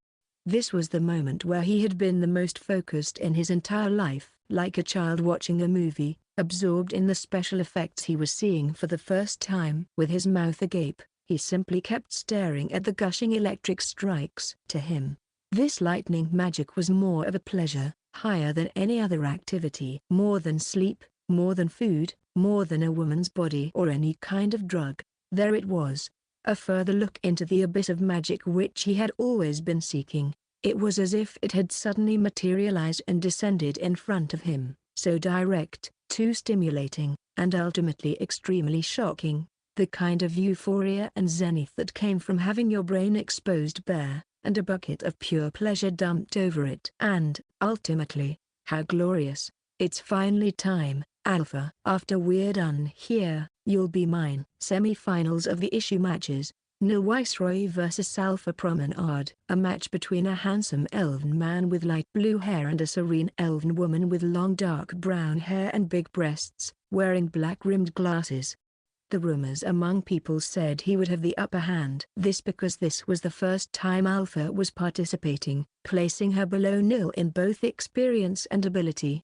This was the moment where he had been the most focused in his entire life, like a child watching a movie, absorbed in the special effects he was seeing for the first time. With his mouth agape, he simply kept staring at the gushing electric strikes. To him, this lightning magic was more of a pleasure, higher than any other activity. More than sleep, more than food, more than a woman's body or any kind of drug. There it was, a further look into the abyss of magic which he had always been seeking. It was as if it had suddenly materialized and descended in front of him, so direct, too stimulating, and ultimately extremely shocking. The kind of euphoria and zenith that came from having your brain exposed bare, and a bucket of pure pleasure dumped over it. And, ultimately, how glorious! It's finally time, Alpha. After we're done here, you'll be mine. Semi-finals of the Eishou matches. Nil Viceroy vs Alpha Promenade. A match between a handsome elven man with light blue hair and a serene elven woman with long dark brown hair and big breasts, wearing black-rimmed glasses. The rumors among people said he would have the upper hand. This because this was the first time Alpha was participating, placing her below Nil in both experience and ability.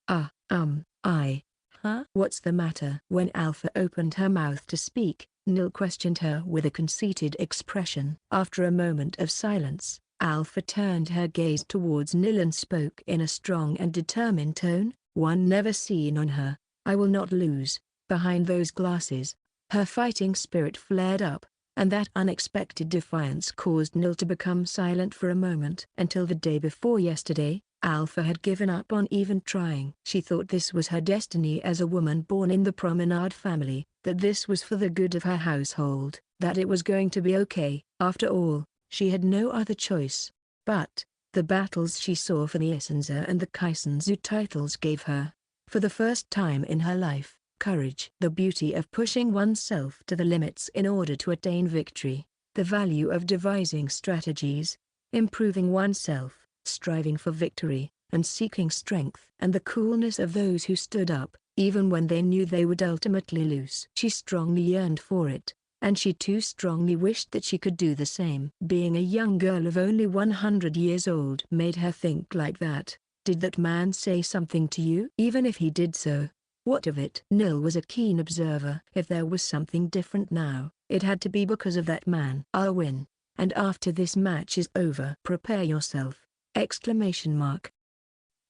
What's the matter? When Alpha opened her mouth to speak, Nil questioned her with a conceited expression. After a moment of silence, Alpha turned her gaze towards Nil and spoke in a strong and determined tone, one never seen on her. I will not lose. Behind those glasses, her fighting spirit flared up, and that unexpected defiance caused Nil to become silent for a moment. Until the day before yesterday, Alpha had given up on even trying. She thought this was her destiny as a woman born in the Promenade family, that this was for the good of her household, that it was going to be okay. After all, she had no other choice. But, the battles she saw for the Issenza and the Kisenshou titles gave her, for the first time in her life, courage. The beauty of pushing oneself to the limits in order to attain victory, the value of devising strategies, improving oneself, striving for victory, and seeking strength, and the coolness of those who stood up, even when they knew they would ultimately lose. She strongly yearned for it, and she too strongly wished that she could do the same. Being a young girl of only 100 years old made her think like that. Did that man say something to you? Even if he did so, what of it? Nil was a keen observer. If there was something different now, it had to be because of that man. I'll win, and after this match is over, prepare yourself! Exclamation mark.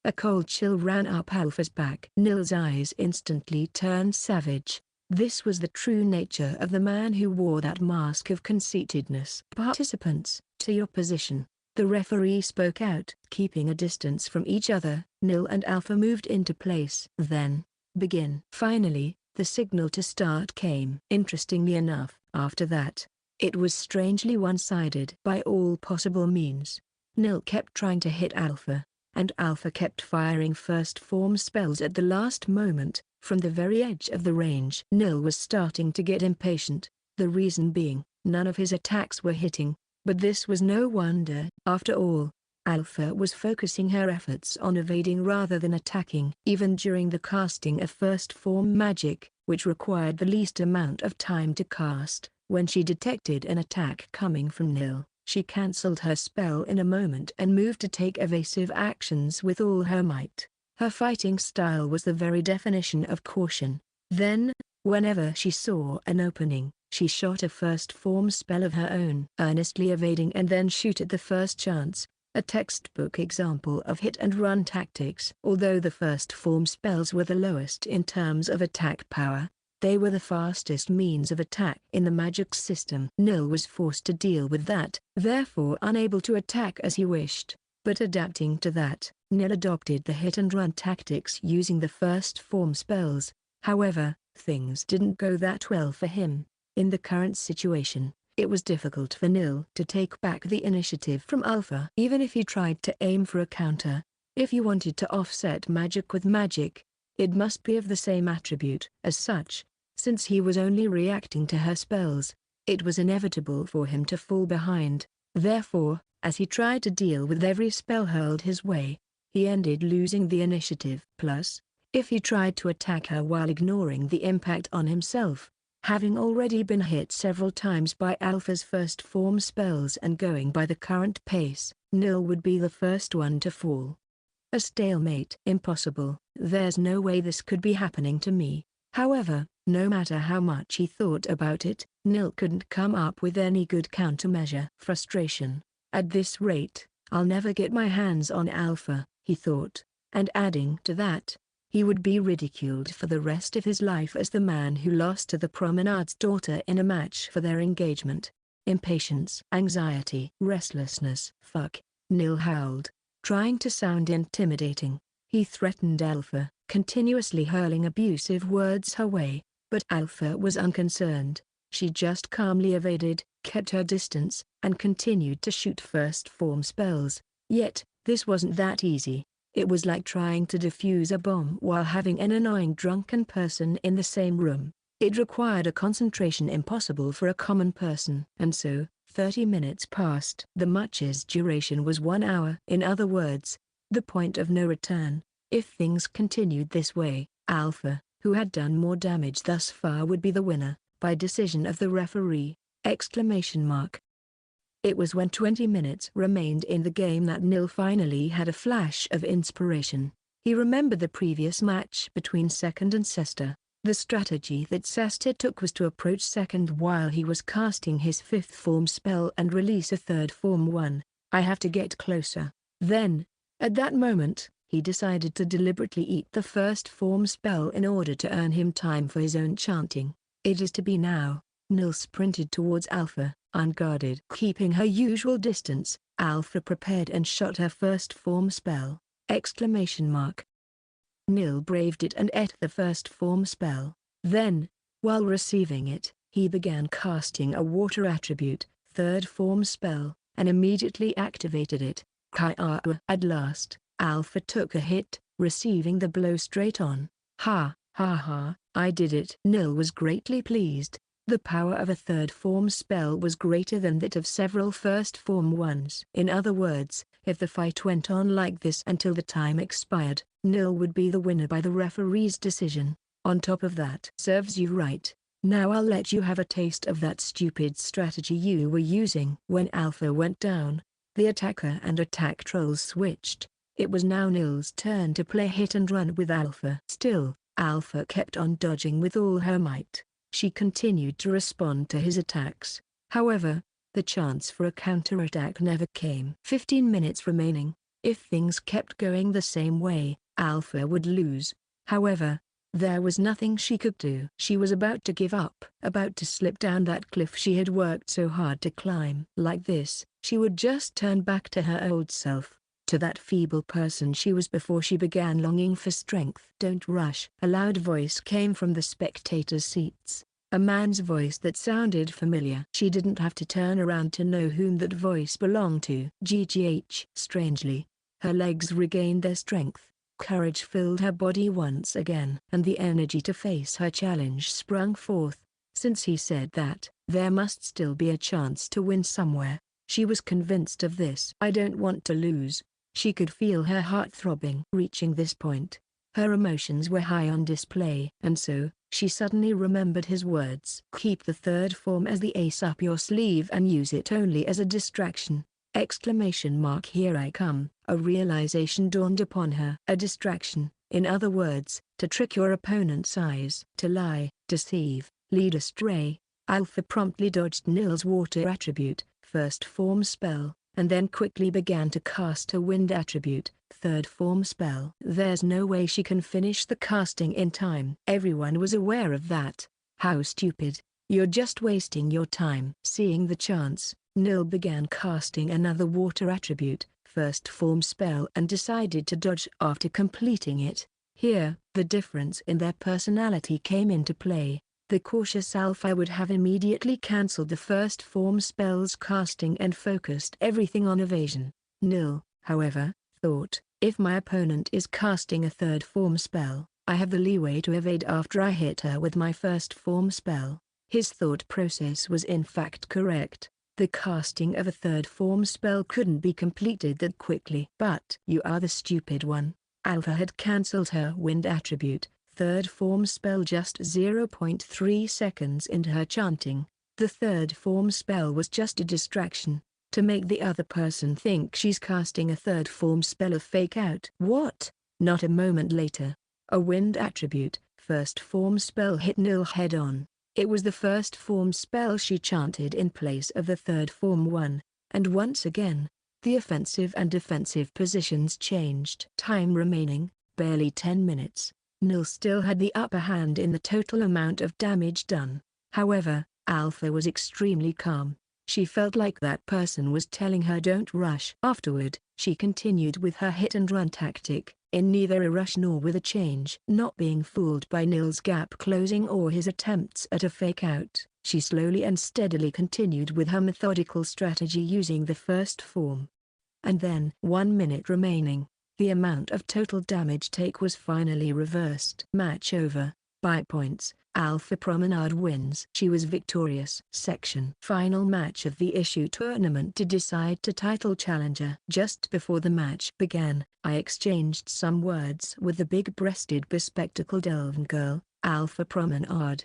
A cold chill ran up Alpha's back. Nil's eyes instantly turned savage. This was the true nature of the man who wore that mask of conceitedness. Participants, to your position. The referee spoke out. Keeping a distance from each other, Nil and Alpha moved into place. Then, begin. Finally, the signal to start came. Interestingly enough, after that, it was strangely one-sided. By all possible means, Nil kept trying to hit Alpha, and Alpha kept firing first form spells at the last moment, from the very edge of the range. Nil was starting to get impatient, the reason being, none of his attacks were hitting, but this was no wonder. After all, Alpha was focusing her efforts on evading rather than attacking. Even during the casting of first form magic, which required the least amount of time to cast, when she detected an attack coming from Nil, she cancelled her spell in a moment and moved to take evasive actions with all her might. Her fighting style was the very definition of caution. Then, whenever she saw an opening, she shot a first form spell of her own, earnestly evading and then shoot at the first chance. A textbook example of hit-and-run tactics. Although the first form spells were the lowest in terms of attack power, They were the fastest means of attack in the magic system. Nil was forced to deal with that, therefore unable to attack as he wished. But adapting to that, Nil adopted the hit-and-run tactics using the first form spells. However, things didn't go that well for him. In the current situation, it was difficult for Nil to take back the initiative from Alpha. Even if he tried to aim for a counter, if he wanted to offset magic with magic, it must be of the same attribute. As such, since he was only reacting to her spells, it was inevitable for him to fall behind. Therefore, as he tried to deal with every spell hurled his way, he ended losing the initiative. Plus, if he tried to attack her while ignoring the impact on himself, having already been hit several times by Alpha's first form spells and going by the current pace, Nil would be the first one to fall. A stalemate. Impossible. There's no way this could be happening to me. However, no matter how much he thought about it, Nil couldn't come up with any good countermeasure. Frustration. At this rate, I'll never get my hands on Alpha, he thought, and adding to that, he would be ridiculed for the rest of his life as the man who lost to the promenade's daughter in a match for their engagement. Impatience, anxiety, restlessness. Fuck, Nil howled, trying to sound intimidating. He threatened Alpha, continuously hurling abusive words her way, but Alpha was unconcerned. She just calmly evaded, kept her distance, and continued to shoot first form spells. Yet, this wasn't that easy. It was like trying to defuse a bomb while having an annoying drunken person in the same room. It required a concentration impossible for a common person. And so, 30 minutes passed. The match's duration was 1 hour. In other words, the point of no return. If things continued this way, Alpha, who had done more damage thus far, would be the winner, by decision of the referee! It was when 20 minutes remained in the game that Nil finally had a flash of inspiration. He remembered the previous match between Second and Sester. The strategy that Sester took was to approach Second while he was casting his 5th form spell and release a 3rd form one. I have to get closer. Then, at that moment, he decided to deliberately eat the 1st form spell in order to earn him time for his own chanting. It is to be now. Nil sprinted towards Alpha, unguarded. Keeping her usual distance, Alpha prepared and shot her 1st form spell! Nil braved it and ate the 1st form spell. Then, while receiving it, he began casting a water attribute, 3rd form spell, and immediately activated it. At last, Alpha took a hit, receiving the blow straight on. Ha, ha ha, I did it! Nil was greatly pleased. The power of a 3rd form spell was greater than that of several 1st form ones. In other words, if the fight went on like this until the time expired, Nil would be the winner by the referee's decision. On top of that, serves you right. Now I'll let you have a taste of that stupid strategy you were using. When Alpha went down, the attacker and attack trolls switched. It was now Nil's turn to play hit and run with Alpha. Still, Alpha kept on dodging with all her might. She continued to respond to his attacks. However, the chance for a counterattack never came. 15 minutes remaining. If things kept going the same way, Alpha would lose. However, there was nothing she could do. She was about to give up, about to slip down that cliff she had worked so hard to climb. Like this, she would just turn back to her old self, to that feeble person she was before she began longing for strength. Don't rush. A loud voice came from the spectators' seats. A man's voice that sounded familiar. She didn't have to turn around to know whom that voice belonged to. GGH. Strangely, her legs regained their strength. Courage filled her body once again. And the energy to face her challenge sprung forth. Since he said that, there must still be a chance to win somewhere. She was convinced of this. I don't want to lose. She could feel her heart throbbing. Reaching this point, her emotions were high on display. And so, she suddenly remembered his words. Keep the 3rd form as the ace up your sleeve and use it only as a distraction! Here I come. A realization dawned upon her. A distraction, in other words, to trick your opponent's eyes. To lie, deceive, lead astray. Alpha promptly dodged Nil's water attribute, 1st form spell, and then quickly began to cast a wind attribute, 3rd form spell. There's no way she can finish the casting in time. Everyone was aware of that. How stupid. You're just wasting your time. Seeing the chance, Nil began casting another water attribute, first form spell, and decided to dodge after completing it. Here, the difference in their personality came into play. The cautious Alpha would have immediately cancelled the first form spell's casting and focused everything on evasion. Nil, however, thought, if my opponent is casting a third form spell, I have the leeway to evade after I hit her with my first form spell. His thought process was in fact correct. The casting of a third form spell couldn't be completed that quickly. But you are the stupid one. Alpha had cancelled her wind attribute, third form spell just 0.3 seconds into her chanting. The third form spell was just a distraction, to make the other person think she's casting a third form spell of fake out. What? Not a moment later, a wind attribute, first form spell hit Nil head on. It was the first form spell she chanted in place of the third form one, and once again, the offensive and defensive positions changed. Time remaining, barely 10 minutes. Nil still had the upper hand in the total amount of damage done. However, Alpha was extremely calm. She felt like that person was telling her don't rush. Afterward, she continued with her hit and run tactic, in neither a rush nor with a change. Not being fooled by Nil's gap closing or his attempts at a fake out, she slowly and steadily continued with her methodical strategy using the first form. And then, 1 minute remaining, the amount of total damage take was finally reversed. Match over. By points, Alpha Promenade wins. She was victorious. Section. Final match of the Eishou tournament to decide the title challenger. Just before the match began, I exchanged some words with the big-breasted bespectacled elven girl, Alpha Promenade.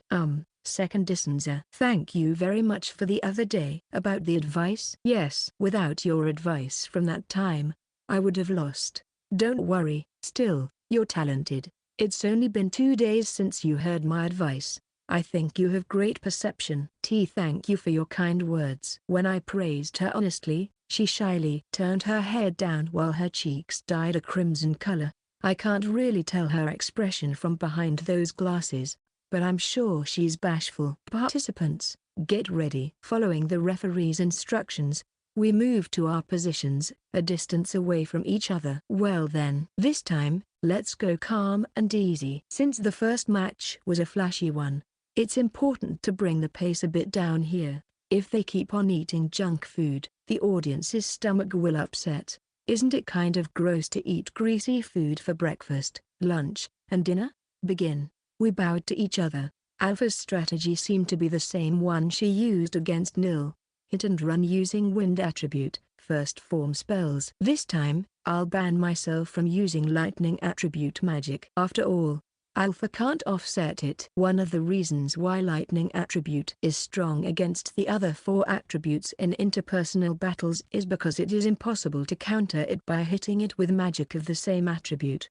Second Issenza. Thank you very much for the other day. About the advice? Yes. Without your advice from that time, I would have lost. Don't worry, still, you're talented. It's only been 2 days since you heard my advice. I think you have great perception. Thank you for your kind words. When I praised her honestly, she shyly turned her head down while her cheeks dyed a crimson color. I can't really tell her expression from behind those glasses, but I'm sure she's bashful. Participants, get ready. Following the referee's instructions, we moved to our positions, a distance away from each other. Well then, this time, let's go calm and easy. Since the first match was a flashy one, it's important to bring the pace a bit down here. If they keep on eating junk food, the audience's stomach will upset. Isn't it kind of gross to eat greasy food for breakfast, lunch, and dinner? Begin. We bowed to each other. Alpha's strategy seemed to be the same one she used against Nil. Hit and run using wind attribute, first form spells. This time, I'll ban myself from using lightning attribute magic. After all, Alpha can't offset it. One of the reasons why lightning attribute is strong against the other 4 attributes in interpersonal battles is because it is impossible to counter it by hitting it with magic of the same attribute.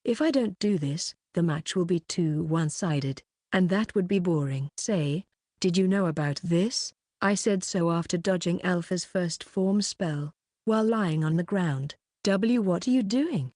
If I don't do this, the match will be too one-sided, and that would be boring. Say, did you know about this? I said so after dodging Alpha's first form spell, while lying on the ground. What are you doing?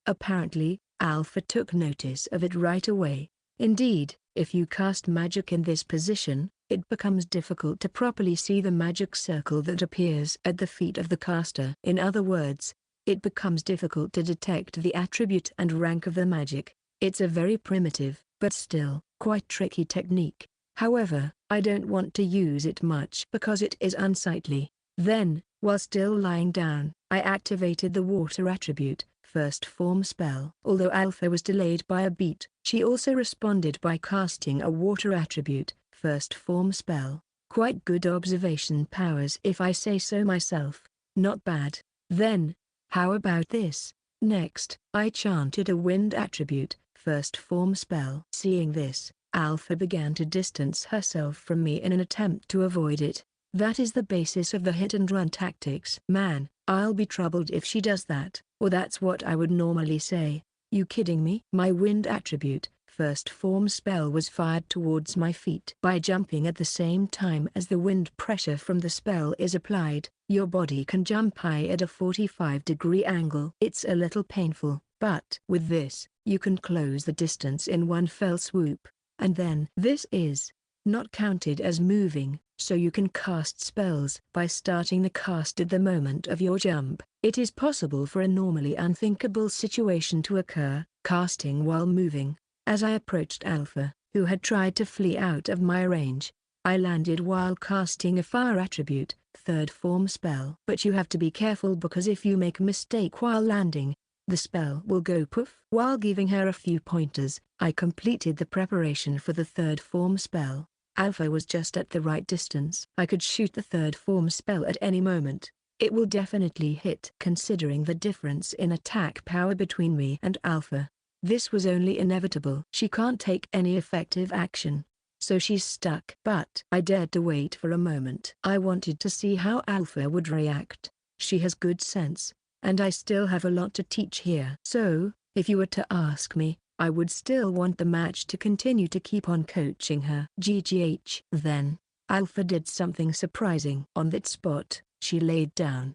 Apparently, Alpha took notice of it right away. Indeed, if you cast magic in this position, it becomes difficult to properly see the magic circle that appears at the feet of the caster. In other words, it becomes difficult to detect the attribute and rank of the magic. It's a very primitive, but still, quite tricky technique. However, I don't want to use it much because it is unsightly. Then, while still lying down, I activated the water attribute, first form spell. Although Alpha was delayed by a beat, she also responded by casting a water attribute, first form spell. Quite good observation powers if I say so myself. Not bad. Then, how about this? Next, I chanted a wind attribute, first form spell. Seeing this, Alpha began to distance herself from me in an attempt to avoid it. That is the basis of the hit-and-run tactics. Man, I'll be troubled if she does that, or that's what I would normally say. You kidding me? My wind attribute, first form spell was fired towards my feet. By jumping at the same time as the wind pressure from the spell is applied, your body can jump high at a 45-degree angle. It's a little painful, but with this, you can close the distance in one fell swoop. And then this is not counted as moving, so you can cast spells by starting the cast at the moment of your jump. It is possible for a normally unthinkable situation to occur, casting while moving. As I approached Alpha, who had tried to flee out of my range, I landed while casting a fire attribute, third form spell. But you have to be careful because if you make a mistake while landing, the spell will go poof. While giving her a few pointers, I completed the preparation for the third form spell. Alpha was just at the right distance. I could shoot the third form spell at any moment. It will definitely hit. Considering the difference in attack power between me and Alpha, this was only inevitable. She can't take any effective action, so she's stuck. But I dared to wait for a moment. I wanted to see how Alpha would react. She has good sense, and I still have a lot to teach here. So, if you were to ask me, I would still want the match to continue to keep on coaching her. GGH. Then, Alpha did something surprising. On that spot, she laid down.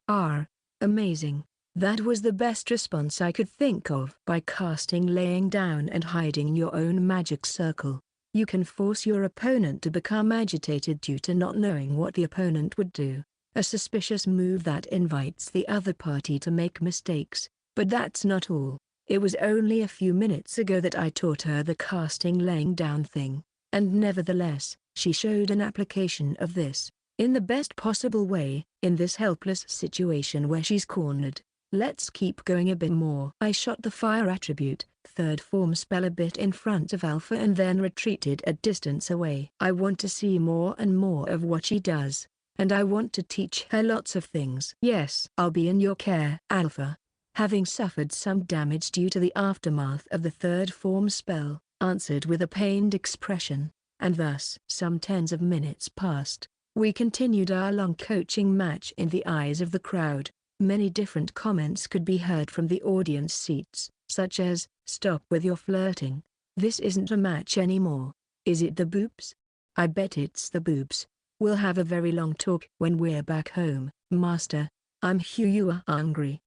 Amazing. That was the best response I could think of. By casting laying down and hiding in your own magic circle, you can force your opponent to become agitated due to not knowing what the opponent would do. A suspicious move that invites the other party to make mistakes. But that's not all. It was only a few minutes ago that I taught her the casting laying down thing, and nevertheless, she showed an application of this, in the best possible way, in this helpless situation where she's cornered. Let's keep going a bit more. I shot the fire attribute, third form spell a bit in front of Alpha and then retreated a distance away. I want to see more and more of what she does, and I want to teach her lots of things. Yes, I'll be in your care. Alpha, having suffered some damage due to the aftermath of the third form spell, answered with a pained expression, and thus some tens of minutes passed. We continued our long coaching match in the eyes of the crowd. Many different comments could be heard from the audience seats, such as, "Stop with your flirting. This isn't a match anymore. Is it the boobs? I bet it's the boobs. We'll have a very long talk when we're back home, master. I'm Hugh. You are hungry.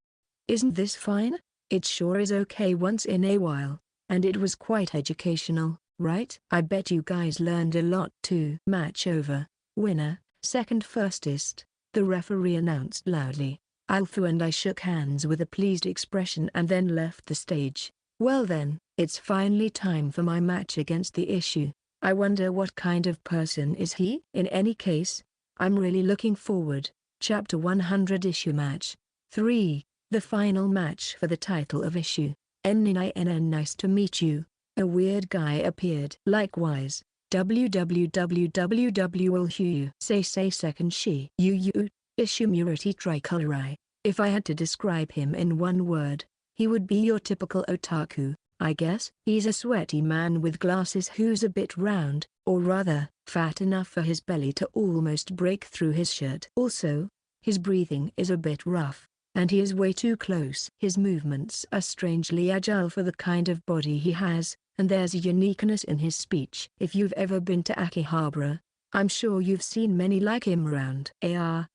Isn't this fine? It sure is okay once in a while, and it was quite educational, right? I bet you guys learned a lot too." Match over. Winner, second firstest, the referee announced loudly. Alpha and I shook hands with a pleased expression and then left the stage. Well then, it's finally time for my match against the Eishou. I wonder what kind of person is he? In any case, I'm really looking forward. Chapter 100 Eishou Match 3. The final match for the title of Eishou. NNINN. Nice to meet you. A weird guy appeared. Likewise. www. Say second she. Eishou Murati Tricolorai. If I had to describe him in one word, he would be your typical otaku, I guess. He's a sweaty man with glasses who's a bit round, or rather, fat enough for his belly to almost break through his shirt. Also, his breathing is a bit rough, and he is way too close. His movements are strangely agile for the kind of body he has, and there's a uniqueness in his speech. If you've ever been to Akihabara, I'm sure you've seen many like him around.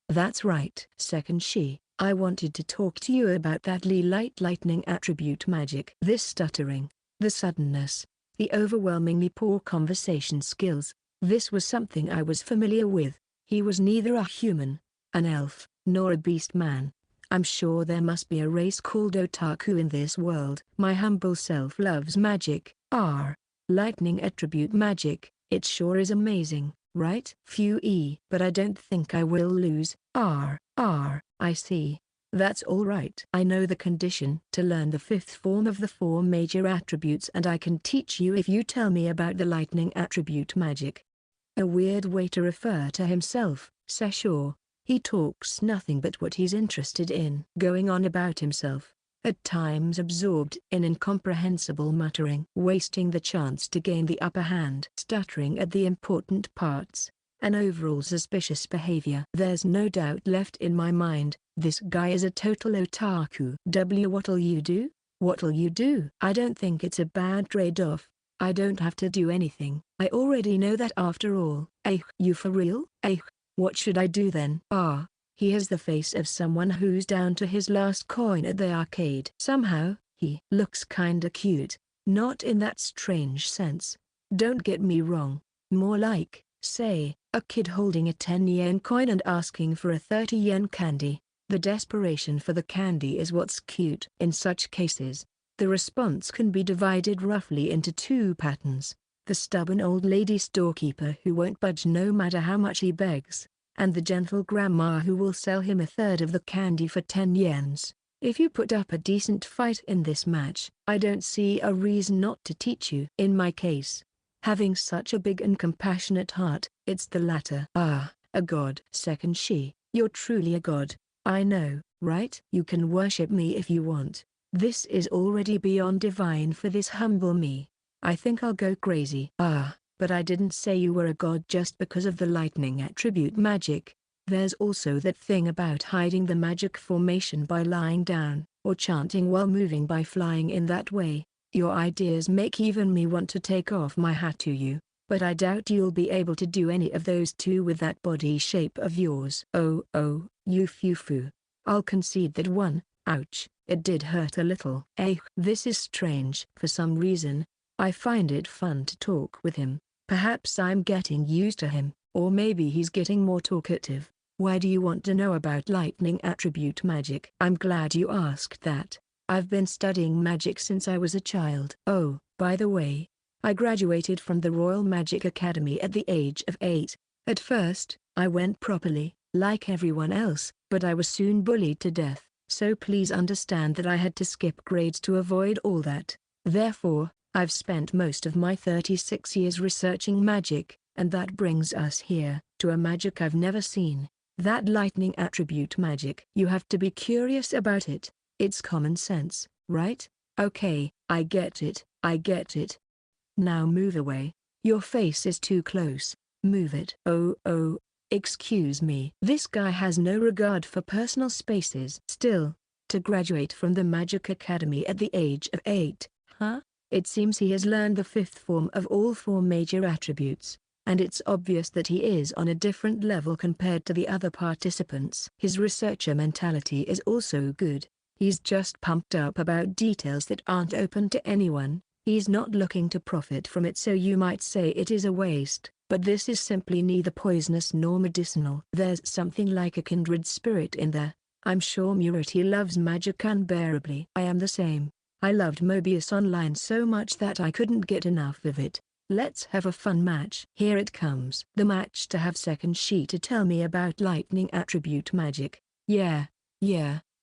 That's right. Second she. I wanted to talk to you about that lightning attribute magic. This stuttering, the suddenness, the overwhelmingly poor conversation skills, this was something I was familiar with. He was neither a human, an elf, nor a beast man. I'm sure there must be a race called otaku in this world. My humble self loves magic. Lightning attribute magic, it sure is amazing, right? But I don't think I will lose. I see. That's all right. I know the condition to learn the fifth form of the four major attributes, and I can teach you if you tell me about the lightning attribute magic. A weird way to refer to himself, sure. He talks nothing but what he's interested in. Going on about himself, at times absorbed in incomprehensible muttering. Wasting the chance to gain the upper hand. Stuttering at the important parts. An overall suspicious behavior. There's no doubt left in my mind, this guy is a total otaku. What'll you do? What'll you do? I don't think it's a bad trade-off. I don't have to do anything. I already know that after all. You for real? What should I do then? He has the face of someone who's down to his last coin at the arcade. Somehow, he looks kinda cute. Not in that strange sense. Don't get me wrong. More like, say, a kid holding a 10 yen coin and asking for a 30 yen candy. The desperation for the candy is what's cute. In such cases, the response can be divided roughly into two patterns: the stubborn old lady storekeeper who won't budge no matter how much he begs, and the gentle grandma who will sell him a third of the candy for 10 yens. If you put up a decent fight in this match, I don't see a reason not to teach you. In my case, having such a big and compassionate heart, it's the latter. Ah, a god. Second she, you're truly a god. I know, right? You can worship me if you want. This is already beyond divine for this humble me. I think I'll go crazy. Ah, but I didn't say you were a god just because of the lightning attribute magic. There's also that thing about hiding the magic formation by lying down, or chanting while moving by flying in that way. Your ideas make even me want to take off my hat to you, but I doubt you'll be able to do any of those two with that body shape of yours. Oh, you fufu. I'll concede that one. Ouch, it did hurt a little. This is strange. For some reason, I find it fun to talk with him. Perhaps I'm getting used to him, or maybe he's getting more talkative. Why do you want to know about lightning attribute magic? I'm glad you asked that. I've been studying magic since I was a child. Oh, by the way, I graduated from the Royal Magic Academy at the age of 8. At first, I went properly, like everyone else, but I was soon bullied to death. So please understand that I had to skip grades to avoid all that. Therefore, I've spent most of my 36 years researching magic, and that brings us here, to a magic I've never seen. That lightning attribute magic. You have to be curious about it. It's common sense, right? Okay, I get it. Now move away. Your face is too close. Move it. Oh, excuse me. This guy has no regard for personal spaces. Still, to graduate from the Magic Academy at the age of 8, huh? It seems he has learned the fifth form of all four major attributes, and it's obvious that he is on a different level compared to the other participants. His researcher mentality is also good. He's just pumped up about details that aren't open to anyone. He's not looking to profit from it, so you might say it is a waste, but this is simply neither poisonous nor medicinal. There's something like a kindred spirit in there. I'm sure Murity loves magic unbearably. I am the same. I loved Mobius Online so much that I couldn't get enough of it. Let's have a fun match. Here it comes. The match to have. Second she to tell me about lightning attribute magic. Yeah.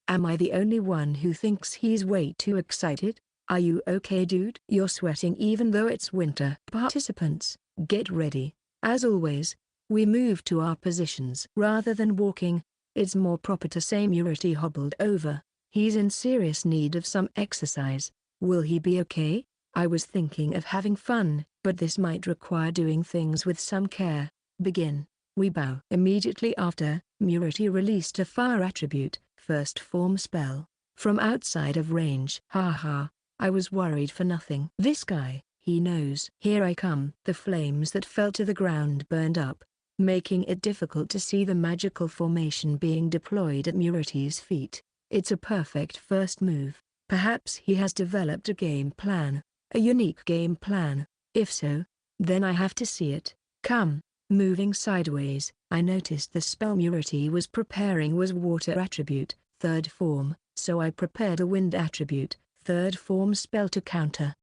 Am I the only one who thinks he's way too excited? Are you okay, dude? You're sweating even though it's winter. Participants, get ready. As always, we move to our positions. Rather than walking, it's more proper to say Murity hobbled over. He's in serious need of some exercise. Will he be okay? I was thinking of having fun, but this might require doing things with some care. Begin. We bow. Immediately after, Murity released a fire attribute, first form spell, from outside of range. Haha, I was worried for nothing. This guy, he knows. Here I come. The flames that fell to the ground burned up, making it difficult to see the magical formation being deployed at Murity's feet. It's a perfect first move. Perhaps he has developed a game plan, a unique game plan. If so, then I have to see it. Come. Moving sideways, I noticed the spell Murity was preparing was water attribute, third form, so I prepared a wind attribute, third form spell to counter.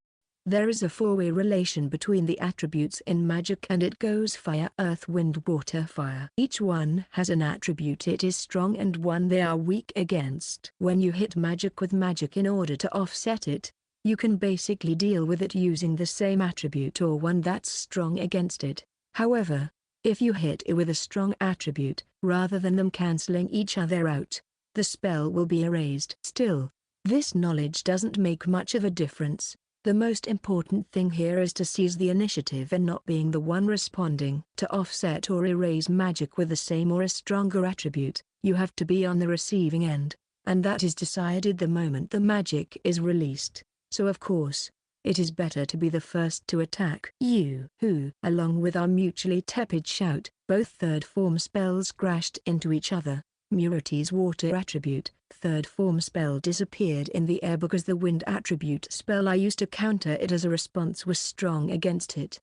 There is a four-way relation between the attributes in magic, and it goes fire, earth, wind, water, fire. Each one has an attribute it is strong and one they are weak against. When you hit magic with magic in order to offset it, you can basically deal with it using the same attribute or one that's strong against it. However, if you hit it with a strong attribute, rather than them cancelling each other out, the spell will be erased. Still, this knowledge doesn't make much of a difference. The most important thing here is to seize the initiative and not being the one responding. To offset or erase magic with the same or a stronger attribute, you have to be on the receiving end, and that is decided the moment the magic is released. So of course, it is better to be the first to attack. You who, along with our mutually tepid shout, both third form spells crashed into each other. Murity's water attribute, third form spell disappeared in the air because the wind attribute spell I used to counter it as a response was strong against it.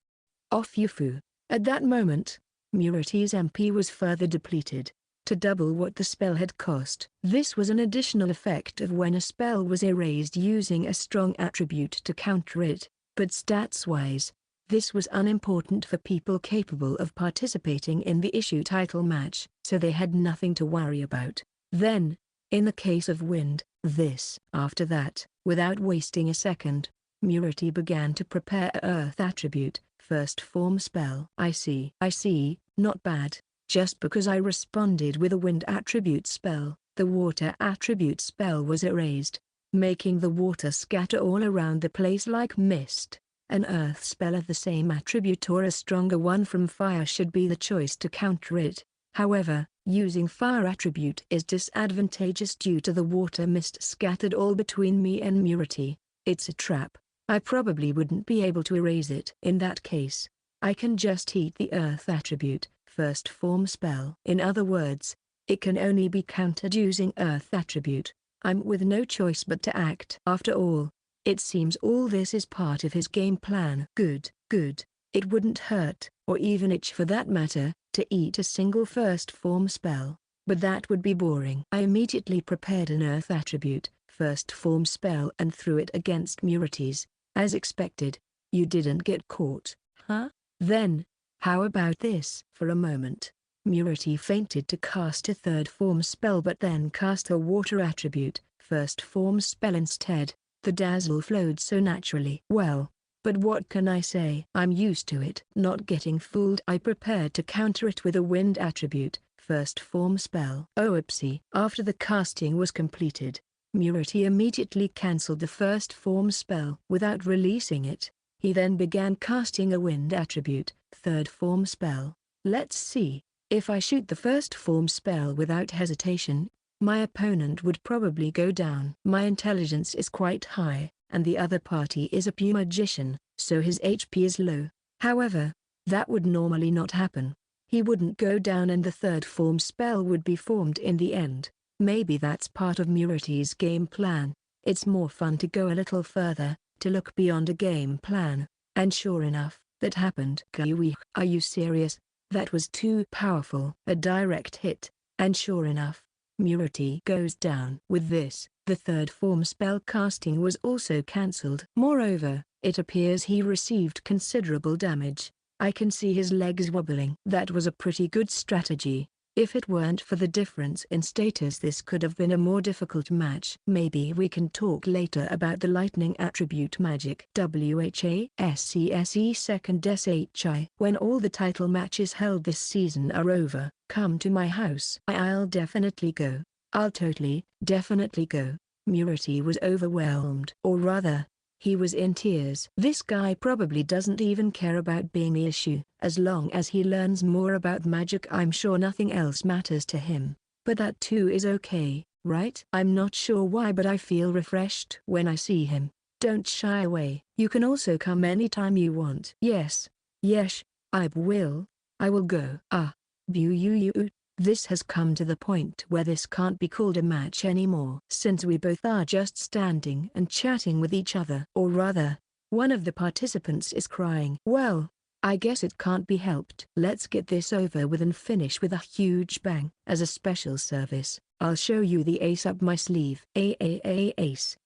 Off you flew. At that moment, Murati's MP was further depleted, to double what the spell had cost. This was an additional effect of when a spell was erased using a strong attribute to counter it, but stats-wise, this was unimportant for people capable of participating in the Eishou title match, so they had nothing to worry about. Then, in the case of wind, after that, without wasting a second, Murati began to prepare a earth attribute, first form spell. I see, not bad. Just because I responded with a wind attribute spell, the water attribute spell was erased, making the water scatter all around the place like mist. An earth spell of the same attribute or a stronger one from fire should be the choice to counter it. However, using fire attribute is disadvantageous due to the water mist scattered all between me and Murati. It's a trap. I probably wouldn't be able to erase it. In that case, I can just heat the earth attribute, first form spell. In other words, it can only be countered using earth attribute. I'm with no choice but to act. After all, it seems all this is part of his game plan. Good. It wouldn't hurt, or even itch for that matter, to eat a single first form spell, but that would be boring. I immediately prepared an earth attribute, first form spell and threw it against Murati's. As expected, you didn't get caught, huh? Then, how about this? For a moment, Murati feinted to cast a third form spell but then cast a water attribute, first form spell instead. The dazzle flowed so naturally. Well, but what can I say? I'm used to it. Not getting fooled. I prepared to counter it with a wind attribute, first form spell. Oh oopsie. After the casting was completed, Murati immediately cancelled the first form spell. Without releasing it, he then began casting a wind attribute, third form spell. Let's see. If I shoot the first form spell without hesitation, my opponent would probably go down. My intelligence is quite high, and the other party is a pure magician, so his HP is low. However, that would normally not happen. He wouldn't go down and the third form spell would be formed in the end. Maybe that's part of Murati's game plan. It's more fun to go a little further, to look beyond a game plan. And sure enough, that happened. Are you serious? That was too powerful. A direct hit, and sure enough, Murati goes down. With this, the third form spell casting was also cancelled. Moreover, it appears he received considerable damage. I can see his legs wobbling. That was a pretty good strategy. If it weren't for the difference in status, this could have been a more difficult match. Maybe we can talk later about the lightning attribute magic. WHASCSE second SHI. When all the title matches held this season are over, come to my house. I'll definitely go. I'll definitely go. Murati was overwhelmed. Or rather, he was in tears. This guy probably doesn't even care about being Eishou. As long as he learns more about magic, I'm sure nothing else matters to him. But that too is okay, right? I'm not sure why, but I feel refreshed when I see him. Don't shy away. You can also come anytime you want. Yes, I will go. This has come to the point where this can't be called a match anymore. Since we both are just standing and chatting with each other. Or rather, one of the participants is crying. Well, I guess it can't be helped. Let's get this over with and finish with a huge bang. As a special service, I'll show you the ace up my sleeve. Ace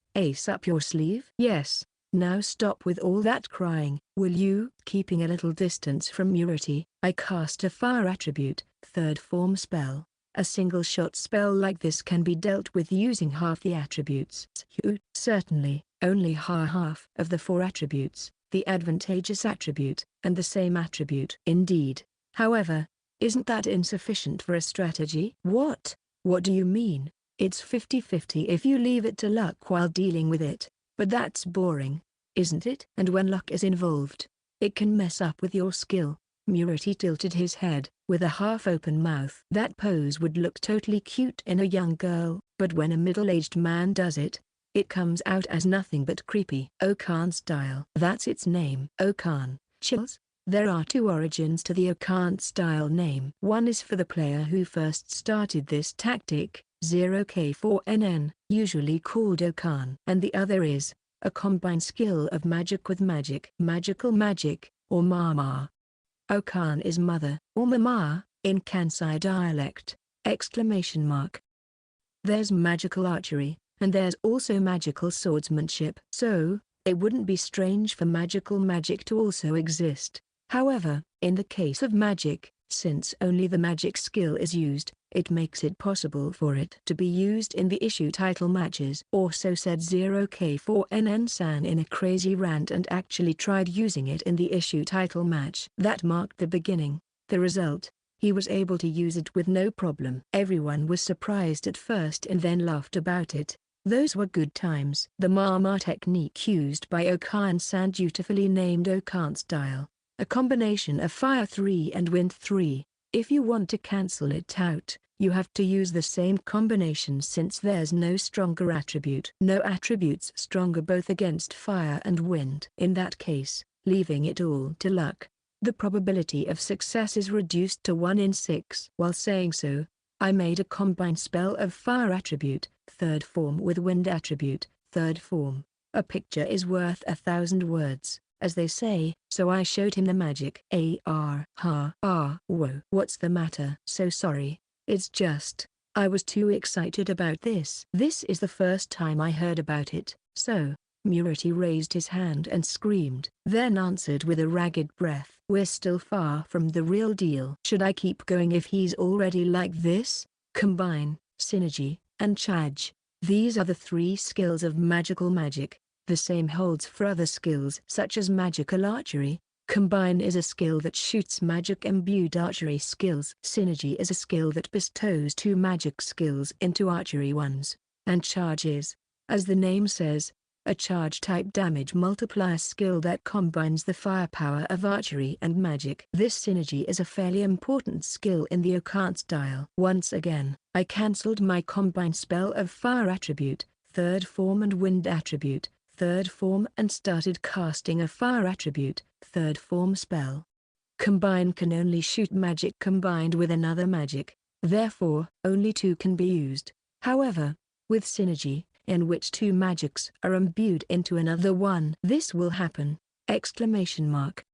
up your sleeve? Yes. Now stop with all that crying, will you? Keeping a little distance from Murati, I cast a fire attribute, third form spell. A single shot spell like this can be dealt with using half the attributes. Certainly, only half of the 4 attributes, the advantageous attribute, and the same attribute. Indeed. However, isn't that insufficient for a strategy? What do you mean? It's 50-50 if you leave it to luck while dealing with it. But that's boring, isn't it? And when luck is involved, it can mess up with your skill. Murati tilted his head, with a half-open mouth. That pose would look totally cute in a young girl, but when a middle-aged man does it, it comes out as nothing but creepy. Okan style. That's its name. Okan. Chills? There are 2 origins to the Okan style name. One is for the player who first started this tactic, 0K4NN, usually called Okan. And the other is a combined skill of magic with magic. Magical magic, or Mama, Okan is mother, or mama, in Kansai dialect, exclamation mark. There's magical archery, and there's also magical swordsmanship. So, it wouldn't be strange for magical magic to also exist. However, in the case of magic, since only the magic skill is used, it makes it possible for it to be used in the issue title matches. Also said 0K4NN-san in a crazy rant, and actually tried using it in the issue title match. That marked the beginning. The result: he was able to use it with no problem. Everyone was surprised at first and then laughed about it. Those were good times. The Mama technique used by Okan-san, dutifully named Okan style, a combination of Fire 3 and Wind 3. If you want to cancel it out, you have to use the same combination, since there's no stronger attribute. No attributes stronger both against fire and wind. In that case, leaving it all to luck, the probability of success is reduced to 1 in 6. While saying so, I made a combined spell of fire attribute, 3rd form, with wind attribute, 3rd form. A picture is worth 1,000 words, as they say, so I showed him the magic. Whoa. What's the matter? So sorry. It's just, I was too excited about this. This is the first time I heard about it, so. Murati raised his hand and screamed, then answered with a ragged breath. We're still far from the real deal. Should I keep going if he's already like this? Combine, synergy, and charge. These are the 3 skills of magical magic. The same holds for other skills such as magical archery. Combine is a skill that shoots magic-imbued archery skills. Synergy is a skill that bestows 2 magic skills into archery ones. And charge is, as the name says, a charge-type damage multiplier skill that combines the firepower of archery and magic. This synergy is a fairly important skill in the Okan style. Once again, I cancelled my combined spell of fire attribute, 3rd form, and wind attribute, 3rd form, and started casting a fire attribute, 3rd form spell. Combine can only shoot magic combined with another magic, therefore, only 2 can be used. However, with synergy, in which 2 magics are imbued into another one, this will happen! Exclamation mark.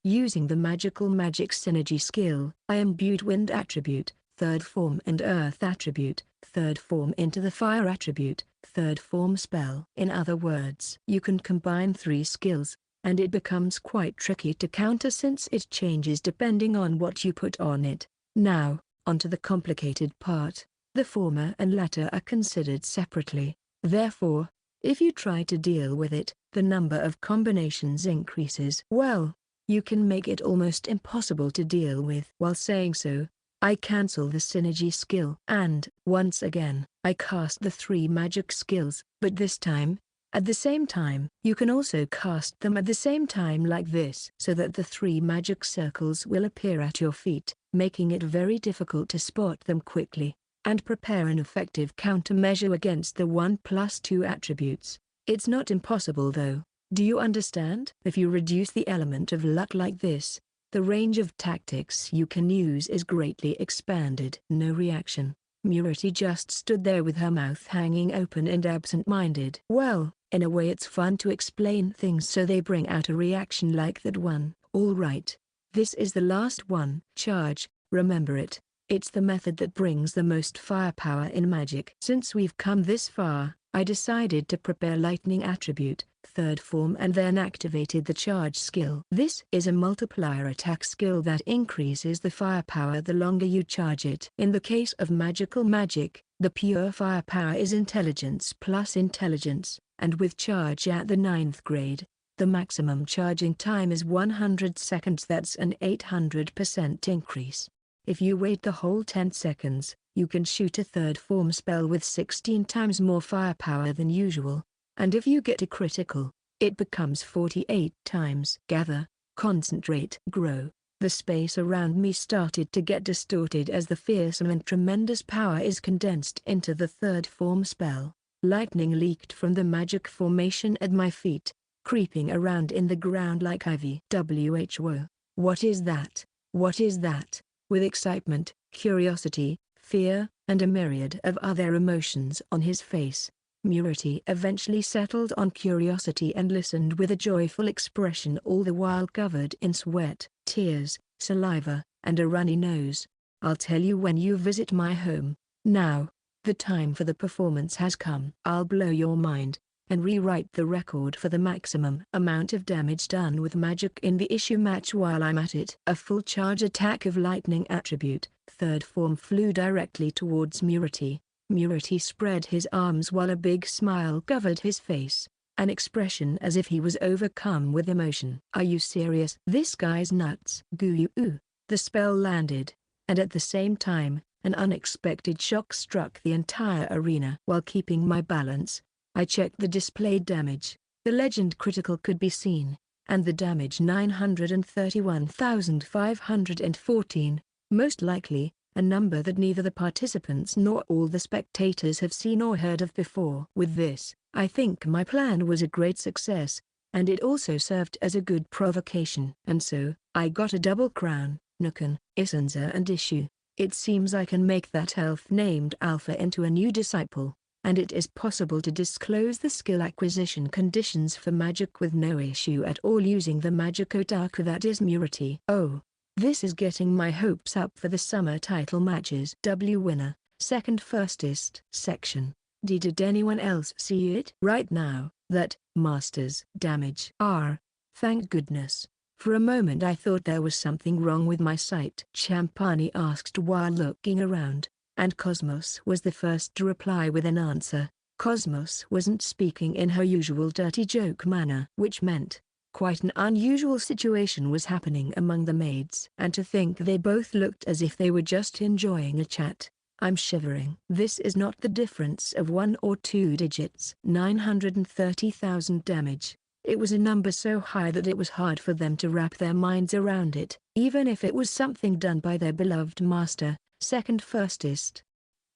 Using the magical magic synergy skill, I imbued wind attribute, 3rd form, and earth attribute, 3rd form, into the fire attribute, 3rd form spell. In other words, you can combine 3 skills, and it becomes quite tricky to counter since it changes depending on what you put on it. Now, onto the complicated part. The former and latter are considered separately. Therefore, if you try to deal with it, the number of combinations increases. Well, you can make it almost impossible to deal with. While saying so, I cancel the synergy skill. And, once again, I cast the 3 magic skills, but this time, at the same time. You can also cast them at the same time like this, so that the 3 magic circles will appear at your feet, making it very difficult to spot them quickly and prepare an effective countermeasure against the 1+2 attributes. It's not impossible though. Do you understand? If you reduce the element of luck like this, the range of tactics you can use is greatly expanded. No reaction. Murati just stood there with her mouth hanging open and absent-minded. Well, in a way it's fun to explain things so they bring out a reaction like that one. All right. This is the last one. Charge, remember it. It's the method that brings the most firepower in magic. Since we've come this far, I decided to prepare lightning attribute, 3rd form, and then activated the charge skill. This is a multiplier attack skill that increases the firepower the longer you charge it. In the case of magical magic, the pure firepower is intelligence plus intelligence, and with charge at the 9th grade, the maximum charging time is 100 seconds. That's an 800% increase. If you wait the whole 10 seconds, you can shoot a 3rd form spell with 16 times more firepower than usual. And if you get a critical, it becomes 48 times. Gather, concentrate, grow. The space around me started to get distorted as the fearsome and tremendous power is condensed into the 3rd form spell. Lightning leaked from the magic formation at my feet, creeping around in the ground like ivy. Whoa. What is that? What is that? With excitement, curiosity, fear, and a myriad of other emotions on his face, Murati eventually settled on curiosity and listened with a joyful expression, all the while covered in sweat, tears, saliva, and a runny nose. I'll tell you when you visit my home. Now, the time for the performance has come. I'll blow your mind, and rewrite the record for the maximum amount of damage done with magic in the issue match while I'm at it. A full charge attack of lightning attribute, third form, flew directly towards Murati. Murati spread his arms while a big smile covered his face, an expression as if he was overcome with emotion. Are you serious? This guy's nuts. Goo. The spell landed, and at the same time, an unexpected shock struck the entire arena. While keeping my balance, I checked the displayed damage. The legend critical could be seen, and the damage 931,514, most likely, a number that neither the participants nor all the spectators have seen or heard of before. With this, I think my plan was a great success, and it also served as a good provocation. And so, I got a double crown, Nukan, Issenza and Eishou. It seems I can make that elf named Alpha into a new disciple, and it is possible to disclose the skill acquisition conditions for magic with no issue at all using the magic otaku that is Murati. Oh, this is getting my hopes up for the summer title matches. W winner, second fastest section. Did anyone else see it? Right now, that, Masters damage R. Thank goodness. For a moment I thought there was something wrong with my sight. Champani asked while looking around, and Cosmos was the first to reply with an answer. Cosmos wasn't speaking in her usual dirty joke manner, which meant quite an unusual situation was happening among the maids. And to think they both looked as if they were just enjoying a chat. I'm shivering. This is not the difference of 1 or 2 digits. 930,000 damage. It was a number so high that it was hard for them to wrap their minds around it, even if it was something done by their beloved master, second fastest.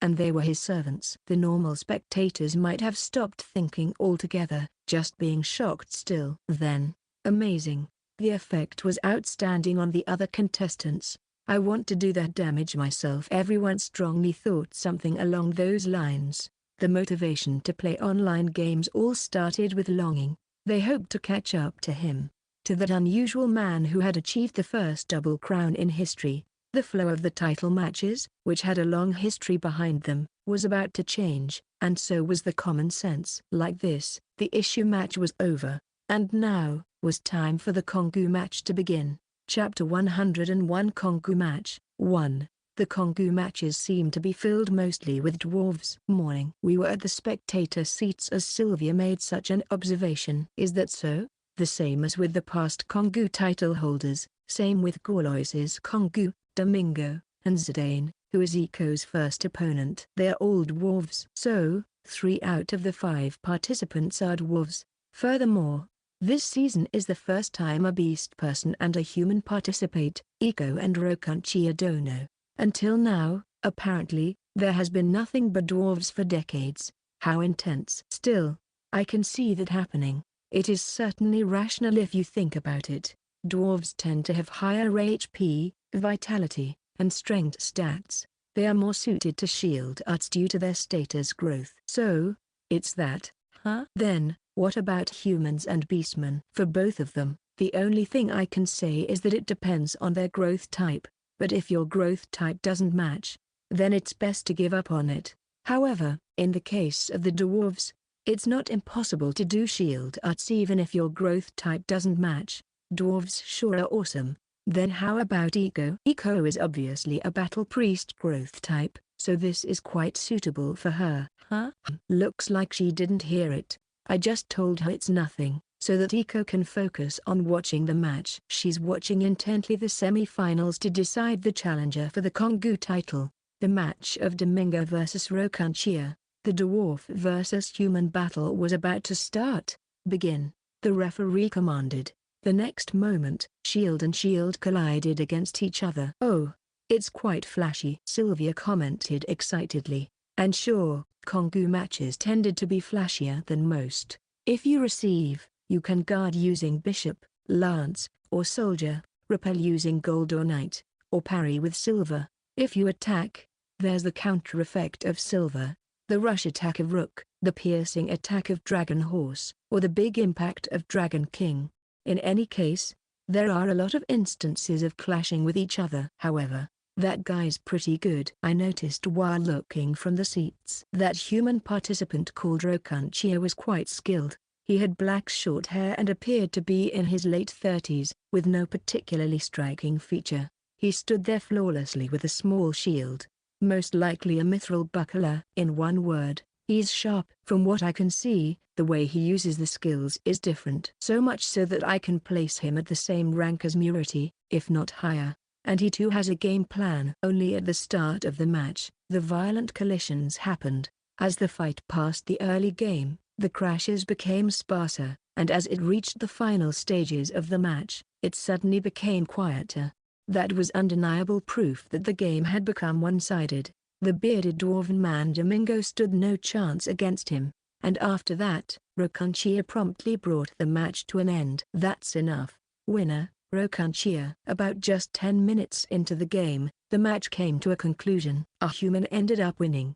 And they were his servants. The normal spectators might have stopped thinking altogether, just being shocked still. Then, amazing. The effect was outstanding on the other contestants. I want to do that damage myself. Everyone strongly thought something along those lines. The motivation to play online games all started with longing. They hoped to catch up to him, to that unusual man who had achieved the first double crown in history. The flow of the title matches, which had a long history behind them, was about to change, and so was the common sense. Like this, the issue match was over, and now was time for the Kongou match to begin. Chapter 101 Kongou Match 1. The Kongou matches seemed to be filled mostly with dwarves. Morning. We were at the spectator seats as Sylvia made such an observation. Is that so? The same as with the past Kongou title holders, same with Gorlois's Kongou, Domingo, and Zidane, who is Eiko's first opponent. They are all dwarves. So, 3 out of the 5 participants are dwarves. Furthermore, this season is the first time a beast person and a human participate, Eiko and Rokunchia Dono. Until now, apparently, there has been nothing but dwarves for decades. How intense. Still, I can see that happening. It is certainly rational if you think about it. Dwarves tend to have higher HP, vitality, and strength stats. They are more suited to shield arts due to their status growth. So, it's that, huh? Then, what about humans and beastmen? For both of them, the only thing I can say is that it depends on their growth type. But if your growth type doesn't match, then it's best to give up on it. However, in the case of the dwarves, it's not impossible to do shield arts even if your growth type doesn't match. Dwarves sure are awesome. Then how about Eiko? Eiko is obviously a battle priest growth type, so this is quite suitable for her. Huh? Looks like she didn't hear it. I just told her it's nothing, so that Eiko can focus on watching the match. She's watching intently the semi-finals to decide the challenger for the Kongou title. The match of Domingo vs Rokunchia, the dwarf versus human battle was about to start. Begin, the referee commanded. The next moment, shield and shield collided against each other. Oh, it's quite flashy, Sylvia commented excitedly. And sure, Kongou matches tended to be flashier than most. If you receive, you can guard using bishop, lance, or soldier, repel using gold or knight, or parry with silver. If you attack, there's the counter effect of silver, the rush attack of rook, the piercing attack of dragon horse, or the big impact of dragon king. In any case, There are a lot of instances of clashing with each other. However, that guy's pretty good. I noticed while looking from the seats that human participant called Rokanchia was quite skilled. He had black short hair and appeared to be in his late 30s, with no particularly striking feature. He stood there flawlessly with a small shield. Most likely a mithril buckler. In one word, he's sharp. From what I can see, the way he uses the skills is different. So much so that I can place him at the same rank as Murati, if not higher. And he too has a game plan. Only at the start of the match, the violent collisions happened. As the fight passed the early game, the crashes became sparser, and as it reached the final stages of the match, it suddenly became quieter. That was undeniable proof that the game had become one-sided. The bearded dwarven man Domingo stood no chance against him, and after that, Rokanchia promptly brought the match to an end. That's enough. Winner, Rokanchia. About just 10 minutes into the game, the match came to a conclusion. A human ended up winning.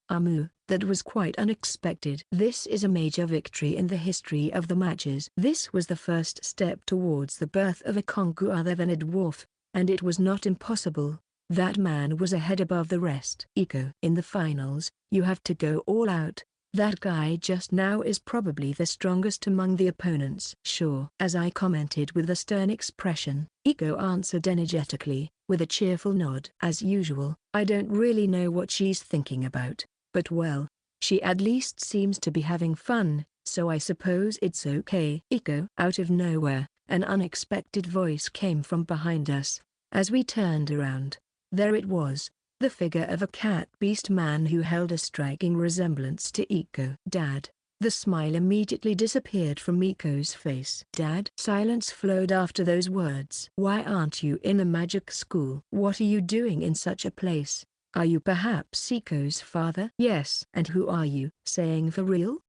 That was quite unexpected. This is a major victory in the history of the matches. This was the first step towards the birth of a Kongou other than a dwarf, and it was not impossible. That man was a head above the rest. Eiko. In the finals, you have to go all out. That guy just now is probably the strongest among the opponents. Sure. As I commented with a stern expression, Eiko answered energetically, with a cheerful nod. As usual, I don't really know what she's thinking about, but well, she at least seems to be having fun, so I suppose it's okay. Eiko. Out of nowhere, an unexpected voice came from behind us. As we turned around, there it was, the figure of a cat-beast man who held a striking resemblance to Eiko. Dad. The smile immediately disappeared from Eiko's face. Dad? Silence flowed after those words. Why aren't you in a magic school? What are you doing in such a place? Are you perhaps Eiko's father? Yes. And who are you? Saying for real?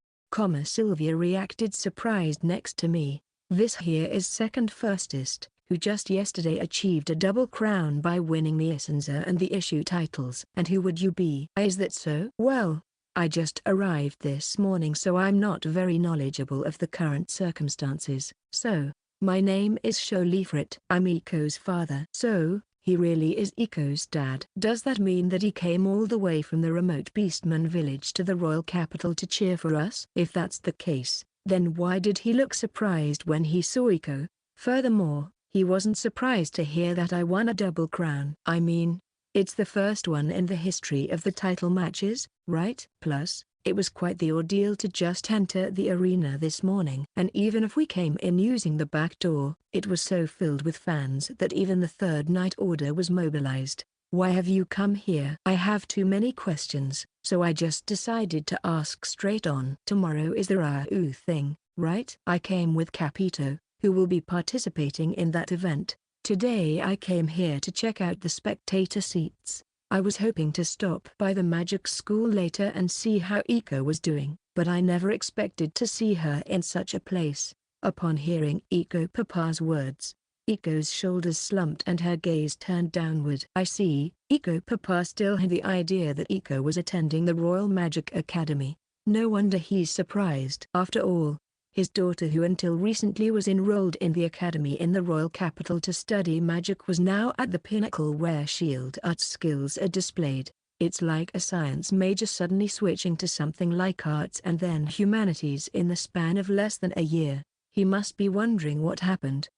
Sylvia reacted surprised. Next to me, this here is second firstest, who just yesterday achieved a double crown by winning the Issenza and the Eishou titles. And who would you be? Is that so? Well, I just arrived this morning, so I'm not very knowledgeable of the current circumstances. So, my name is Sholifrit. I'm Eiko's father. So, he really is Eiko's dad. Does that mean that he came all the way from the remote Beastman village to the royal capital to cheer for us? If that's the case, then why did he look surprised when he saw Eiko? Furthermore, he wasn't surprised to hear that I won a double crown. I mean, it's the first one in the history of the title matches, right? Plus, it was quite the ordeal to just enter the arena this morning. And even if we came in using the back door, it was so filled with fans that even the Third Night Order was mobilized. Why have you come here? I have too many questions, so I just decided to ask straight on. Tomorrow is the Reiou thing, right? I came with Capito, who will be participating in that event. Today I came here to check out the spectator seats. I was hoping to stop by the magic school later and see how Eiko was doing, but I never expected to see her in such a place. Upon hearing Eiko Papa's words, Eiko's shoulders slumped and her gaze turned downward. I see. Eiko Papa still had the idea that Eiko was attending the Royal Magic Academy. No wonder he's surprised. After all, his daughter, who until recently was enrolled in the academy in the royal capital to study magic, was now at the pinnacle where shield arts skills are displayed. It's like a science major suddenly switching to something like arts and then humanities in the span of less than a year. He must be wondering what happened.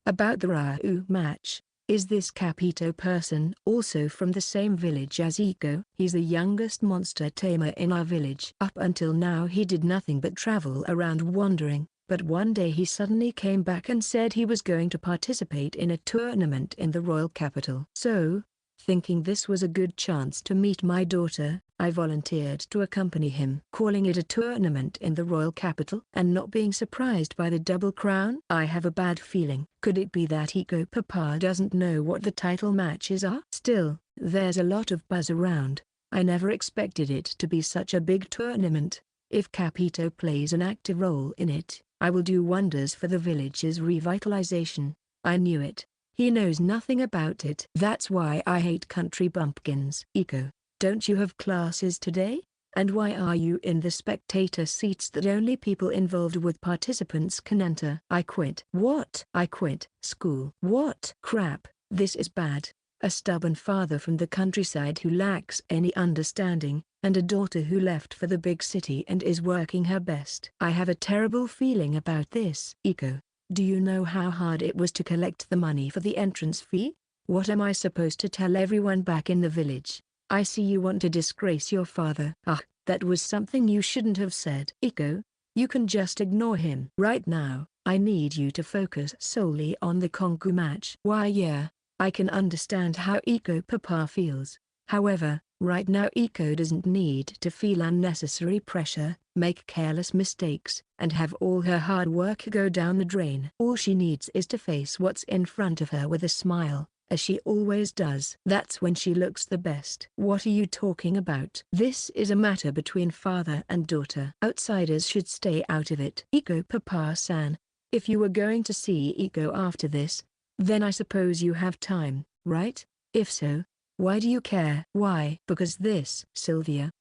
About the Reiou match. Is this Capito person also from the same village as Eiko? He's the youngest monster tamer in our village. Up until now he did nothing but travel around wandering, but one day he suddenly came back and said he was going to participate in a tournament in the royal capital. So, thinking this was a good chance to meet my daughter, I volunteered to accompany him. Calling it a tournament in the royal capital and not being surprised by the double crown? I have a bad feeling. Could it be that Eiko Papa doesn't know what the title matches are? Still, there's a lot of buzz around. I never expected it to be such a big tournament. If Capito plays an active role in it, I will do wonders for the village's revitalization. I knew it. He knows nothing about it. That's why I hate country bumpkins. Eiko, don't you have classes today? And why are you in the spectator seats that only people involved with participants can enter? I quit. What? I quit school. What? Crap, this is bad. A stubborn father from the countryside who lacks any understanding, and a daughter who left for the big city and is working her best. I have a terrible feeling about this. Eiko, do you know how hard it was to collect the money for the entrance fee? What am I supposed to tell everyone back in the village? I see you want to disgrace your father. Ah, that was something you shouldn't have said. Eiko, you can just ignore him. Right now, I need you to focus solely on the Kongou match. Why yeah, I can understand how Eiko Papa feels. However, right now Eiko doesn't need to feel unnecessary pressure, make careless mistakes, and have all her hard work go down the drain. All she needs is to face what's in front of her with a smile, as she always does. That's when she looks the best. What are you talking about? This is a matter between father and daughter. Outsiders should stay out of it. Eiko Papa-san, if you were going to see Eiko after this, then I suppose you have time, right? If so, why do you care? Why? Because this. Sylvia,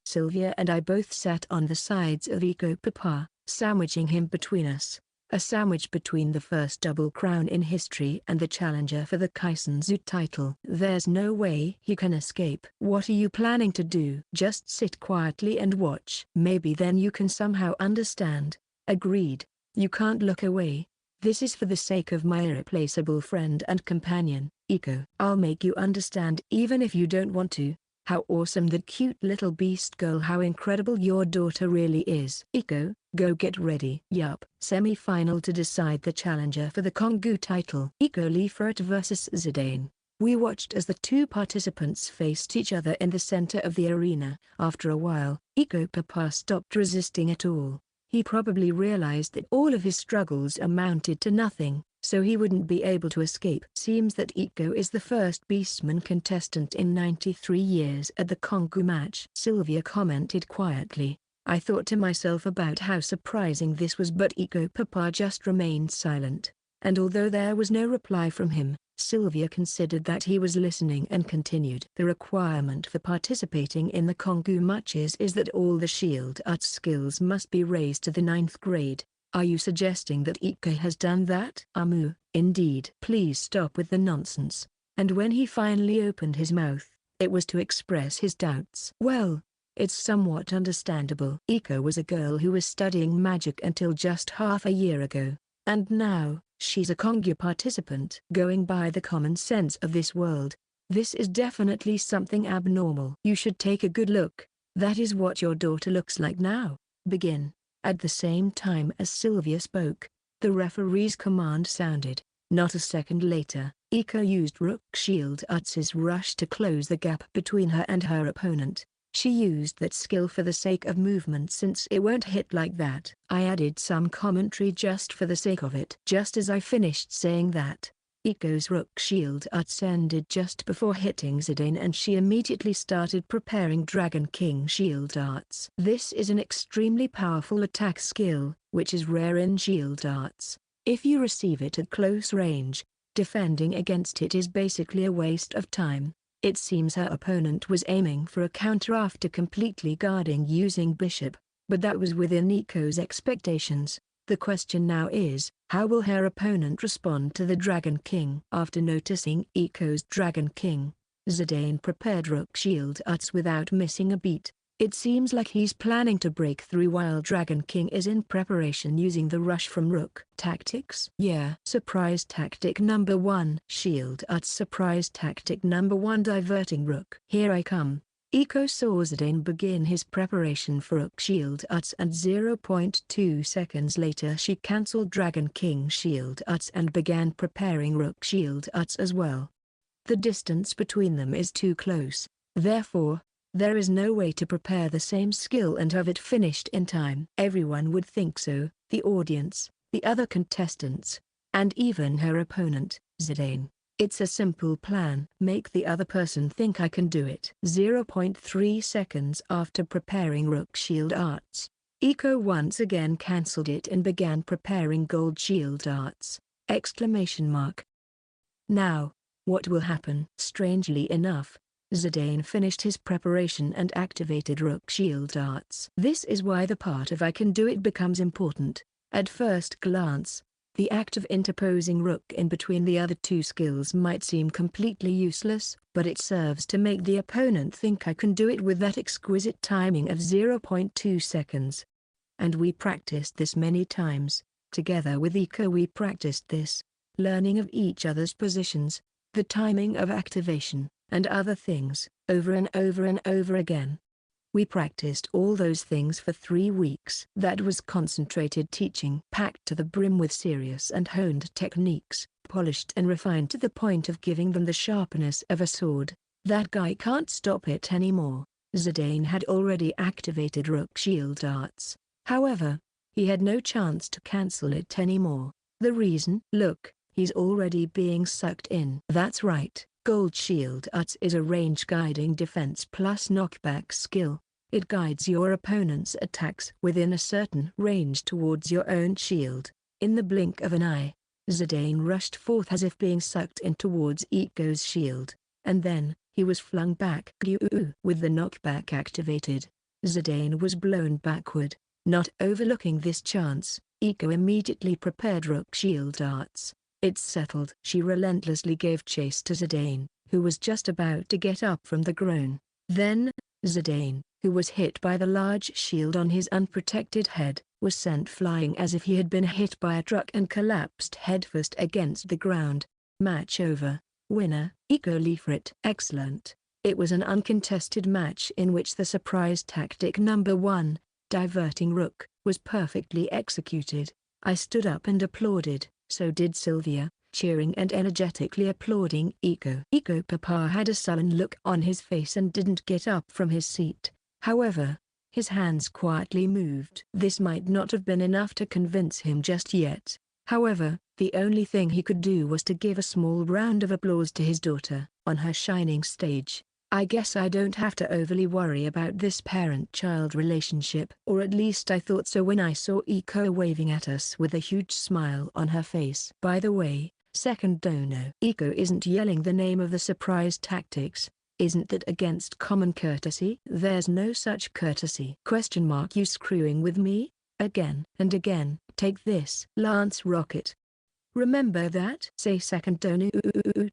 Sylvia and I both sat on the sides of Eiko Papa, sandwiching him between us. A sandwich between the first double crown in history and the challenger for the Kisenshou title. There's no way he can escape. What are you planning to do? Just sit quietly and watch. Maybe then you can somehow understand. Agreed. You can't look away. This is for the sake of my irreplaceable friend and companion, Eiko. I'll make you understand even if you don't want to. How awesome that cute little beast girl, how incredible your daughter really is. Eiko, go get ready. Yup. Semi-final to decide the challenger for the Kongou title. Eiko Liefert vs Zidane. We watched as the two participants faced each other in the center of the arena. After a while, Eiko Papa stopped resisting at all. He probably realized that all of his struggles amounted to nothing, so he wouldn't be able to escape. Seems that Eiko is the first Beastman contestant in 93 years at the Kongou match. Sylvia commented quietly. I thought to myself about how surprising this was, but Eiko Papa just remained silent. And although there was no reply from him, Sylvia considered that he was listening and continued. The requirement for participating in the Kongou matches is that all the shield arts skills must be raised to the 9th grade. Are you suggesting that Eiko has done that? Indeed. Please stop with the nonsense. And when he finally opened his mouth, it was to express his doubts. Well, it's somewhat understandable. Eiko was a girl who was studying magic until just half a year ago. And now, she's a Kongou participant. Going by the common sense of this world, this is definitely something abnormal. You should take a good look. That is what your daughter looks like now. Begin. At the same time as Sylvia spoke, the referee's command sounded. Not a second later, Eiko used Rook Shield Arts' rush to close the gap between her and her opponent. She used that skill for the sake of movement since it won't hit like that. I added some commentary just for the sake of it. Just as I finished saying that, Eiko's Rook Shield Arts ended just before hitting Zidane, and she immediately started preparing Dragon King Shield Arts. This is an extremely powerful attack skill, which is rare in Shield Arts. If you receive it at close range, defending against it is basically a waste of time. It seems her opponent was aiming for a counter after completely guarding using Bishop, but that was within Eiko's expectations. The question now is, how will her opponent respond to the Dragon King? After noticing Eiko's Dragon King, Zidane prepared Rook Shield Arts without missing a beat. It seems like he's planning to break through while Dragon King is in preparation using the rush from Rook. Tactics? Yeah. Surprise tactic number 1. Shield Arts. Surprise tactic number 1. Diverting Rook. Here I come. Eiko saw Zidane begin his preparation for Rook Shield Arts, and 0.2 seconds later she cancelled Dragon King Shield Arts and began preparing Rook Shield Arts as well. The distance between them is too close, therefore, there is no way to prepare the same skill and have it finished in time. Everyone would think so, the audience, the other contestants, and even her opponent, Zidane. It's a simple plan. Make the other person think I can do it. 0.3 seconds after preparing Rook Shield Arts, Eiko once again cancelled it and began preparing Gold Shield Arts! Now, what will happen? Strangely enough, Zidane finished his preparation and activated Rook Shield Arts. This is why the part of I can do it becomes important. At first glance, the act of interposing Rook in between the other two skills might seem completely useless, but it serves to make the opponent think I can do it with that exquisite timing of 0.2 seconds. And we practiced this many times. Together with Eishou we practiced this, learning of each other's positions, the timing of activation, and other things, over and over and over again. We practiced all those things for 3 weeks. That was concentrated teaching, packed to the brim with serious and honed techniques, polished and refined to the point of giving them the sharpness of a sword. That guy can't stop it anymore. Zidane had already activated Rook Shield Arts. However, he had no chance to cancel it anymore. The reason? Look, he's already being sucked in. That's right. Gold Shield Arts is a range guiding defense plus knockback skill. It guides your opponent's attacks within a certain range towards your own shield. In the blink of an eye, Zidane rushed forth as if being sucked in towards Eishou's shield, and then, he was flung back. With the knockback activated, Zidane was blown backward. Not overlooking this chance, Eishou immediately prepared Rook Shield Arts. It's settled. She relentlessly gave chase to Zidane, who was just about to get up from the groan. Then, Zidane, who was hit by the large shield on his unprotected head, was sent flying as if he had been hit by a truck and collapsed headfirst against the ground. Match over. Winner, Eishou Leifrit. Excellent. It was an uncontested match in which the surprise tactic number 1, diverting Rook, was perfectly executed. I stood up and applauded, so did Sylvia, cheering and energetically applauding Eishou. Peper had a sullen look on his face and didn't get up from his seat. However, his hands quietly moved. This might not have been enough to convince him just yet. However, the only thing he could do was to give a small round of applause to his daughter, on her shining stage. I guess I don't have to overly worry about this parent-child relationship. Or at least I thought so when I saw Eishou waving at us with a huge smile on her face. By the way, second dono. Eishou isn't yelling the name of the surprise tactics. Isn't that against common courtesy? There's no such courtesy. You screwing with me? Again and again. Take this. Lance Rocket. Remember that? Say second dono.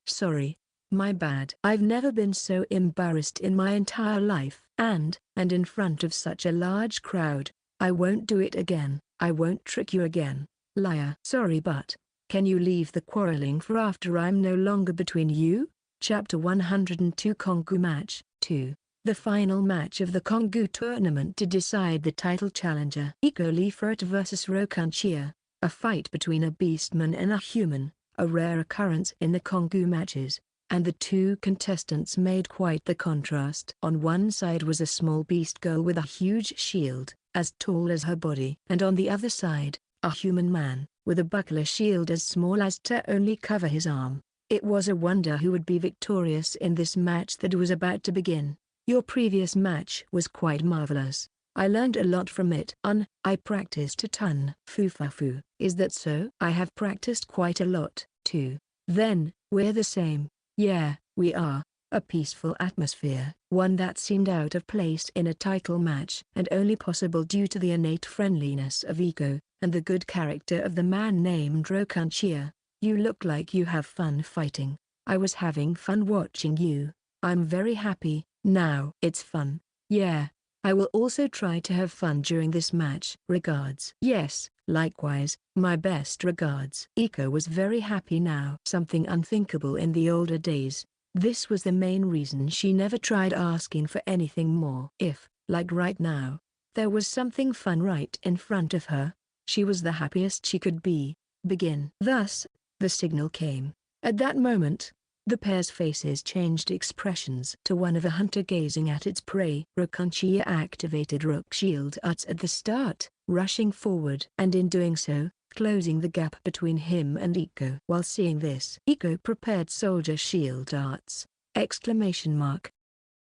Sorry. My bad. I've never been so embarrassed in my entire life. And in front of such a large crowd. I won't do it again. I won't trick you again. Liar. Sorry, but can you leave the quarreling for after I'm no longer between you? Chapter 102 Kongou Match 2. The final match of the Kongou tournament to decide the title challenger. Eishou Leifrit vs Rokanchia, a fight between a beastman and a human, a rare occurrence in the Kongou matches, and the two contestants made quite the contrast. On one side was a small beast girl with a huge shield, as tall as her body, and on the other side, a human man, with a buckler shield as small as to only cover his arm. It was a wonder who would be victorious in this match that was about to begin. Your previous match was quite marvelous. I learned a lot from it. I practiced a ton. Fufafu. Is that so? I have practiced quite a lot, too. Then, we're the same. Yeah, we are. A peaceful atmosphere. One that seemed out of place in a title match, and only possible due to the innate friendliness of Eishou, and the good character of the man named Rokanchia. You look like you have fun fighting. I was having fun watching you. I'm very happy. Now it's fun. Yeah. I will also try to have fun during this match. Regards. Yes, likewise, my best regards. Eishou was very happy now. Something unthinkable in the older days. This was the main reason she never tried asking for anything more. If, like right now, there was something fun right in front of her, she was the happiest she could be. Begin. Thus, the signal came. At that moment, the pair's faces changed expressions to one of a hunter gazing at its prey. Rokanchia activated Rook Shield Arts at the start, rushing forward and in doing so, closing the gap between him and Eishou. While seeing this, Eishou prepared Soldier Shield Arts!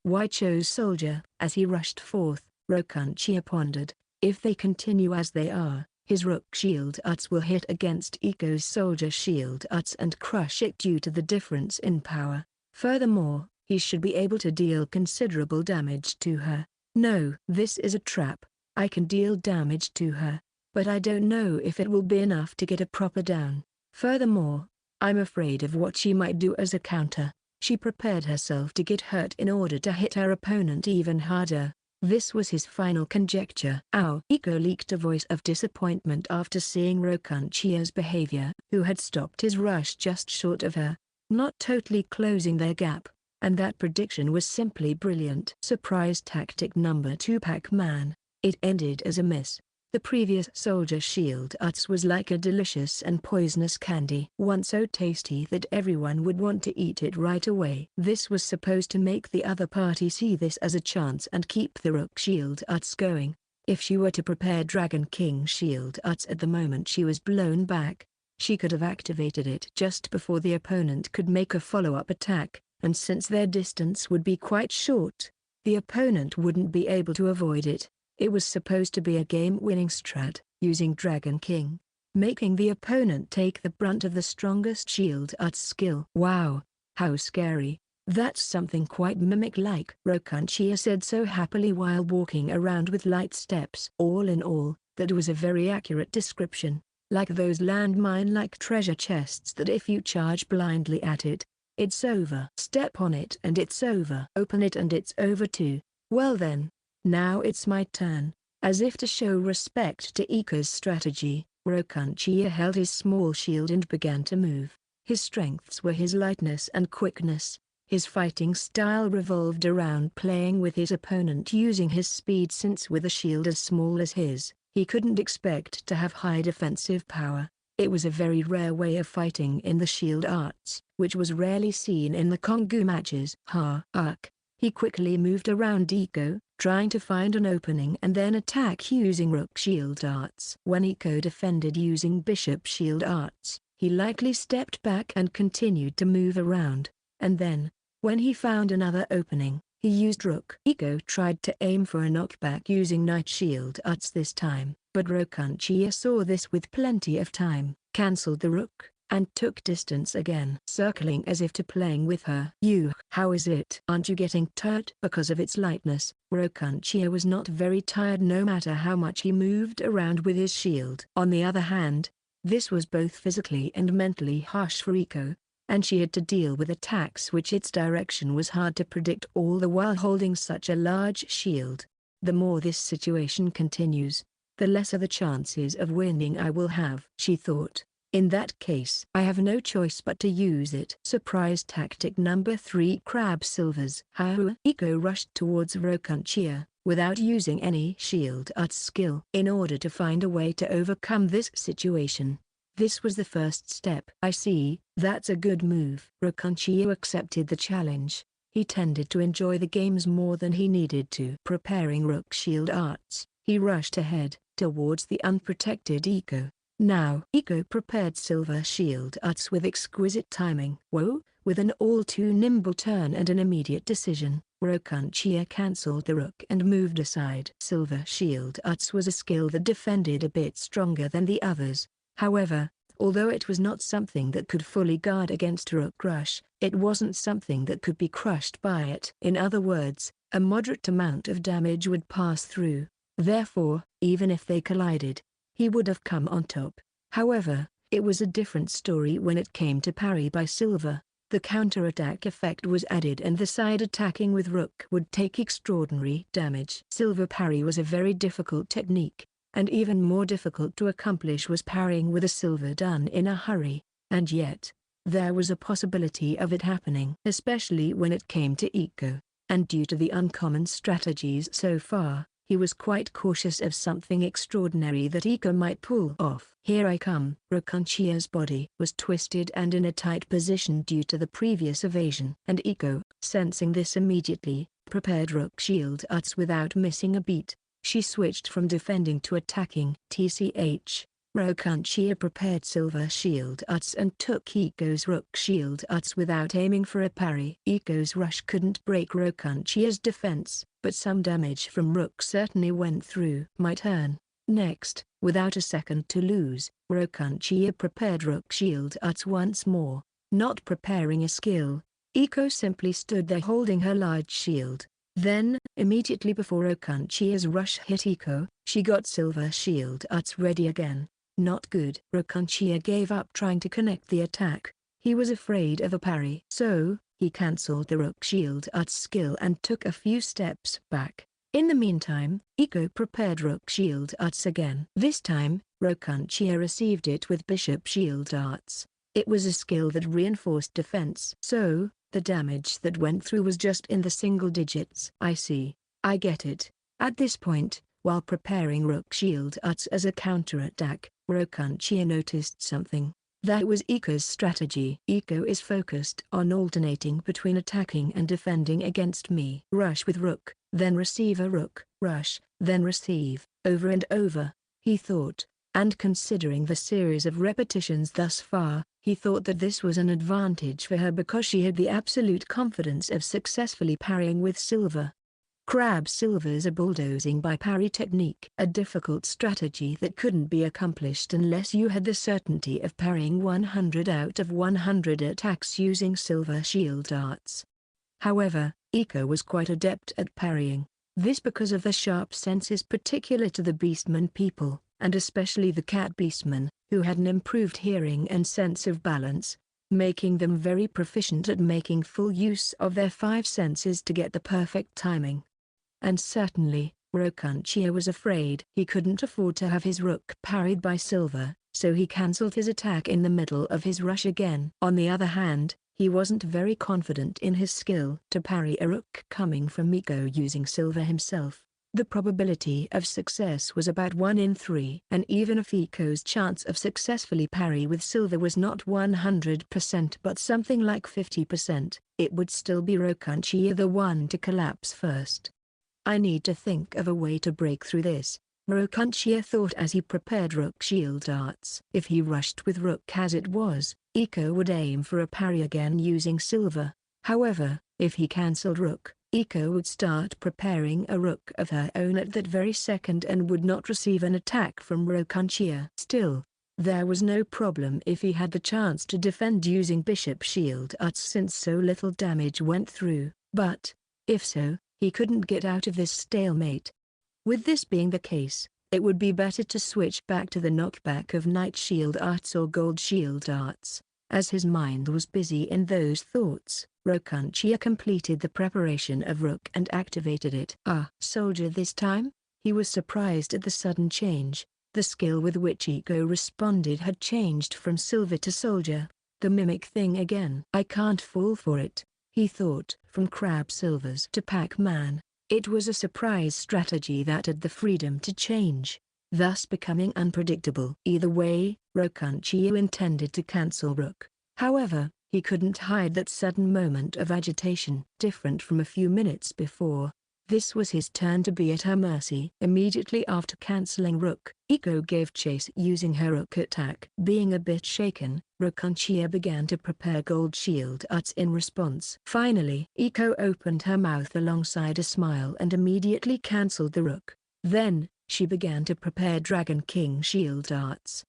Why chose Soldier? As he rushed forth, Rokanchia pondered, if they continue as they are, his Rook Shield Arts will hit against Eishou's Soldier Shield Arts and crush it due to the difference in power. Furthermore, He should be able to deal considerable damage to her. No, this is a trap. I can deal damage to her, but I don't know if it will be enough to get a proper down. Furthermore, I'm afraid of what she might do as a counter. She prepared herself to get hurt in order to hit her opponent even harder. This was his final conjecture. Ow! Eiko leaked a voice of disappointment after seeing Rokanchia's behavior, who had stopped his rush just short of her, not totally closing their gap, and that prediction was simply brilliant. Surprise tactic number 2 Pac-Man. It ended as a miss. The previous soldier shield arts was like a delicious and poisonous candy. One so tasty that everyone would want to eat it right away. This was supposed to make the other party see this as a chance and keep the rook shield arts going. If she were to prepare Dragon King shield arts at the moment she was blown back, she could have activated it just before the opponent could make a follow-up attack, and since their distance would be quite short, the opponent wouldn't be able to avoid it. It was supposed to be a game-winning strat, using Dragon King, making the opponent take the brunt of the strongest shield arts skill. Wow, how scary. That's something quite mimic-like, Rokanchia said so happily while walking around with light steps. All in all, that was a very accurate description, like those landmine-like treasure chests that if you charge blindly at it, it's over. Step on it and it's over. Open it and it's over too. Well then. Now it's my turn. As if to show respect to Iko's strategy, Rokanchia held his small shield and began to move. His strengths were his lightness and quickness. His fighting style revolved around playing with his opponent using his speed, since with a shield as small as his, he couldn't expect to have high defensive power. It was a very rare way of fighting in the shield arts, which was rarely seen in the Kongou matches. He quickly moved around Iko, trying to find an opening and then attack using rook shield arts. When Iko defended using bishop shield arts, he lightly stepped back and continued to move around, and then, when he found another opening, he used rook. Iko tried to aim for a knockback using knight shield arts this time, but Rokanchia saw this with plenty of time, cancelled the rook, and took distance again, circling as if to playing with her. How is it? Aren't you getting tired? Because of its lightness, Rokanchia was not very tired no matter how much he moved around with his shield. On the other hand, this was both physically and mentally harsh for Iko, and she had to deal with attacks which its direction was hard to predict, all the while holding such a large shield. The more this situation continues, the lesser the chances of winning I will have, she thought. In that case, I have no choice but to use it. Surprise tactic number 3 Crab Silvers. Iko rushed towards Rokanchia, without using any shield arts skill. In order to find a way to overcome this situation, this was the first step. I see, that's a good move. Rokanchia accepted the challenge. He tended to enjoy the games more than he needed to. Preparing rook shield arts, he rushed ahead, towards the unprotected Iko. Now Iko prepared silver shield arts with exquisite timing. With an all-too nimble turn and an immediate decision, Rokanchia cancelled the rook and moved aside. Silver shield arts was a skill that defended a bit stronger than the others. However, although it was not something that could fully guard against rook rush, it wasn't something that could be crushed by it. In other words, a moderate amount of damage would pass through. Therefore, even if they collided, he would have come on top. However, it was a different story when it came to parry by silver. The counterattack effect was added and the side attacking with rook would take extraordinary damage. Silver parry was a very difficult technique, and even more difficult to accomplish was parrying with a silver done in a hurry, and yet, there was a possibility of it happening. Especially when it came to Iko, and due to the uncommon strategies so far, he was quite cautious of something extraordinary that Iko might pull off. Here I come. Rokanchia's body was twisted and in a tight position due to the previous evasion, and Iko, sensing this immediately, prepared rook shield arts without missing a beat. She switched from defending to attacking. Rokanchia prepared silver shield arts and took Iko's rook shield arts without aiming for a parry. Iko's rush couldn't break Rokanchia's defense, but some damage from rook certainly went through. My turn. Next, without a second to lose, Rokanchia prepared rook shield arts once more, not preparing a skill, Eiko simply stood there holding her large shield. Then, immediately before Rokanchia's rush hit Eiko, she got silver shield arts ready again. Not good. Rokanchia gave up trying to connect the attack. He was afraid of a parry. So, he cancelled the rook shield arts skill and took a few steps back. In the meantime, Eiko prepared rook shield arts again. This time, Rokanchia received it with bishop shield arts. It was a skill that reinforced defense. So, the damage that went through was just in the single digits. I see. I get it. At this point, while preparing rook shield arts as a counterattack, Rokanchia noticed something. That was Eiko's strategy. Eiko is focused on alternating between attacking and defending against me. Rush with rook, then receive a rook, rush, then receive, over and over, he thought. And considering the series of repetitions thus far, he thought that this was an advantage for her because she had the absolute confidence of successfully parrying with silver. Crab silvers are bulldozing by parry technique. A difficult strategy that couldn't be accomplished unless you had the certainty of parrying 100 out of 100 attacks using silver shield arts. However, Eiko was quite adept at parrying. This because of the sharp senses particular to the beastman people, and especially the cat beastmen, who had an improved hearing and sense of balance, making them very proficient at making full use of their 5 senses to get the perfect timing. And certainly, Rokanchia was afraid he couldn't afford to have his rook parried by silver, so he cancelled his attack in the middle of his rush again. On the other hand, he wasn't very confident in his skill to parry a rook coming from Eiko using silver himself. The probability of success was about 1 in 3, and even if Eiko's chance of successfully parry with silver was not 100% but something like 50%, it would still be Rokanchia the one to collapse first. I need to think of a way to break through this, Rokanchia thought as he prepared rook shield arts. If he rushed with rook as it was, Eiko would aim for a parry again using silver. However, if he cancelled rook, Eiko would start preparing a rook of her own at that very second and would not receive an attack from Rokanchia. Still, there was no problem if he had the chance to defend using bishop shield arts since so little damage went through. But, if so, he couldn't get out of this stalemate. With this being the case, it would be better to switch back to the knockback of knight shield arts or gold shield arts. As his mind was busy in those thoughts, Rokanchia completed the preparation of rook and activated it. Soldier this time? He was surprised at the sudden change. The skill with which Eiko responded had changed from silver to soldier. The mimic thing again. I can't fall for it, he thought. From crab silvers to Pac-Man, it was a surprise strategy that had the freedom to change, thus becoming unpredictable. Either way, Rokanchia intended to cancel rook. However, he couldn't hide that sudden moment of agitation. Different from a few minutes before, this was his turn to be at her mercy. Immediately after cancelling rook, Eiko gave chase using her rook attack. Being a bit shaken, Rokanchia began to prepare gold shield arts in response. Finally, Eiko opened her mouth alongside a smile and immediately cancelled the rook. Then, she began to prepare Dragon King shield arts!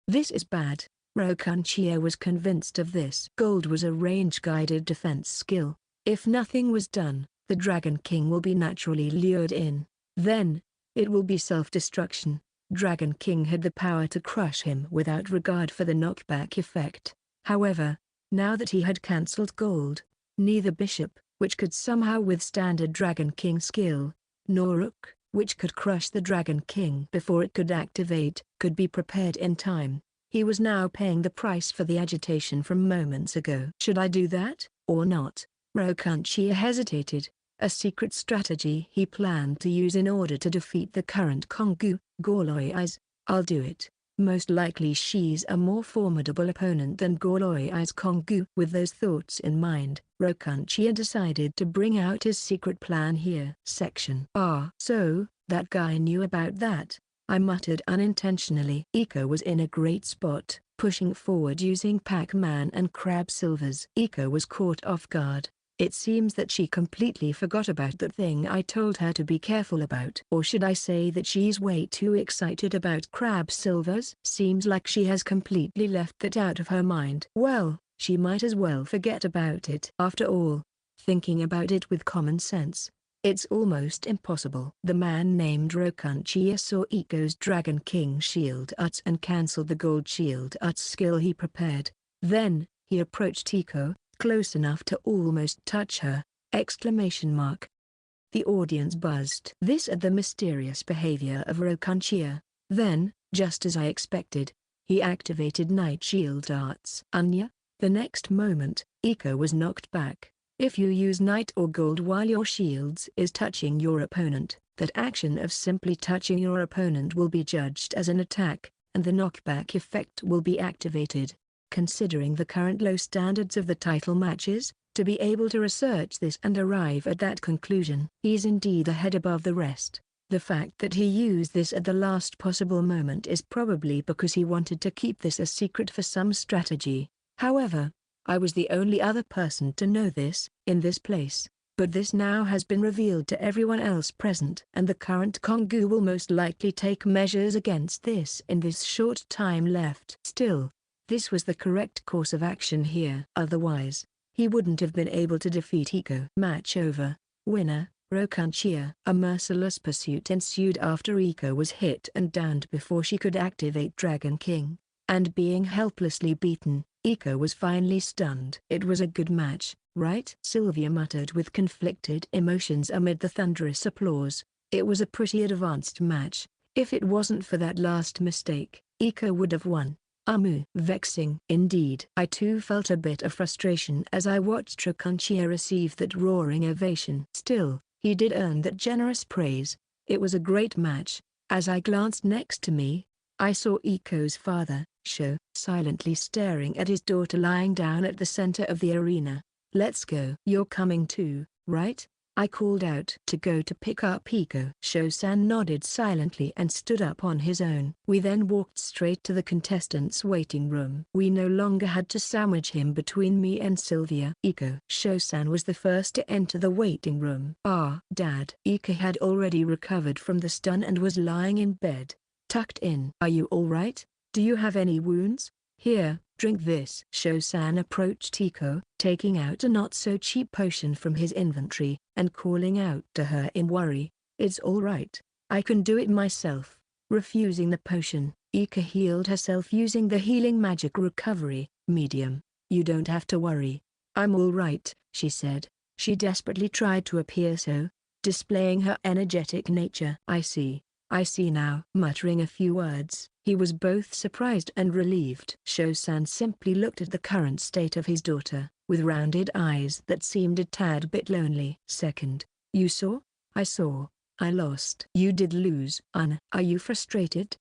This is bad. Rokanchia was convinced of this. Gold was a range-guided defense skill. If nothing was done, the Dragon King will be naturally lured in. Then, it will be self-destruction. Dragon King had the power to crush him without regard for the knockback effect. However, now that he had cancelled gold, neither bishop, which could somehow withstand a Dragon King skill, nor rook, which could crush the Dragon King before it could activate, could be prepared in time. He was now paying the price for the agitation from moments ago. Should I do that, or not? Rokanchia hesitated. A secret strategy he planned to use in order to defeat the current Kongou, Goloi's. I'll do it. Most likely she's a more formidable opponent than Goloi's Kongou. With those thoughts in mind, Rokanchia decided to bring out his secret plan here. Section. So, that guy knew about that, I muttered unintentionally. Eiko was in a great spot, pushing forward using Pac-Man and crab silvers. Eiko was caught off guard. It seems that she completely forgot about that thing I told her to be careful about. Or should I say that she's way too excited about crab silvers? Seems like she has completely left that out of her mind. Well, she might as well forget about it. After all, thinking about it with common sense, it's almost impossible. The man named Rokanchia saw Eiko's Dragon King shield arts and cancelled the gold shield arts skill he prepared. Then, he approached Eiko, close enough to almost touch her! Exclamation mark. The audience buzzed this at the mysterious behavior of Rokanchia. Then, just as I expected, he activated Night Shield Arts. Anya. The next moment, Eiko was knocked back. If you use Night or Gold while your shields is touching your opponent, that action of simply touching your opponent will be judged as an attack, and the knockback effect will be activated. Considering the current low standards of the title matches, to be able to research this and arrive at that conclusion, he's indeed ahead above the rest. The fact that he used this at the last possible moment is probably because he wanted to keep this a secret for some strategy. However, I was the only other person to know this, in this place, but this now has been revealed to everyone else present, and the current Kongou will most likely take measures against this in this short time left. Still, this was the correct course of action here. Otherwise, he wouldn't have been able to defeat Eiko. Match over. Winner, Rokanchia. A merciless pursuit ensued after Eiko was hit and downed before she could activate Dragon King. And being helplessly beaten, Eiko was finally stunned. It was a good match, right? Sylvia muttered with conflicted emotions amid the thunderous applause. It was a pretty advanced match. If it wasn't for that last mistake, Eiko would have won. Vexing. Indeed. I too felt a bit of frustration as I watched Rokanchia receive that roaring ovation. Still, he did earn that generous praise. It was a great match. As I glanced next to me, I saw Eiko's father, Eishou, silently staring at his daughter lying down at the center of the arena. Let's go. You're coming too, right? I called out to go to pick up Eiko. Eishou-san nodded silently and stood up on his own. We then walked straight to the contestants' waiting room. We no longer had to sandwich him between me and Sylvia. Eishou-san was the first to enter the waiting room. Dad. Eiko had already recovered from the stun and was lying in bed, tucked in. Are you alright? Do you have any wounds? Here, drink this. Eishou-san approached Eiko, taking out a not-so-cheap potion from his inventory, and calling out to her in worry, "It's all right. I can do it myself." Refusing the potion, Eiko healed herself using the healing magic recovery medium. "You don't have to worry. I'm all right," she said. She desperately tried to appear so, displaying her energetic nature. I see now." Muttering a few words, he was both surprised and relieved. Eishou-san simply looked at the current state of his daughter, with rounded eyes that seemed a tad bit lonely. "Second, you saw?" "I saw. I lost." "You did lose. Are you frustrated?"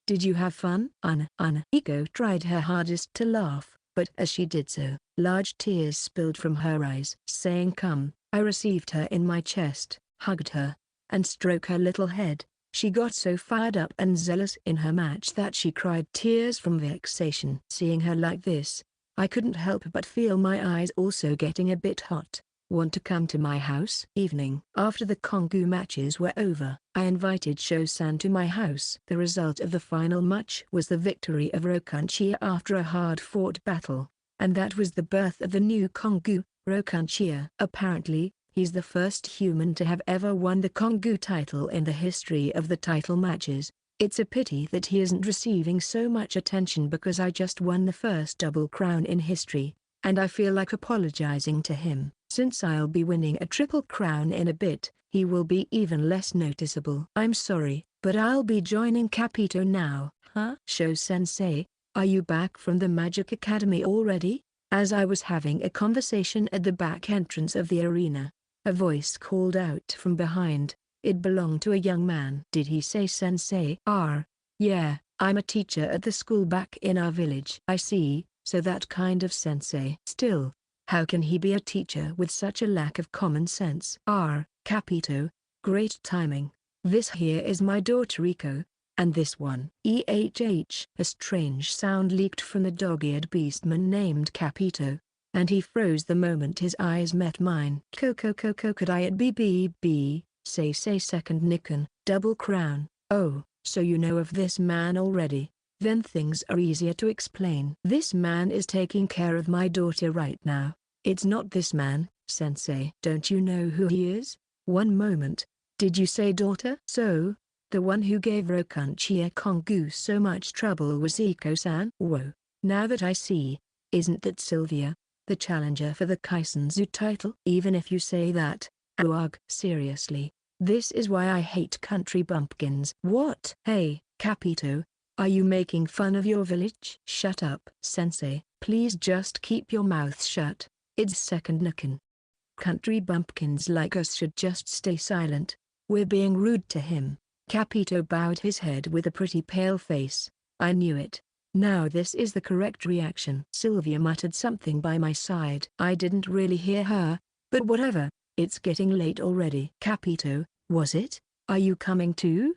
"Did you have fun?" Eiko tried her hardest to laugh, but as she did so, large tears spilled from her eyes. Saying "Come," I received her in my chest, hugged her, and stroked her little head. She got so fired up and zealous in her match that she cried tears from vexation. Seeing her like this, I couldn't help but feel my eyes also getting a bit hot. "Want to come to my house?" Evening. After the Kongou matches were over, I invited Eishou-san to my house. The result of the final match was the victory of Rokanchia after a hard-fought battle, and that was the birth of the new Kongou, Rokanchia. Apparently, he's the first human to have ever won the Kongou title in the history of the title matches. It's a pity that he isn't receiving so much attention because I just won the first double crown in history, and I feel like apologizing to him. Since I'll be winning a triple crown in a bit, he will be even less noticeable. "I'm sorry, but I'll be joining Capito now." "Eishou-sensei, are you back from the Magic Academy already?" As I was having a conversation at the back entrance of the arena, a voice called out from behind. It belonged to a young man. "Did he say sensei?" Yeah, I'm a teacher at the school back in our village." "I see, so that kind of sensei." "Still, how can he be a teacher with such a lack of common sense?" Capito, great timing. This here is my daughter Eiko, and this one." A strange sound leaked from the dog-eared beastman named Capito, and he froze the moment his eyes met mine. Could I at BBB, say second Nikon, double crown." "Oh, so you know of this man already. then things are easier to explain. This man is taking care of my daughter right now. It's not this man, sensei. Don't you know who he is? One moment. Did you say daughter? So, the one who gave Rokunchia Kongou so much trouble was Iko-san? Whoa. Now that I see, isn't that Sylvia, the challenger for the Kisenshou title? Even if you say that, ugh, seriously, this is why I hate country bumpkins. What? Hey, Capito, are you making fun of your village? Shut up, sensei. Please just keep your mouth shut. It's second Nikan. Country bumpkins like us should just stay silent. We're being rude to him. Capito bowed his head with a pretty pale face. I knew it. Now this is the correct reaction. Sylvia muttered something by my side. I didn't really hear her, but whatever, it's getting late already. Capito, was it? Are you coming too?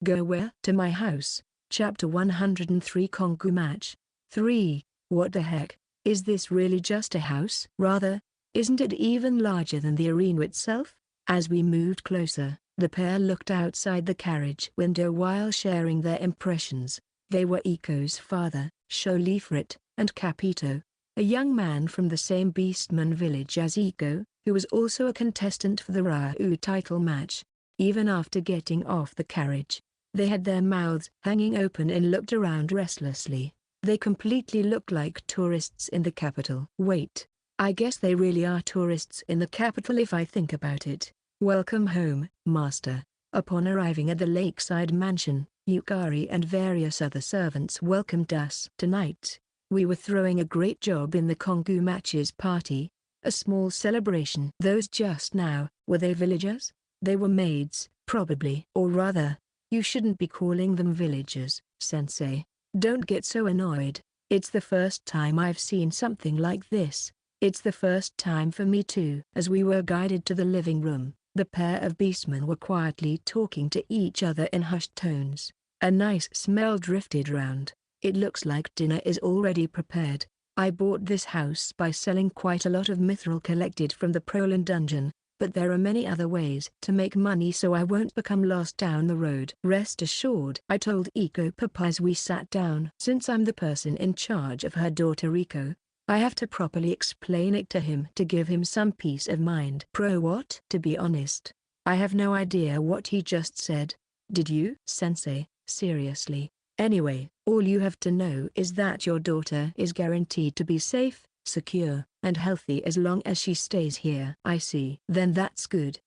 Go where? To my house. Chapter 103 Kongou Match. 3. What the heck? Is this really just a house? Rather, isn't it even larger than the arena itself? As we moved closer, the pair looked outside the carriage window while sharing their impressions. They were Iko's father, Sholifrit, and Capito, a young man from the same beastman village as Iko, who was also a contestant for the Reiou title match. Even after getting off the carriage, they had their mouths hanging open and looked around restlessly. They completely looked like tourists in the capital. Wait, I guess they really are tourists in the capital if I think about it. Welcome home, master. Upon arriving at the lakeside mansion, Yukari and various other servants welcomed us. Tonight, we were throwing a great job in the Kongou matches party, a small celebration. Those just now, were they villagers? They were maids, probably. Or rather, you shouldn't be calling them villagers, sensei. Don't get so annoyed. It's the first time I've seen something like this. It's the first time for me too. As we were guided to the living room, the pair of beastmen were quietly talking to each other in hushed tones. A nice smell drifted round. It looks like dinner is already prepared. I bought this house by selling quite a lot of mithril collected from the Prolan dungeon, but there are many other ways to make money so I won't become lost down the road. Rest assured, I told Iko Papa as we sat down. Since I'm the person in charge of her daughter Iko, I have to properly explain it to him to give him some peace of mind. What? To be honest, I have no idea what he just said. Did you? Sensei, seriously. Anyway, all you have to know is that your daughter is guaranteed to be safe, secure, and healthy as long as she stays here. I see. Then that's good.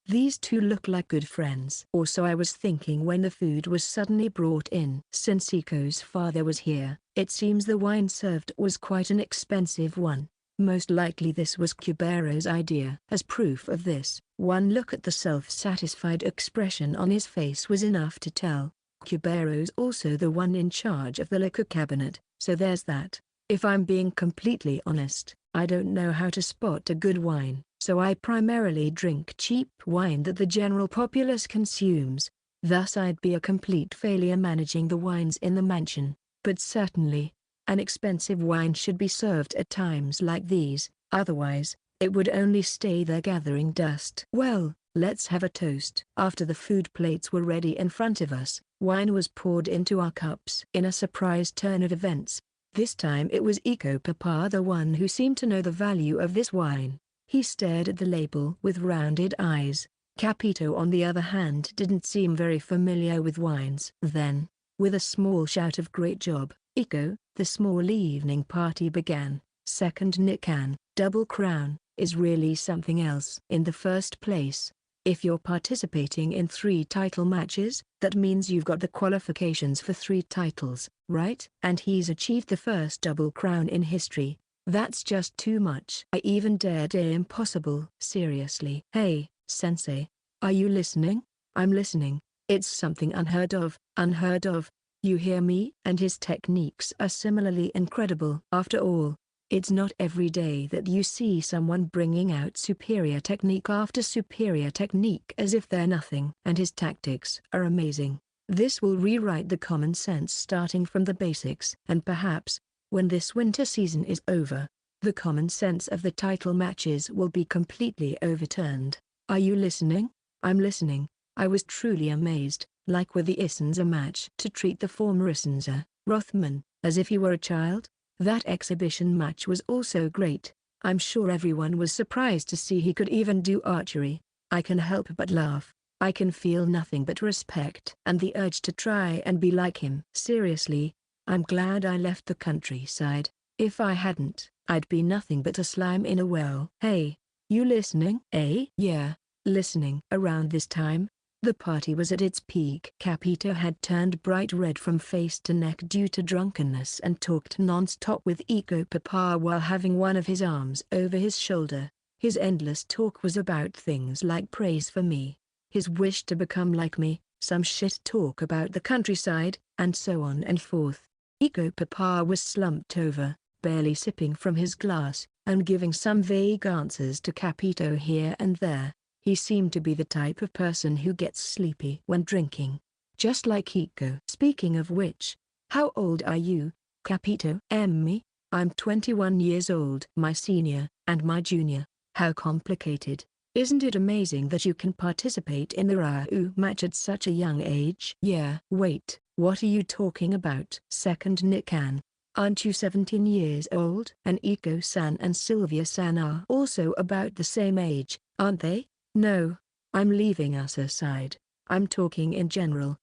These two look like good friends. Or so I was thinking when the food was suddenly brought in. Since Iko's father was here, it seems the wine served was quite an expensive one. Most likely this was Kubero's idea. As proof of this, one look at the self-satisfied expression on his face was enough to tell. Kubero's also the one in charge of the liquor cabinet, so there's that. If I'm being completely honest, I don't know how to spot a good wine, so I primarily drink cheap wine that the general populace consumes. Thus I'd be a complete failure managing the wines in the mansion. But certainly, an expensive wine should be served at times like these, otherwise, it would only stay there gathering dust. Well, let's have a toast. After the food plates were ready in front of us, wine was poured into our cups. In a surprise turn of events, this time it was Iko Papa the one who seemed to know the value of this wine. He stared at the label with rounded eyes. Capito on the other hand didn't seem very familiar with wines. Then, with a small shout of great job, Iko, the small evening party began. Second Nikan, Double Crown, is really something else. In the first place, if you're participating in 3 title matches, that means you've got the qualifications for 3 titles, right? And he's achieved the first Double Crown in history. That's just too much. I even dared impossible. Seriously. Hey, sensei, are you listening? I'm listening. It's something unheard of. Unheard of. You hear me? And his techniques are similarly incredible. After all, it's not every day that you see someone bringing out superior technique after superior technique as if they're nothing. And his tactics are amazing. This will rewrite the common sense starting from the basics. And perhaps, when this winter season is over, the common sense of the title matches will be completely overturned. Are you listening? I'm listening. I was truly amazed, like with the Issenza match. To treat the former Issenza, Rothman, as if he were a child. That exhibition match was also great. I'm sure everyone was surprised to see he could even do archery. I can help but laugh. I can feel nothing but respect and the urge to try and be like him. Seriously, I'm glad I left the countryside. If I hadn't, I'd be nothing but a slime in a well. Hey, you listening? Eh? Yeah, listening. Around this time, the party was at its peak. Capito had turned bright red from face to neck due to drunkenness and talked non-stop with Iko Papa while having one of his arms over his shoulder. His endless talk was about things like praise for me, his wish to become like me, some shit talk about the countryside, and so on and forth. Iko Papa was slumped over, barely sipping from his glass, and giving some vague answers to Capito here and there. He seemed to be the type of person who gets sleepy when drinking, just like Iko. Speaking of which, how old are you, Capito? Me? I'm 21 years old. My senior, and my junior. How complicated. Isn't it amazing that you can participate in the Reiou match at such a young age? Yeah. Wait, what are you talking about? Second Nikan. Aren't you 17 years old? And Iko-san and Sylvia-san are also about the same age, aren't they? No, I'm leaving us aside. I'm talking in general.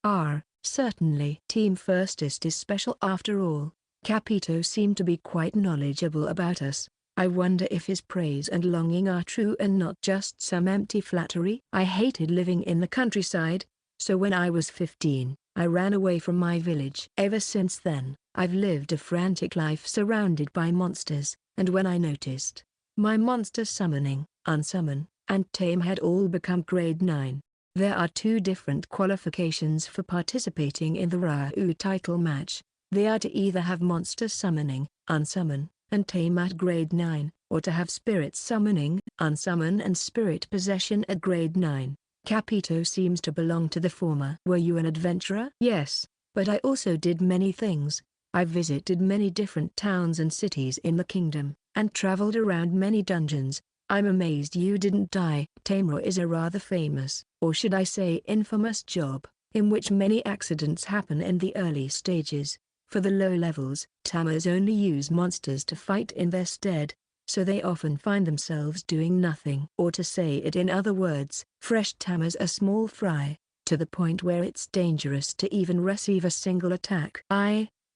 Certainly. Team Firstist is special after all. Capito seemed to be quite knowledgeable about us. I wonder if his praise and longing are true and not just some empty flattery. I hated living in the countryside, so when I was 15, I ran away from my village. Ever since then, I've lived a frantic life surrounded by monsters, and when I noticed my monster summoning, unsummon, and tame had all become grade 9. There are 2 different qualifications for participating in the Reiou title match. They are to either have monster summoning, unsummon, and tame at grade 9, or to have spirit summoning, unsummon and spirit possession at grade 9. Capito seems to belong to the former. Were you an adventurer? Yes, but I also did many things. I visited many different towns and cities in the kingdom, and traveled around many dungeons. I'm amazed you didn't die. Tamer is a rather famous, or should I say infamous job, in which many accidents happen in the early stages. For the low levels, tamers only use monsters to fight in their stead, so they often find themselves doing nothing. Or to say it in other words, fresh tamers are small fry, to the point where it's dangerous to even receive a single attack.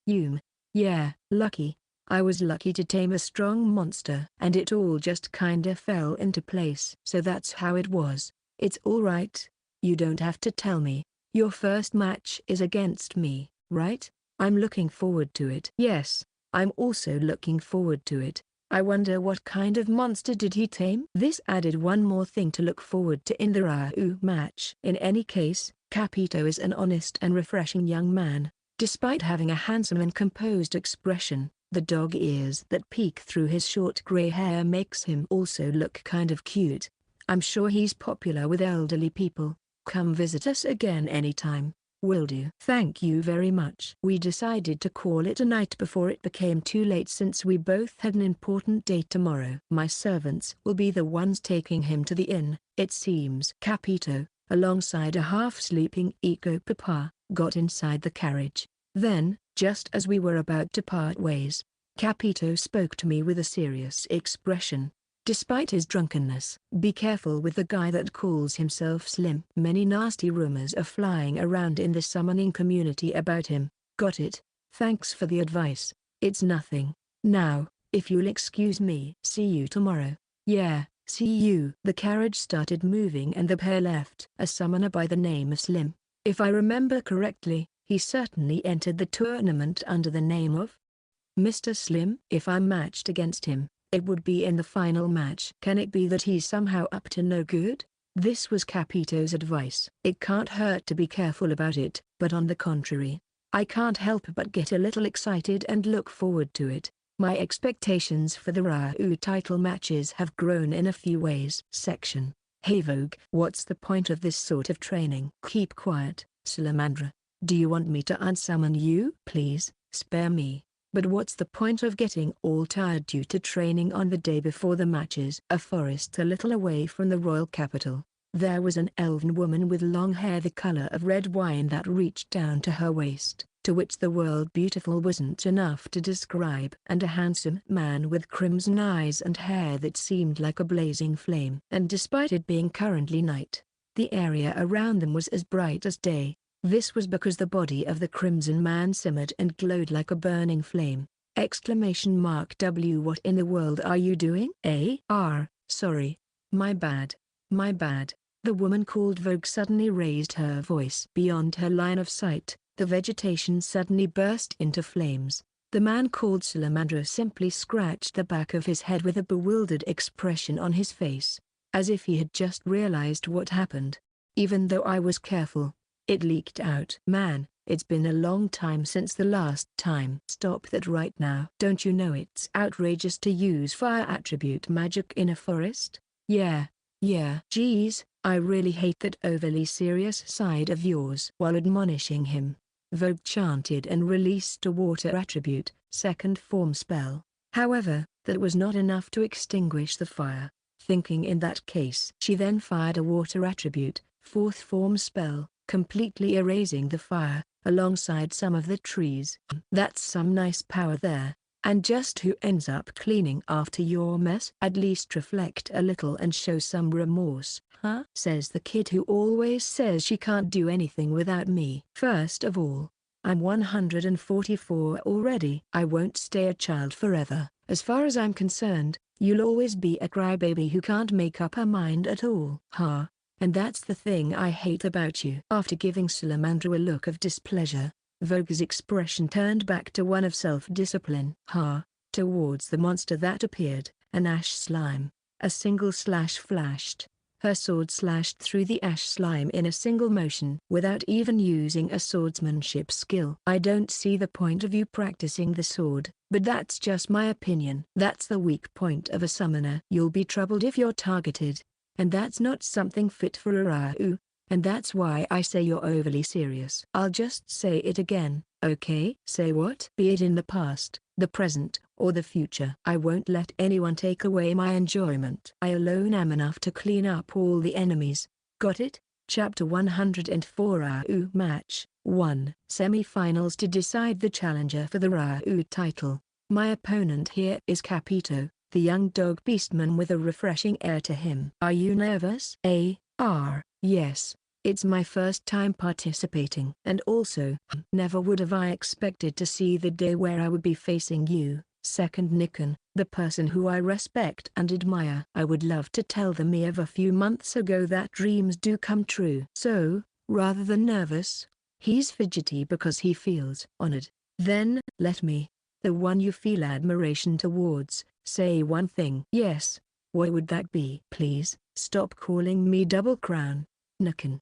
Yeah, lucky. I was lucky to tame a strong monster. And it all just kinda fell into place. So that's how it was. It's alright. You don't have to tell me. Your first match is against me, right? I'm looking forward to it. Yes, I'm also looking forward to it. I wonder what kind of monster did he tame? This added one more thing to look forward to in the Reiou match. In any case, Capito is an honest and refreshing young man. Despite having a handsome and composed expression, the dog ears that peek through his short grey hair makes him also look kind of cute. I'm sure he's popular with elderly people. Come visit us again anytime. Will do. Thank you very much. We decided to call it a night before it became too late since we both had an important date tomorrow. My servants will be the ones taking him to the inn, it seems. Capito, alongside a half-sleeping Iko Papa, got inside the carriage. Then, just as we were about to part ways, Capito spoke to me with a serious expression. Despite his drunkenness, be careful with the guy that calls himself Slim. Many nasty rumors are flying around in the summoning community about him. Got it? Thanks for the advice. It's nothing. Now, if you'll excuse me. See you tomorrow. Yeah, see you. The carriage started moving and the pair left. A summoner by the name of Slim. If I remember correctly, he certainly entered the tournament under the name of Mr. Slim. If I'm matched against him, it would be in the final match. Can it be that he's somehow up to no good? This was Capito's advice. It can't hurt to be careful about it, but on the contrary, I can't help but get a little excited and look forward to it. My expectations for the Reiou title matches have grown in a few ways. Section. Hey Vogue, what's the point of this sort of training? Keep quiet, Salamandra. Do you want me to unsummon you? Please, spare me. But what's the point of getting all tired due to training on the day before the matches? A forest a little away from the royal capital, there was an elven woman with long hair the color of red wine that reached down to her waist. to which the word beautiful wasn't enough to describe, and a handsome man with crimson eyes and hair that seemed like a blazing flame. And despite it being currently night, the area around them was as bright as day. This was because the body of the crimson man simmered and glowed like a burning flame. Exclamation mark W. What in the world are you doing? Sorry. My bad. My bad. The woman called Vogue suddenly raised her voice. Beyond her line of sight, the vegetation suddenly burst into flames. The man called Salamandra simply scratched the back of his head with a bewildered expression on his face, as if he had just realized what happened. Even though I was careful, it leaked out. Man, it's been a long time since the last time. Stop that right now. Don't you know it's outrageous to use fire attribute magic in a forest? Yeah. Geez, I really hate that overly serious side of yours. While admonishing him, Vogue chanted and released a water attribute, second form spell. However, that was not enough to extinguish the fire. Thinking in that case, she then fired a water attribute, fourth form spell, completely erasing the fire, alongside some of the trees. That's some nice power there. And just who ends up cleaning after your mess? At least reflect a little and show some remorse, huh? Says the kid who always says she can't do anything without me. First of all, I'm 144 already. I won't stay a child forever. As far as I'm concerned, you'll always be a crybaby who can't make up her mind at all. Huh? And that's the thing I hate about you. After giving Salamandra a look of displeasure, Vogue's expression turned back to one of self-discipline. Towards the monster that appeared, an ash slime. A single slash flashed. Her sword slashed through the ash slime in a single motion without even using a swordsmanship skill. I don't see the point of you practicing the sword, but that's just my opinion. That's the weak point of a summoner. You'll be troubled if you're targeted, and that's not something fit for a Reiou. And that's why I say you're overly serious. I'll just say it again, okay? Say what? Be it in the past, the present, or the future. I won't let anyone take away my enjoyment. I alone am enough to clean up all the enemies. Got it? Chapter 104 Reiou Match 1. Semi-finals to decide the challenger for the Reiou title. My opponent here is Capito, the young dog beastman with a refreshing air to him. Are you nervous? Yes. It's my first time participating. And also, never would have I expected to see the day where I would be facing you, second Nikon, the person who I respect and admire. I would love to tell the me of a few months ago that dreams do come true. So, rather than nervous, he's fidgety because he feels honored. Then, let me, the one you feel admiration towards, say one thing. Yes. What would that be? Please, stop calling me Double Crown. Nikon.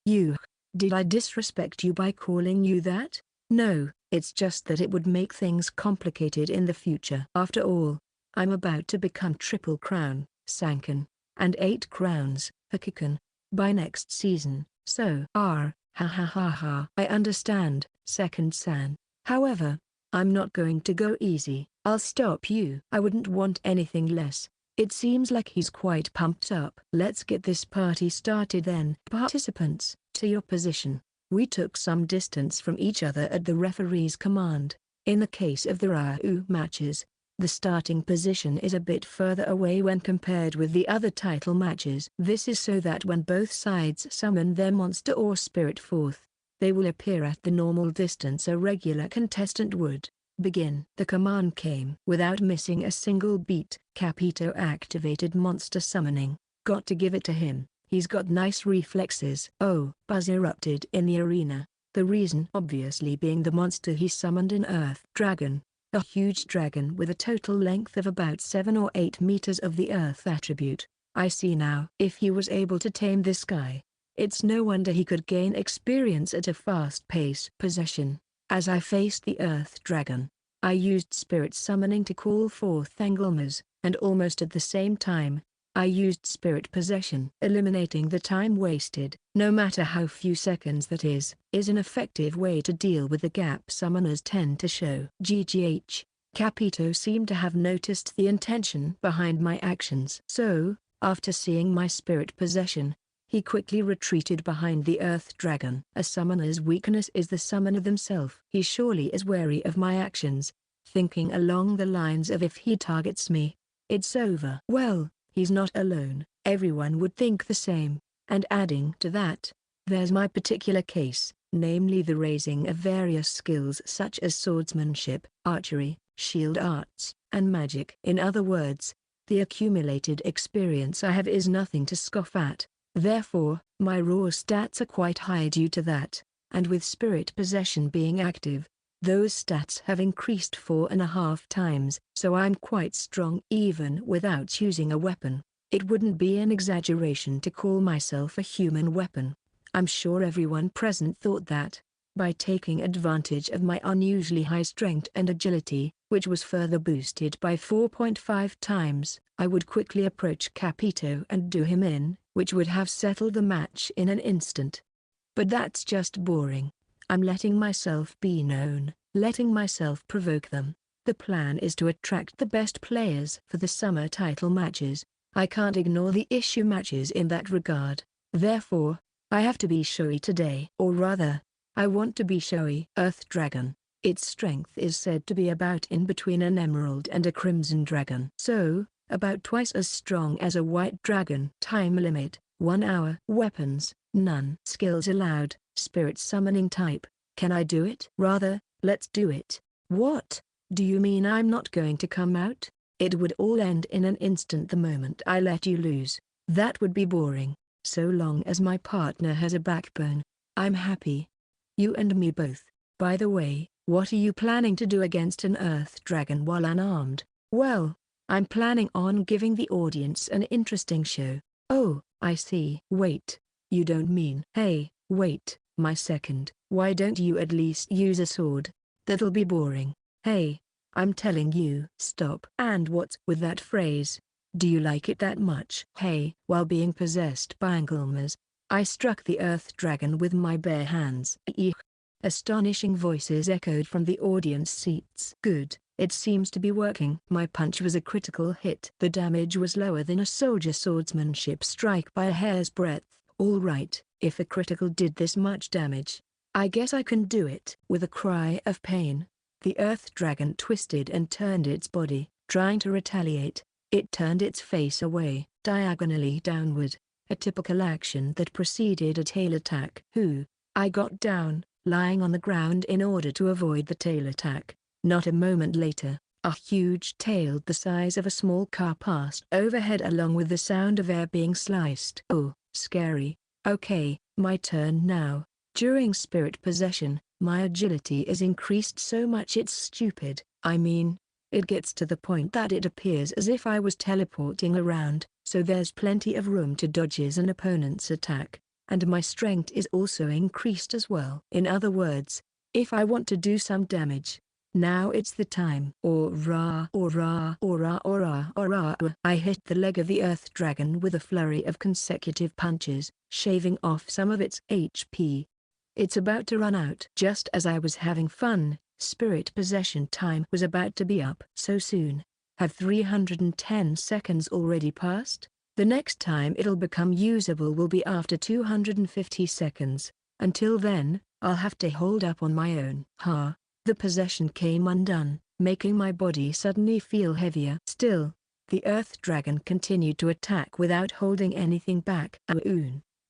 Did I disrespect you by calling you that? No, it's just that it would make things complicated in the future. After all, I'm about to become Triple Crown, Sankan, and 8 crowns, Hakikan, by next season, so ha. I understand, second San. However, I'm not going to go easy. I'll stop you. I wouldn't want anything less. It seems like he's quite pumped up. Let's get this party started then. Participants, to your position. We took some distance from each other at the referee's command. In the case of the Reiou matches, the starting position is a bit further away when compared with the other title matches. This is so that when both sides summon their monster or spirit forth, they will appear at the normal distance a regular contestant would. Begin. The command came. Without missing a single beat, Capito activated monster summoning. Got to give it to him, he's got nice reflexes. Oh! Buzz erupted in the arena, the reason obviously being the monster he summoned, an earth dragon. A huge dragon with a total length of about 7 or 8 meters of the earth attribute. I see now. If he was able to tame this guy, it's no wonder he could gain experience at a fast pace. Possession. As I faced the earth dragon, I used spirit summoning to call forth Anglemas, and almost at the same time, I used spirit possession. Eliminating the time wasted, no matter how few seconds that is an effective way to deal with the gap summoners tend to show. GGH, Capito seemed to have noticed the intention behind my actions. So, after seeing my spirit possession, He quickly retreated behind the Earth Dragon. A summoner's weakness is the summoner themselves. He surely is wary of my actions, thinking along the lines of if he targets me, it's over. Well, he's not alone. Everyone would think the same. And adding to that, there's my particular case, namely the raising of various skills such as swordsmanship, archery, shield arts, and magic. In other words, the accumulated experience I have is nothing to scoff at. Therefore, my raw stats are quite high due to that, and with spirit possession being active, those stats have increased 4.5 times, so I'm quite strong even without using a weapon. It wouldn't be an exaggeration to call myself a human weapon. I'm sure everyone present thought that. By taking advantage of my unusually high strength and agility, which was further boosted by 4.5 times, I would quickly approach Capito and do him in, which would have settled the match in an instant. But that's just boring. I'm letting myself be known, letting myself provoke them. The plan is to attract the best players for the summer title matches. I can't ignore the issue matches in that regard. Therefore, I have to be showy today. Or rather, I want to be showy. Earth Dragon. Its strength is said to be about in between an emerald and a crimson dragon. So, about twice as strong as a white dragon. Time limit, 1 hour. Weapons, none. Skills allowed, spirit summoning type. Can I do it? Rather, let's do it. What? Do you mean I'm not going to come out? It would all end in an instant the moment I let you lose. That would be boring. So long as my partner has a backbone, I'm happy. You and me both. By the way, what are you planning to do against an Earth Dragon while unarmed? Well, I'm planning on giving the audience an interesting show. Oh, I see. Wait, you don't mean... Hey, wait, my second. Why don't you at least use a sword? That'll be boring. Hey, I'm telling you. Stop. And what's with that phrase? Do you like it that much? Hey. While being possessed by Angelmas, I struck the Earth Dragon with my bare hands. Eek. Astonishing voices echoed from the audience seats. Good, it seems to be working. My punch was a critical hit. The damage was lower than a soldier swordsmanship strike by a hair's breadth. All right, if a critical did this much damage, I guess I can do it. With a cry of pain, the Earth Dragon twisted and turned its body, trying to retaliate. It turned its face away, diagonally downward, a typical action that preceded a tail attack. I got down, lying on the ground in order to avoid the tail attack. Not a moment later, a huge tail the size of a small car passed overhead along with the sound of air being sliced. Oh, scary. Okay, my turn now. During spirit possession, my agility is increased so much it's stupid. I mean, it gets to the point that it appears as if I was teleporting around, so there's plenty of room to dodge an opponent's attack. And my strength is also increased as well. In other words, if I want to do some damage, now it's the time. Ora, ora, ora, ora, ora. I hit the leg of the Earth Dragon with a flurry of consecutive punches, shaving off some of its HP. It's about to run out. Just as I was having fun, spirit possession time was about to be up. So soon? Have 310 seconds already passed? The next time it'll become usable will be after 250 seconds. Until then, I'll have to hold up on my own. The possession came undone, making my body suddenly feel heavier. Still, the Earth Dragon continued to attack without holding anything back.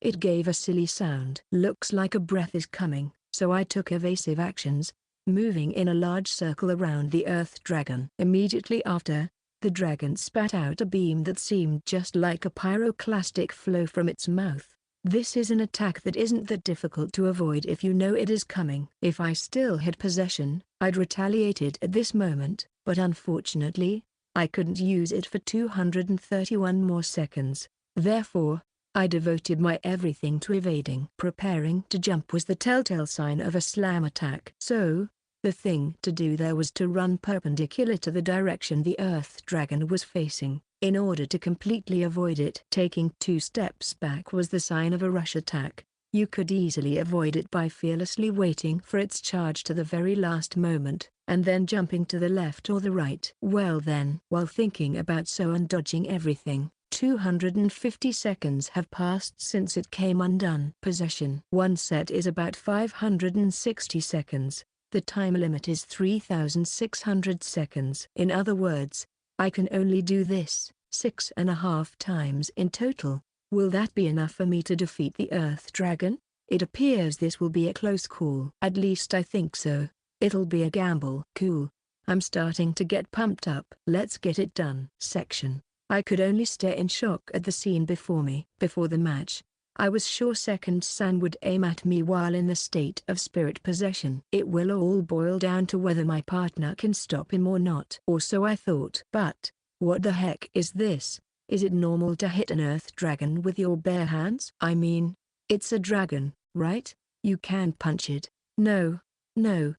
It gave a silly sound. Looks like a breath is coming, so I took evasive actions, moving in a large circle around the Earth Dragon. Immediately after, the dragon spat out a beam that seemed just like a pyroclastic flow from its mouth. This is an attack that isn't that difficult to avoid if you know it is coming. If I still had possession, I'd retaliated at this moment, but unfortunately, I couldn't use it for 231 more seconds. Therefore, I devoted my everything to evading. Preparing to jump was the telltale sign of a slam attack. So, the thing to do there was to run perpendicular to the direction the Earth Dragon was facing, in order to completely avoid it. Taking 2 steps back was the sign of a rush attack. You could easily avoid it by fearlessly waiting for its charge to the very last moment, and then jumping to the left or the right. Well then, while thinking about and dodging everything, 250 seconds have passed since it came undone. Possession. One set is about 560 seconds. The time limit is 3600 seconds. In other words, I can only do this 6.5 times in total. Will that be enough for me to defeat the Earth Dragon? It appears this will be a close call. At least I think so. It'll be a gamble. Cool. I'm starting to get pumped up. Let's get it done. Section. I could only stare in shock at the scene before me. Before the match, I was sure Second San would aim at me while in the state of spirit possession. It will all boil down to whether my partner can stop him or not. Or so I thought. But, what the heck is this? Is it normal to hit an Earth Dragon with your bare hands? I mean, it's a dragon, right? You can punch it. No. No.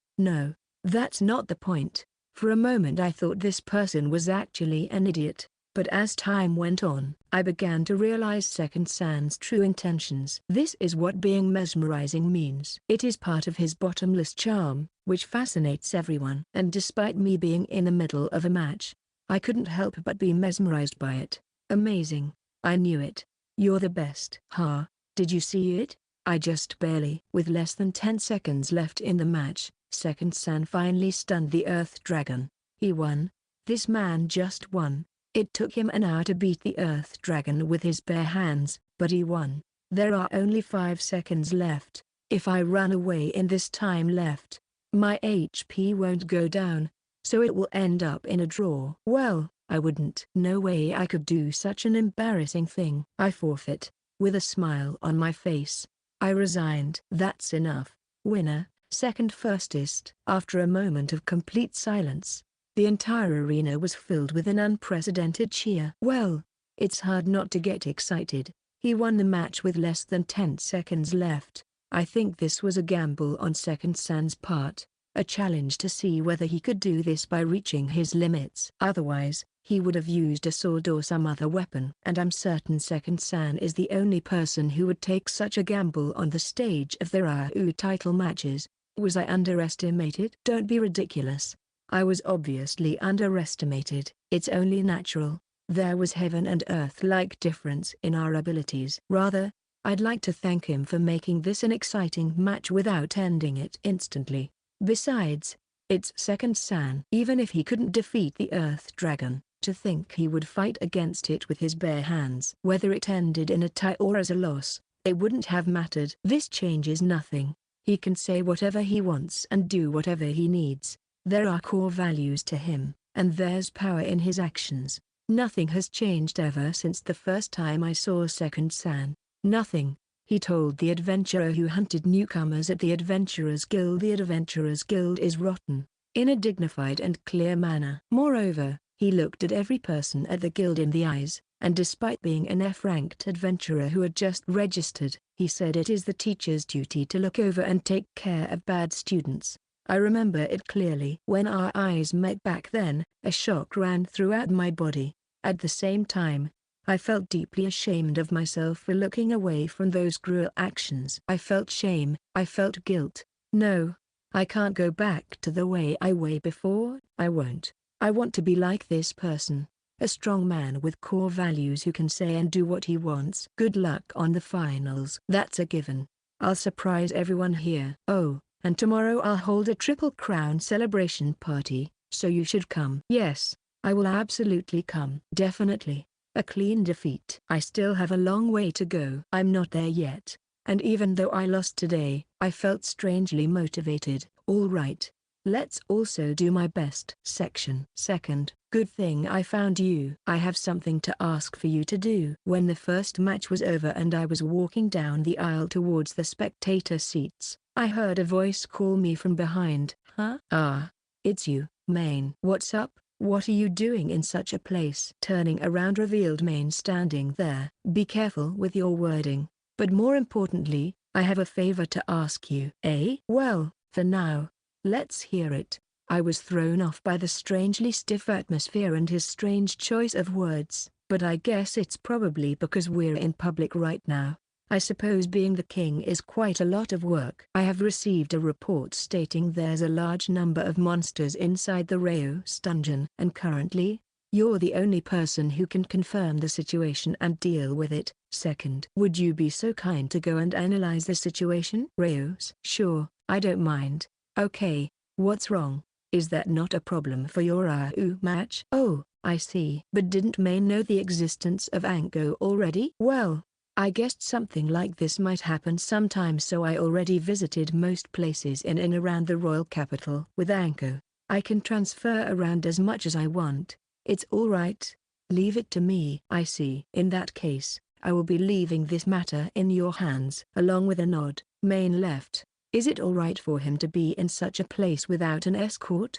That's not the point. For a moment I thought this person was actually an idiot. But as time went on, I began to realize Second San's true intentions. This is what being mesmerizing means. It is part of his bottomless charm, which fascinates everyone. And despite me being in the middle of a match, I couldn't help but be mesmerized by it. Amazing. I knew it. You're the best. Did you see it? I just barely. With less than 10 seconds left in the match, Second San finally stunned the Earth Dragon. He won. This man just won. It took him an hour to beat the Earth Dragon with his bare hands, but he won. There are only 5 seconds left. If I run away in this time left, my HP won't go down, so it will end up in a draw. Well, I wouldn't. No way I could do such an embarrassing thing. I forfeit. With a smile on my face, I resigned. That's enough. Winner, second firstest. After a moment of complete silence, the entire arena was filled with an unprecedented cheer. Well, it's hard not to get excited. He won the match with less than 10 seconds left. I think this was a gamble on Second San's part, a challenge to see whether he could do this by reaching his limits. Otherwise, he would have used a sword or some other weapon. And I'm certain Second San is the only person who would take such a gamble on the stage of the Reiou title matches. Was I underestimated? Don't be ridiculous. I was obviously underestimated. It's only natural. There was heaven and earth-like difference in our abilities. Rather, I'd like to thank him for making this an exciting match without ending it instantly. Besides, it's Second San. Even if he couldn't defeat the Earth Dragon, to think he would fight against it with his bare hands. Whether it ended in a tie or as a loss, it wouldn't have mattered. This changes nothing. He can say whatever he wants and do whatever he needs. There are core values to him, and there's power in his actions. Nothing has changed ever since the first time I saw Second San. Nothing, he told the adventurer who hunted newcomers at the Adventurers Guild. The Adventurers Guild is rotten, in a dignified and clear manner. Moreover, he looked at every person at the guild in the eyes, and despite being an F-ranked adventurer who had just registered, he said it is the teacher's duty to look over and take care of bad students. I remember it clearly. When our eyes met back then, a shock ran throughout my body. At the same time, I felt deeply ashamed of myself for looking away from those cruel actions. I felt shame, I felt guilt. No, I can't go back to the way I was before. I won't. I want to be like this person. A strong man with core values who can say and do what he wants. Good luck on the finals. That's a given. I'll surprise everyone here. Oh, and tomorrow I'll hold a Triple Crown celebration party, so you should come. Yes, I will absolutely come. Definitely. A clean defeat. I still have a long way to go. I'm not there yet. And even though I lost today, I felt strangely motivated. All right. Let's also do my best. Section. Second, good thing I found you. I have something to ask for you to do. When the first match was over and I was walking down the aisle towards the spectator seats, I heard a voice call me from behind. Huh? Ah, it's you, Main. What's up? What are you doing in such a place? Turning around revealed Main standing there. Be careful with your wording, but more importantly, I have a favor to ask you. Eh? Well, for now, let's hear it. I was thrown off by the strangely stiff atmosphere and his strange choice of words, but I guess it's probably because we're in public right now. I suppose being the king is quite a lot of work. I have received a report stating there's a large number of monsters inside the Reiou dungeon. And currently, You're the only person who can confirm the situation and deal with it. Second, would you be so kind to go and analyze the situation? Reiou. Sure, I don't mind. Okay, what's wrong? Is that not a problem for your Reiou match? Oh, I see. But didn't May know the existence of Anko already? Well, I guessed something like this might happen sometime, so I already visited most places in and around the royal capital. With Anko, I can transfer around as much as I want. It's alright. Leave it to me. I see. In that case, I will be leaving this matter in your hands. Along with a nod, Main left. Is it alright for him to be in such a place without an escort?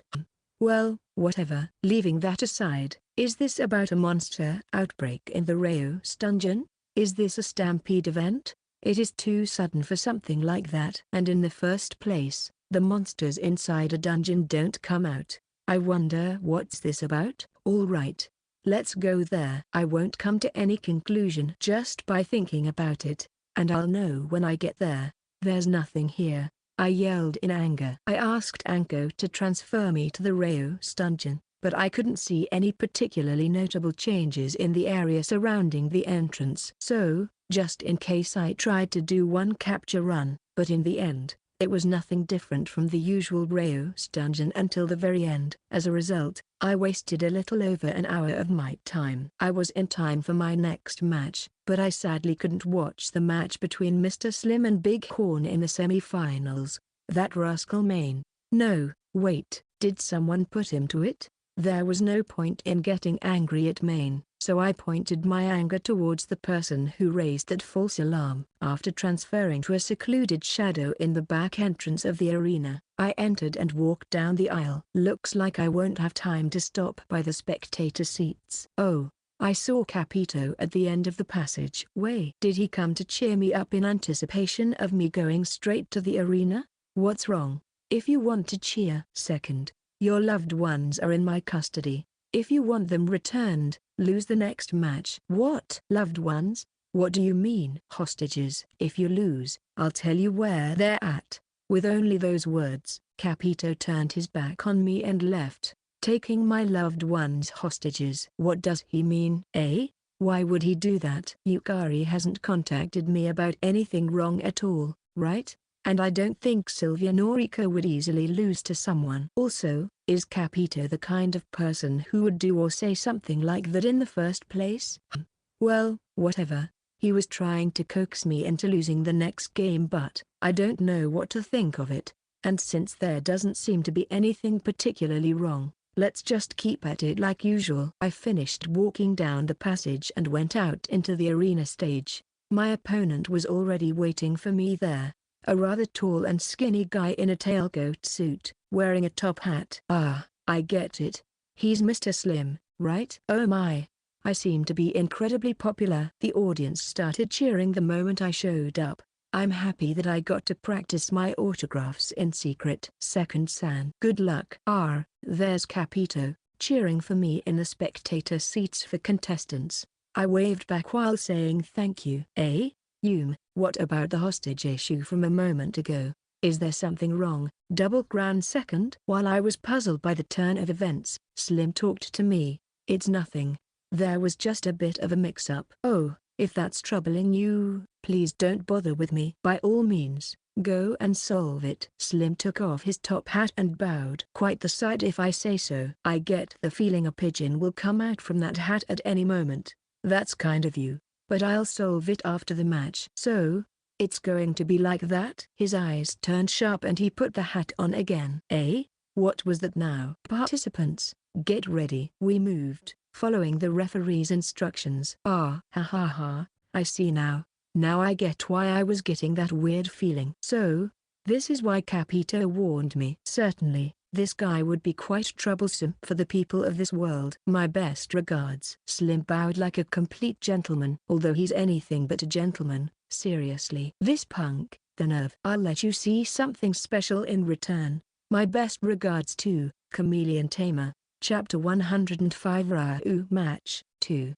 Well, whatever. Leaving that aside, is this about a monster outbreak in the Reiou dungeon? Is this a stampede event? It is too sudden for something like that. And in the first place, the monsters inside a dungeon don't come out. I wonder what's this about? Alright. Let's go there. I won't come to any conclusion just by thinking about it, and I'll know when I get there. There's nothing here, I yelled in anger. I asked Anko to transfer me to the Reiou dungeon, but I couldn't see any particularly notable changes in the area surrounding the entrance. So, just in case, I tried to do one capture run, but in the end, it was nothing different from the usual Reiou dungeon until the very end. As a result, I wasted a little over an hour of my time. I was in time for my next match, but I sadly couldn't watch the match between Mr. Slim and Big Horn in the semi-finals. That rascal Main. No, wait, did someone put him to it? There was no point in getting angry at Main, so I pointed my anger towards the person who raised that false alarm. After transferring to a secluded shadow in the back entrance of the arena, I entered and walked down the aisle. Looks like I won't have time to stop by the spectator seats. Oh, I saw Capito at the end of the passageway. Did he come to cheer me up in anticipation of me going straight to the arena? What's wrong? If you want to cheer. Second, your loved ones are in my custody. If you want them returned, lose the next match. What? Loved ones? What do you mean? Hostages. If you lose, I'll tell you where they're at. With only those words, Capito turned his back on me and left, taking my loved ones hostages. What does he mean? Eh? Why would he do that? Yukari hasn't contacted me about anything wrong at all, right? And I don't think Sylvia nor Rika would easily lose to someone. Also, is Capito the kind of person who would do or say something like that in the first place? Well, whatever. He was trying to coax me into losing the next game, but I don't know what to think of it. And since there doesn't seem to be anything particularly wrong, let's just keep at it like usual. I finished walking down the passage and went out into the arena stage. My opponent was already waiting for me there. A rather tall and skinny guy in a tailcoat suit, wearing a top hat. Ah, I get it. He's Mr. Slim, right? Oh my. I seem to be incredibly popular. The audience started cheering the moment I showed up. I'm happy that I got to practice my autographs in secret. Second San. Good luck. There's Capito, cheering for me in the spectator seats for contestants. I waved back while saying thank you. What about the hostage issue from a moment ago? Is there something wrong? Double crown second. While I was puzzled by the turn of events, Slim talked to me. It's nothing. There was just a bit of a mix-up. Oh, if that's troubling you, please don't bother with me. By all means, go and solve it. Slim took off his top hat and bowed. Quite the sight if I say so. I get the feeling a pigeon will come out from that hat at any moment. That's kind of you. But I'll solve it after the match. So, it's going to be like that? His eyes turned sharp and he put the hat on again. What was that now? Participants, get ready. We moved, following the referee's instructions. Ha ha ha, I see now. Now I get why I was getting that weird feeling. So, this is why Capito warned me. Certainly, this guy would be quite troublesome for the people of this world. My best regards. Slim bowed like a complete gentleman. Although he's anything but a gentleman, seriously. This punk, the nerve. I'll let you see something special in return. My best regards to Chameleon Tamer, Chapter 105 Reiou Match 2!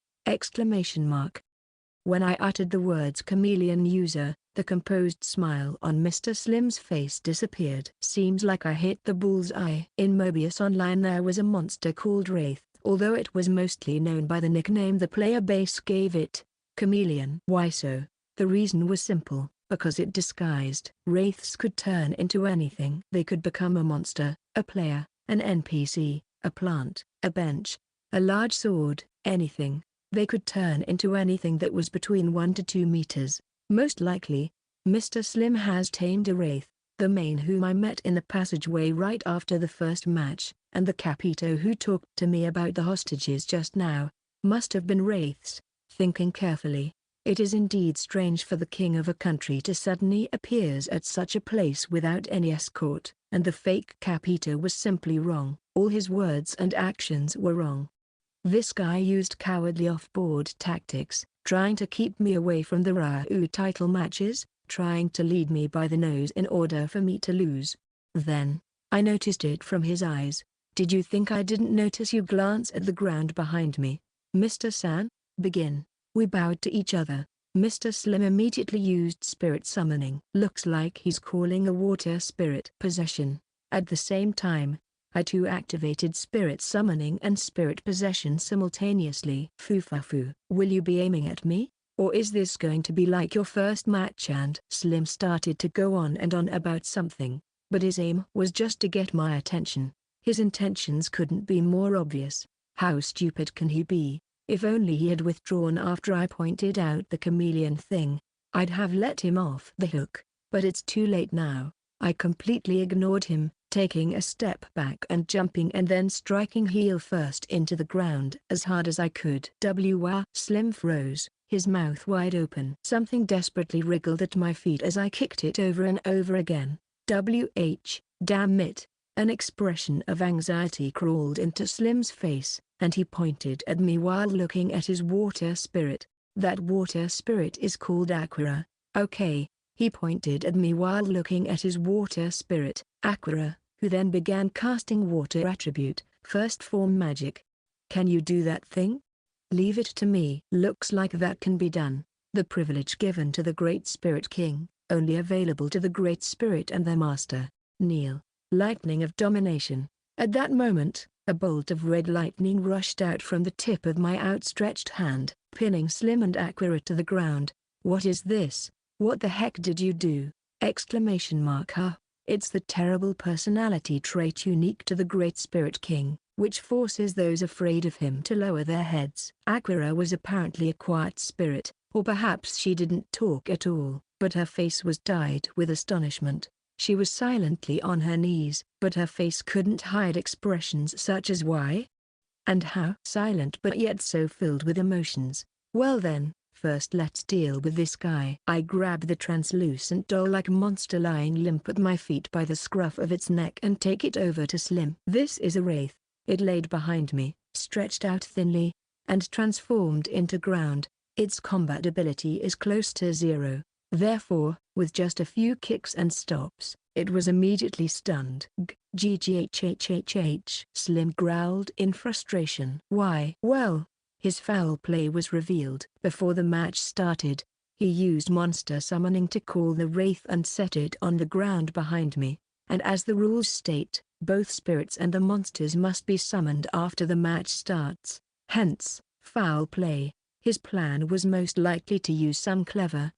When I uttered the words chameleon user, the composed smile on Mr. Slim's face disappeared. Seems like I hit the bullseye. In Mobius Online there was a monster called Wraith, although it was mostly known by the nickname the player base gave it, Chameleon. Why so? The reason was simple, because it disguised. Wraiths could turn into anything. They could become a monster, a player, an NPC, a plant, a bench, a large sword, anything. They could turn into anything that was between 1 to 2 meters. Most likely, Mr. Slim has tamed a wraith, the main whom I met in the passageway right after the first match, and the Capito who talked to me about the hostages just now, must have been wraiths. Thinking carefully, it is indeed strange for the king of a country to suddenly appears at such a place without any escort, and the fake Capito was simply wrong. All his words and actions were wrong. This guy used cowardly off-board tactics, trying to keep me away from the Reiou title matches, trying to lead me by the nose in order for me to lose. Then, I noticed it from his eyes. Did you think I didn't notice you glance at the ground behind me? Mr. San? Begin. We bowed to each other. Mr. Slim immediately used spirit summoning. Looks like he's calling a water spirit possession. At the same time, I too activated spirit summoning and spirit possession simultaneously. Fufafu. Will you be aiming at me? Or is this going to be like your first match? And Slim started to go on and on about something, but his aim was just to get my attention. His intentions couldn't be more obvious. How stupid can he be? If only he had withdrawn after I pointed out the chameleon thing, I'd have let him off the hook, but it's too late now. I completely ignored him, taking a step back and jumping and then striking heel first into the ground as hard as I could. Slim froze, his mouth wide open. Something desperately wriggled at my feet as I kicked it over and over again. Damn it. An expression of anxiety crawled into Slim's face, and he pointed at me while looking at his water spirit. That water spirit is called Aquara. Okay. He pointed at me while looking at his water spirit, Aquara, who then began casting water attribute, first form magic. Can you do that thing? Leave it to me. Looks like that can be done. The privilege given to the Great Spirit King, only available to the Great Spirit and their master. Kneel. Lightning of domination. At that moment, a bolt of red lightning rushed out from the tip of my outstretched hand, pinning Slim and Aquara to the ground. What is this? What the heck did you do? Huh? It's the terrible personality trait unique to the Great Spirit King, which forces those afraid of him to lower their heads. Aquara was apparently a quiet spirit, or perhaps she didn't talk at all, but her face was dyed with astonishment. She was silently on her knees, but her face couldn't hide expressions such as why and how. Silent but yet so filled with emotions. Well then, first let's deal with this guy. I grabbed the translucent doll-like monster lying limp at my feet by the scruff of its neck and take it over to Slim. This is a wraith. It laid behind me, stretched out thinly, and transformed into ground. Its combat ability is close to 0. Therefore, with just a few kicks and stops, it was immediately stunned. GGHHHH. Slim growled in frustration. Why? Well, his foul play was revealed. Before the match started, he used monster summoning to call the wraith and set it on the ground behind me, and as the rules state, both spirits and the monsters must be summoned after the match starts. Hence, foul play. His plan was most likely to use some clever,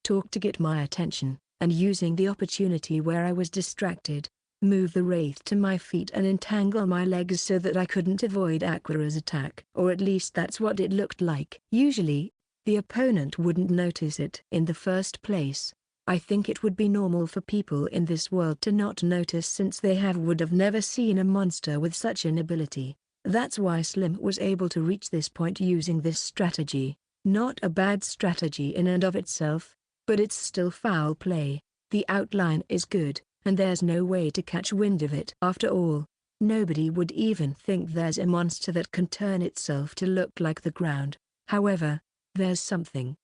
talk to get my attention, and using the opportunity where I was distracted, move the wraith to my feet and entangle my legs so that I couldn't avoid Aquara's attack. Or at least that's what it looked like. Usually, the opponent wouldn't notice it in the first place. I think it would be normal for people in this world to not notice since they would have never seen a monster with such an ability. That's why Slim was able to reach this point using this strategy. Not a bad strategy in and of itself, but it's still foul play. The outline is good, and there's no way to catch wind of it. After all, nobody would even think there's a monster that can turn itself to look like the ground. However, there's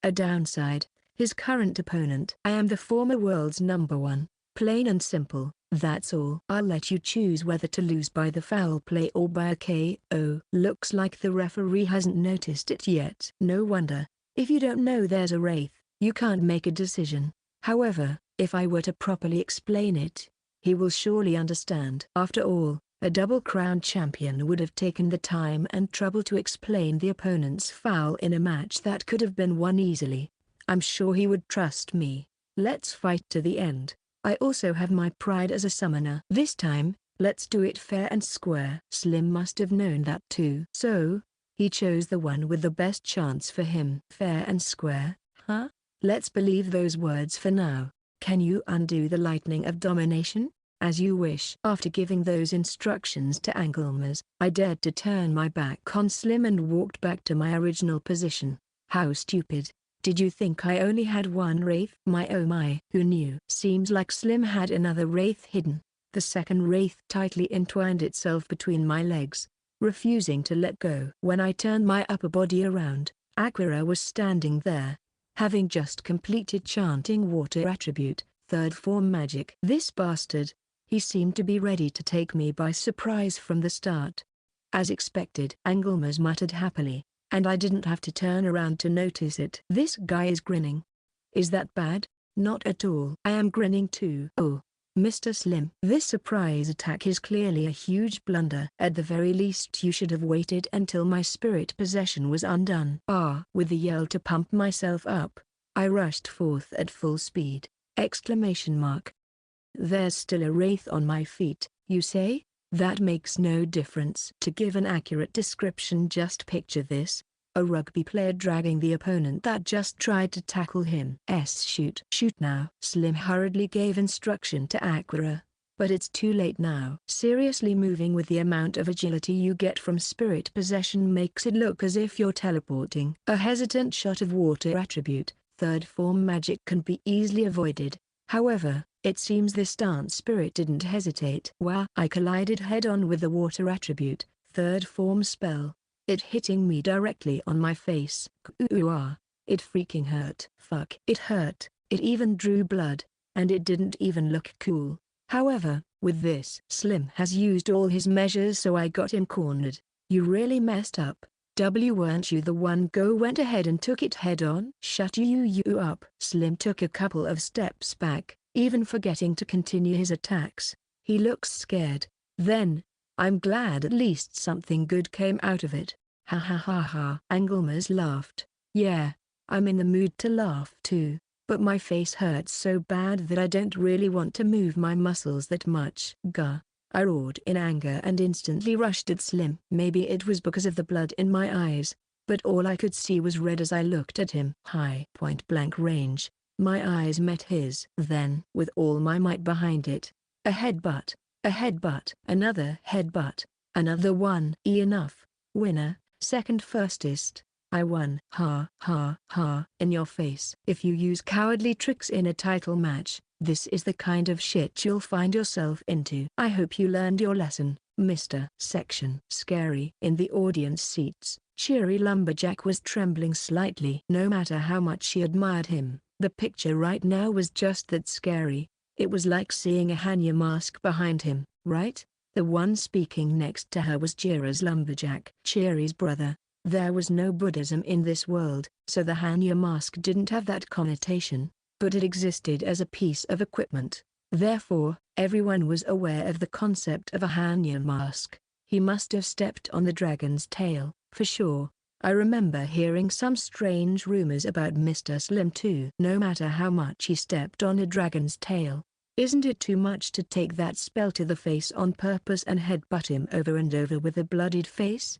a downside. His current opponent. I am the former world's #1. Plain and simple, that's all. I'll let you choose whether to lose by the foul play or by a KO. Looks like the referee hasn't noticed it yet. No wonder. If you don't know there's a wraith, you can't make a decision. However, if I were to properly explain it, he will surely understand. After all, A double-crown champion would have taken the time and trouble to explain the opponent's foul in a match that could have been won easily. I'm sure he would trust me. Let's fight to the end. I also have my pride as a summoner. This time, let's do it fair and square. Slim must have known that too. So, he chose the one with the best chance for him. Fair and square, huh? Let's believe those words for now. Can you undo the lightning of domination? As you wish. After giving those instructions to Angelmas, I dared to turn my back on Slim and walked back to my original position. How stupid. Did you think I only had one wraith? My oh my. Who knew? Seems like Slim had another wraith hidden. The second wraith tightly entwined itself between my legs, refusing to let go. When I turned my upper body around, Aquara was standing there, having just completed chanting water attribute, third form magic. This bastard. He seemed to be ready to take me by surprise from the start. As expected, Angelmas muttered happily, and I didn't have to turn around to notice it. This guy is grinning. Is that bad? Not at all. I am grinning too. Oh, Mr. Slim. This surprise attack is clearly a huge blunder. At the very least you should have waited until my spirit possession was undone. With a yell to pump myself up, I rushed forth at full speed. Exclamation mark. There's still a wraith on my feet, you say? That makes no difference. To give an accurate description, just picture this. A rugby player dragging the opponent that just tried to tackle him. Shoot. Shoot now. Slim hurriedly gave instruction to Aquara. But it's too late now. Seriously, moving with the amount of agility you get from spirit possession makes it look as if you're teleporting. A hesitant shot of water attribute, third form magic can be easily avoided. However, it seems this dance spirit didn't hesitate. Wow! I collided head-on with the water attribute, third form spell, it hitting me directly on my face. It freaking hurt. Fuck. It hurt, it even drew blood, and it didn't even look cool. However, with this, Slim has used all his measures, so I got him cornered. You really messed up. Weren't you the one go went ahead and took it head-on? Shut you up. Slim took a couple of steps back, even forgetting to continue his attacks. He looks scared. Then, I'm glad at least something good came out of it. Ha ha ha ha. Angelmas laughed. Yeah, I'm in the mood to laugh too, but my face hurts so bad that I don't really want to move my muscles that much. Gah. I roared in anger and instantly rushed at Slim. Maybe it was because of the blood in my eyes, but all I could see was red as I looked at him. High point-blank range, my eyes met his. Then, with all my might behind it, a headbutt, another headbutt, another one. Enough. Winner, second firstest. I won. Ha ha ha. In your face. If you use cowardly tricks in a title match, this is the kind of shit you'll find yourself into. I hope you learned your lesson, Mr. Section. Scary. In the audience seats, Cheery Lumberjack was trembling slightly. No matter how much she admired him, the picture right now was just that scary. It was like seeing a Hanya mask behind him, right? The one speaking next to her was Jira's lumberjack. Cheery's brother. There was no Buddhism in this world, so the Hanya mask didn't have that connotation, but it existed as a piece of equipment. Therefore, everyone was aware of the concept of a Hanya mask. He must have stepped on the dragon's tail, for sure. I remember hearing some strange rumors about Mr. Slim too. No matter how much he stepped on a dragon's tail, isn't it too much to take that spell to the face on purpose and headbutt him over and over with a bloodied face?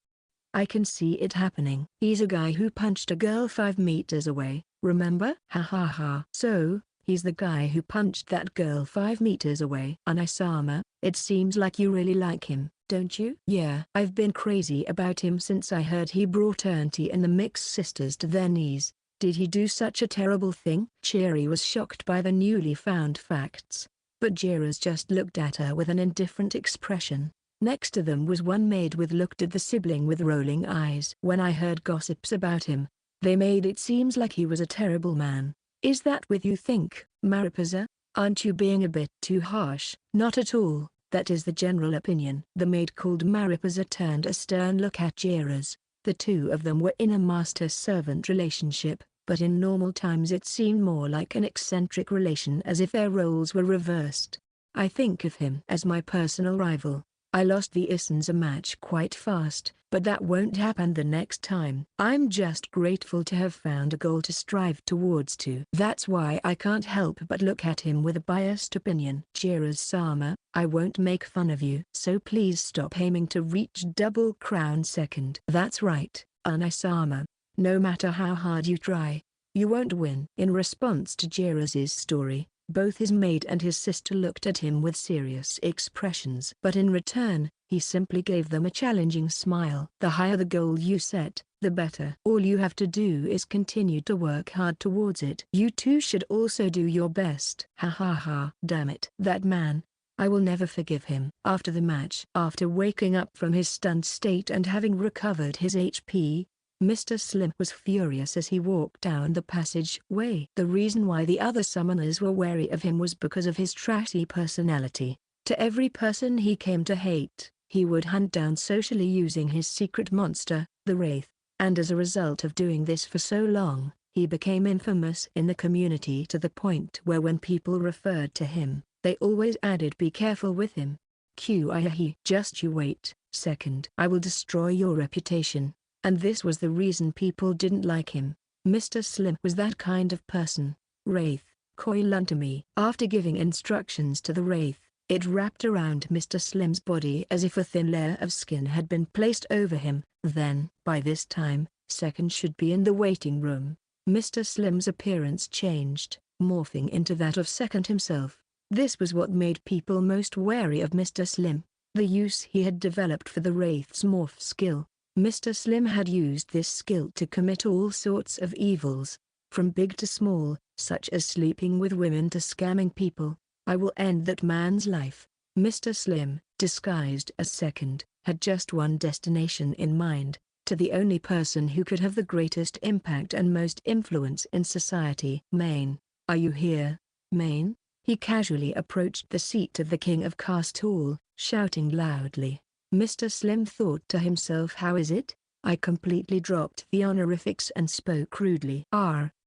I can see it happening. He's a guy who punched a girl 5 meters away, remember? Ha ha ha. So, he's the guy who punched that girl 5 meters away. Anisama, it seems like you really like him, don't you? Yeah. I've been crazy about him since I heard he brought Auntie and the Mix sisters to their knees. Did he do such a terrible thing? Cheery was shocked by the newly found facts, but Jira's just looked at her with an indifferent expression. Next to them was one maid with looked at the sibling with rolling eyes. When I heard gossips about him, they made it seems like he was a terrible man. Is that what you think, Mariposa? Aren't you being a bit too harsh? Not at all, that is the general opinion. The maid called Mariposa turned a stern look at Jira's. The two of them were in a master-servant relationship, but in normal times it seemed more like an eccentric relation, as if their roles were reversed. I think of him as my personal rival. I lost the Issenza match quite fast, but that won't happen the next time. I'm just grateful to have found a goal to strive towards too. That's why I can't help but look at him with a biased opinion. Jiras-sama, I won't make fun of you. So please stop aiming to reach double crown second. That's right, Unai-sama. No matter how hard you try, you won't win. In response to Jiras's story, both his maid and his sister looked at him with serious expressions. But in return, he simply gave them a challenging smile. The higher the goal you set, the better. All you have to do is continue to work hard towards it. You too should also do your best. Ha ha ha. Damn it. That man. I will never forgive him. After the match, after waking up from his stunned state and having recovered his HP, Mr. Slim was furious as he walked down the passageway. The reason why the other summoners were wary of him was because of his trashy personality. To every person he came to hate, he would hunt down socially using his secret monster, the Wraith, and as a result of doing this for so long, he became infamous in the community to the point where when people referred to him, they always added be careful with him. QIAHE. Just you wait, second. I will destroy your reputation. And this was the reason people didn't like him. Mr. Slim was that kind of person. Wraith, coil unto me. After giving instructions to the Wraith, it wrapped around Mr. Slim's body as if a thin layer of skin had been placed over him. Then, by this time, second should be in the waiting room. Mr. Slim's appearance changed, morphing into that of second himself. This was what made people most wary of Mr. Slim, the use he had developed for the Wraith's morph skill. Mr. Slim had used this skill to commit all sorts of evils, from big to small, such as sleeping with women to scamming people. I will end that man's life. Mr. Slim, disguised as second, had just one destination in mind, to the only person who could have the greatest impact and most influence in society. Main, are you here, Main? He casually approached the seat of the King of Castle, shouting loudly. Mr. Slim thought to himself, how is it? I completely dropped the honorifics and spoke rudely.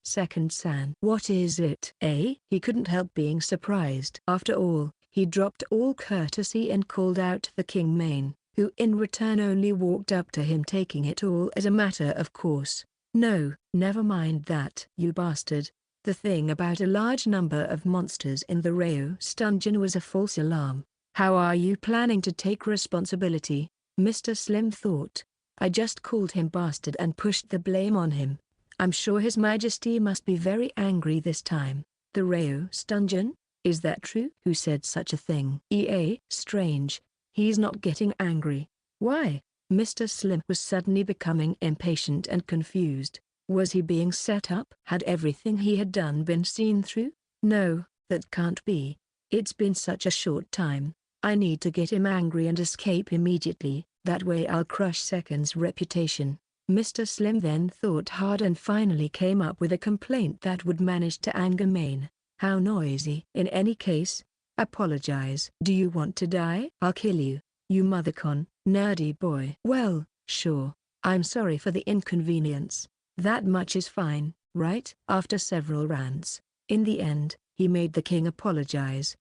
Second-san. What is it? Eh? He couldn't help being surprised. After all, he dropped all courtesy and called out the King Main, who in return only walked up to him taking it all as a matter of course. No, never mind that. You bastard. The thing about a large number of monsters in the Reiou dungeon was a false alarm. How are you planning to take responsibility? Mr. Slim thought. I just called him bastard and pushed the blame on him. I'm sure His Majesty must be very angry this time. The Reiou dungeon? Is that true? Who said such a thing? Strange. He's not getting angry. Why? Mr. Slim was suddenly becoming impatient and confused. Was he being set up? Had everything he had done been seen through? No, that can't be. It's been such a short time. I need to get him angry and escape immediately, that way I'll crush Second's reputation. Mr. Slim then thought hard and finally came up with a complaint that would manage to anger Main. How noisy. In any case, apologize. Do you want to die? I'll kill you, you mothercon, nerdy boy. Well, sure. I'm sorry for the inconvenience. That much is fine, right? After several rants, in the end, he made the king apologize.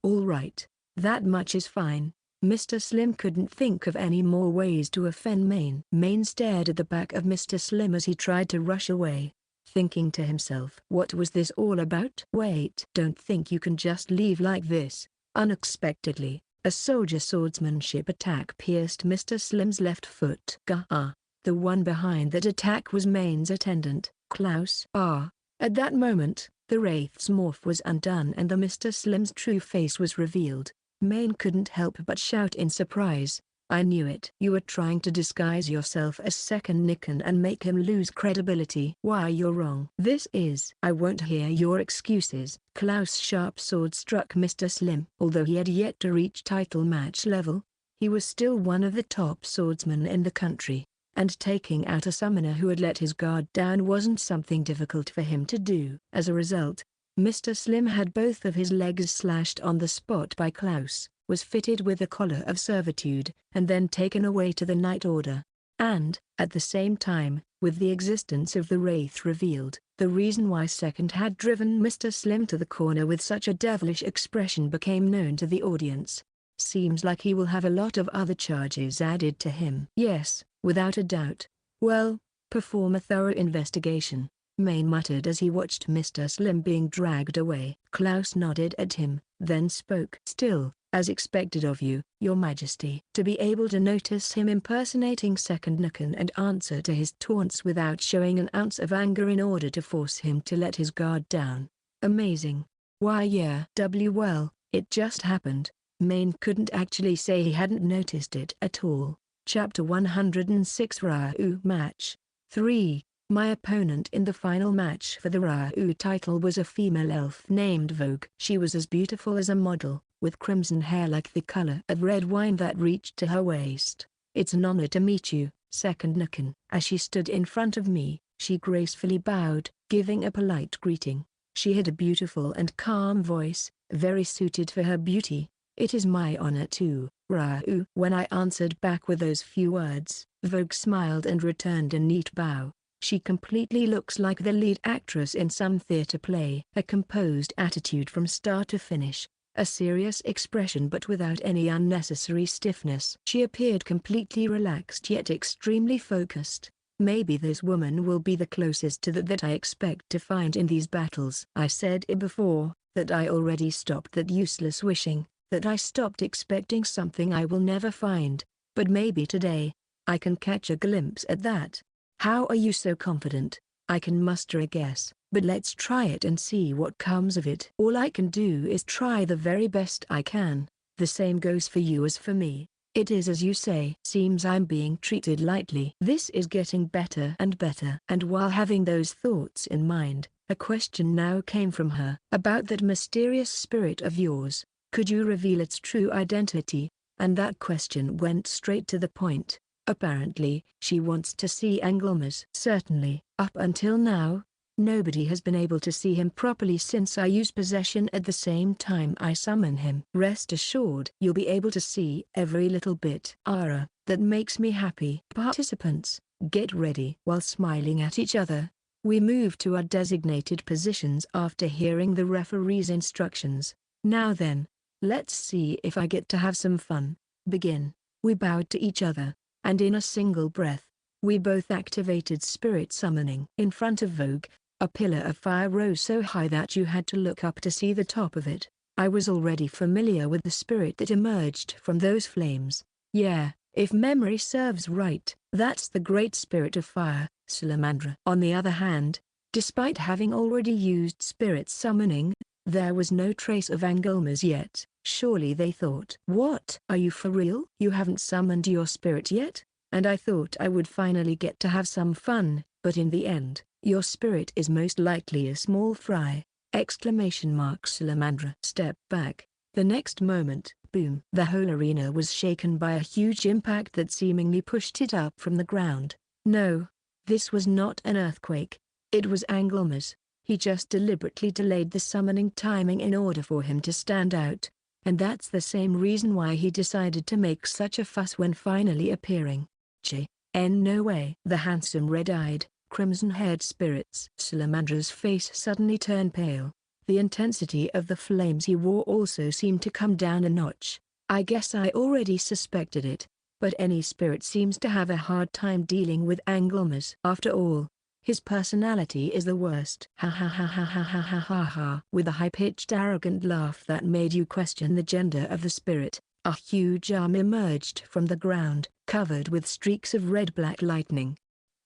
All right. That much is fine. Mr. Slim couldn't think of any more ways to offend Main. Main stared at the back of Mr. Slim as he tried to rush away, thinking to himself, what was this all about? Wait, don't think you can just leave like this. Unexpectedly, a soldier swordsmanship attack pierced Mr. Slim's left foot. Gah! The one behind that attack was Main's attendant, Klaus. At that moment, the Wraith's morph was undone and the Mr. Slim's true face was revealed. Main couldn't help but shout in surprise. I knew it. You were trying to disguise yourself as Second Nikan and make him lose credibility. Why, you're wrong. I won't hear your excuses. Klaus' sharp sword struck Mr. Slim. Although he had yet to reach title match level, he was still one of the top swordsmen in the country, and taking out a summoner who had let his guard down wasn't something difficult for him to do. As a result, Mr. Slim had both of his legs slashed on the spot by Klaus, was fitted with a collar of servitude, and then taken away to the Night Order. And, at the same time, with the existence of the Wraith revealed, the reason why Second had driven Mr. Slim to the corner with such a devilish expression became known to the audience. Seems like he will have a lot of other charges added to him. Yes, without a doubt. Well, perform a thorough investigation, Main muttered as he watched Mr. Slim being dragged away. Klaus nodded at him, then spoke. Still, as expected of you, Your Majesty. To be able to notice him impersonating Second Nukan and answer to his taunts without showing an ounce of anger in order to force him to let his guard down. Amazing. Why yeah. Well, it just happened. Main couldn't actually say he hadn't noticed it at all. Chapter 106 Reiou Match 3. My opponent in the final match for the Reiou title was a female elf named Vogue. She was as beautiful as a model, with crimson hair like the color of red wine that reached to her waist. It's an honor to meet you, Second Nukan. As she stood in front of me, she gracefully bowed, giving a polite greeting. She had a beautiful and calm voice, very suited for her beauty. It is my honor too, Reiou. When I answered back with those few words, Vogue smiled and returned a neat bow. She completely looks like the lead actress in some theater play. A composed attitude from start to finish, a serious expression but without any unnecessary stiffness. She appeared completely relaxed yet extremely focused. Maybe this woman will be the closest to that I expect to find in these battles. I said it before, that I already stopped that useless wishing, that I stopped expecting something I will never find, but maybe today, I can catch a glimpse at that. How are you so confident? I can muster a guess, but let's try it and see what comes of it. All I can do is try the very best I can. The same goes for you as for me. It is as you say. Seems I'm being treated lightly. This is getting better and better. And while having those thoughts in mind, a question now came from her. About that mysterious spirit of yours, could you reveal its true identity? And that question went straight to the point. Apparently, she wants to see Angelmas. Certainly. Up until now, nobody has been able to see him properly since I use possession at the same time I summon him. Rest assured, you'll be able to see every little bit. That makes me happy. Participants, get ready. While smiling at each other, we move to our designated positions after hearing the referee's instructions. Now then, let's see if I get to have some fun. Begin. We bowed to each other, and in a single breath, we both activated spirit summoning. In front of Vogue, a pillar of fire rose so high that you had to look up to see the top of it. I was already familiar with the spirit that emerged from those flames. Yeah, if memory serves right, that's the great spirit of fire, Salamandra. On the other hand, despite having already used spirit summoning, there was no trace of Angelmas yet. Surely they thought. What? Are you for real? You haven't summoned your spirit yet? And I thought I would finally get to have some fun, but in the end, your spirit is most likely a small fry! Salamandra stepped back. The next moment, boom! The whole arena was shaken by a huge impact that seemingly pushed it up from the ground. No, this was not an earthquake. It was Angelmas. He just deliberately delayed the summoning timing in order for him to stand out. And that's the same reason why he decided to make such a fuss when finally appearing. No way. The handsome red-eyed, crimson-haired spirits. Salamandra's face suddenly turned pale. The intensity of the flames he wore also seemed to come down a notch. I guess I already suspected it, but any spirit seems to have a hard time dealing with Angelmas. After all, his personality is the worst. Ha ha ha ha ha ha ha ha ha. With a high-pitched arrogant laugh that made you question the gender of the spirit, a huge arm emerged from the ground, covered with streaks of red-black lightning.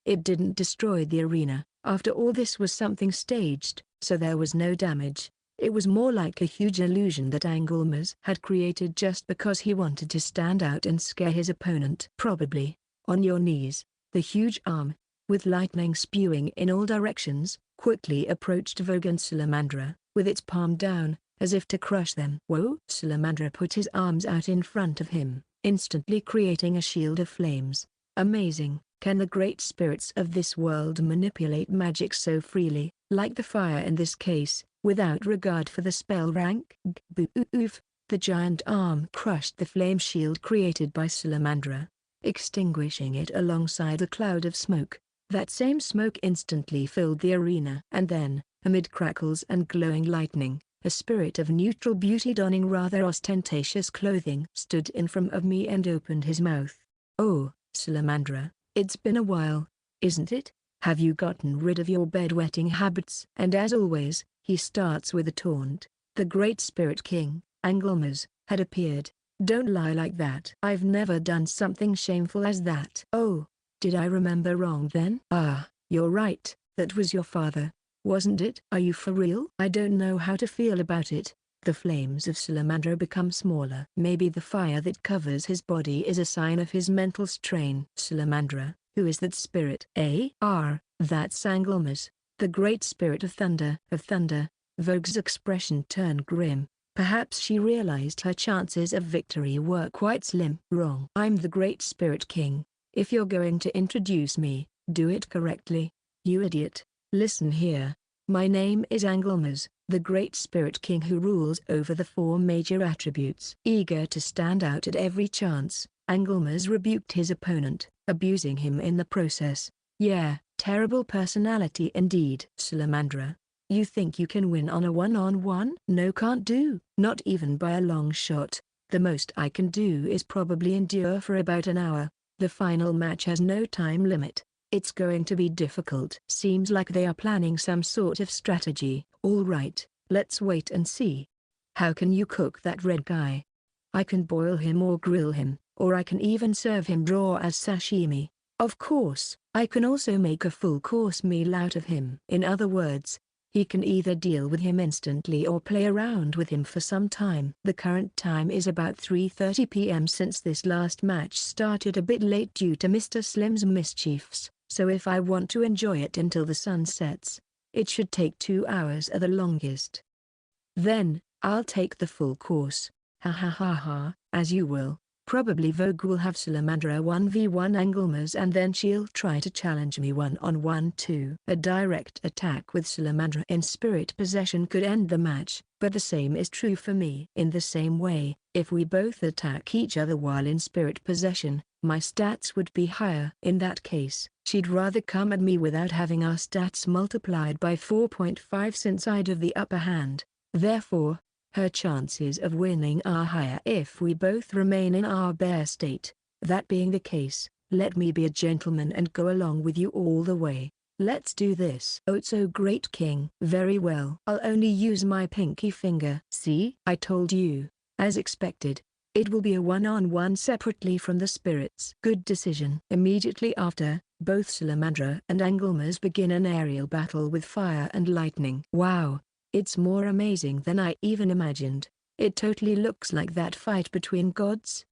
It didn't destroy the arena. After all, this was something staged, so there was no damage. It was more like a huge illusion that Angelmas had created just because he wanted to stand out and scare his opponent. Probably. On your knees, the huge arm, with lightning spewing in all directions, quickly approached Vogue and Salamandra, with its palm down, as if to crush them. Whoa! Salamandra put his arms out in front of him, instantly creating a shield of flames. Amazing! Can the great spirits of this world manipulate magic so freely, like the fire in this case, without regard for the spell rank? Boof! The giant arm crushed the flame shield created by Salamandra, extinguishing it alongside a cloud of smoke. That same smoke instantly filled the arena. And then, amid crackles and glowing lightning, A spirit of neutral beauty donning rather ostentatious clothing stood in front of me and opened his mouth. "Oh, Salamandra, it's been a while, isn't it? Have you gotten rid of your bedwetting habits?" And as always, he starts with a taunt. The Great Spirit King, Angelmas, had appeared. "Don't lie like that. I've never done something shameful as that." "Oh, did I remember wrong then?" "Ah, you're right, that was your father, wasn't it?" "Are you for real?" I don't know how to feel about it. The flames of Salamandra become smaller. Maybe the fire that covers his body is a sign of his mental strain. "Salamandra, who is that spirit?" That's Angelmas, the great spirit of thunder." "Of thunder?" Vogue's expression turned grim. Perhaps she realized her chances of victory were quite slim. "Wrong. I'm the Great Spirit King. If you're going to introduce me, do it correctly. You idiot. Listen here. My name is Angelmas, the Great Spirit King who rules over the 4 major attributes." Eager to stand out at every chance, Angelmas rebuked his opponent, abusing him in the process. "Yeah, terrible personality indeed." "Salamandra, you think you can win on a one-on-one?" "No, can't do. Not even by a long shot. The most I can do is probably endure for about an hour. The final match has no time limit. It's going to be difficult." Seems like they are planning some sort of strategy. "All right, let's wait and see. How can you cook that red guy?" "I can boil him or grill him, or I can even serve him raw as sashimi. Of course, I can also make a full-course meal out of him." In other words, he can either deal with him instantly or play around with him for some time. The current time is about 3:30 p.m. since this last match started a bit late due to Mr. Slim's mischiefs. So if I want to enjoy it until the sun sets, it should take 2 hours at the longest. Then, I'll take the full course. Ha ha ha ha, as you will. Probably Vogue will have Salamandra 1v1 Angelmas and then she'll try to challenge me one-on-one too. A direct attack with Salamandra in spirit possession could end the match, but the same is true for me. In the same way, if we both attack each other while in spirit possession, my stats would be higher. In that case, she'd rather come at me without having our stats multiplied by 4.5 since I'd have the upper hand. Therefore, her chances of winning are higher if we both remain in our bare state. That being the case, let me be a gentleman and go along with you all the way. Let's do this." "Oh, so great, King." "Very well. I'll only use my pinky finger." "See? I told you." As expected, it will be a one-on-one separately from the spirits. "Good decision." Immediately after, both Salamandra and Angelmas begin an aerial battle with fire and lightning. Wow, it's more amazing than I even imagined. It totally looks like that fight between gods.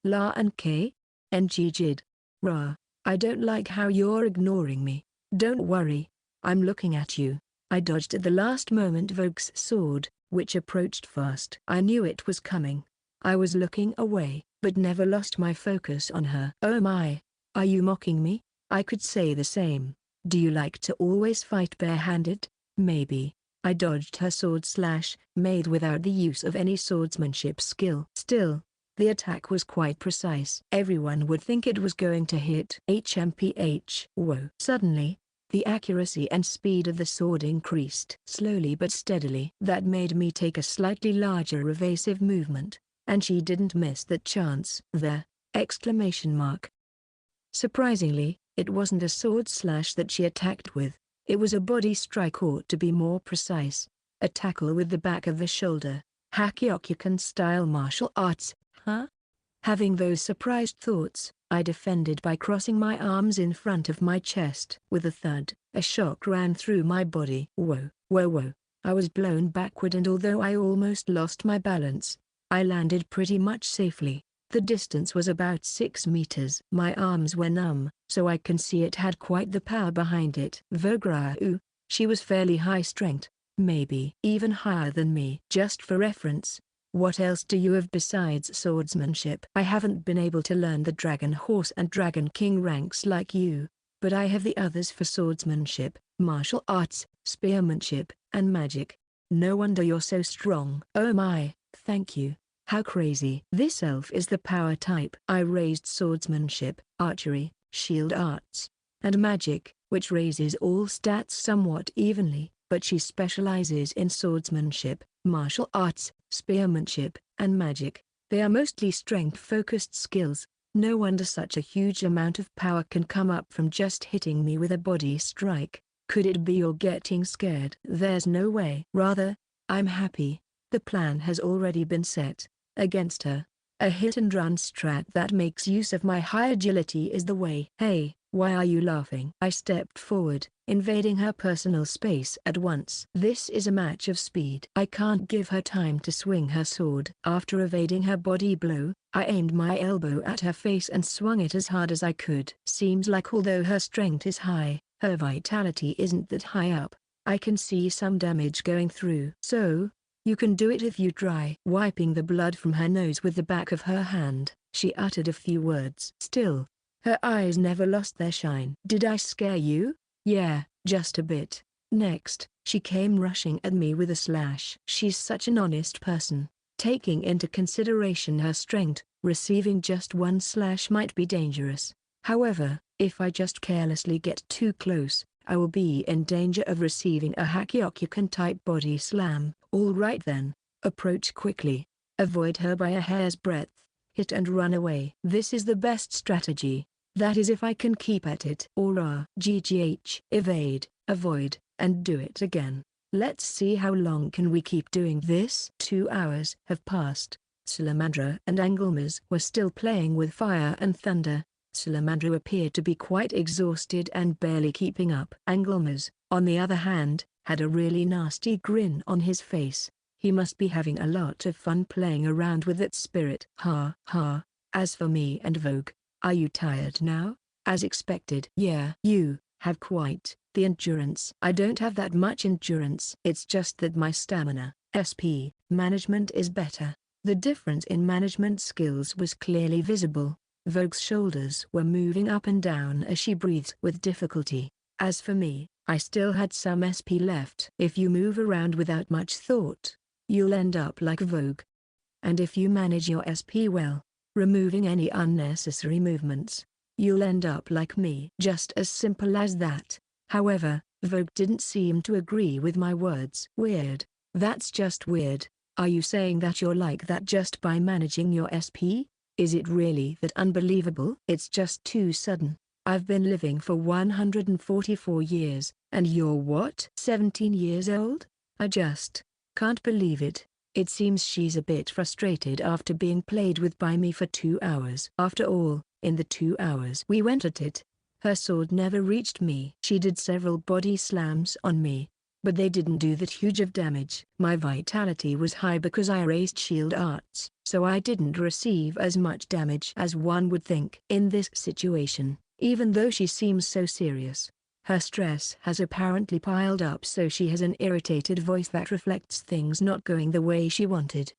La and K? Njid. Ra, I don't like how you're ignoring me. Don't worry, I'm looking at you. I dodged at the last moment Vogue's sword, which approached fast. I knew it was coming. I was looking away, but never lost my focus on her. "Oh my, are you mocking me?" I could say the same. "Do you like to always fight barehanded?" "Maybe." I dodged her sword slash, made without the use of any swordsmanship skill. Still, the attack was quite precise. Everyone would think it was going to hit. HMPH. Whoa. Suddenly, the accuracy and speed of the sword increased. Slowly but steadily. That made me take a slightly larger evasive movement, and she didn't miss that chance. The exclamation mark. Surprisingly, it wasn't a sword slash that she attacked with. It was a body strike, or to be more precise, a tackle with the back of the shoulder. Hakyokukan style martial arts, huh? Having those surprised thoughts, I defended by crossing my arms in front of my chest. With a thud, a shock ran through my body. Whoa, whoa, whoa. I was blown backward, and although I almost lost my balance, I landed pretty much safely. The distance was about 6 meters. My arms were numb, so I can see it had quite the power behind it. Reiou, she was fairly high strength, maybe even higher than me. Just for reference, what else do you have besides swordsmanship? I haven't been able to learn the Dragon Horse and Dragon King ranks like you, but I have the others for swordsmanship, martial arts, spearmanship, and magic. No wonder you're so strong. Oh my, thank you. How crazy. This elf is the power type. I raised swordsmanship, archery, shield arts, and magic, which raises all stats somewhat evenly, but she specializes in swordsmanship, martial arts, spearmanship, and magic. They are mostly strength-focused skills. No wonder such a huge amount of power can come up from just hitting me with a body strike. Could it be you're getting scared? There's no way. Rather, I'm happy. The plan has already been set. Against her, a hit-and-run strat that makes use of my high agility is the way. Hey, why are you laughing? I stepped forward, invading her personal space at once. This is a match of speed. I can't give her time to swing her sword. After evading her body blow, I aimed my elbow at her face and swung it as hard as I could. Seems like although her strength is high, her vitality isn't that high up. I can see some damage going through. So, you can do it if you try. Wiping the blood from her nose with the back of her hand, she uttered a few words. Still, her eyes never lost their shine. Did I scare you? Yeah, just a bit. Next, she came rushing at me with a slash. She's such an honest person. Taking into consideration her strength, receiving just one slash might be dangerous. However, if I just carelessly get too close, I will be in danger of receiving a Hakyokukan-type body slam. All right then, approach quickly, avoid her by a hair's breadth, hit and run away. This is the best strategy. That is if I can keep at it. Aura. GGH. Evade, avoid, and do it again. Let's see how long can we keep doing this. 2 hours have passed. Salamandra and Anglemas were still playing with fire and thunder. Salamandra appeared to be quite exhausted and barely keeping up. Anglemas, on the other hand, had a really nasty grin on his face. He must be having a lot of fun playing around with that spirit. Ha ha. As for me and Vogue, are you tired now? As expected. Yeah. You have quite the endurance. I don't have that much endurance. It's just that my stamina, SP, management is better. The difference in management skills was clearly visible. Vogue's shoulders were moving up and down as she breathed with difficulty. As for me, I still had some SP left. If you move around without much thought, you'll end up like Vogue. And if you manage your SP well, removing any unnecessary movements, you'll end up like me. Just as simple as that. However, Vogue didn't seem to agree with my words. Weird. That's just weird. Are you saying that you're like that just by managing your SP? Is it really that unbelievable? It's just too sudden. I've been living for 144 years, and you're what? 17 years old? I just can't believe it. It seems she's a bit frustrated after being played with by me for 2 hours. After all, in the 2 hours we went at it, her sword never reached me. She did several body slams on me, but they didn't do that huge of damage. My vitality was high because I raised shield arts, so I didn't receive as much damage as one would think. In this situation, even though she seems so serious, her stress has apparently piled up, so she has an irritated voice that reflects things not going the way she wanted.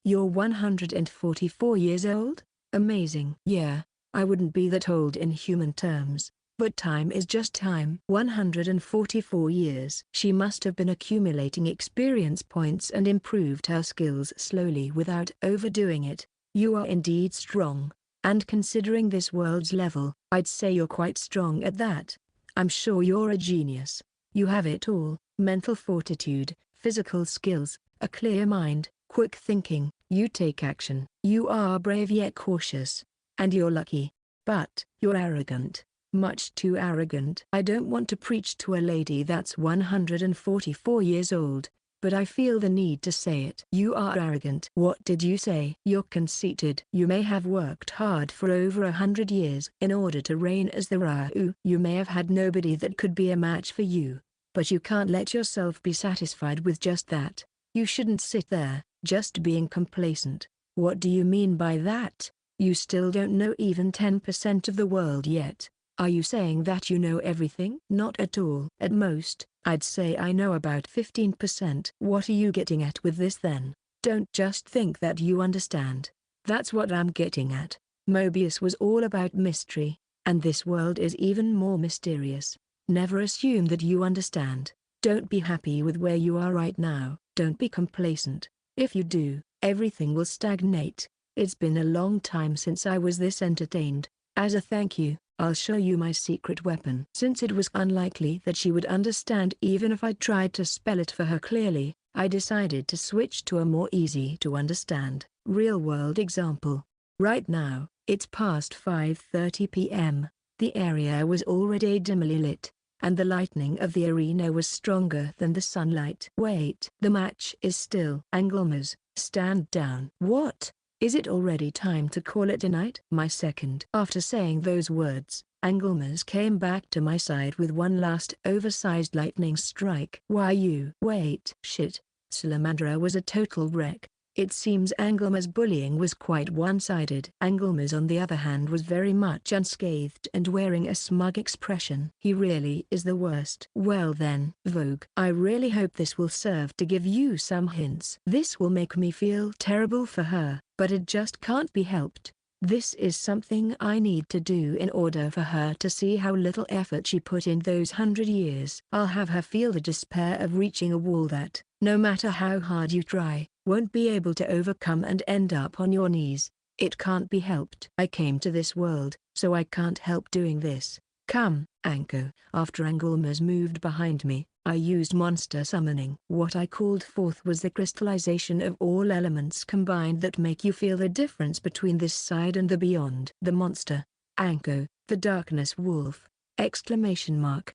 You're 144 years old? Amazing. Yeah, I wouldn't be that old in human terms, but time is just time. 144 years. She must have been accumulating experience points and improved her skills slowly without overdoing it. You are indeed strong, and considering this world's level, I'd say you're quite strong at that. I'm sure you're a genius. You have it all: mental fortitude, physical skills, a clear mind, quick thinking. You take action. You are brave yet cautious. And you're lucky. But you're arrogant. Much too arrogant. I don't want to preach to a lady that's 144 years old, but I feel the need to say it. You are arrogant. What did you say? You're conceited. You may have worked hard for over 100 years in order to reign as the Reiou. You may have had nobody that could be a match for you, but you can't let yourself be satisfied with just that. You shouldn't sit there, just being complacent. What do you mean by that? You still don't know even 10% of the world yet. Are you saying that you know everything? Not at all. At most, I'd say I know about 15%. What are you getting at with this then? Don't just think that you understand. That's what I'm getting at. Mobius was all about mystery, and this world is even more mysterious. Never assume that you understand. Don't be happy with where you are right now. Don't be complacent. If you do, everything will stagnate. It's been a long time since I was this entertained. As a thank you, I'll show you my secret weapon. Since it was unlikely that she would understand even if I tried to spell it for her clearly, I decided to switch to a more easy to understand, real-world example. Right now, it's past 5:30 p.m. The area was already dimly lit, and the lighting of the arena was stronger than the sunlight. Wait, the match is still. Angelmas, stand down. What? Is it already time to call it a night? My second. After saying those words, Angelmas came back to my side with one last oversized lightning strike. Why you? Wait. Shit. Salamandra was a total wreck. It seems Angelma's bullying was quite one-sided. Angelmas on the other hand was very much unscathed and wearing a smug expression. He really is the worst. Well then, Vogue. I really hope this will serve to give you some hints. This will make me feel terrible for her, but it just can't be helped. This is something I need to do in order for her to see how little effort she put in those 100 years. I'll have her feel the despair of reaching a wall that, no matter how hard you try, won't be able to overcome and end up on your knees. It can't be helped. I came to this world, so I can't help doing this. Come, Anko. After Angelmas moved behind me, I used monster summoning. What I called forth was the crystallization of all elements combined that make you feel the difference between this side and the beyond. The monster, Anko, the darkness wolf, exclamation mark.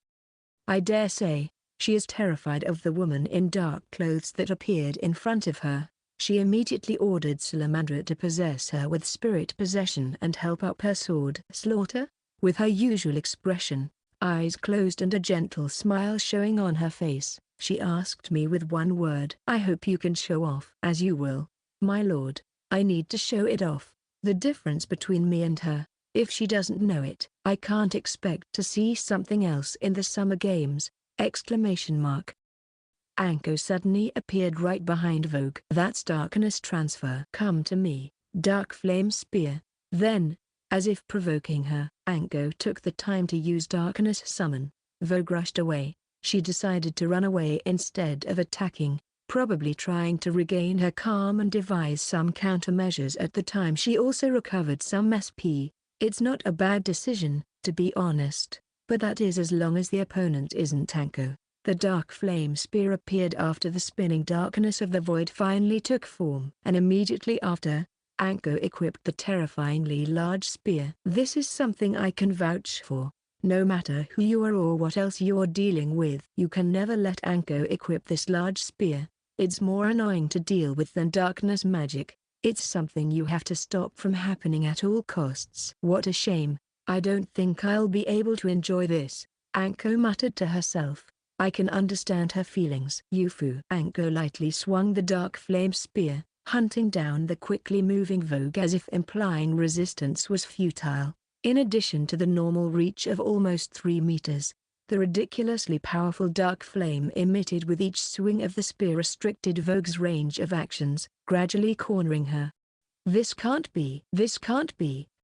I dare say, she is terrified of the woman in dark clothes that appeared in front of her. She immediately ordered Salamandra to possess her with spirit possession and help up her sword slaughter. With her usual expression, eyes closed and a gentle smile showing on her face, she asked me with one word. I hope you can show off. As you will, my lord. I need to show it off. The difference between me and her. If she doesn't know it, I can't expect to see something else in the summer games. Exclamation mark. Anko suddenly appeared right behind Vogue. That's darkness transfer. Come to me, dark flame spear. Then, as if provoking her, Anko took the time to use darkness summon. Vogue rushed away. She decided to run away instead of attacking, probably trying to regain her calm and devise some countermeasures. At the time she also recovered some SP. It's not a bad decision, to be honest, but that is as long as the opponent isn't Anko. The dark flame spear appeared after the spinning darkness of the void finally took form. And immediately after, Anko equipped the terrifyingly large spear. This is something I can vouch for. No matter who you are or what else you're dealing with, you can never let Anko equip this large spear. It's more annoying to deal with than darkness magic. It's something you have to stop from happening at all costs. What a shame. I don't think I'll be able to enjoy this, Anko muttered to herself. I can understand her feelings. Yufu. Anko lightly swung the dark flame spear, hunting down the quickly moving Vogue as if implying resistance was futile. In addition to the normal reach of almost 3 meters, the ridiculously powerful dark flame emitted with each swing of the spear restricted Vogue's range of actions, gradually cornering her. This can't be.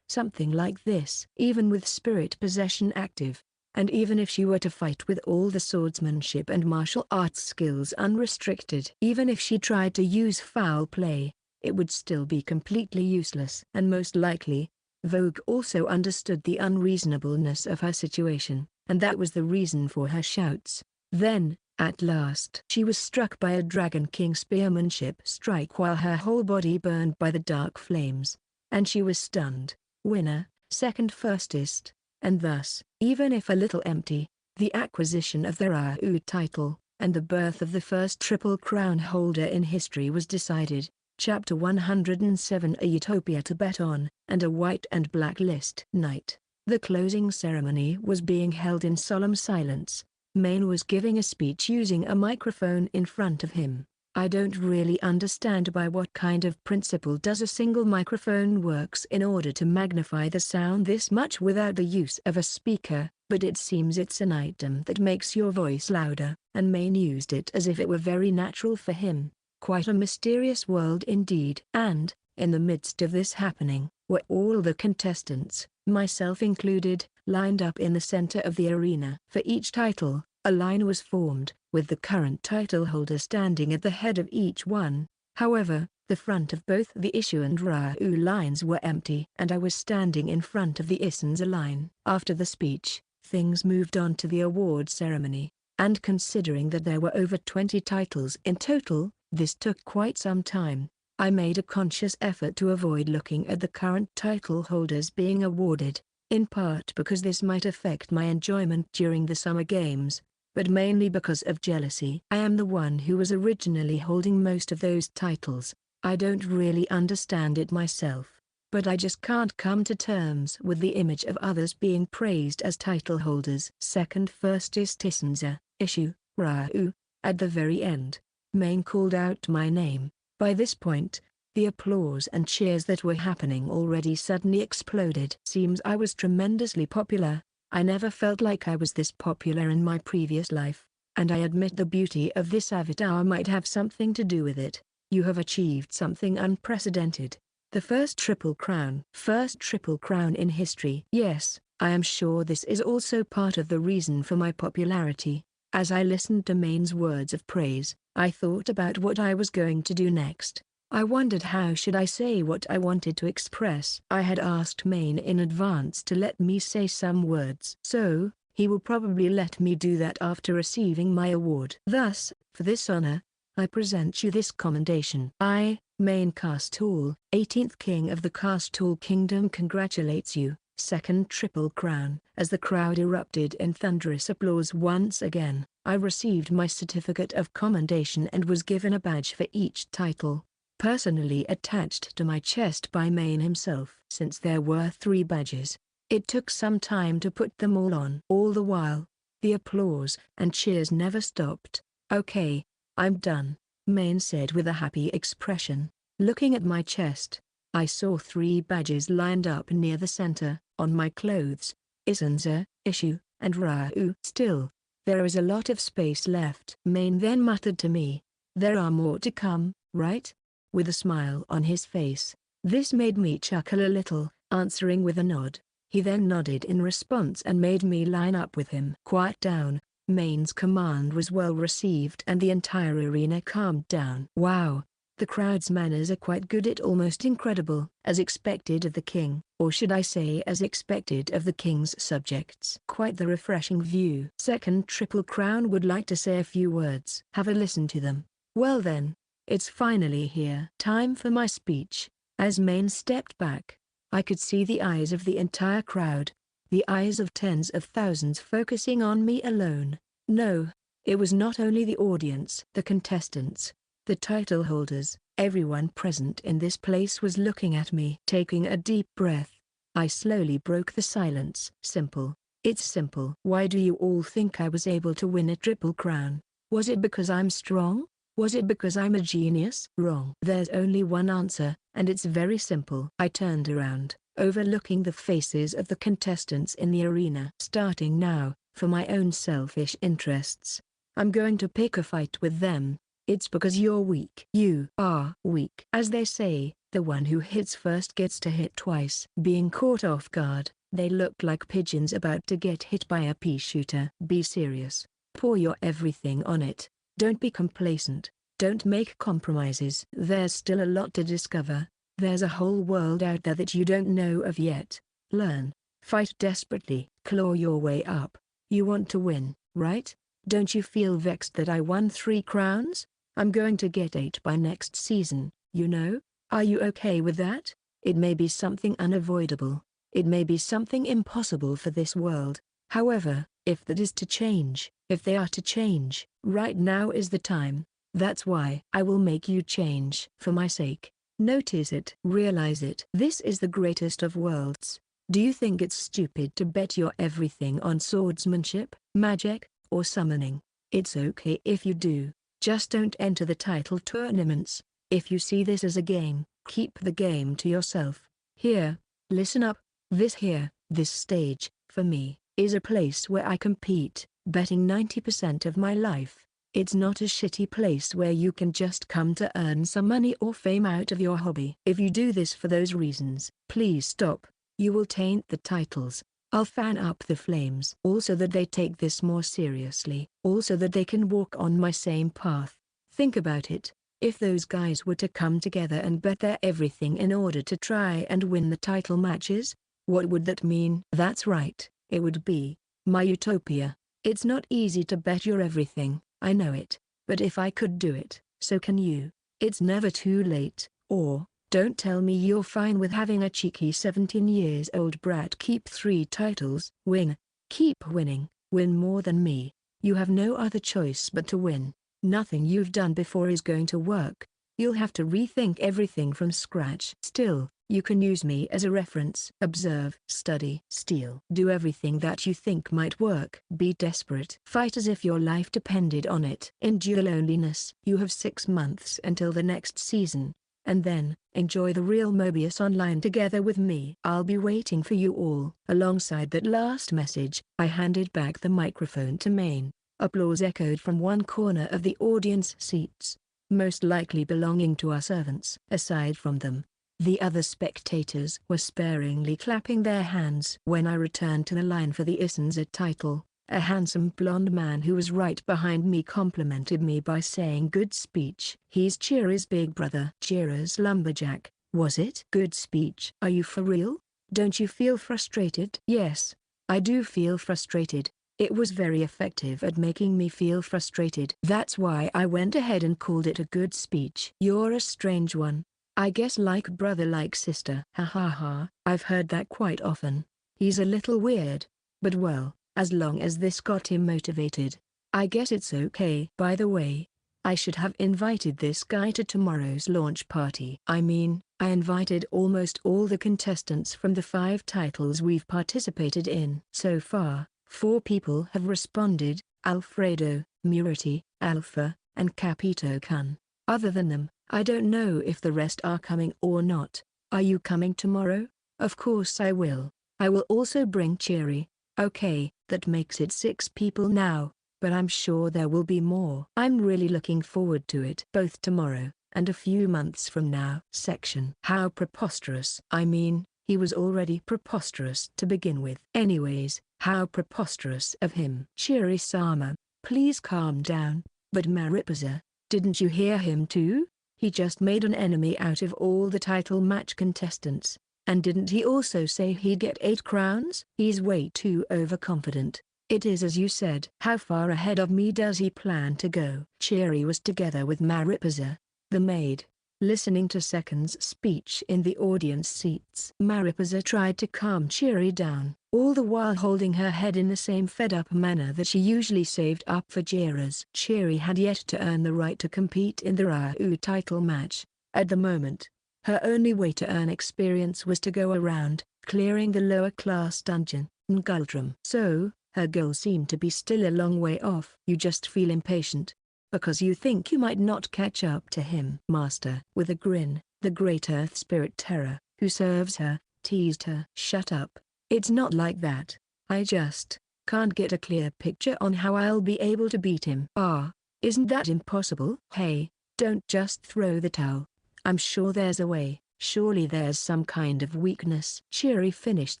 Something like this. Even with spirit possession active, and even if she were to fight with all the swordsmanship and martial arts skills unrestricted, even if she tried to use foul play, it would still be completely useless. And most likely, Vogue also understood the unreasonableness of her situation, and that was the reason for her shouts. Then, at last, she was struck by a Dragon King spearmanship strike while her whole body burned by the dark flames, and she was stunned. Winner, second fastest. And thus, even if a little empty, the acquisition of the Reiou title, and the birth of the first Triple Crown holder in history was decided. Chapter 107 A Utopia to Bet On, and a White and Black List Night. The closing ceremony was being held in solemn silence. Main was giving a speech using a microphone in front of him. I don't really understand by what kind of principle does a single microphone works in order to magnify the sound this much without the use of a speaker, but it seems it's an item that makes your voice louder, and Main used it as if it were very natural for him. Quite a mysterious world indeed. And, in the midst of this happening, were all the contestants, myself included, lined up in the center of the arena. For each title, a line was formed, with the current title holder standing at the head of each one. However, the front of both the Eishou and Reiou lines were empty, and I was standing in front of the Issenza line. After the speech, things moved on to the award ceremony. And considering that there were over 20 titles in total, this took quite some time. I made a conscious effort to avoid looking at the current title holders being awarded, in part because this might affect my enjoyment during the summer games, but mainly because of jealousy. I am the one who was originally holding most of those titles. I don't really understand it myself, but I just can't come to terms with the image of others being praised as title holders. Second first is Issenza, Eishou, Reiou. At the very end, Main called out my name. By this point, the applause and cheers that were happening already suddenly exploded. Seems I was tremendously popular. I never felt like I was this popular in my previous life, and I admit the beauty of this avatar might have something to do with it. You have achieved something unprecedented. The first triple crown. First triple crown in history. Yes, I am sure this is also part of the reason for my popularity. As I listened to Main's words of praise, I thought about what I was going to do next. I wondered how should I say what I wanted to express. I had asked Main in advance to let me say some words. So, he will probably let me do that after receiving my award. Thus, for this honor, I present you this commendation. I, Main Castle, 18th King of the Castle Kingdom, congratulates you, second triple crown. As the crowd erupted in thunderous applause once again, I received my certificate of commendation and was given a badge for each title, personally attached to my chest by Main himself. Since there were 3 badges, it took some time to put them all on. All the while, the applause and cheers never stopped. Okay, I'm done, Main said with a happy expression. Looking at my chest, I saw 3 badges lined up near the center, on my clothes: Issenza, Eishou, and Reiou. Still, there is a lot of space left. Main then muttered to me, "There are more to come, right?" With a smile on his face. This made me chuckle a little, answering with a nod. He then nodded in response and made me line up with him. Quiet down. Main's command was well received and the entire arena calmed down. Wow, the crowd's manners are quite good. It's almost incredible. As expected of the king, or should I say as expected of the king's subjects. Quite the refreshing view. Second triple crown would like to say a few words. Have a listen to them. Well then, it's finally here. Time for my speech. As Main stepped back, I could see the eyes of the entire crowd. The eyes of tens of thousands focusing on me alone. No, it was not only the audience. The contestants, the title holders, everyone present in this place was looking at me. Taking a deep breath, I slowly broke the silence. Simple. It's simple. Why do you all think I was able to win a triple crown? Was it because I'm strong? Was it because I'm a genius? Wrong. There's only one answer, and it's very simple. I turned around, overlooking the faces of the contestants in the arena. Starting now, for my own selfish interests, I'm going to pick a fight with them. It's because you're weak. You are weak. As they say, the one who hits first gets to hit twice. Being caught off guard, they look like pigeons about to get hit by a pea shooter. Be serious. Pour your everything on it. Don't be complacent. Don't make compromises. There's still a lot to discover. There's a whole world out there that you don't know of yet. Learn. Fight desperately. Claw your way up. You want to win, right? Don't you feel vexed that I won 3 crowns? I'm going to get 8 by next season, you know? Are you okay with that? It may be something unavoidable. It may be something impossible for this world. However, if that is to change, if they are to change, right now is the time. That's why I will make you change. For my sake. Notice it. Realize it. This is the greatest of worlds. Do you think it's stupid to bet your everything on swordsmanship, magic, or summoning? It's okay if you do. Just don't enter the title tournaments. If you see this as a game, keep the game to yourself. Here, listen up. This stage, for me, is a place where I compete, betting 90% of my life. It's not a shitty place where you can just come to earn some money or fame out of your hobby. If you do this for those reasons, please stop. You will taint the titles. I'll fan up the flames. Also that they take this more seriously. Also that they can walk on my same path. Think about it. If those guys were to come together and bet their everything in order to try and win the title matches, what would that mean? That's right, it would be my utopia. It's not easy to bet your everything, I know it. But if I could do it, so can you. It's never too late. Or, don't tell me you're fine with having a cheeky 17-year-old brat keep 3 titles. Win. Keep winning. Win more than me. You have no other choice but to win. Nothing you've done before is going to work. You'll have to rethink everything from scratch. Still, you can use me as a reference. Observe, study, steal. Do everything that you think might work. Be desperate. Fight as if your life depended on it. Endure loneliness. You have 6 months until the next season. And then, enjoy the real Mobius online together with me. I'll be waiting for you all. Alongside that last message, I handed back the microphone to Maine. Applause echoed from one corner of the audience seats, most likely belonging to our servants. Aside from them, the other spectators were sparingly clapping their hands. When I returned to the line for the Issenza title, a handsome blonde man who was right behind me complimented me by saying, "Good speech." He's Chira's big brother. Chira's lumberjack, was it? Good speech. Are you for real? Don't you feel frustrated? Yes, I do feel frustrated. It was very effective at making me feel frustrated. That's why I went ahead and called it a good speech. You're a strange one. I guess like brother like sister. Ha ha ha. I've heard that quite often. He's a little weird. But well, as long as this got him motivated, I guess it's okay. By the way, I should have invited this guy to tomorrow's launch party. I mean, I invited almost all the contestants from the 5 titles we've participated in. So far, 4 people have responded: Alfredo, Murati, Alpha, and Capito-kun. Other than them, I don't know if the rest are coming or not. Are you coming tomorrow? Of course I will. I will also bring Chiri. Okay, that makes it 6 people now, but I'm sure there will be more. I'm really looking forward to it. Both tomorrow, and a few months from now. Section. How preposterous. I mean, he was already preposterous to begin with. Anyways, how preposterous of him. Chiri-sama, please calm down. But Mariposa, didn't you hear him too? He just made an enemy out of all the title match contestants. And didn't he also say he'd get 8 crowns? He's way too overconfident. It is as you said. How far ahead of me does he plan to go? Chiri was together with Mariposa, the maid, listening to Second's speech in the audience seats. Mariposa tried to calm Chiri down, all the while holding her head in the same fed-up manner that she usually saved up for Chira's. Chiri had yet to earn the right to compete in the Reiou title match. At the moment, her only way to earn experience was to go around, clearing the lower-class dungeon, Nguldrum. So, her goal seemed to be still a long way off. You just feel impatient, because you think you might not catch up to him. Master. With a grin, the Great Earth Spirit Terror, who serves her, teased her. Shut up. It's not like that. I just can't get a clear picture on how I'll be able to beat him. Ah, isn't that impossible? Hey, don't just throw the towel. I'm sure there's a way. Surely there's some kind of weakness. Chiri finished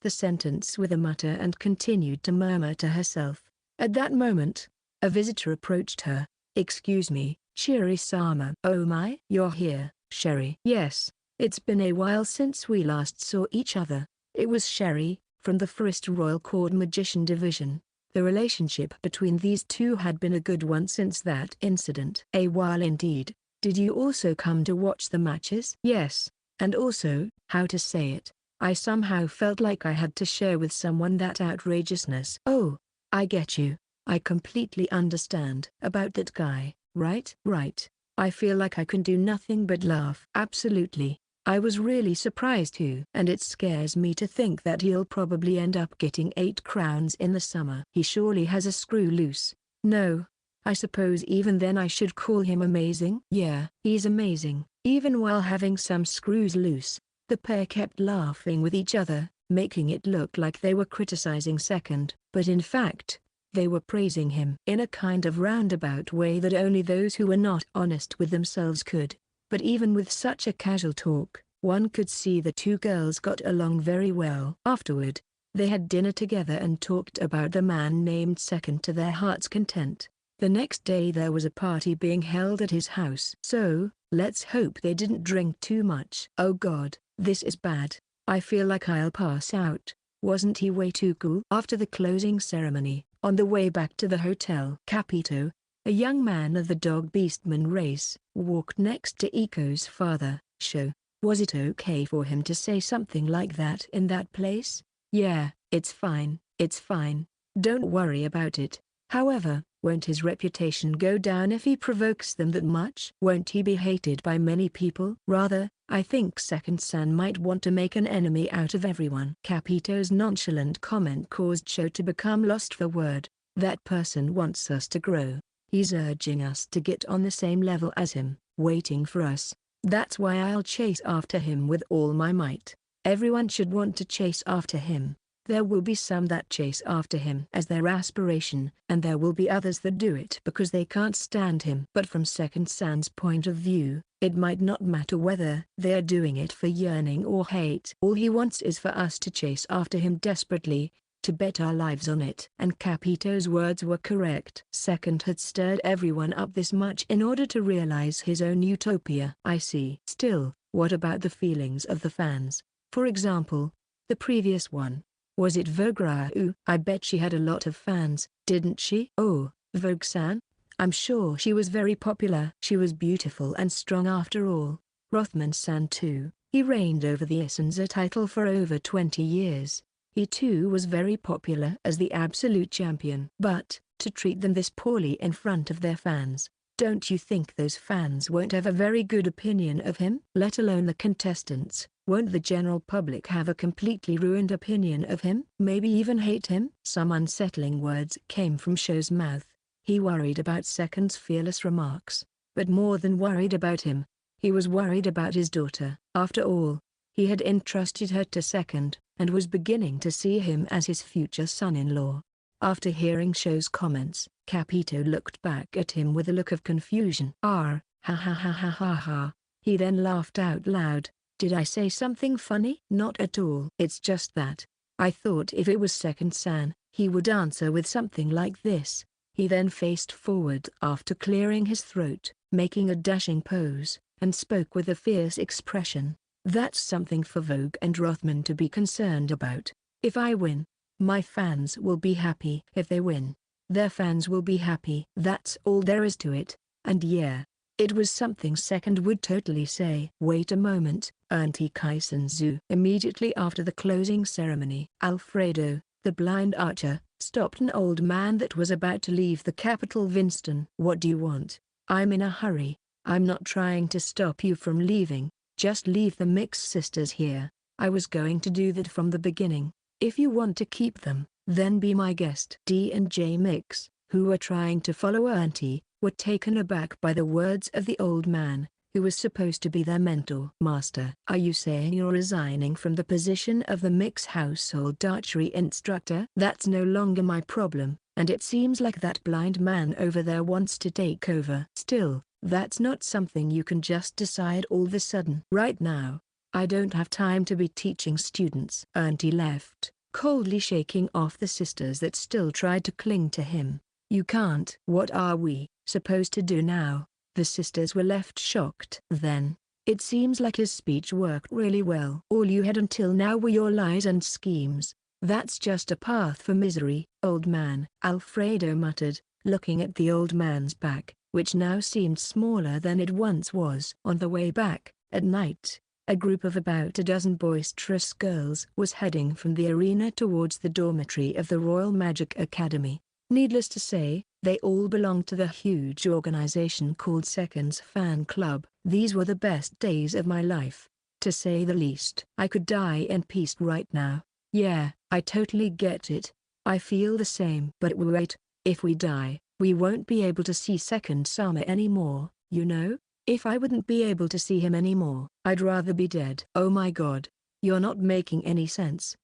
the sentence with a mutter and continued to murmur to herself. At that moment, a visitor approached her. Excuse me, Chiri-sama. Oh my? You're here, Sherry. Yes, it's been a while since we last saw each other. It was Sherry, from the First Royal Court Magician Division. The relationship between these two had been a good one since that incident. A while indeed. Did you also come to watch the matches? Yes, and also, how to say it, I somehow felt like I had to share with someone that outrageousness. Oh, I get you. I completely understand. About that guy, right? Right. I feel like I can do nothing but laugh. Absolutely. I was really surprised too. And it scares me to think that he'll probably end up getting 8 crowns in the summer. He surely has a screw loose. No. I suppose even then I should call him amazing? Yeah, he's amazing. Even while having some screws loose, the pair kept laughing with each other, making it look like they were criticizing Second. But in fact, they were praising him in a kind of roundabout way that only those who were not honest with themselves could. But even with such a casual talk, one could see the 2 girls got along very well. Afterward, they had dinner together and talked about the man named Second to their heart's content. The next day there was a party being held at his house. So, let's hope they didn't drink too much. Oh God, this is bad. I feel like I'll pass out. Wasn't he way too cool? After the closing ceremony, On the way back to the hotel, Capito, a young man of the dog beastman race, walked next to Eiko's father, Sho. Was it okay for him to say something like that in that place? Yeah, it's fine, it's fine. Don't worry about it. However, won't his reputation go down if he provokes them that much? Won't he be hated by many people? Rather, I think Second San might want to make an enemy out of everyone. Capito's nonchalant comment caused Sho to become lost for word. That person wants us to grow. He's urging us to get on the same level as him, waiting for us. That's why I'll chase after him with all my might. Everyone should want to chase after him. There will be some that chase after him as their aspiration, and there will be others that do it because they can't stand him. But from Second San's point of view, it might not matter whether they are doing it for yearning or hate. All he wants is for us to chase after him desperately, to bet our lives on it. And Capito's words were correct. Second had stirred everyone up this much in order to realize his own utopia. I see. Still, what about the feelings of the fans? For example, the previous one. Was it Vogue Reiou? I bet she had a lot of fans, didn't she? Oh, Vogue-san? I'm sure she was very popular. She was beautiful and strong after all. Rothman-san too. He reigned over the Issenza title for over 20 years. He too was very popular as the absolute champion. But, to treat them this poorly in front of their fans, don't you think those fans won't have a very good opinion of him? Let alone the contestants. Won't the general public have a completely ruined opinion of him? Maybe even hate him? Some unsettling words came from Sho's mouth. He worried about Second's fearless remarks, but more than worried about him, he was worried about his daughter. After all, he had entrusted her to Second, and was beginning to see him as his future son-in-law. After hearing Sho's comments, Capito looked back at him with a look of confusion. Ha ha ha ha ha ha. He then laughed out loud. Did I say something funny? Not at all. It's just that. I thought if it was Second San, he would answer with something like this. He then faced forward after clearing his throat, making a dashing pose, and spoke with a fierce expression. That's something for Vogue and Rothman to be concerned about. If I win, my fans will be happy. If they win, their fans will be happy. That's all there is to it. And yeah, it was something Second would totally say. Wait a moment, Auntie Kisenshou. Immediately after the closing ceremony, Alfredo, the blind archer, stopped an old man that was about to leave the capital Winston. What do you want? I'm in a hurry. I'm not trying to stop you from leaving, just leave the Mix sisters here. I was going to do that from the beginning. If you want to keep them, then be my guest. D and J Mix, who were trying to follow Auntie, were taken aback by the words of the old man, who was supposed to be their mentor. Master, are you saying you're resigning from the position of the Mix household archery instructor? That's no longer my problem, and it seems like that blind man over there wants to take over. Still, that's not something you can just decide all of a sudden. Right now, I don't have time to be teaching students. Auntie left, coldly shaking off the sisters that still tried to cling to him. You can't. What are we supposed to do now? The sisters were left shocked. Then, it seems like his speech worked really well. All you had until now were your lies and schemes. That's just a path for misery. Old man, Alfredo muttered, looking at the old man's back, which now seemed smaller than it once was. On the way back, at night, a group of about a dozen boisterous girls was heading from the arena towards the dormitory of the Royal Magic Academy. Needless to say, they all belonged to the huge organization called Second's Fan Club. These were the best days of my life, to say the least. I could die in peace right now. Yeah, I totally get it. I feel the same. But wait, if we die, we won't be able to see Second Sama anymore, you know? If I wouldn't be able to see him anymore, I'd rather be dead. Oh my god. You're not making any sense.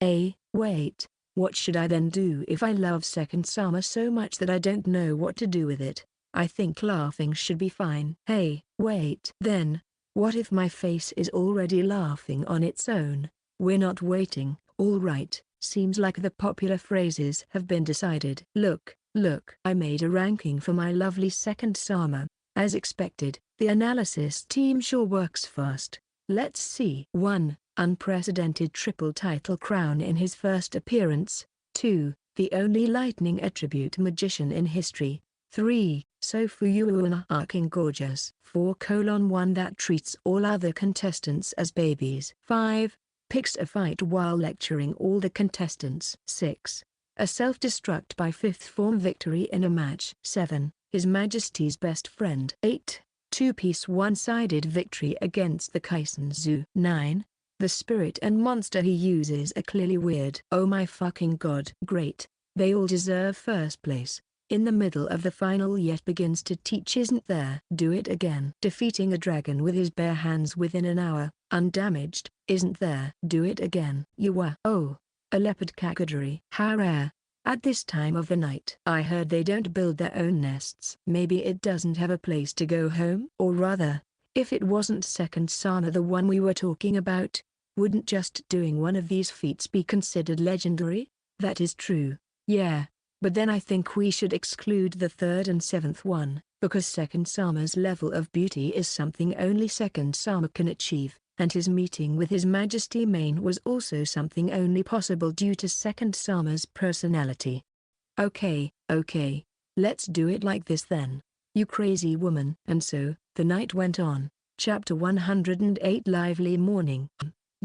Wait. What should I then do if I love Second Sama so much that I don't know what to do with it? I think laughing should be fine. Hey, wait. Then, what if my face is already laughing on its own? We're not waiting, alright. Seems like the popular phrases have been decided. Look. I made a ranking for my lovely Second Sama. As expected, the analysis team sure works fast. Let's see. 1. Unprecedented triple title crown in his first appearance. 2. the only lightning attribute magician in history. 3. So Fuyuan arcing gorgeous. 4:1 that treats all other contestants as babies. 5. Picks a fight while lecturing all the contestants. 6. A self-destruct by fifth form victory in a match. 7. His Majesty's best friend. 8. Two-piece one-sided victory against the Kisenshou. 9. The spirit and monster he uses are clearly weird. Oh my fucking god. Great. They all deserve first place. In the middle of the final yet begins to teach isn't there. Do it again. Defeating a dragon with his bare hands within an hour, undamaged, isn't there. Do it again. You were. Oh. A leopard cacodary. How rare. At this time of the night. I heard they don't build their own nests. Maybe it doesn't have a place to go home? Or rather, if it wasn't second Sana the one we were talking about, wouldn't just doing one of these feats be considered legendary? That is true. Yeah. But then I think we should exclude the third and seventh one, because second Sama's level of beauty is something only second Sama can achieve, and his meeting with His Majesty Main was also something only possible due to second Sama's personality. Okay, let's do it like this then. You crazy woman. And so, the night went on. Chapter 108 Lively morning.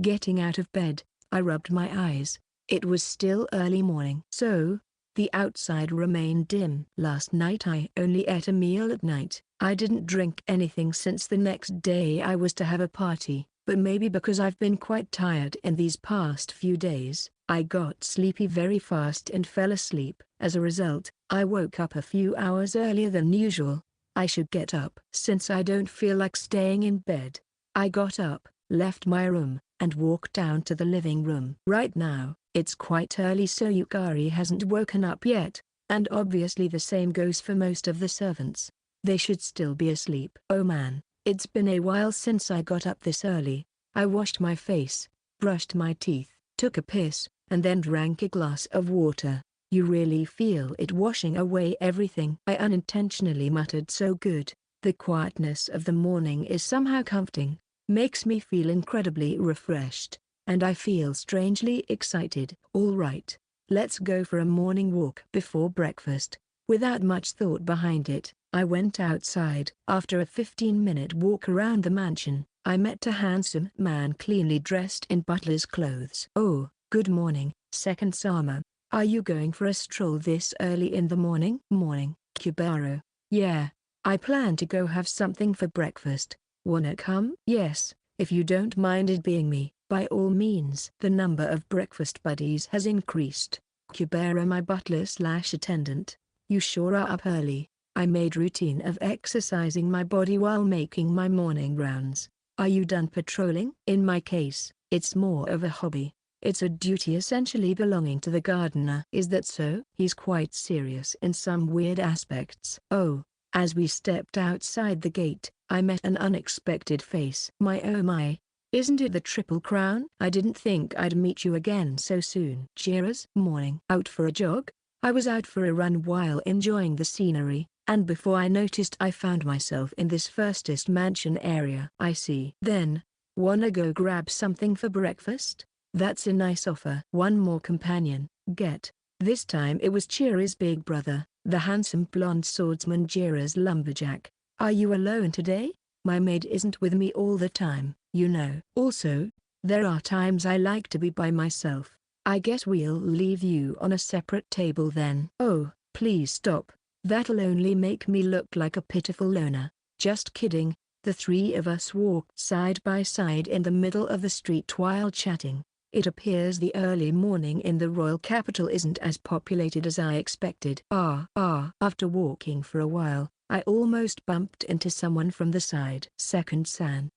Getting out of bed, I rubbed my eyes. It was still early morning. So, the outside remained dim. Last night I only ate a meal at night. I didn't drink anything since the next day I was to have a party, but maybe because I've been quite tired in these past few days, I got sleepy very fast and fell asleep. As a result, I woke up a few hours earlier than usual. I should get up. Since I don't feel like staying in bed, I got up, left my room, and walked down to the living room. Right now, it's quite early so Yukari hasn't woken up yet, and obviously the same goes for most of the servants. They should still be asleep. Oh man, it's been a while since I got up this early. I washed my face, brushed my teeth, took a piss, and then drank a glass of water. You really feel it washing away everything. I unintentionally muttered. So good. The quietness of the morning is somehow comforting, makes me feel incredibly refreshed. And I feel strangely excited. All right, let's go for a morning walk. Before breakfast, without much thought behind it, I went outside. After a 15-minute walk around the mansion, I met a handsome man cleanly dressed in butler's clothes. Oh, good morning, second Sama. Are you going for a stroll this early in the morning? Morning, Kubaro. Yeah, I plan to go have something for breakfast. Wanna come? Yes, if you don't mind it being me. By all means. The number of breakfast buddies has increased. Kubera my butler/attendant. You sure are up early. I made routine of exercising my body while making my morning rounds. Are you done patrolling? In my case, it's more of a hobby. It's a duty essentially belonging to the gardener. Is that so? He's quite serious in some weird aspects. Oh, as we stepped outside the gate, I met an unexpected face. My oh my. Isn't it the Triple Crown? I didn't think I'd meet you again so soon. Cheers. Morning. Out for a jog? I was out for a run while enjoying the scenery, and before I noticed I found myself in this firstest mansion area. I see. Then, wanna go grab something for breakfast? That's a nice offer. One more companion, get. This time it was Chira's big brother, the handsome blonde swordsman Jira's lumberjack. Are you alone today? My maid isn't with me all the time, you know. Also, there are times I like to be by myself. I guess we'll leave you on a separate table then. Oh, please stop. That'll only make me look like a pitiful loner. Just kidding. The three of us walked side by side in the middle of the street while chatting. It appears the early morning in the royal capital isn't as populated as I expected. After walking for a while, I almost bumped into someone from the side. Second San.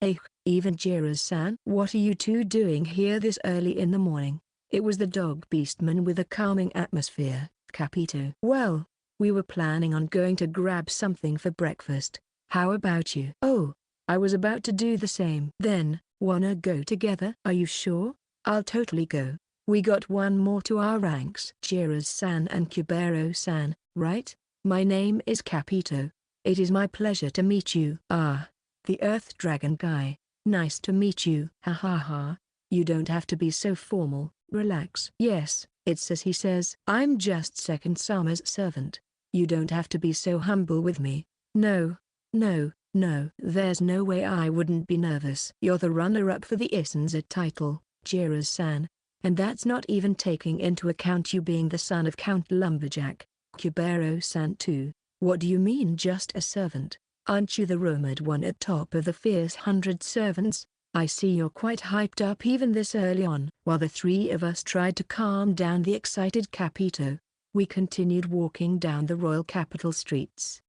Even Jira's San. What are you two doing here this early in the morning? It was the dog beastman with a calming atmosphere, Capito. Well, we were planning on going to grab something for breakfast. How about you? Oh, I was about to do the same. Then, wanna go together? Are you sure? I'll totally go. We got one more to our ranks. Jira's San and Kubero-san, right? My name is Capito. It is my pleasure to meet you. Ah, the Earth Dragon guy. Nice to meet you. Ha ha ha. You don't have to be so formal. Relax. Yes, It's as he says. I'm just second Sama's servant. You don't have to be so humble with me. No. No, no. There's no way I wouldn't be nervous. You're the runner-up for the Issenza title, Jiru-san. And that's not even taking into account you being the son of Count Lumberjack, Kubero-san too. What do you mean just a servant? Aren't you the rumored one at top of the fierce 100 servants? I see you're quite hyped up even this early on. While the three of us tried to calm down the excited Capito, we continued walking down the royal capital streets.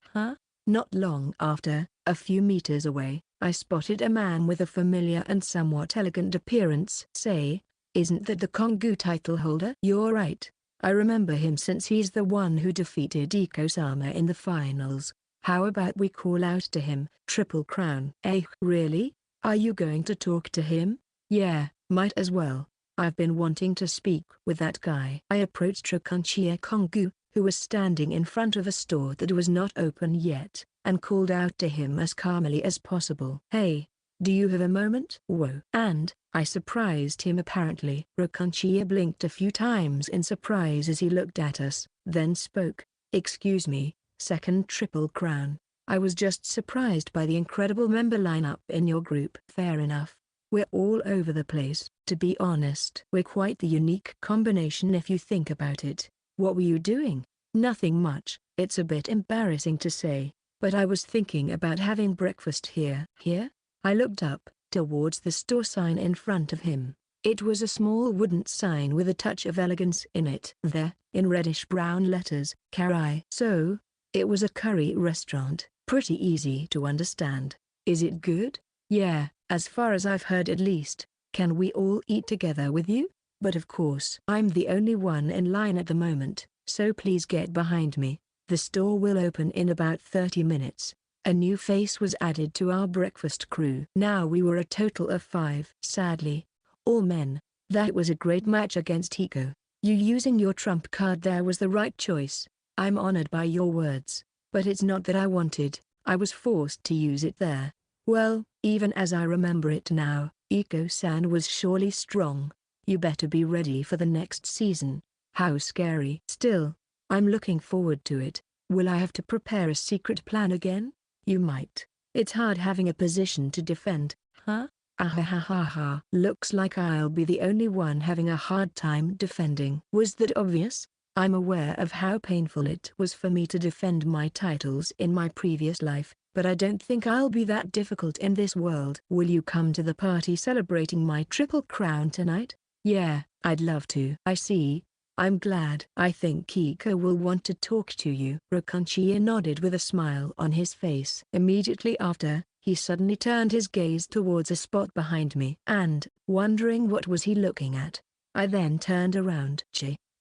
Not long after, a few meters away, I spotted a man with a familiar and somewhat elegant appearance. Say, isn't that the Kongou title holder? You're right. I remember him since he's the one who defeated Iko-sama in the finals. How about we call out to him? Triple Crown. Really? Are you going to talk to him? Yeah, might as well. I've been wanting to speak with that guy. I approached Rakunchia Kongou, who was standing in front of a store that was not open yet, and called out to him as calmly as possible. Hey, do you have a moment? Whoa. And I surprised him apparently. Rakunchia blinked a few times in surprise as he looked at us, then spoke. Excuse me, second Triple Crown. I was just surprised by the incredible member lineup in your group. Fair enough. We're all over the place. To be honest, we're quite the unique combination if you think about it. What were you doing? Nothing much. It's a bit embarrassing to say, but I was thinking about having breakfast here. Here? I looked up, towards the store sign in front of him. It was a small wooden sign with a touch of elegance in it. There, in reddish-brown letters, Karai. So, it was a curry restaurant. Pretty easy to understand. Is it good? Yeah, as far as I've heard at least. Can we all eat together with you? But of course. I'm the only one in line at the moment, so please get behind me. The store will open in about 30 minutes. A new face was added to our breakfast crew. Now we were a total of 5. Sadly, all men. That was a great match against Hiko. You using your trump card there was the right choice. I'm honored by your words, but it's not that I wanted. I was forced to use it there. Well, even as I remember it now, Iko-san was surely strong. You better be ready for the next season. How scary. Still, I'm looking forward to it. Will I have to prepare a secret plan again? You might. It's hard having a position to defend, huh? Ahahaha. Looks like I'll be the only one having a hard time defending. Was that obvious? I'm aware of how painful it was for me to defend my titles in my previous life, but I don't think I'll be that difficult in this world. Will you come to the party celebrating my Triple Crown tonight? Yeah, I'd love to. I see. I'm glad. I think Kiko will want to talk to you. Rakunchia nodded with a smile on his face. Immediately after, he suddenly turned his gaze towards a spot behind me. And, wondering what was he looking at, I then turned around.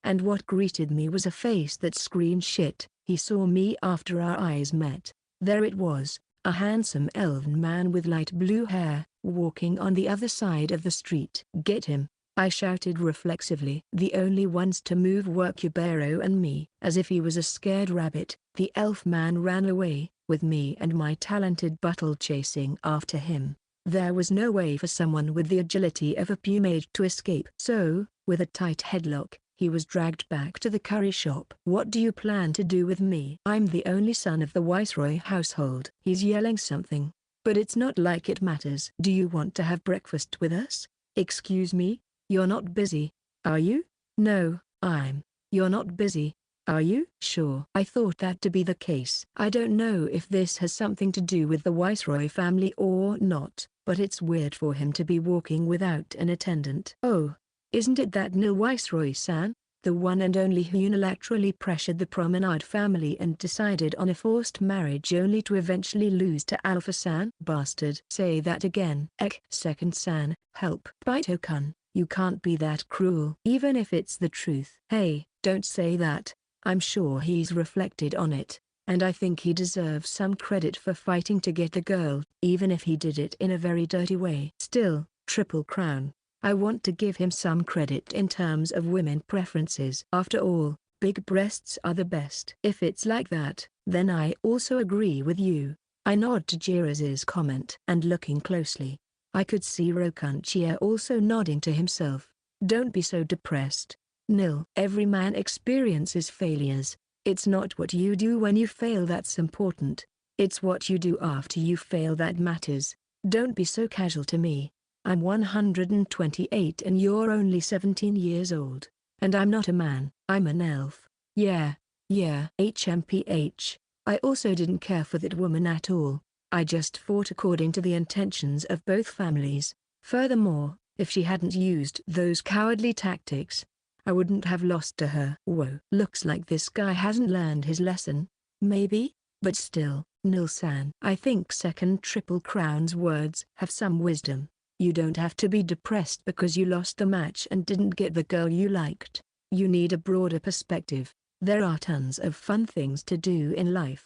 And what greeted me was a face that screamed shit. He saw me after our eyes met. There it was, a handsome elven man with light blue hair, walking on the other side of the street. Get him, I shouted reflexively. The only ones to move were Kubero and me. As if he was a scared rabbit, the elf man ran away, with me and my talented buttle chasing after him. There was no way for someone with the agility of a pumage to escape. So, with a tight headlock, he was dragged back to the curry shop. What do you plan to do with me? I'm the only son of the Viceroy household. He's yelling something, but it's not like it matters. Do you want to have breakfast with us? Excuse me? You're not busy, are you? No, I'm. You're not busy, are you? Sure. I thought that to be the case. I don't know if this has something to do with the Viceroy family or not, but it's weird for him to be walking without an attendant. Oh. Isn't it that new Viceroy-san, the one and only who unilaterally pressured the Promenade family and decided on a forced marriage only to eventually lose to Alpha-san? Bastard. Say that again. Second-san, help. Baito-kun, you can't be that cruel. Even if it's the truth. Hey, don't say that. I'm sure he's reflected on it, and I think he deserves some credit for fighting to get the girl, even if he did it in a very dirty way. Still, Triple Crown. I want to give him some credit in terms of women preferences. After all, big breasts are the best. If it's like that, then I also agree with you. I nod to Jiru's comment. And looking closely, I could see Rakunchia also nodding to himself. Don't be so depressed. Nil. Every man experiences failures. It's not what you do when you fail that's important. It's what you do after you fail that matters. Don't be so casual to me. I'm 128 and you're only 17 years old. And I'm not a man, I'm an elf. Yeah. HMPH. I also didn't care for that woman at all. I just fought according to the intentions of both families. Furthermore, if she hadn't used those cowardly tactics, I wouldn't have lost to her. Whoa. Looks like this guy hasn't learned his lesson. Maybe, but still, Nil-san. I think second Triple Crown's words have some wisdom. You don't have to be depressed because you lost the match and didn't get the girl you liked. You need a broader perspective. There are tons of fun things to do in life.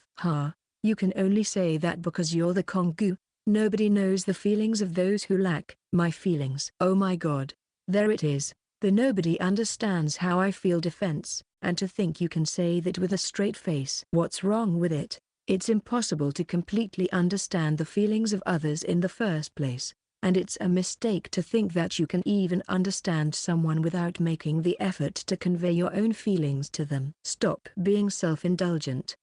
You can only say that because you're the Kongou. Nobody knows the feelings of those who lack my feelings. Oh my god. There it is. The nobody understands how I feel defense, and to think you can say that with a straight face. What's wrong with it? It's impossible to completely understand the feelings of others in the first place. And it's a mistake to think that you can even understand someone without making the effort to convey your own feelings to them. Stop being self-indulgent.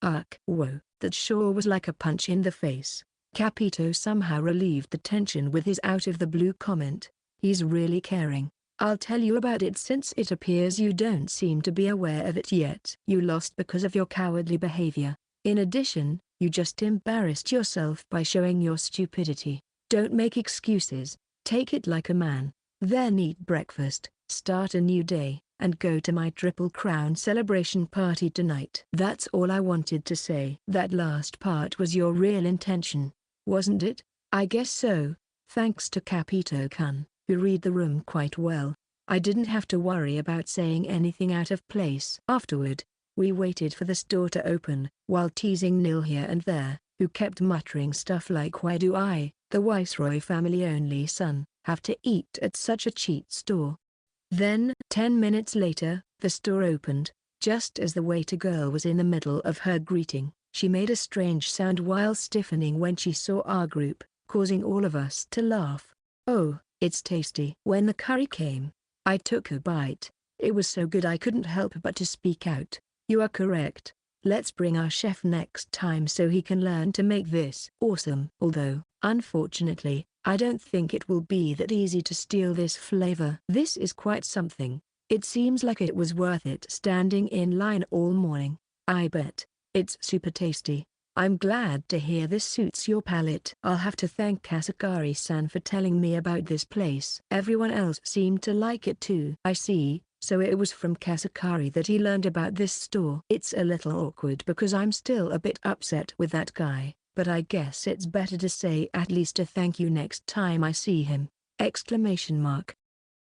Whoa, that sure was like a punch in the face. Capito somehow relieved the tension with his out-of-the-blue comment. He's really caring. I'll tell you about it since it appears you don't seem to be aware of it yet. You lost because of your cowardly behavior. In addition, you just embarrassed yourself by showing your stupidity. Don't make excuses, take it like a man, then eat breakfast, start a new day, and go to my Triple Crown celebration party tonight. That's all I wanted to say. That last part was your real intention, wasn't it? I guess so, thanks to Capito-kun, who read the room quite well. I didn't have to worry about saying anything out of place. Afterward, we waited for the store to open, while teasing Nil here and there, who kept muttering stuff like why do I, the Viceroy family only son, have to eat at such a cheap store. Then, 10 minutes later, the store opened. Just as the waiter girl was in the middle of her greeting, she made a strange sound while stiffening when she saw our group, causing all of us to laugh. Oh, it's tasty. When the curry came, I took a bite. It was so good I couldn't help but to speak out. You are correct. Let's bring our chef next time so he can learn to make this. Awesome. Although, unfortunately, I don't think it will be that easy to steal this flavor. This is quite something. It seems like it was worth it standing in line all morning. I bet. It's super tasty. I'm glad to hear this suits your palate. I'll have to thank Kasakari-san for telling me about this place. Everyone else seemed to like it too. I see. So it was from Kasakari that he learned about this store. It's a little awkward because I'm still a bit upset with that guy, but I guess it's better to say at least a thank you next time I see him. Exclamation mark.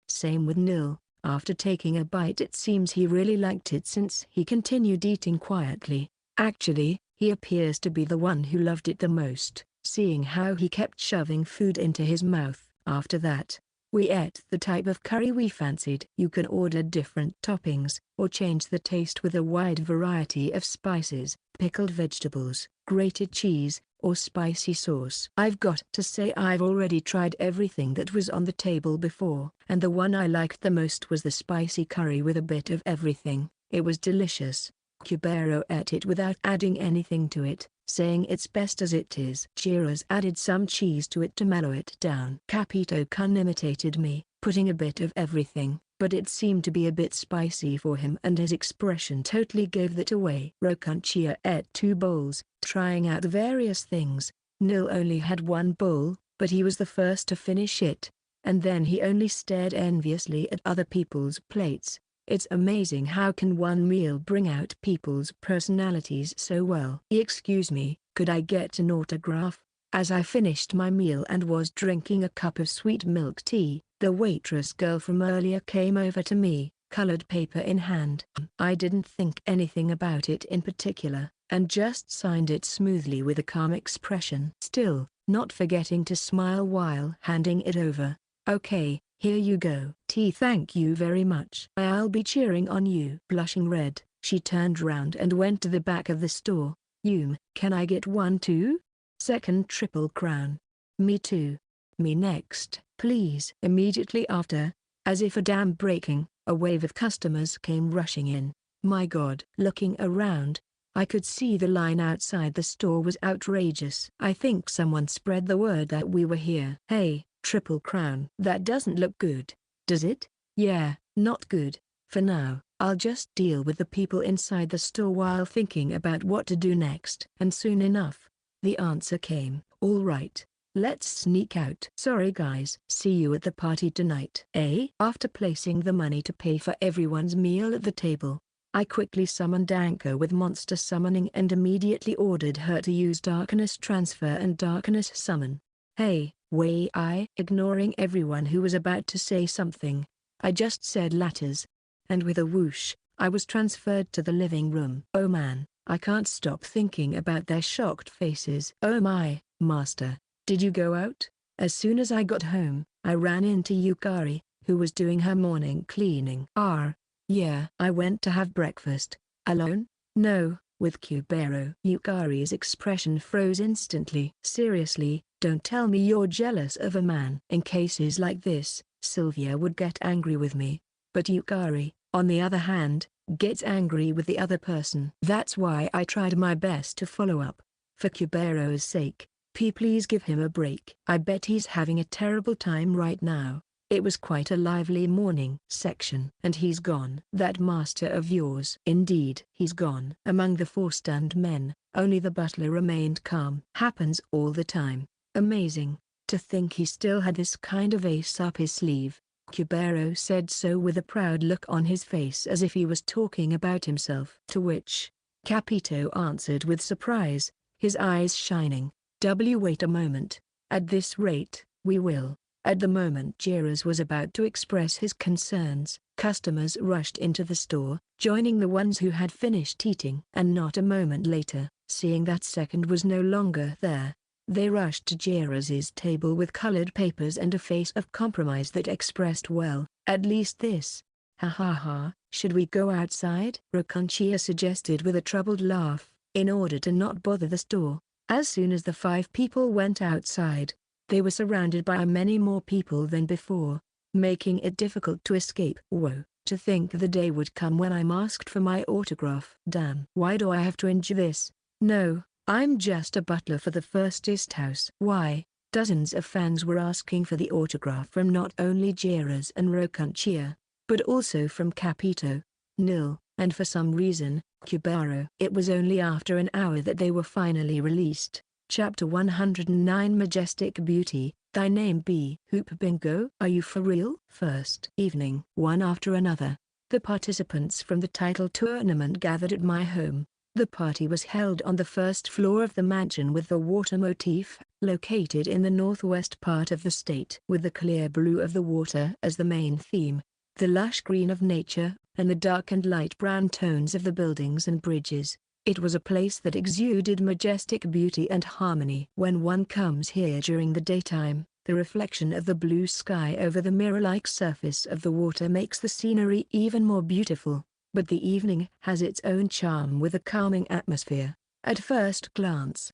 Same with Nil. After taking a bite it seems he really liked it since he continued eating quietly. Actually, he appears to be the one who loved it the most, seeing how he kept shoving food into his mouth. After that, we ate the type of curry we fancied. You can order different toppings, or change the taste with a wide variety of spices, pickled vegetables, grated cheese, or spicy sauce. I've got to say I've already tried everything that was on the table before, and the one I liked the most was the spicy curry with a bit of everything. It was delicious. Kubero ate it without adding anything to it, saying it's best as it is. Chiro's added some cheese to it to mellow it down. Capito-kun imitated me, putting a bit of everything, but it seemed to be a bit spicy for him and his expression totally gave that away. Rokunchia ate 2 bowls, trying out various things. Nil only had 1 bowl, but he was the first to finish it, and then he only stared enviously at other people's plates. It's amazing how can one meal bring out people's personalities so well. Excuse me, could I get an autograph? As I finished my meal and was drinking a cup of sweet milk tea, the waitress girl from earlier came over to me, colored paper in hand. I didn't think anything about it in particular, and just signed it smoothly with a calm expression. Still, not forgetting to smile while handing it over. Okay. Here you go. Thank you very much. I'll be cheering on you. Blushing red, she turned round and went to the back of the store. Can I get one too? Second Triple Crown. Me too. Me next, please. Immediately after, as if a dam breaking, A wave of customers came rushing in. My God. Looking around, I could see the line outside the store was outrageous. I think someone spread the word that we were here. Hey, Triple Crown. That doesn't look good, does it? Yeah, not good. For now, I'll just deal with the people inside the store while thinking about what to do next. And soon enough, the answer came. All right, let's sneak out. Sorry guys. See you at the party tonight. After placing the money to pay for everyone's meal at the table, I quickly summoned Anko with monster summoning and immediately ordered her to use darkness transfer and darkness summon. Hey, ignoring everyone who was about to say something, I just said ladders. And with a whoosh, I was transferred to the living room. Oh man, I can't stop thinking about their shocked faces. Oh my, master, did you go out? As soon as I got home, I ran into Yukari, who was doing her morning cleaning. Yeah. I went to have breakfast. Alone? No, with Kubero. Yukari's expression froze instantly. Seriously, don't tell me you're jealous of a man. In cases like this, Sylvia would get angry with me. But Yukari, on the other hand, gets angry with the other person. That's why I tried my best to follow up. For Kubero's sake, please give him a break. I bet he's having a terrible time right now. It was quite a lively morning section. And he's gone. That master of yours. Indeed. He's gone. Among the four stunned men, only the butler remained calm. Happens all the time. Amazing. To think he still had this kind of ace up his sleeve. Kubero said so with a proud look on his face as if he was talking about himself. To which, Capito answered with surprise, his eyes shining. Wait a moment. At this rate, we will. At the moment Jiras was about to express his concerns, customers rushed into the store, joining the ones who had finished eating. And not a moment later, seeing that second was no longer there, they rushed to Jiras's table with colored papers and a face of compromise that expressed well, at least this. Ha ha ha, should we go outside? Raconchia suggested with a troubled laugh, in order to not bother the store. As soon as the 5 people went outside, they were surrounded by many more people than before, making it difficult to escape. Whoa, to think the day would come when I'm asked for my autograph. Damn. Why do I have to endure this? No, I'm just a butler for the firstest house. Why? Dozens of fans were asking for the autograph from not only Jiras and Raconchia, but also from Capito, Nil, and for some reason, Kubaro. It was only after an hour that they were finally released. Chapter 109 Majestic Beauty, Thy Name Be Hoop Bingo. Are you for real? First evening. One after another, the participants from the title tournament gathered at my home. The party was held on the first floor of the mansion with the water motif, located in the northwest part of the state. With the clear blue of the water as the main theme, the lush green of nature, and the dark and light brown tones of the buildings and bridges. It was a place that exuded majestic beauty and harmony. When one comes here during the daytime, the reflection of the blue sky over the mirror-like surface of the water makes the scenery even more beautiful. But the evening has its own charm with a calming atmosphere. At first glance,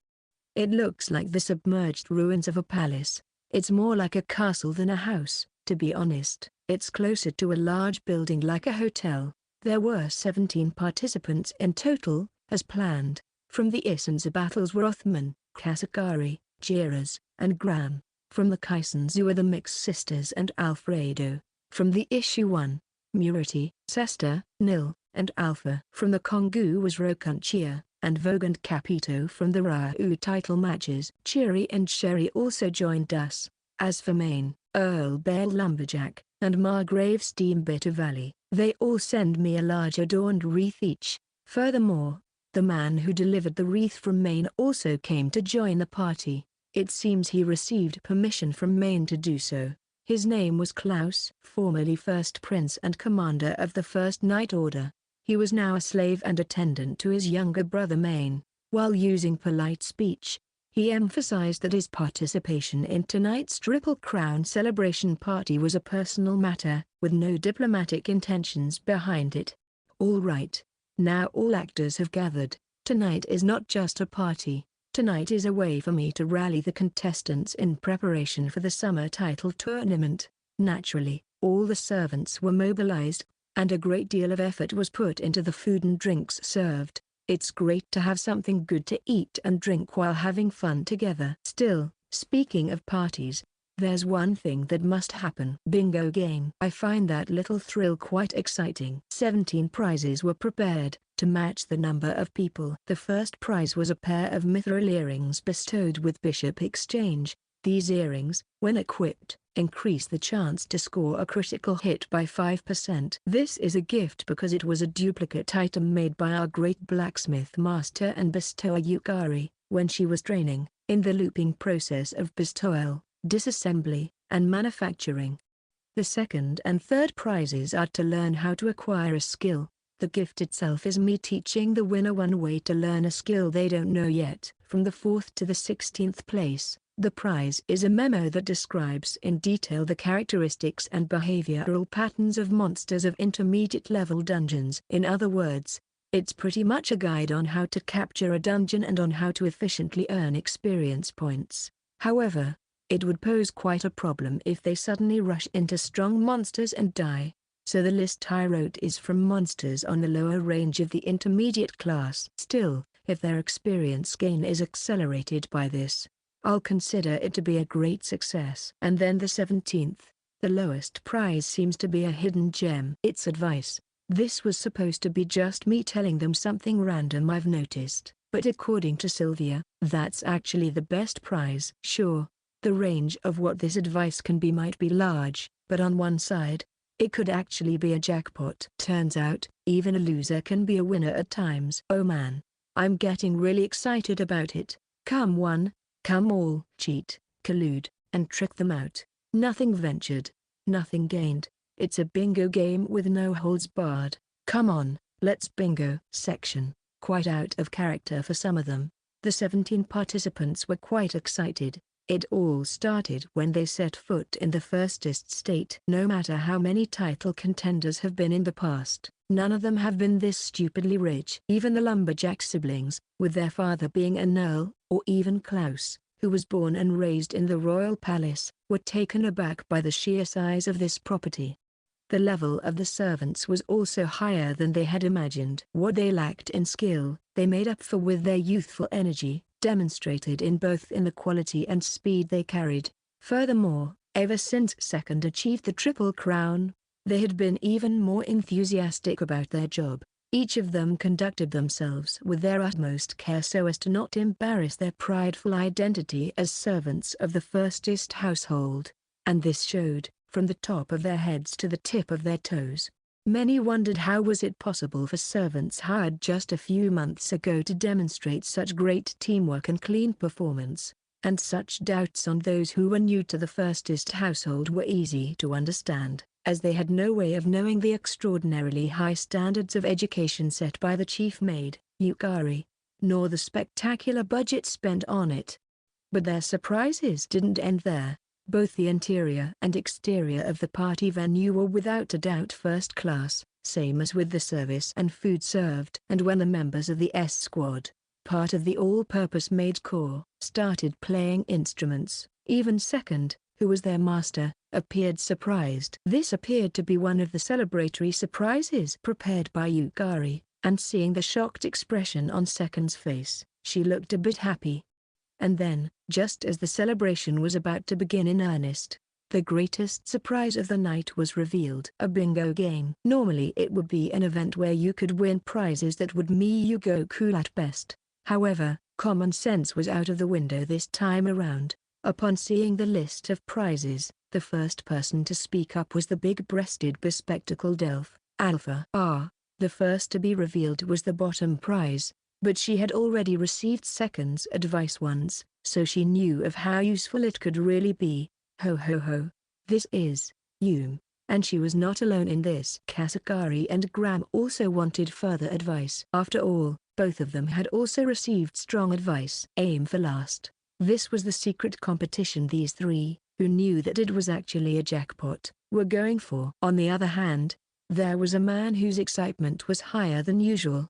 it looks like the submerged ruins of a palace. It's more like a castle than a house. To be honest, it's closer to a large building like a hotel. There were 17 participants in total, as planned. From the Issenza battles were Othman, Kasakari, Jiras, and Gram. From the Kisenshou were the mixed sisters and Alfredo. From the Eishou 1, Murati, Sesta, Nil, and Alpha. From the Kongou was Raconchia, and Vogue and Capito. From the Reiou title matches, Chiri and Sherry also joined us. As for Maine, Earl Bale Lumberjack, and Margrave Steambitter Valley, they all send me a large adorned wreath each. Furthermore, the man who delivered the wreath from Maine also came to join the party. It seems he received permission from Maine to do so. His name was Klaus, formerly First Prince and Commander of the First Night Order. He was now a slave and attendant to his younger brother Maine. While using polite speech, he emphasized that his participation in tonight's Triple Crown celebration party was a personal matter, with no diplomatic intentions behind it. All right. Now all actors have gathered. Tonight is not just a party. Tonight is a way for me to rally the contestants in preparation for the summer title tournament. Naturally, all the servants were mobilized. and a great deal of effort was put into the food and drinks served. It's great to have something good to eat and drink while having fun together. Still, speaking of parties, there's one thing that must happen. Bingo game. I find that little thrill quite exciting. 17 prizes were prepared, to match the number of people. The first prize was a pair of mithril earrings bestowed with bishop exchange. These earrings, when equipped, increase the chance to score a critical hit by 5%. This is a gift because it was a duplicate item made by our great blacksmith master and bestower Yukari, when she was training, in the looping process of bestowal, disassembly, and manufacturing. The second and third prizes are to learn how to acquire a skill. The gift itself is me teaching the winner one way to learn a skill they don't know yet. From the 4th to the 16th place, the prize is a memo that describes in detail the characteristics and behavioral patterns of monsters of intermediate level dungeons. In other words, it's pretty much a guide on how to capture a dungeon and on how to efficiently earn experience points. However, it would pose quite a problem if they suddenly rush into strong monsters and die. So the list I wrote is from monsters on the lower range of the intermediate class. Still, if their experience gain is accelerated by this, I'll consider it to be a great success. And then the 17th, the lowest prize seems to be a hidden gem. It's advice. This was supposed to be just me telling them something random I've noticed, but according to Sylvia, that's actually the best prize. Sure, the range of what this advice can be might be large, but on one side, it could actually be a jackpot. Turns out, even a loser can be a winner at times. Oh man, I'm getting really excited about it. Come one, come all. Cheat, collude, and trick them out. Nothing ventured, nothing gained. It's a bingo game with no holds barred. Come on, let's bingo. Section, quite out of character for some of them. The 17 participants were quite excited. It all started when they set foot in the firstest state. No matter how many title contenders have been in the past, none of them have been this stupidly rich. Even the lumberjack siblings, with their father being an earl, or even Klaus, who was born and raised in the royal palace, were taken aback by the sheer size of this property. The level of the servants was also higher than they had imagined. What they lacked in skill, they made up for with their youthful energy, demonstrated in both in the quality and speed they carried. Furthermore, ever since second achieved the Triple Crown, they had been even more enthusiastic about their job. Each of them conducted themselves with their utmost care so as to not embarrass their prideful identity as servants of the firstest household, and this showed, from the top of their heads to the tip of their toes. Many wondered how was it possible for servants hired just a few months ago to demonstrate such great teamwork and clean performance, and such doubts on those who were new to the firstest household were easy to understand, as they had no way of knowing the extraordinarily high standards of education set by the chief maid, Yukari, nor the spectacular budget spent on it. But their surprises didn't end there. Both the interior and exterior of the party venue were without a doubt first class, same as with the service and food served. And when the members of the S Squad, part of the all-purpose maid corps, started playing instruments, even Second, who was their master, appeared surprised. This appeared to be one of the celebratory surprises prepared by Yukari, and seeing the shocked expression on Second's face, she looked a bit happy. And then, just as the celebration was about to begin in earnest, the greatest surprise of the night was revealed. A bingo game. Normally it would be an event where you could win prizes that would make you go cool at best. However, common sense was out of the window this time around. Upon seeing the list of prizes, the first person to speak up was the big-breasted bespectacled elf, Alpha. The first to be revealed was the bottom prize. But she had already received Second's advice once, so she knew of how useful it could really be. Ho ho ho. This is Yum, and she was not alone in this. Kasakari and Gram also wanted further advice. After all, both of them had also received strong advice. Aim for last. This was the secret competition these three, who knew that it was actually a jackpot, were going for. On the other hand, there was a man whose excitement was higher than usual.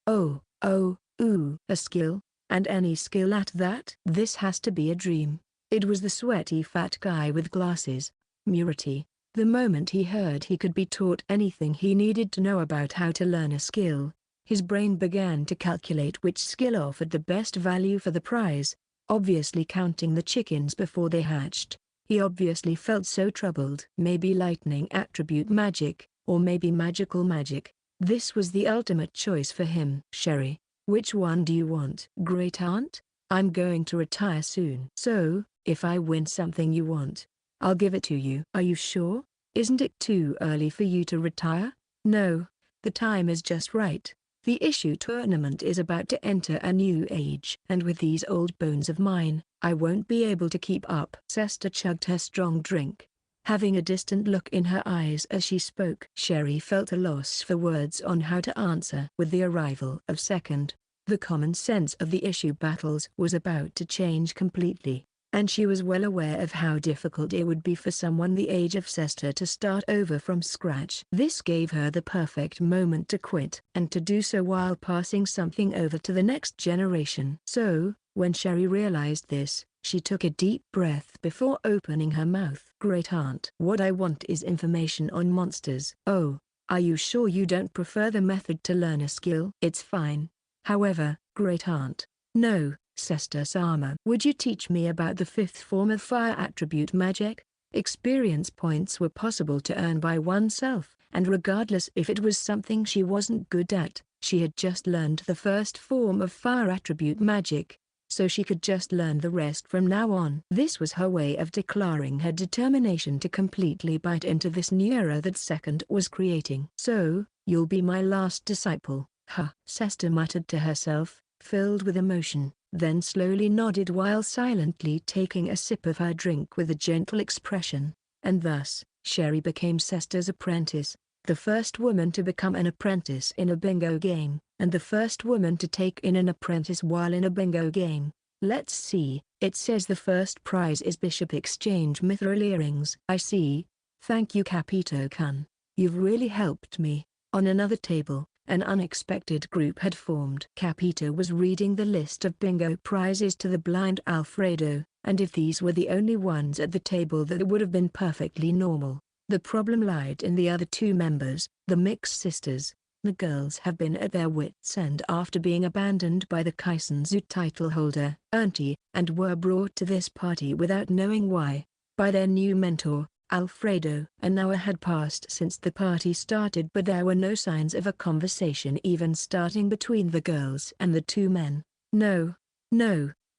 Ooh, a skill, and any skill at that? This has to be a dream. It was the sweaty fat guy with glasses, Murati, The moment he heard he could be taught anything he needed to know about how to learn a skill, his brain began to calculate which skill offered the best value for the prize, obviously counting the chickens before they hatched. He obviously felt so troubled. Maybe lightning attribute magic, or maybe magical magic. This was the ultimate choice for him. Sherry, which one do you want? Great aunt? I'm going to retire soon. So, if I win something you want, I'll give it to you. Are you sure? Isn't it too early for you to retire? No, the time is just right. The Eishou tournament is about to enter a new age. And with these old bones of mine, I won't be able to keep up. Sester chugged her strong drink, having a distant look in her eyes as she spoke. Sherry felt a loss for words on how to answer. With the arrival of second, the common sense of the Eishou battles was about to change completely, and she was well aware of how difficult it would be for someone the age of Sester to start over from scratch. This gave her the perfect moment to quit, and to do so while passing something over to the next generation. So, when Sherry realized this, she took a deep breath before opening her mouth. Great aunt, what I want is information on monsters. Oh, are you sure you don't prefer the method to learn a skill? It's fine. However, great aunt. No, Sester-sama. Would you teach me about the fifth form of fire attribute magic? Experience points were possible to earn by oneself, and regardless if it was something she wasn't good at, she had just learned the first form of fire attribute magic, so she could just learn the rest from now on. This was her way of declaring her determination to completely bite into this new era that Second was creating. So, you'll be my last disciple, huh? Sester muttered to herself, filled with emotion, then slowly nodded while silently taking a sip of her drink with a gentle expression, and thus, Sherry became Sester's apprentice, the first woman to become an apprentice in a bingo game, and the first woman to take in an apprentice while in a bingo game. Let's see, it says the first prize is Bishop Exchange Mithril Earrings. I see. Thank you Capito-kun. You've really helped me. On another table, an unexpected group had formed. Capito was reading the list of bingo prizes to the blind Alfredo, and if these were the only ones at the table that would have been perfectly normal, the problem lied in the other two members, the Mix sisters. The girls have been at their wits' end after being abandoned by the Kisenshou title holder, Auntie, and were brought to this party without knowing why, by their new mentor, Alfredo. An hour had passed since the party started, but there were no signs of a conversation even starting between the girls and the two men. No,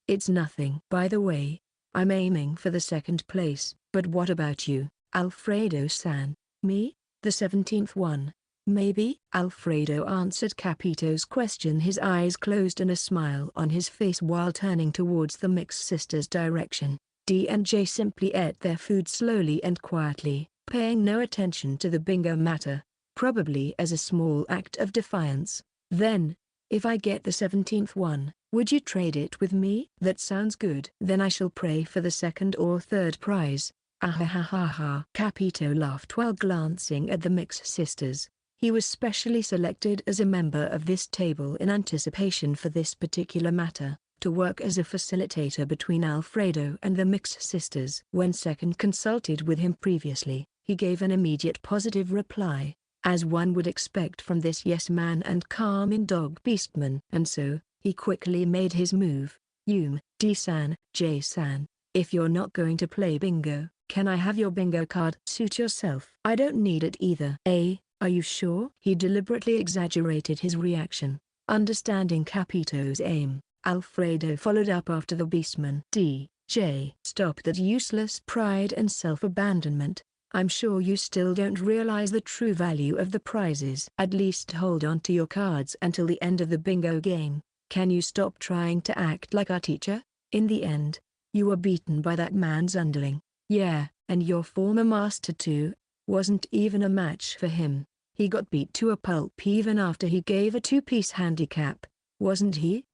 it's nothing. By the way, I'm aiming for the second place. But what about you, Alfredo-san? Me? The 17th one. Maybe? Alfredo answered Capito's question, his eyes closed and a smile on his face while turning towards the Mix sisters' direction. D and J simply ate their food slowly and quietly, paying no attention to the bingo matter, probably as a small act of defiance. Then, if I get the 17th one, would you trade it with me? That sounds good. Then I shall pray for the second or third prize. Ahahaha. Capito laughed while glancing at the Mix sisters. He was specially selected as a member of this table in anticipation for this particular matter, to work as a facilitator between Alfredo and the Mix sisters. When Second consulted with him previously, he gave an immediate positive reply, as one would expect from this yes-man and calming dog beastman. And so, he quickly made his move. D-san, J-san, if you're not going to play bingo, can I have your bingo card? Suit yourself. I don't need it either. Are you sure? He deliberately exaggerated his reaction. Understanding Capito's aim, Alfredo followed up after the beastman. D.J. Stop that useless pride and self-abandonment. I'm sure you still don't realize the true value of the prizes. At least hold on to your cards until the end of the bingo game. Can you stop trying to act like our teacher? In the end, you were beaten by that man's underling. Yeah, and your former master too. Wasn't even a match for him. He got beat to a pulp even after he gave a two-piece handicap, wasn't he?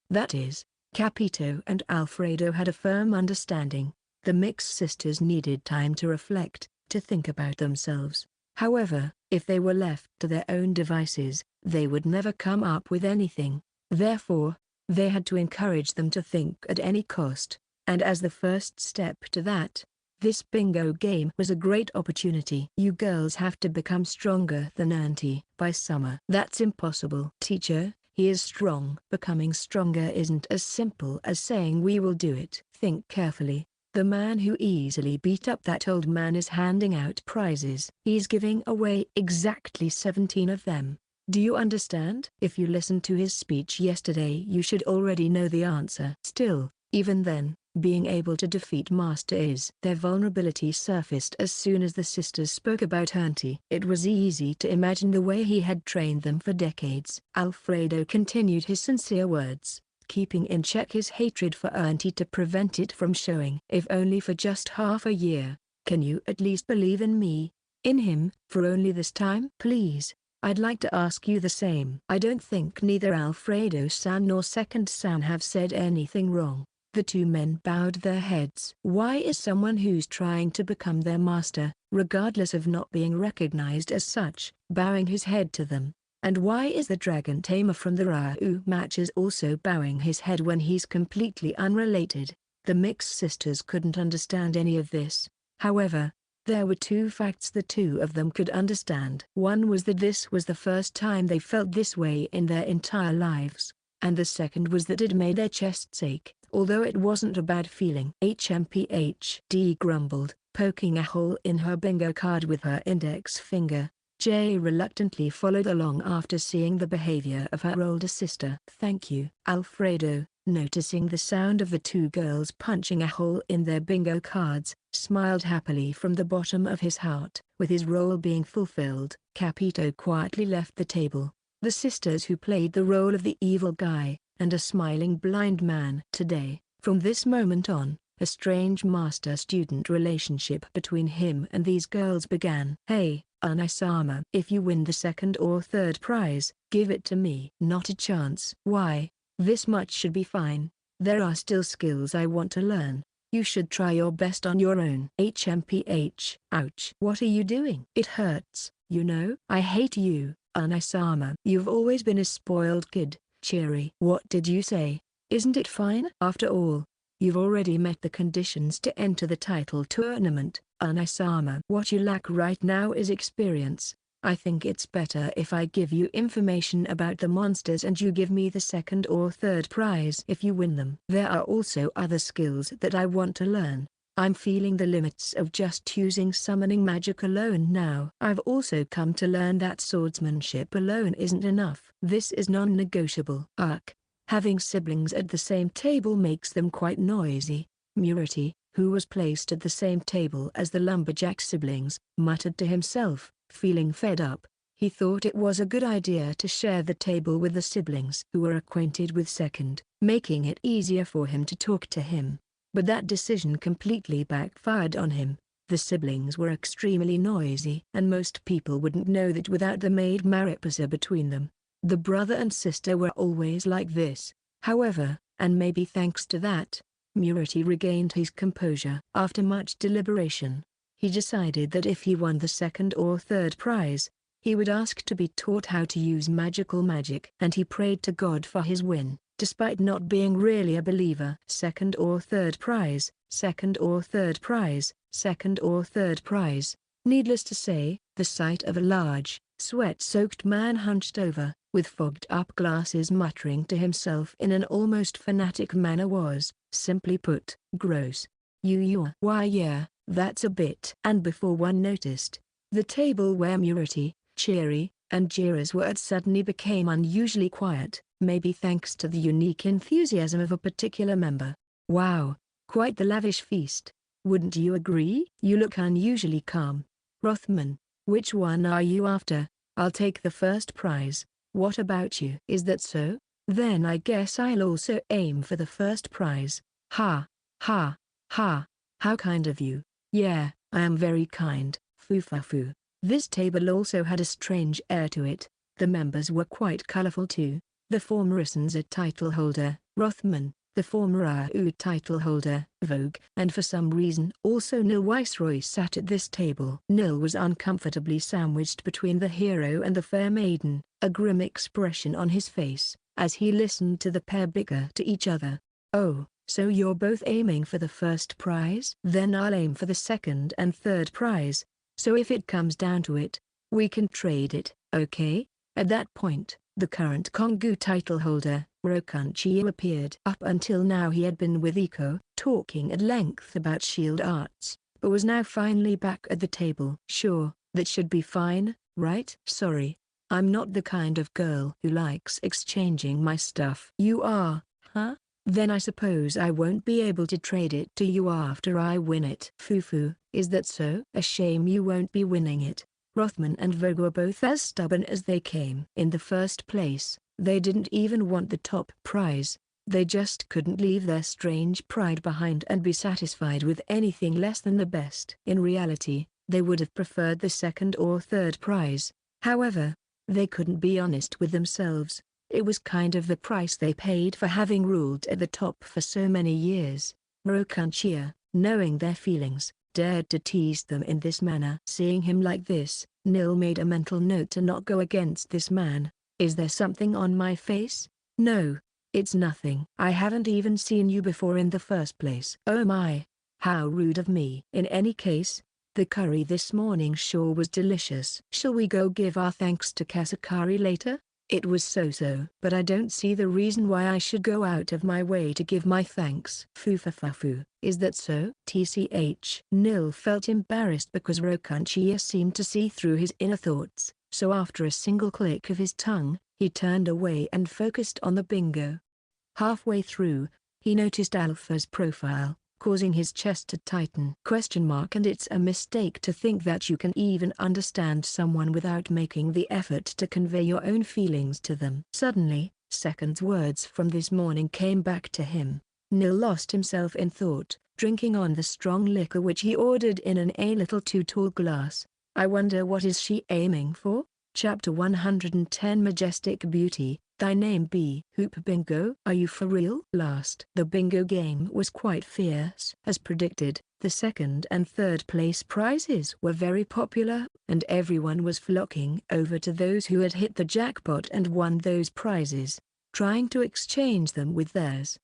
That is, Capito and Alfredo had a firm understanding. The Mix sisters needed time to reflect, to think about themselves. However, if they were left to their own devices, they would never come up with anything. Therefore, they had to encourage them to think at any cost, and as the first step to that, This bingo game was a great opportunity. You girls have to become stronger than auntie by summer. That's impossible. Teacher, he is strong. Becoming stronger isn't as simple as saying we will do it. Think carefully. The man who easily beat up that old man is handing out prizes. He's giving away exactly 17 of them. Do you understand? If you listened to his speech yesterday, you should already know the answer. Still, even then, being able to defeat Master is. Their vulnerability surfaced as soon as the sisters spoke about auntie. It was easy to imagine the way he had trained them for decades. Alfredo continued his sincere words, keeping in check his hatred for auntie to prevent it from showing. If only for just half a year, can you at least believe in me, in him, for only this time? Please, I'd like to ask you the same. I don't think neither Alfredo-san nor Second-san have said anything wrong. The two men bowed their heads. Why is someone who's trying to become their master, regardless of not being recognized as such, bowing his head to them? And why is the dragon tamer from the Reiou matches also bowing his head when he's completely unrelated? The mixed sisters couldn't understand any of this. However, there were two facts the two of them could understand. One was that this was the first time they felt this way in their entire lives, and the second was that it made their chests ache. Although it wasn't a bad feeling. HMPHD grumbled, poking a hole in her bingo card with her index finger. Jay reluctantly followed along after seeing the behavior of her older sister. Thank you. Alfredo, noticing the sound of the two girls punching a hole in their bingo cards, smiled happily from the bottom of his heart. With his role being fulfilled, Capito quietly left the table. The sisters who played the role of the evil guy, and a smiling blind man. Today, from this moment on, a strange master-student relationship between him and these girls began. Hey, Anai-sama, if you win the second or third prize, give it to me. Not a chance. Why? This much should be fine. There are still skills I want to learn. You should try your best on your own. HMPH. Ouch. What are you doing? It hurts, you know. I hate you, Anai-sama. You've always been a spoiled kid. Cheery. What did you say? Isn't it fine? After all, you've already met the conditions to enter the title tournament, Anai-sama. What you lack right now is experience. I think it's better if I give you information about the monsters and you give me the second or third prize if you win them. There are also other skills that I want to learn. I'm feeling the limits of just using summoning magic alone now. I've also come to learn that swordsmanship alone isn't enough. This is non-negotiable. Ugh. Having siblings at the same table makes them quite noisy. Murati, who was placed at the same table as the lumberjack siblings, muttered to himself, feeling fed up. He thought it was a good idea to share the table with the siblings who were acquainted with Second, making it easier for him to talk to him. But that decision completely backfired on him. The siblings were extremely noisy, and most people wouldn't know that without the maid Mariposa between them. The brother and sister were always like this. However, and maybe thanks to that, Murati regained his composure. After much deliberation, he decided that if he won the second or third prize, he would ask to be taught how to use magical magic. And he prayed to God for his win. Despite not being really a believer. Second or third prize, second or third prize, second or third prize. Needless to say, the sight of a large, sweat-soaked man hunched over, with fogged-up glasses muttering to himself in an almost fanatic manner was, simply put, gross. Why yeah, that's a bit. And before one noticed, the table where Murati, Cheery, and Jiras were at suddenly became unusually quiet. Maybe thanks to the unique enthusiasm of a particular member. Wow, quite the lavish feast. Wouldn't you agree? You look unusually calm. Rothman, which one are you after? I'll take the first prize. What about you? Is that so? Then I guess I'll also aim for the first prize. Ha, ha, ha, how kind of you. Yeah, I am very kind, Fufafu. This table also had a strange air to it. The members were quite colorful too. The former Issenza title holder, Rothman, the former Reiou title holder, Vogue, and for some reason also Nil Viceroy sat at this table. Nil was uncomfortably sandwiched between the hero and the fair maiden, a grim expression on his face, as he listened to the pair bicker to each other. Oh, So you're both aiming for the first prize? Then I'll aim for the second and third prize. So if it comes down to it, we can trade it, okay? At that point, the current Kongou title holder, Reiou, appeared. Up until now he had been with Eiko, talking at length about shield arts, but was now finally back at the table. Sure, that should be fine, right? Sorry. I'm not the kind of girl who likes exchanging my stuff. You are, huh? Then I suppose I won't be able to trade it to you after I win it. Fufu, is that so? A shame you won't be winning it. Rothman and Vogue were both as stubborn as they came. In the first place, they didn't even want the top prize. They just couldn't leave their strange pride behind and be satisfied with anything less than the best. In reality, they would have preferred the second or third prize. However, they couldn't be honest with themselves. It was kind of the price they paid for having ruled at the top for so many years. Reiou, knowing their feelings, dared to tease them in this manner. Seeing him like this, Nil made a mental note to not go against this man. Is there something on my face? No, it's nothing. I haven't even seen you before in the first place. Oh my, how rude of me. In any case, the curry this morning sure was delicious. Shall we go give our thanks to Kasakari later? It was so-so. But I don't see the reason why I should go out of my way to give my thanks. Fufafafu, is that so? TCH. Nil felt embarrassed because Reiou seemed to see through his inner thoughts, so after a single click of his tongue, he turned away and focused on the bingo. Halfway through, he noticed Alpha's profile, causing his chest to tighten. And it's a mistake to think that you can even understand someone without making the effort to convey your own feelings to them. Suddenly, Second's words from this morning came back to him. Nil lost himself in thought, drinking on the strong liquor which he ordered in an a little too tall glass. I wonder what is she aiming for? Chapter 110 Majestic Beauty, Thy Name Be Hoop Bingo. Are you for real? The bingo game was quite fierce. As predicted, the second and third place prizes were very popular, and everyone was flocking over to those who had hit the jackpot and won those prizes, trying to exchange them with theirs.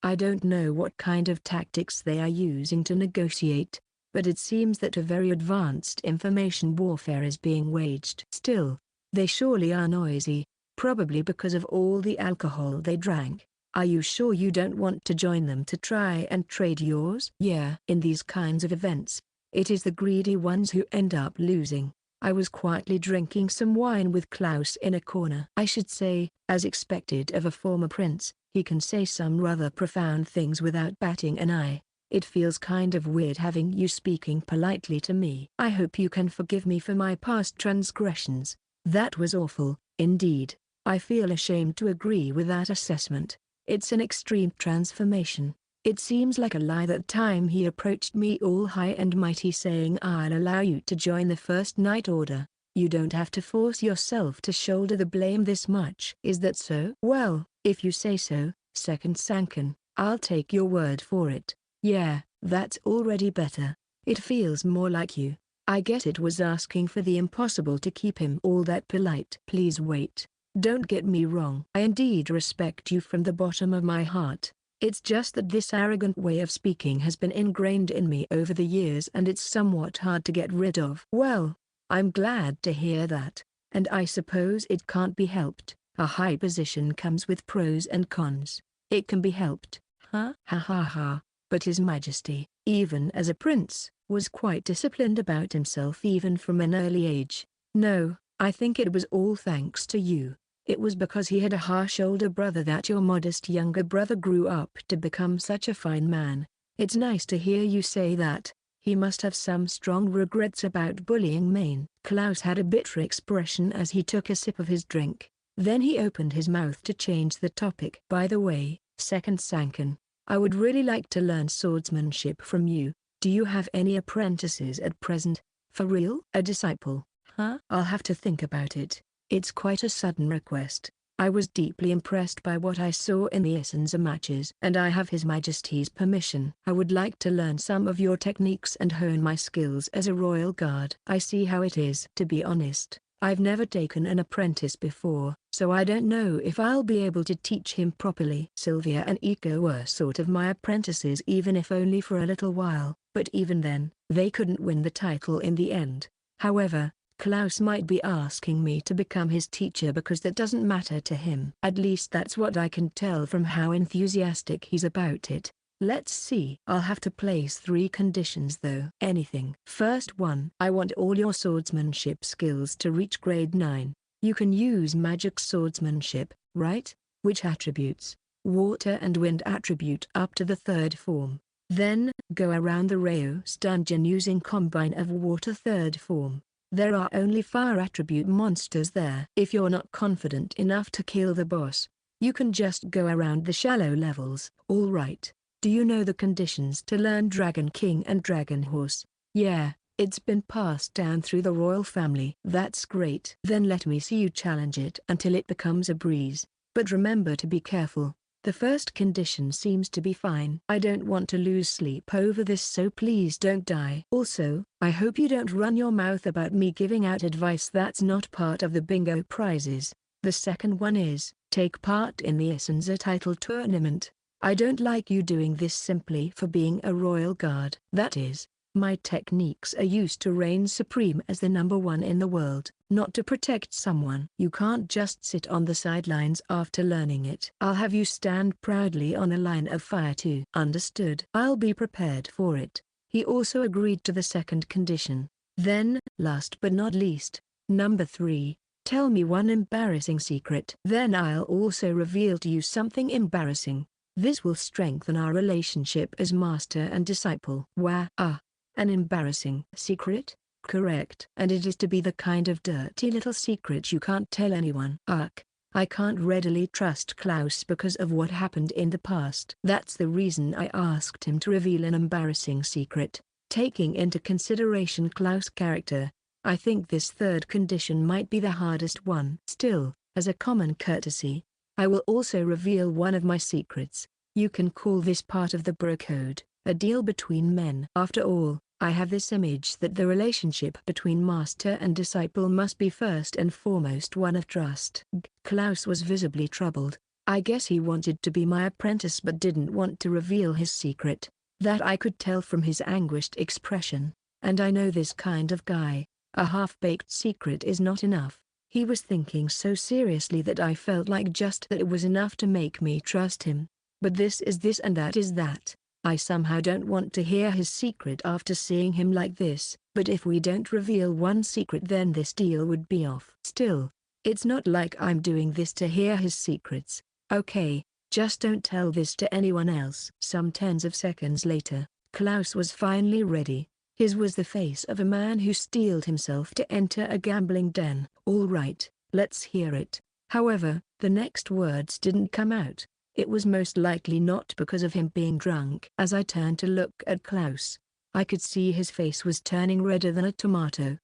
I don't know what kind of tactics they are using to negotiate, but it seems that a very advanced information warfare is being waged. Still, they surely are noisy, probably because of all the alcohol they drank. Are you sure you don't want to join them to try and trade yours? Yeah. In these kinds of events, it is the greedy ones who end up losing. I was quietly drinking some wine with Klaus in a corner. I should say, as expected of a former prince, he can say some rather profound things without batting an eye. It feels kind of weird having you speaking politely to me. I hope you can forgive me for my past transgressions. That was awful, indeed. I feel ashamed to agree with that assessment. It's an extreme transformation. It seems like a lie that time he approached me all high and mighty saying I'll allow you to join the First Night Order. You don't have to force yourself to shoulder the blame this much. Is that so? Well, if you say so, Second Sankan, I'll take your word for it. Yeah, that's already better. It feels more like you. I guess it was asking for the impossible to keep him all that polite. Please wait. Don't get me wrong. I indeed respect you from the bottom of my heart. It's just that this arrogant way of speaking has been ingrained in me over the years and it's somewhat hard to get rid of. Well, I'm glad to hear that. And I suppose it can't be helped. A high position comes with pros and cons. It can be helped. Huh? Ha ha ha. But His Majesty, even as a prince, was quite disciplined about himself even from an early age. No, I think it was all thanks to you. It was because he had a harsh older brother that your modest younger brother grew up to become such a fine man. It's nice to hear you say that. He must have some strong regrets about bullying Maine. Klaus had a bitter expression as he took a sip of his drink. Then he opened his mouth to change the topic. By the way, Second Sankan, I would really like to learn swordsmanship from you. Do you have any apprentices at present? For real? A disciple? Huh? I'll have to think about it. It's quite a sudden request. I was deeply impressed by what I saw in the Issenza matches and I have His Majesty's permission. I would like to learn some of your techniques and hone my skills as a royal guard. I see how it is. To be honest, I've never taken an apprentice before, so I don't know if I'll be able to teach him properly. Sylvia and Iko were sort of my apprentices, even if only for a little while, but even then, they couldn't win the title in the end. However, Klaus might be asking me to become his teacher because that doesn't matter to him. At least that's what I can tell from how enthusiastic he's about it. Let's see. I'll have to place 3 conditions though. Anything. First one. I want all your swordsmanship skills to reach grade 9. You can use magic swordsmanship, right? Which attributes? Water and wind attribute up to the 3rd form. Then, go around the Reiou's dungeon using combine of water 3rd form. There are only fire attribute monsters there. If you're not confident enough to kill the boss, you can just go around the shallow levels. Alright. Do you know the conditions to learn Dragon King and Dragon Horse? Yeah, it's been passed down through the royal family. That's great. Then let me see you challenge it until it becomes a breeze. But remember to be careful. The first condition seems to be fine. I don't want to lose sleep over this, so please don't die. Also, I hope you don't run your mouth about me giving out advice that's not part of the bingo prizes. The second one is, take part in the Issenza title tournament. I don't like you doing this simply for being a royal guard. That is, my techniques are used to reign supreme as the #1 in the world, not to protect someone. You can't just sit on the sidelines after learning it. I'll have you stand proudly on a line of fire too. Understood? I'll be prepared for it. He also agreed to the second condition. Then, last but not least, number 3. Tell me one embarrassing secret. Then I'll also reveal to you something embarrassing. This will strengthen our relationship as master and disciple. Wow. An embarrassing secret? Correct. And it is to be the kind of dirty little secret you can't tell anyone. Ugh. I can't readily trust Klaus because of what happened in the past. That's the reason I asked him to reveal an embarrassing secret. Taking into consideration Klaus' character, I think this third condition might be the hardest one. Still, as a common courtesy, I will also reveal one of my secrets. You can call this part of the bro code, a deal between men. After all, I have this image that the relationship between master and disciple must be first and foremost one of trust. Klaus was visibly troubled. I guess he wanted to be my apprentice but didn't want to reveal his secret. That I could tell from his anguished expression. And I know this kind of guy. A half-baked secret is not enough. He was thinking so seriously that I felt like just that it was enough to make me trust him. But this is this and that is that. I somehow don't want to hear his secret after seeing him like this. But if we don't reveal one secret, then this deal would be off. Still, it's not like I'm doing this to hear his secrets. Okay, just don't tell this to anyone else. Some tens of seconds later, Klaus was finally ready. His was the face of a man who steeled himself to enter a gambling den. All right, let's hear it. However, the next words didn't come out. It was most likely not because of him being drunk. As I turned to look at Klaus, I could see his face was turning redder than a tomato.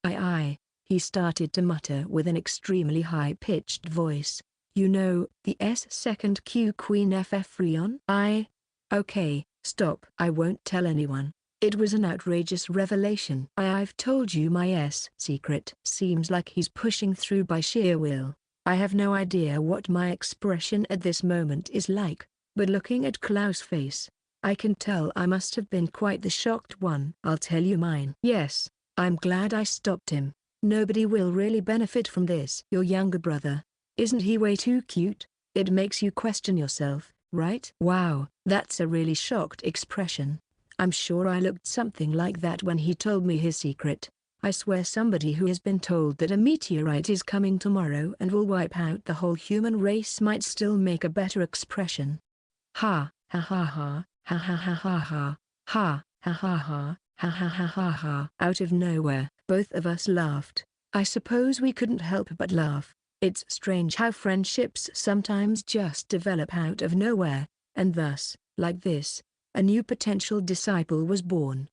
He started to mutter with an extremely high-pitched voice. You know, the second Q Queen FF Freon? Okay, stop. I won't tell anyone. It was an outrageous revelation. I've told you my secret. Seems like he's pushing through by sheer will. I have no idea what my expression at this moment is like, but looking at Klaus' face, I can tell I must have been quite the shocked one. I'll tell you mine. Yes, I'm glad I stopped him. Nobody will really benefit from this. Your younger brother. Isn't he way too cute? It makes you question yourself, right? Wow, that's a really shocked expression. I'm sure I looked something like that when he told me his secret. I swear somebody who has been told that a meteorite is coming tomorrow and will wipe out the whole human race might still make a better expression. Ha ha ha ha ha ha ha ha ha ha ha ha ha ha ha ha ha ha. Out of nowhere, both of us laughed. I suppose we couldn't help but laugh. It's strange how friendships sometimes just develop out of nowhere, and thus, like this, a new potential disciple was born.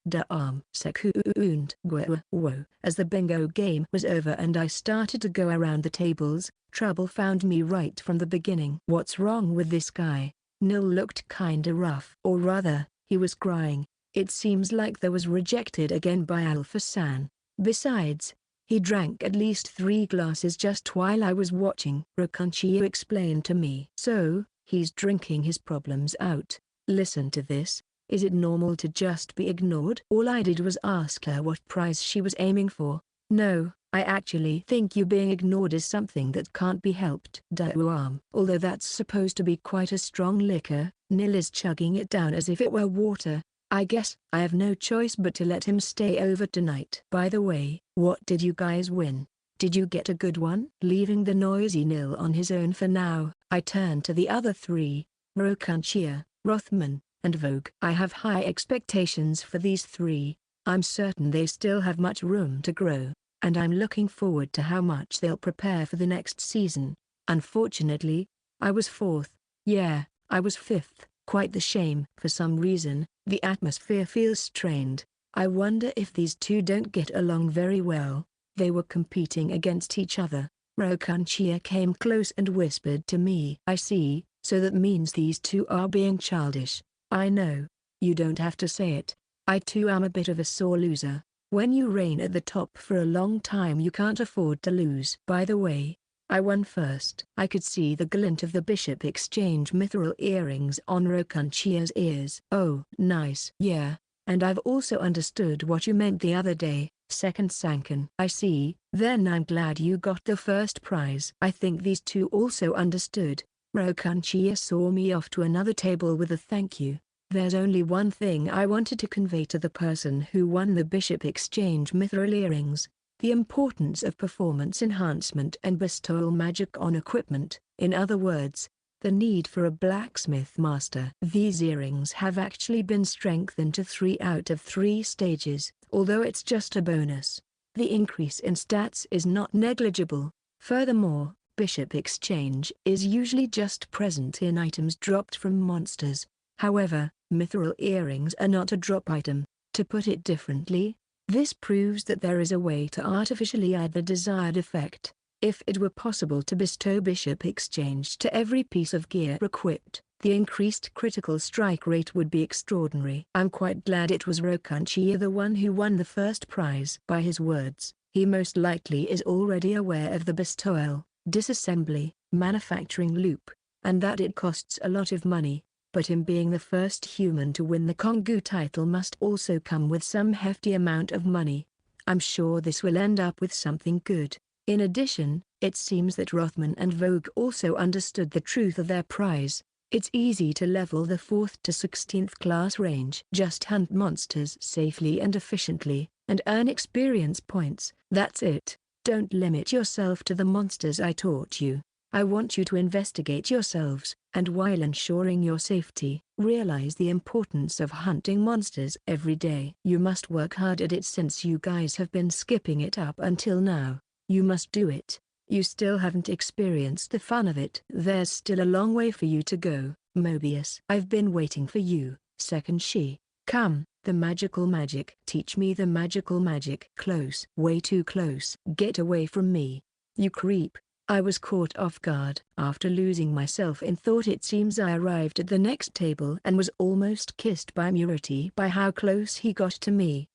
As the bingo game was over and I started to go around the tables, trouble found me right from the beginning. What's wrong with this guy? Nil looked kinda rough. Or rather, he was crying. It seems like there was rejected again by Alpha-san. Besides, He drank at least 3 glasses just while I was watching. Rokanchio explained to me. So, he's drinking his problems out. Listen to this. Is it normal to just be ignored? All I did was ask her what prize she was aiming for. No, I actually think you being ignored is something that can't be helped. Daoam. Although that's supposed to be quite a strong liquor, Nil is chugging it down as if it were water. I guess I have no choice but to let him stay over tonight. By the way, what did you guys win? Did you get a good one? Leaving the noisy Nil on his own for now, I turned to the other 3, Rokanchia, Rothman, and Vogue. I have high expectations for these 3. I'm certain they still have much room to grow, and I'm looking forward to how much they'll prepare for the next season. Unfortunately, I was 4th. Yeah, I was 5th. Quite the shame. For some reason, the atmosphere feels strained. I wonder if these two don't get along very well. They were competing against each other. Rokanchia came close and whispered to me. I see, so that means these two are being childish. I know. You don't have to say it. I too am a bit of a sore loser. When you reign at the top for a long time you can't afford to lose. By the way, I won first. I could see the glint of the Bishop Exchange mithril earrings on Rokanchia's ears. Oh, nice. Yeah, and I've also understood what you meant the other day, second Sankan. I see. Then I'm glad you got the first prize. I think these two also understood. Rokanchia saw me off to another table with a thank you. There's only one thing I wanted to convey to the person who won the Bishop Exchange mithril earrings. The importance of performance enhancement and bestowal magic on equipment. In other words, the need for a blacksmith master. These earrings have actually been strengthened to 3 out of 3 stages, although it's just a bonus. The increase in stats is not negligible. Furthermore, Bishop Exchange is usually just present in items dropped from monsters. However, mithril earrings are not a drop item. To put it differently, this proves that there is a way to artificially add the desired effect. If it were possible to bestow Bishop Exchange to every piece of gear equipped, the increased critical strike rate would be extraordinary. I'm quite glad it was Rokanchia the one who won the first prize. By his words, he most likely is already aware of the bestowal, disassembly, manufacturing loop, and that it costs a lot of money. But him being the first human to win the Kongou title must also come with some hefty amount of money. I'm sure this will end up with something good. In addition, it seems that Rothman and Vogue also understood the truth of their prize. It's easy to level the 4th to 16th class range. Just hunt monsters safely and efficiently, and earn experience points. That's it. Don't limit yourself to the monsters I taught you. I want you to investigate yourselves, and while ensuring your safety, realize the importance of hunting monsters every day. You must work hard at it since you guys have been skipping it up until now. You must do it. You still haven't experienced the fun of it. There's still a long way for you to go, Mobius. I've been waiting for you, second she. Come, the magical magic. Teach me the magical magic. Close. Way too close. Get away from me. You creep. I was caught off guard. After losing myself in thought, it seems I arrived at the next table and was almost kissed by Murity by how close he got to me.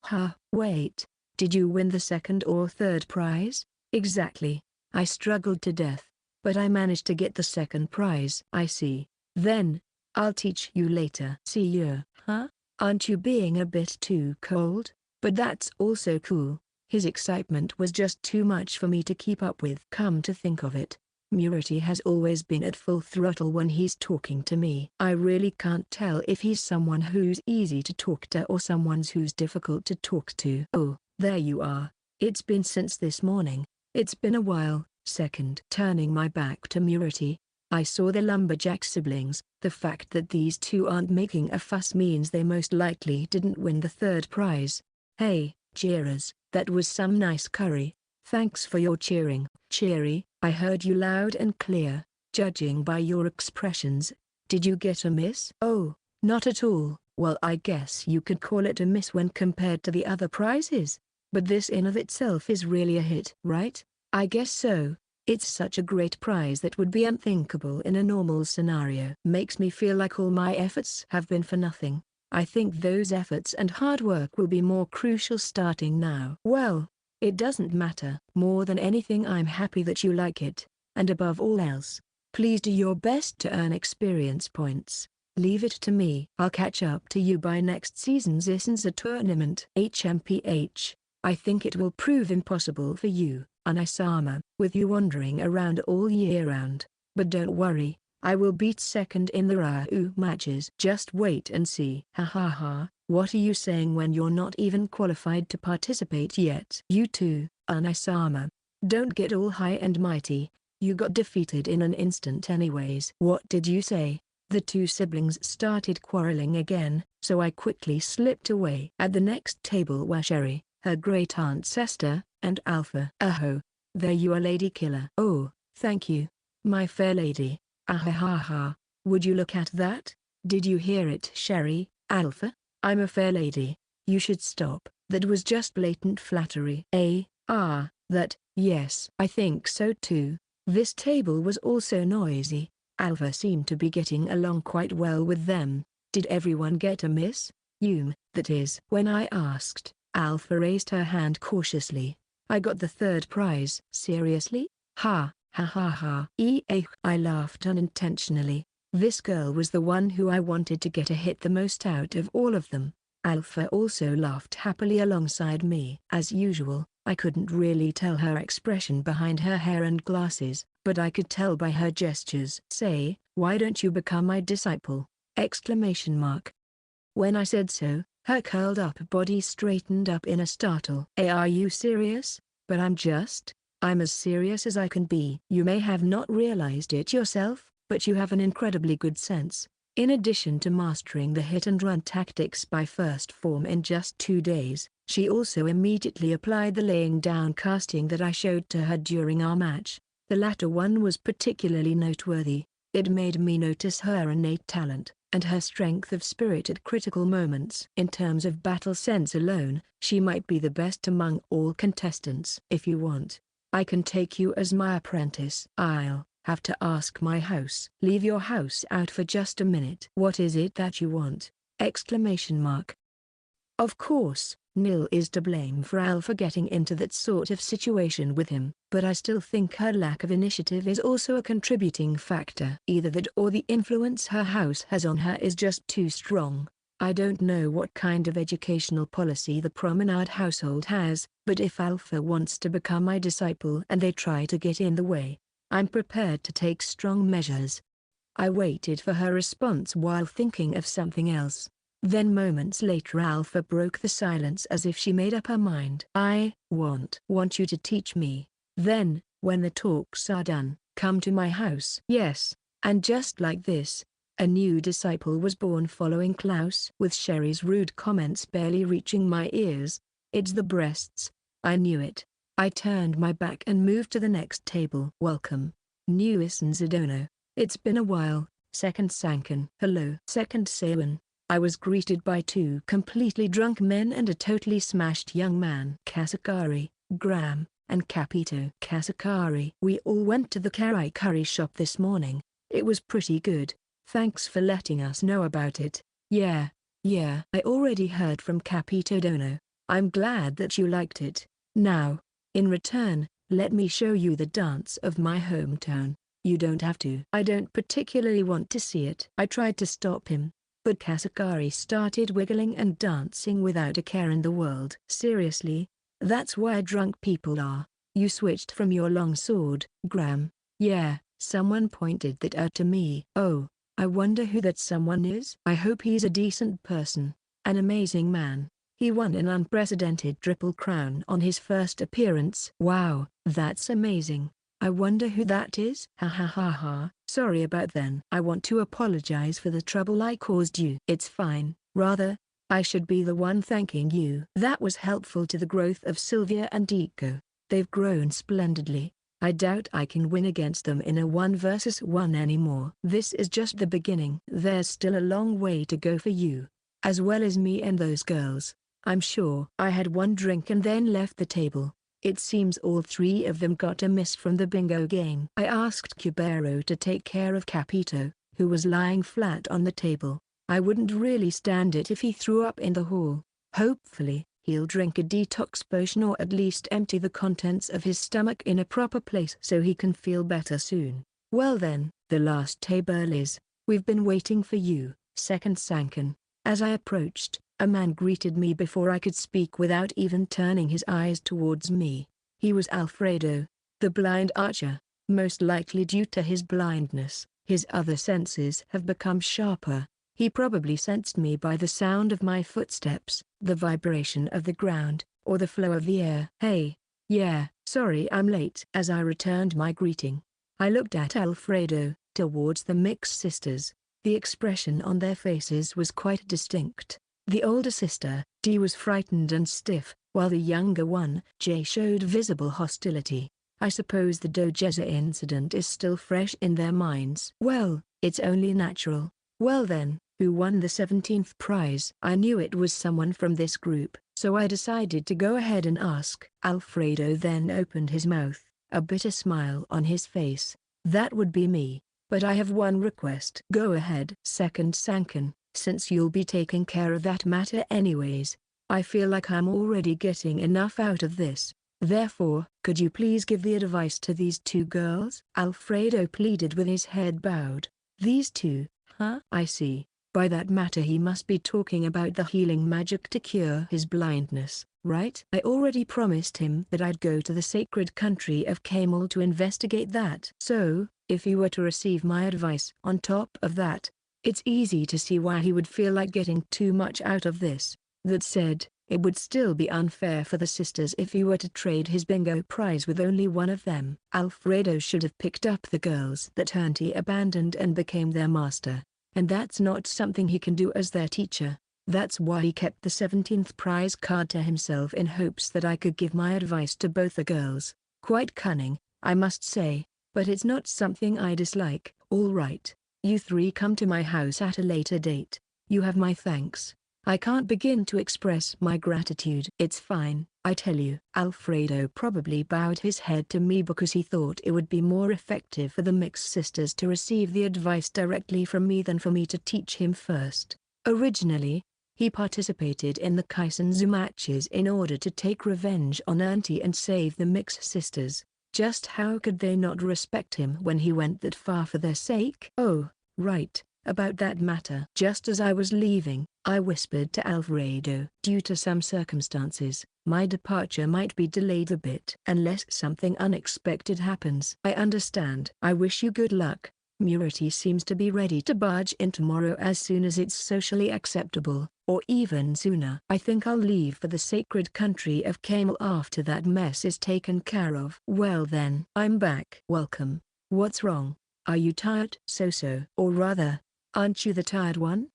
Wait. Did you win the 2nd or 3rd prize? Exactly. I struggled to death, but I managed to get the 2nd prize. I see. Then, I'll teach you later. See you. Aren't you being a bit too cold? But that's also cool. His excitement was just too much for me to keep up with. Come to think of it, Murity has always been at full throttle when he's talking to me. I really can't tell if he's someone who's easy to talk to or someone who's difficult to talk to. Oh, there you are. It's been since this morning. It's been a while. Second. Turning my back to Murity, I saw the lumberjack siblings. The fact that these two aren't making a fuss means they most likely didn't win the 3rd prize. Hey, cheerers. That was some nice curry. Thanks for your cheering. Cheery, I heard you loud and clear. Judging by your expressions, did you get a miss? Oh, not at all. Well, I guess you could call it a miss when compared to the other prizes. But this in of itself is really a hit, right? I guess so. It's such a great prize that would be unthinkable in a normal scenario. Makes me feel like all my efforts have been for nothing. I think those efforts and hard work will be more crucial starting now. Well, It doesn't matter. More than anything, I'm happy that you like it. And above all else, please do your best to earn experience points. Leave it to me. I'll catch up to you by next season's Issenza tournament. HMPH. I think it will prove impossible for you, Anisama, with you wandering around all year round. But don't worry, I will beat second in the Reiou matches. Just wait and see. Ha ha ha, what are you saying when you're not even qualified to participate yet? You too, Anisama. Don't get all high and mighty, you got defeated in an instant anyways. What did you say? The two siblings started quarreling again, so I quickly slipped away. At the next table were Sherry, her great-aunt Sester, and Alpha. Oh, there you are, Lady Killer. Oh, thank you, my fair lady. Ahahaha, would you look at that? Did you hear it, Sherry? Alpha? I'm a fair lady. You should stop. That was just blatant flattery. That, yes. I think so too. This table was also noisy. Alpha seemed to be getting along quite well with them. Did everyone get a miss? That is. When I asked, Alpha raised her hand cautiously. I got the third prize. Seriously? Ha, ha ha ha. I laughed unintentionally. This girl was the one who I wanted to get a hit the most out of all of them. Alpha also laughed happily alongside me. As usual, I couldn't really tell her expression behind her hair and glasses, but I could tell by her gestures. Say, why don't you become my disciple? Exclamation mark. When I said so, her curled up body straightened up in a startle. Are you serious? But I'm as serious as I can be. You may have not realized it yourself, but you have an incredibly good sense. In addition to mastering the hit-and-run tactics by first form in just 2 days, she also immediately applied the laying down casting that I showed to her during our match. The latter one was particularly noteworthy. It made me notice her innate talent, and her strength of spirit at critical moments. In terms of battle sense alone, she might be the best among all contestants. If you want, I can take you as my apprentice. I'll have to ask my house. Leave your house out for just a minute. What is it that you want? Exclamation mark. Of course, Nil is to blame for Alpha getting into that sort of situation with him, but I still think her lack of initiative is also a contributing factor. Either that or the influence her house has on her is just too strong. I don't know what kind of educational policy the Promenade household has, but if Alpha wants to become my disciple and they try to get in the way, I'm prepared to take strong measures. I waited for her response while thinking of something else. Then moments later Alpha broke the silence as if she made up her mind. I want you to teach me. Then, when the talks are done, come to my house. Yes, and just like this, a new disciple was born following Klaus. With Sherry's rude comments barely reaching my ears. It's the breasts. I knew it. I turned my back and moved to the next table. Welcome, new Issenza Dono. It's been a while, Second Sankan. Hello, Second Seiwan. I was greeted by 2 completely drunk men and a totally smashed young man. Kasakari, Graham, and Capito. Kasakari. We all went to the Karai curry shop this morning. It was pretty good. Thanks for letting us know about it. Yeah, I already heard from Capito Dono. I'm glad that you liked it. Now, in return, let me show you the dance of my hometown. You don't have to. I don't particularly want to see it. I tried to stop him, but Kasakari started wiggling and dancing without a care in the world. Seriously? That's why drunk people are. You switched from your long sword, Graham. Yeah, someone pointed that out to me. Oh, I wonder who that someone is. I hope he's a decent person, an amazing man. He won an unprecedented triple crown on his first appearance. Wow, that's amazing. I wonder who that is? Ha ha ha ha. Sorry about then. I want to apologize for the trouble I caused you. It's fine. Rather, I should be the one thanking you. That was helpful to the growth of Sylvia and Eiko. They've grown splendidly. I doubt I can win against them in a 1 versus 1 anymore. This is just the beginning. There's still a long way to go for you, as well as me and those girls. I'm sure. I had 1 drink and then left the table. It seems all 3 of them got a miss from the bingo game. I asked Cubero to take care of Capito, who was lying flat on the table. I wouldn't really stand it if he threw up in the hall. Hopefully, He'll drink a detox potion or at least empty the contents of his stomach in a proper place so he can feel better soon. Well then, the last table is, we've been waiting for you, second Sankan. As I approached, a man greeted me before I could speak without even turning his eyes towards me. He was Alfredo, the blind archer. Most likely due to his blindness, his other senses have become sharper. He probably sensed me by the sound of my footsteps, the vibration of the ground, or the flow of the air. Hey, yeah, sorry I'm late. As I returned my greeting, I looked at Alfredo, towards the Mix sisters. The expression on their faces was quite distinct. The older sister, Dee, was frightened and stiff, while the younger one, Jay, showed visible hostility. I suppose the Dojeza incident is still fresh in their minds. Well, it's only natural. Well then, who won the 17th prize? I knew it was someone from this group, so I decided to go ahead and ask. Alfredo then opened his mouth, a bitter smile on his face. That would be me, but I have one request. Go ahead. Second Sankan, since you'll be taking care of that matter anyways, I feel like I'm already getting enough out of this. Therefore, could you please give the advice to these two girls? Alfredo pleaded with his head bowed. These two, huh? I see. By that matter he must be talking about the healing magic to cure his blindness, right? I already promised him that I'd go to the sacred country of Camel to investigate that. So, if he were to receive my advice on top of that, it's easy to see why he would feel like getting too much out of this. That said, it would still be unfair for the sisters if he were to trade his bingo prize with only one of them. Alfredo should have picked up the girls that he abandoned and became their master. And that's not something he can do as their teacher. That's why he kept the 17th prize card to himself in hopes that I could give my advice to both the girls. Quite cunning, I must say, but it's not something I dislike. All right, you three come to my house at a later date. You have my thanks. I can't begin to express my gratitude. It's fine, I tell you. Alfredo probably bowed his head to me because he thought it would be more effective for the Mix sisters to receive the advice directly from me than for me to teach him first. Originally, he participated in the Kisenshou matches in order to take revenge on Auntie and save the Mix sisters. Just how could they not respect him when he went that far for their sake? Oh, right. About that matter. Just as I was leaving, I whispered to Alfredo. Due to some circumstances, my departure might be delayed a bit unless something unexpected happens. I understand. I wish you good luck. Murity seems to be ready to barge in tomorrow as soon as it's socially acceptable, or even sooner. I think I'll leave for the sacred country of Camel after that mess is taken care of. Well then. I'm back. Welcome. What's wrong? Are you tired? So-so. Or rather, aren't you the tired one?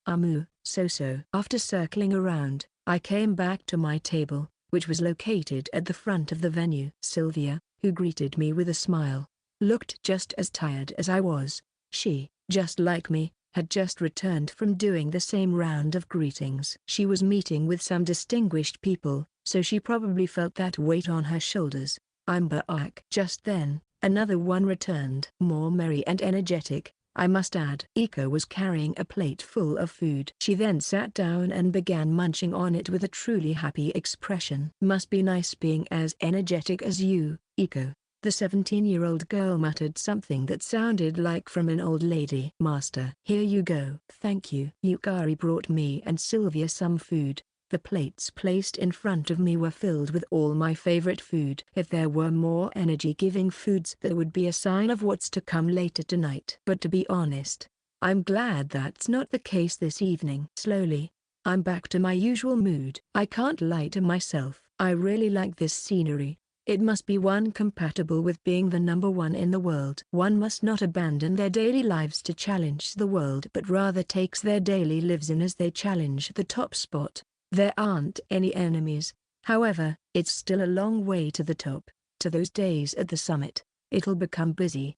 So-so. After circling around, I came back to my table, which was located at the front of the venue. Sylvia, who greeted me with a smile, looked just as tired as I was. She, just like me, had just returned from doing the same round of greetings. She was meeting with some distinguished people, so she probably felt that weight on her shoulders. I'm back. Just then, another one returned. More merry and energetic, I must add. Eiko was carrying a plate full of food. She then sat down and began munching on it with a truly happy expression. Must be nice being as energetic as you, Eiko. The 17-year-old girl muttered something that sounded like from an old lady. Master. Here you go. Thank you. Yukari brought me and Sylvia some food. The plates placed in front of me were filled with all my favorite food. If there were more energy-giving foods, that would be a sign of what's to come later tonight. But to be honest, I'm glad that's not the case this evening. Slowly, I'm back to my usual mood. I can't lie to myself. I really like this scenery. It must be one compatible with being the number one in the world. One must not abandon their daily lives to challenge the world, but rather takes their daily lives in as they challenge the top spot. There aren't any enemies, however, it's still a long way to the top, to those days at the summit. It'll become busy.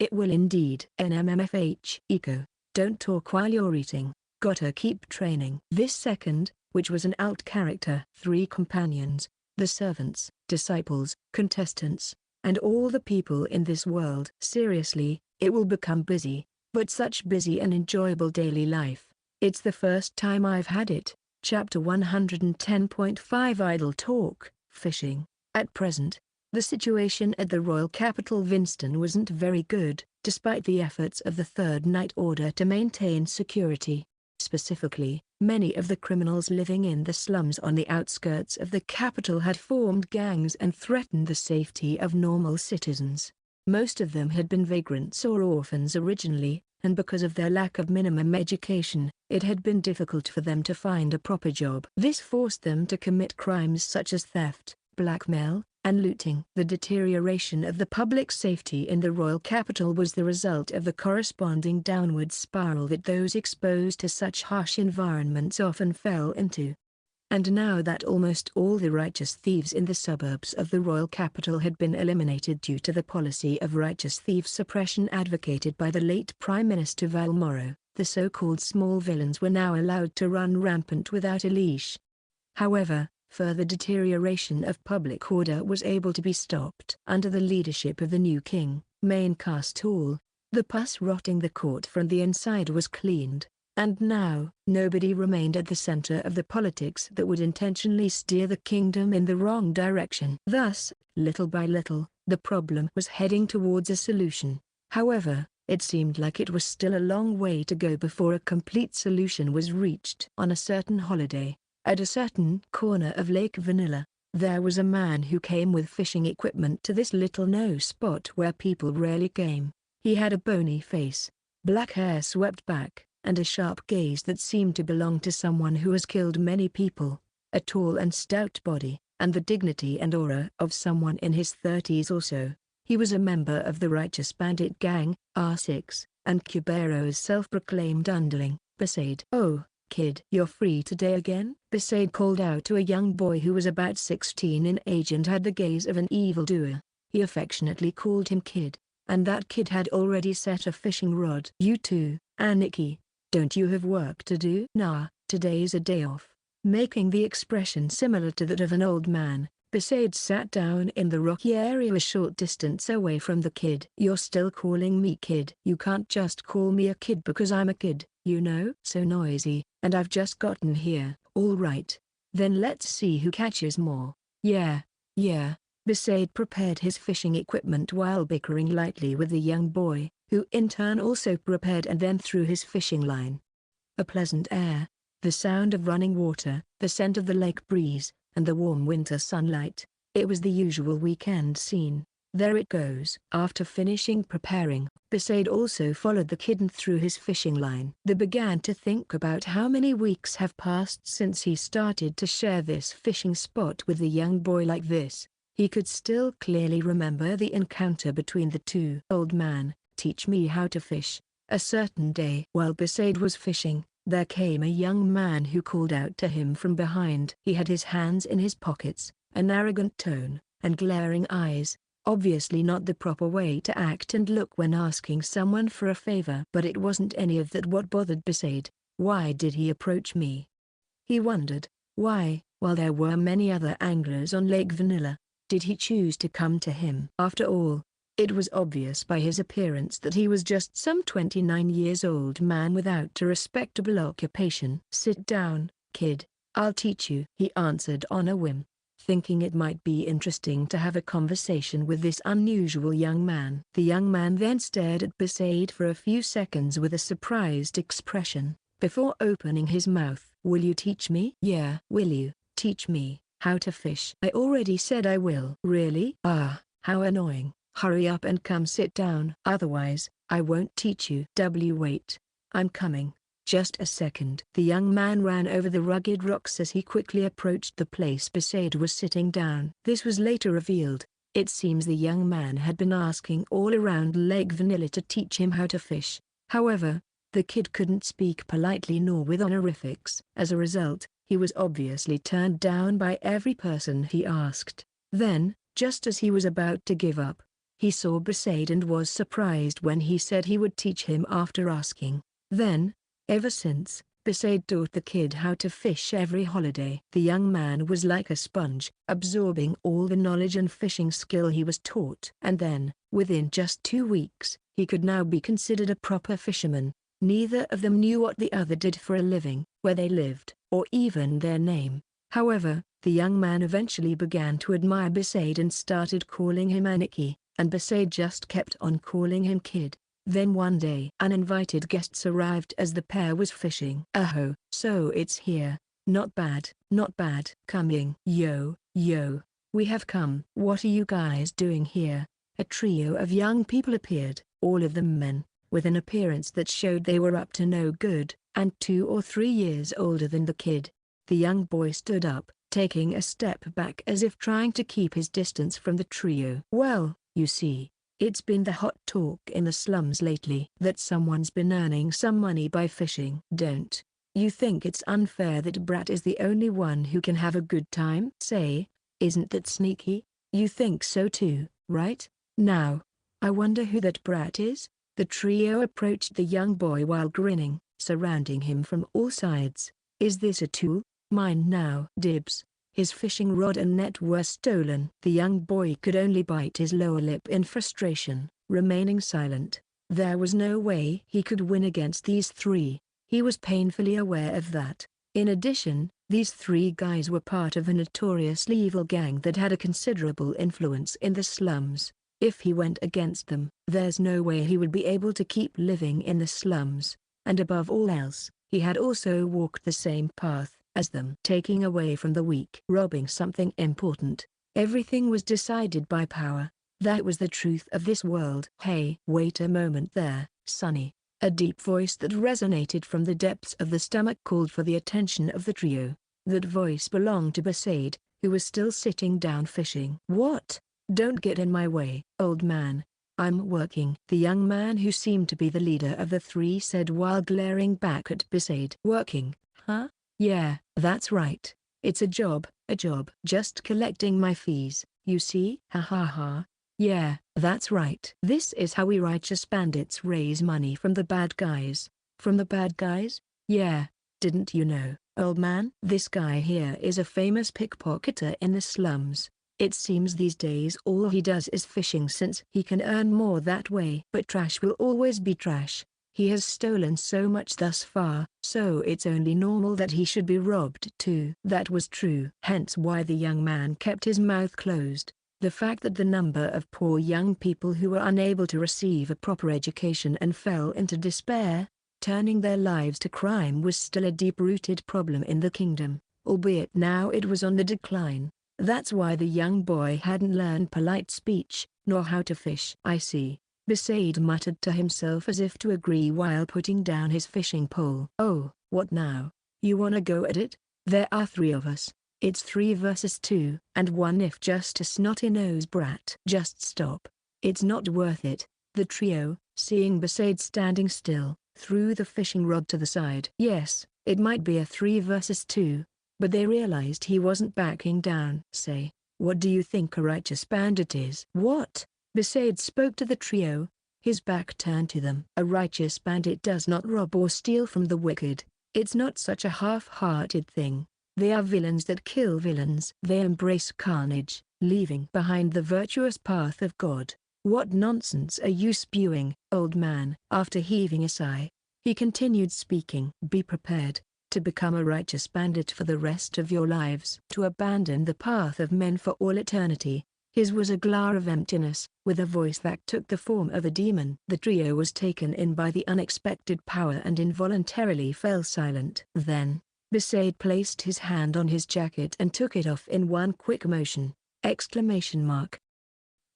It will indeed. NMMFH. Eiko, don't talk while you're eating, gotta keep training. This second, which was an alt character. 3 companions, the servants, disciples, contestants, and all the people in this world. Seriously, it will become busy, but such busy and enjoyable daily life. It's the first time I've had it. Chapter 110.5 Idle Talk, Fishing. At present, the situation at the royal capital Winston wasn't very good, despite the efforts of the Third Night Order to maintain security. Specifically, many of the criminals living in the slums on the outskirts of the capital had formed gangs and threatened the safety of normal citizens. Most of them had been vagrants or orphans originally, and because of their lack of minimum education, it had been difficult for them to find a proper job. This forced them to commit crimes such as theft, blackmail, and looting. The deterioration of the public safety in the royal capital was the result of the corresponding downward spiral that those exposed to such harsh environments often fell into. And now that almost all the righteous thieves in the suburbs of the royal capital had been eliminated due to the policy of righteous thief suppression advocated by the late Prime Minister Valmoro, the so-called small villains were now allowed to run rampant without a leash. However, further deterioration of public order was able to be stopped. Under the leadership of the new king, Mainkastul, the pus rotting the court from the inside was cleaned. And now, nobody remained at the center of the politics that would intentionally steer the kingdom in the wrong direction. Thus, little by little, the problem was heading towards a solution. However, it seemed like it was still a long way to go before a complete solution was reached. On a certain holiday, at a certain corner of Lake Vanilla, there was a man who came with fishing equipment to this little-known spot where people rarely came. He had a bony face, black hair swept back, and a sharp gaze that seemed to belong to someone who has killed many people, a tall and stout body, and the dignity and aura of someone in his 30s or so. He was a member of the righteous bandit gang, R6, and Kubero's self-proclaimed underling, Besaid. "Oh, kid, you're free today again?" Besaid called out to a young boy who was about 16 in age and had the gaze of an evildoer. He affectionately called him kid, and that kid had already set a fishing rod. "You too, Aniki. Don't you have work to do?" "Nah, today's a day off." Making the expression similar to that of an old man, Besaid sat down in the rocky area a short distance away from the kid. "You're still calling me kid? You can't just call me a kid because I'm a kid, you know." "So noisy, and I've just gotten here." "All right. Then let's see who catches more." Yeah. Besaid prepared his fishing equipment while bickering lightly with the young boy, who in turn also prepared and then threw his fishing line. A pleasant air, the sound of running water, the scent of the lake breeze, and the warm winter sunlight. It was the usual weekend scene. There it goes. After finishing preparing, Besaid also followed the kid and threw his fishing line. They began to think about how many weeks have passed since he started to share this fishing spot with the young boy like this. He could still clearly remember the encounter between the two. "Old man, teach me how to fish." A certain day, while Besaid was fishing, there came a young man who called out to him from behind. He had his hands in his pockets, an arrogant tone, and glaring eyes, obviously not the proper way to act and look when asking someone for a favor. But it wasn't any of that what bothered Besaid. Why did he approach me? He wondered. Why, while there were many other anglers on Lake Vanilla, did he choose to come to him? After all, it was obvious by his appearance that he was just some 29 years old man without a respectable occupation. "Sit down, kid, I'll teach you," he answered on a whim, thinking it might be interesting to have a conversation with this unusual young man. The young man then stared at Besaid for a few seconds with a surprised expression, before opening his mouth. "Will you teach me?" "Yeah." "Will you teach me how to fish?" "I already said I will." "Really? Ah, how annoying. Hurry up and come sit down. Otherwise, I won't teach you." Wait. I'm coming. Just a second." The young man ran over the rugged rocks as he quickly approached the place Besaid was sitting down. This was later revealed. It seems the young man had been asking all around Lake Vanilla to teach him how to fish. However, the kid couldn't speak politely nor with honorifics. As a result, he was obviously turned down by every person he asked. Then, just as he was about to give up, he saw Besaid and was surprised when he said he would teach him after asking. Then, ever since, Besaid taught the kid how to fish every holiday. The young man was like a sponge, absorbing all the knowledge and fishing skill he was taught. And then, within just 2 weeks, he could now be considered a proper fisherman. Neither of them knew what the other did for a living, where they lived, or even their name. However, the young man eventually began to admire Besaid and started calling him Aniki, and Besaid just kept on calling him Kid. Then one day uninvited guests arrived as the pair was fishing. "Oh, so it's here. Not bad, not bad." "Coming." "Yo, yo. We have come." "What are you guys doing here?" A trio of young people appeared, all of them men, with an appearance that showed they were up to no good, and 2 or 3 years older than the kid. The young boy stood up, taking a step back as if trying to keep his distance from the trio. "Well, you see, it's been the hot talk in the slums lately that someone's been earning some money by fishing." "Don't you think it's unfair that Brat is the only one who can have a good time?" "Say, isn't that sneaky?" "You think so too, right? Now, I wonder who that Brat is?" The trio approached the young boy while grinning, surrounding him from all sides. "Is this a tool? Mine now." "Dibs." His fishing rod and net were stolen. The young boy could only bite his lower lip in frustration, remaining silent. There was no way he could win against these 3. He was painfully aware of that. In addition, these 3 guys were part of a notoriously evil gang that had a considerable influence in the slums. If he went against them, there's no way he would be able to keep living in the slums. And above all else, he had also walked the same path as them, taking away from the weak, robbing something important. Everything was decided by power. That was the truth of this world. "Hey, wait a moment there, Sonny." A deep voice that resonated from the depths of the stomach called for the attention of the trio. That voice belonged to Besaid, who was still sitting down fishing. "What? Don't get in my way." "Old man, I'm working." The young man who seemed to be the leader of the 3 said while glaring back at Besaid. "Working, huh? Yeah, that's right. It's a job. Just collecting my fees, you see." "Ha ha ha. Yeah, that's right. This is how we righteous bandits raise money from the bad guys." "From the bad guys?" "Yeah, didn't you know, old man? This guy here is a famous pickpocketer in the slums. It seems these days all he does is fishing since he can earn more that way. But trash will always be trash. He has stolen so much thus far, so it's only normal that he should be robbed too." That was true. Hence why the young man kept his mouth closed. The fact that the number of poor young people who were unable to receive a proper education and fell into despair, turning their lives to crime was still a deep-rooted problem in the kingdom, albeit now it was on the decline. That's why the young boy hadn't learned polite speech, nor how to fish. "I see." Besaid muttered to himself as if to agree while putting down his fishing pole. "Oh, what now? You wanna go at it? There are 3 of us. It's 3 versus 2, and 1 if just a snotty-nosed brat." "Just stop. It's not worth it." The trio, seeing Besaid standing still, threw the fishing rod to the side. Yes, it might be a 3 versus 2, but they realized he wasn't backing down. "Say, what do you think a righteous bandit is?" "What?" Besaid spoke to the trio, his back turned to them. "A righteous bandit does not rob or steal from the wicked. It's not such a half-hearted thing. They are villains that kill villains. They embrace carnage, leaving behind the virtuous path of God." "What nonsense are you spewing, old man?" After heaving a sigh, he continued speaking. "Be prepared to become a righteous bandit for the rest of your lives. To abandon the path of men for all eternity." His was a glare of emptiness, with a voice that took the form of a demon. The trio was taken in by the unexpected power and involuntarily fell silent. Then, Besaid placed his hand on his jacket and took it off in one quick motion!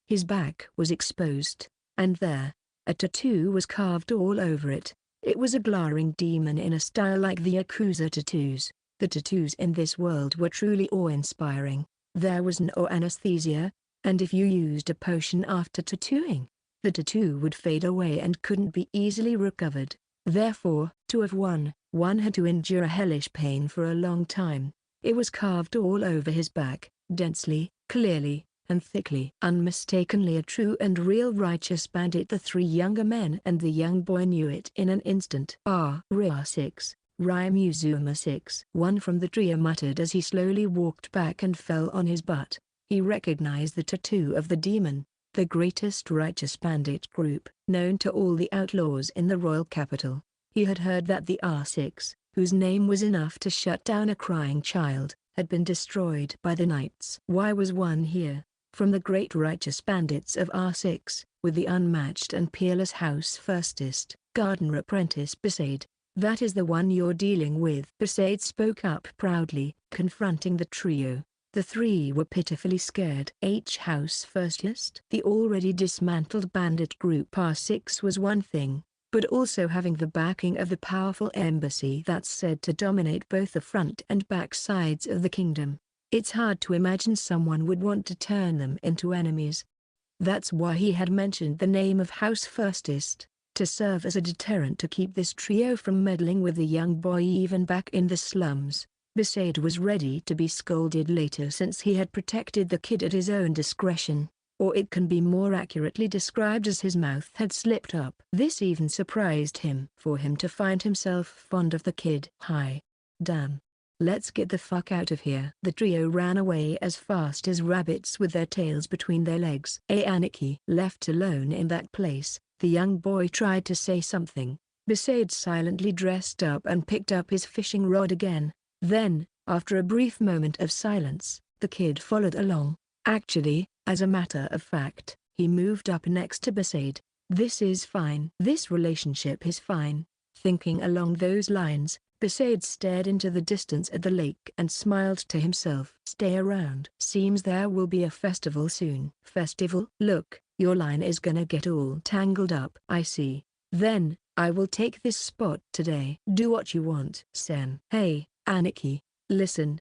His back was exposed, and there, a tattoo was carved all over it. It was a glaring demon in a style like the Yakuza tattoos. The tattoos in this world were truly awe-inspiring. There was no anesthesia, and if you used a potion after tattooing, the tattoo would fade away and couldn't be easily recovered. Therefore, to have won, one had to endure a hellish pain for a long time. It was carved all over his back, densely, clearly, and thickly. Unmistakably a true and real righteous bandit. The 3 younger men and the young boy knew it in an instant. Reiou 6, Reiou 6. One from the trio muttered as he slowly walked back and fell on his butt. He recognized the tattoo of the demon, the greatest righteous bandit group known to all the outlaws in the royal capital. He had heard that the R6, whose name was enough to shut down a crying child, had been destroyed by the knights. Why was one here? From the great righteous bandits of R6, with the unmatched and peerless house firstest, gardener apprentice Besaid. That is the one you're dealing with. Besaid spoke up proudly, confronting the trio. The three were pitifully scared. House firstest? The already dismantled bandit group R6 was one thing, but also having the backing of the powerful embassy that's said to dominate both the front and back sides of the kingdom. It's hard to imagine someone would want to turn them into enemies. That's why he had mentioned the name of House Firstest, to serve as a deterrent to keep this trio from meddling with the young boy even back in the slums. Besaid was ready to be scolded later since he had protected the kid at his own discretion, or it can be more accurately described as his mouth had slipped up. This even surprised him. For him to find himself fond of the kid. Hi. Damn. Let's get the fuck out of here. The trio ran away as fast as rabbits with their tails between their legs. Aniki. Left alone in that place, the young boy tried to say something. Besaid silently dressed up and picked up his fishing rod again. Then, after a brief moment of silence, the kid followed along. Actually, as a matter of fact, he moved up next to Besaid. This is fine. This relationship is fine. Thinking along those lines, Besaid stared into the distance at the lake and smiled to himself. Stay around. Seems there will be a festival soon. Festival? Look, your line is gonna get all tangled up. I see. Then, I will take this spot today. Do what you want. Sen. Hey, Aniki. Listen.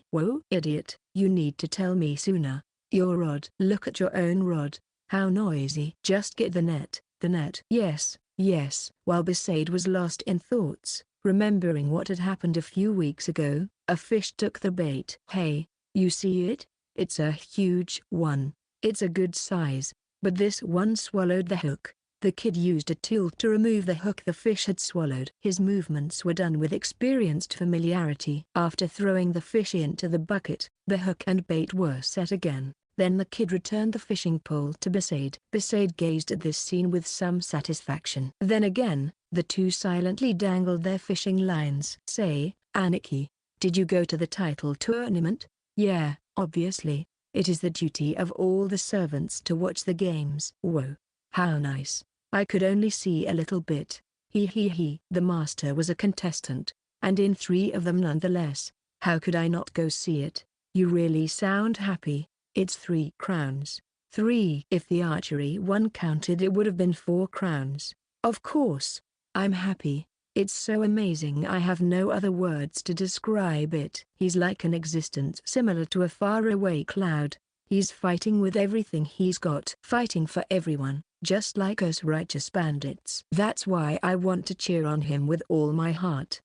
Whoa, idiot. You need to tell me sooner. Your rod. Look at your own rod. How noisy. Just get the net. The net. Yes, yes. While Besaid was lost in thoughts, remembering what had happened a few weeks ago, a fish took the bait. Hey, you see it? It's a huge one. It's a good size, but this one swallowed the hook. The kid used a tool to remove the hook the fish had swallowed. His movements were done with experienced familiarity. After throwing the fish into the bucket, the hook and bait were set again. Then the kid returned the fishing pole to Besaid. Besaid gazed at this scene with some satisfaction. Then again, the two silently dangled their fishing lines. Say, Aniki, did you go to the title tournament? Yeah, obviously. It is the duty of all the servants to watch the games. Whoa. How nice. I could only see a little bit. He. The master was a contestant, and in 3 of them nonetheless. How could I not go see it? You really sound happy. It's 3 crowns. 3. If the archery one counted, it would have been 4 crowns. Of course. I'm happy. It's so amazing, I have no other words to describe it. He's like an existence similar to a faraway cloud. He's fighting with everything he's got. Fighting for everyone, just like us righteous bandits. That's why I want to cheer on him with all my heart.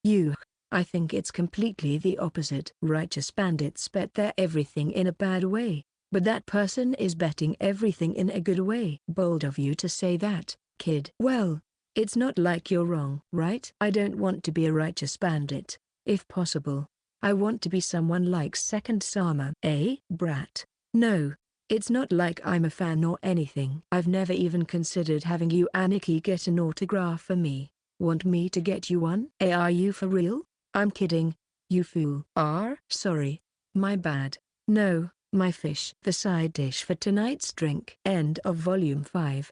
I think it's completely the opposite. Righteous bandits bet their everything in a bad way, but that person is betting everything in a good way. Bold of you to say that, kid. Well, it's not like you're wrong, right? I don't want to be a righteous bandit. If possible, I want to be someone like Second Sama. Brat? No. It's not like I'm a fan or anything. I've never even considered having you Aniki get an autograph for me. Want me to get you one? Are you for real? I'm kidding. You fool. Sorry. My bad. No, my fish. The side dish for tonight's drink. End of Volume 5.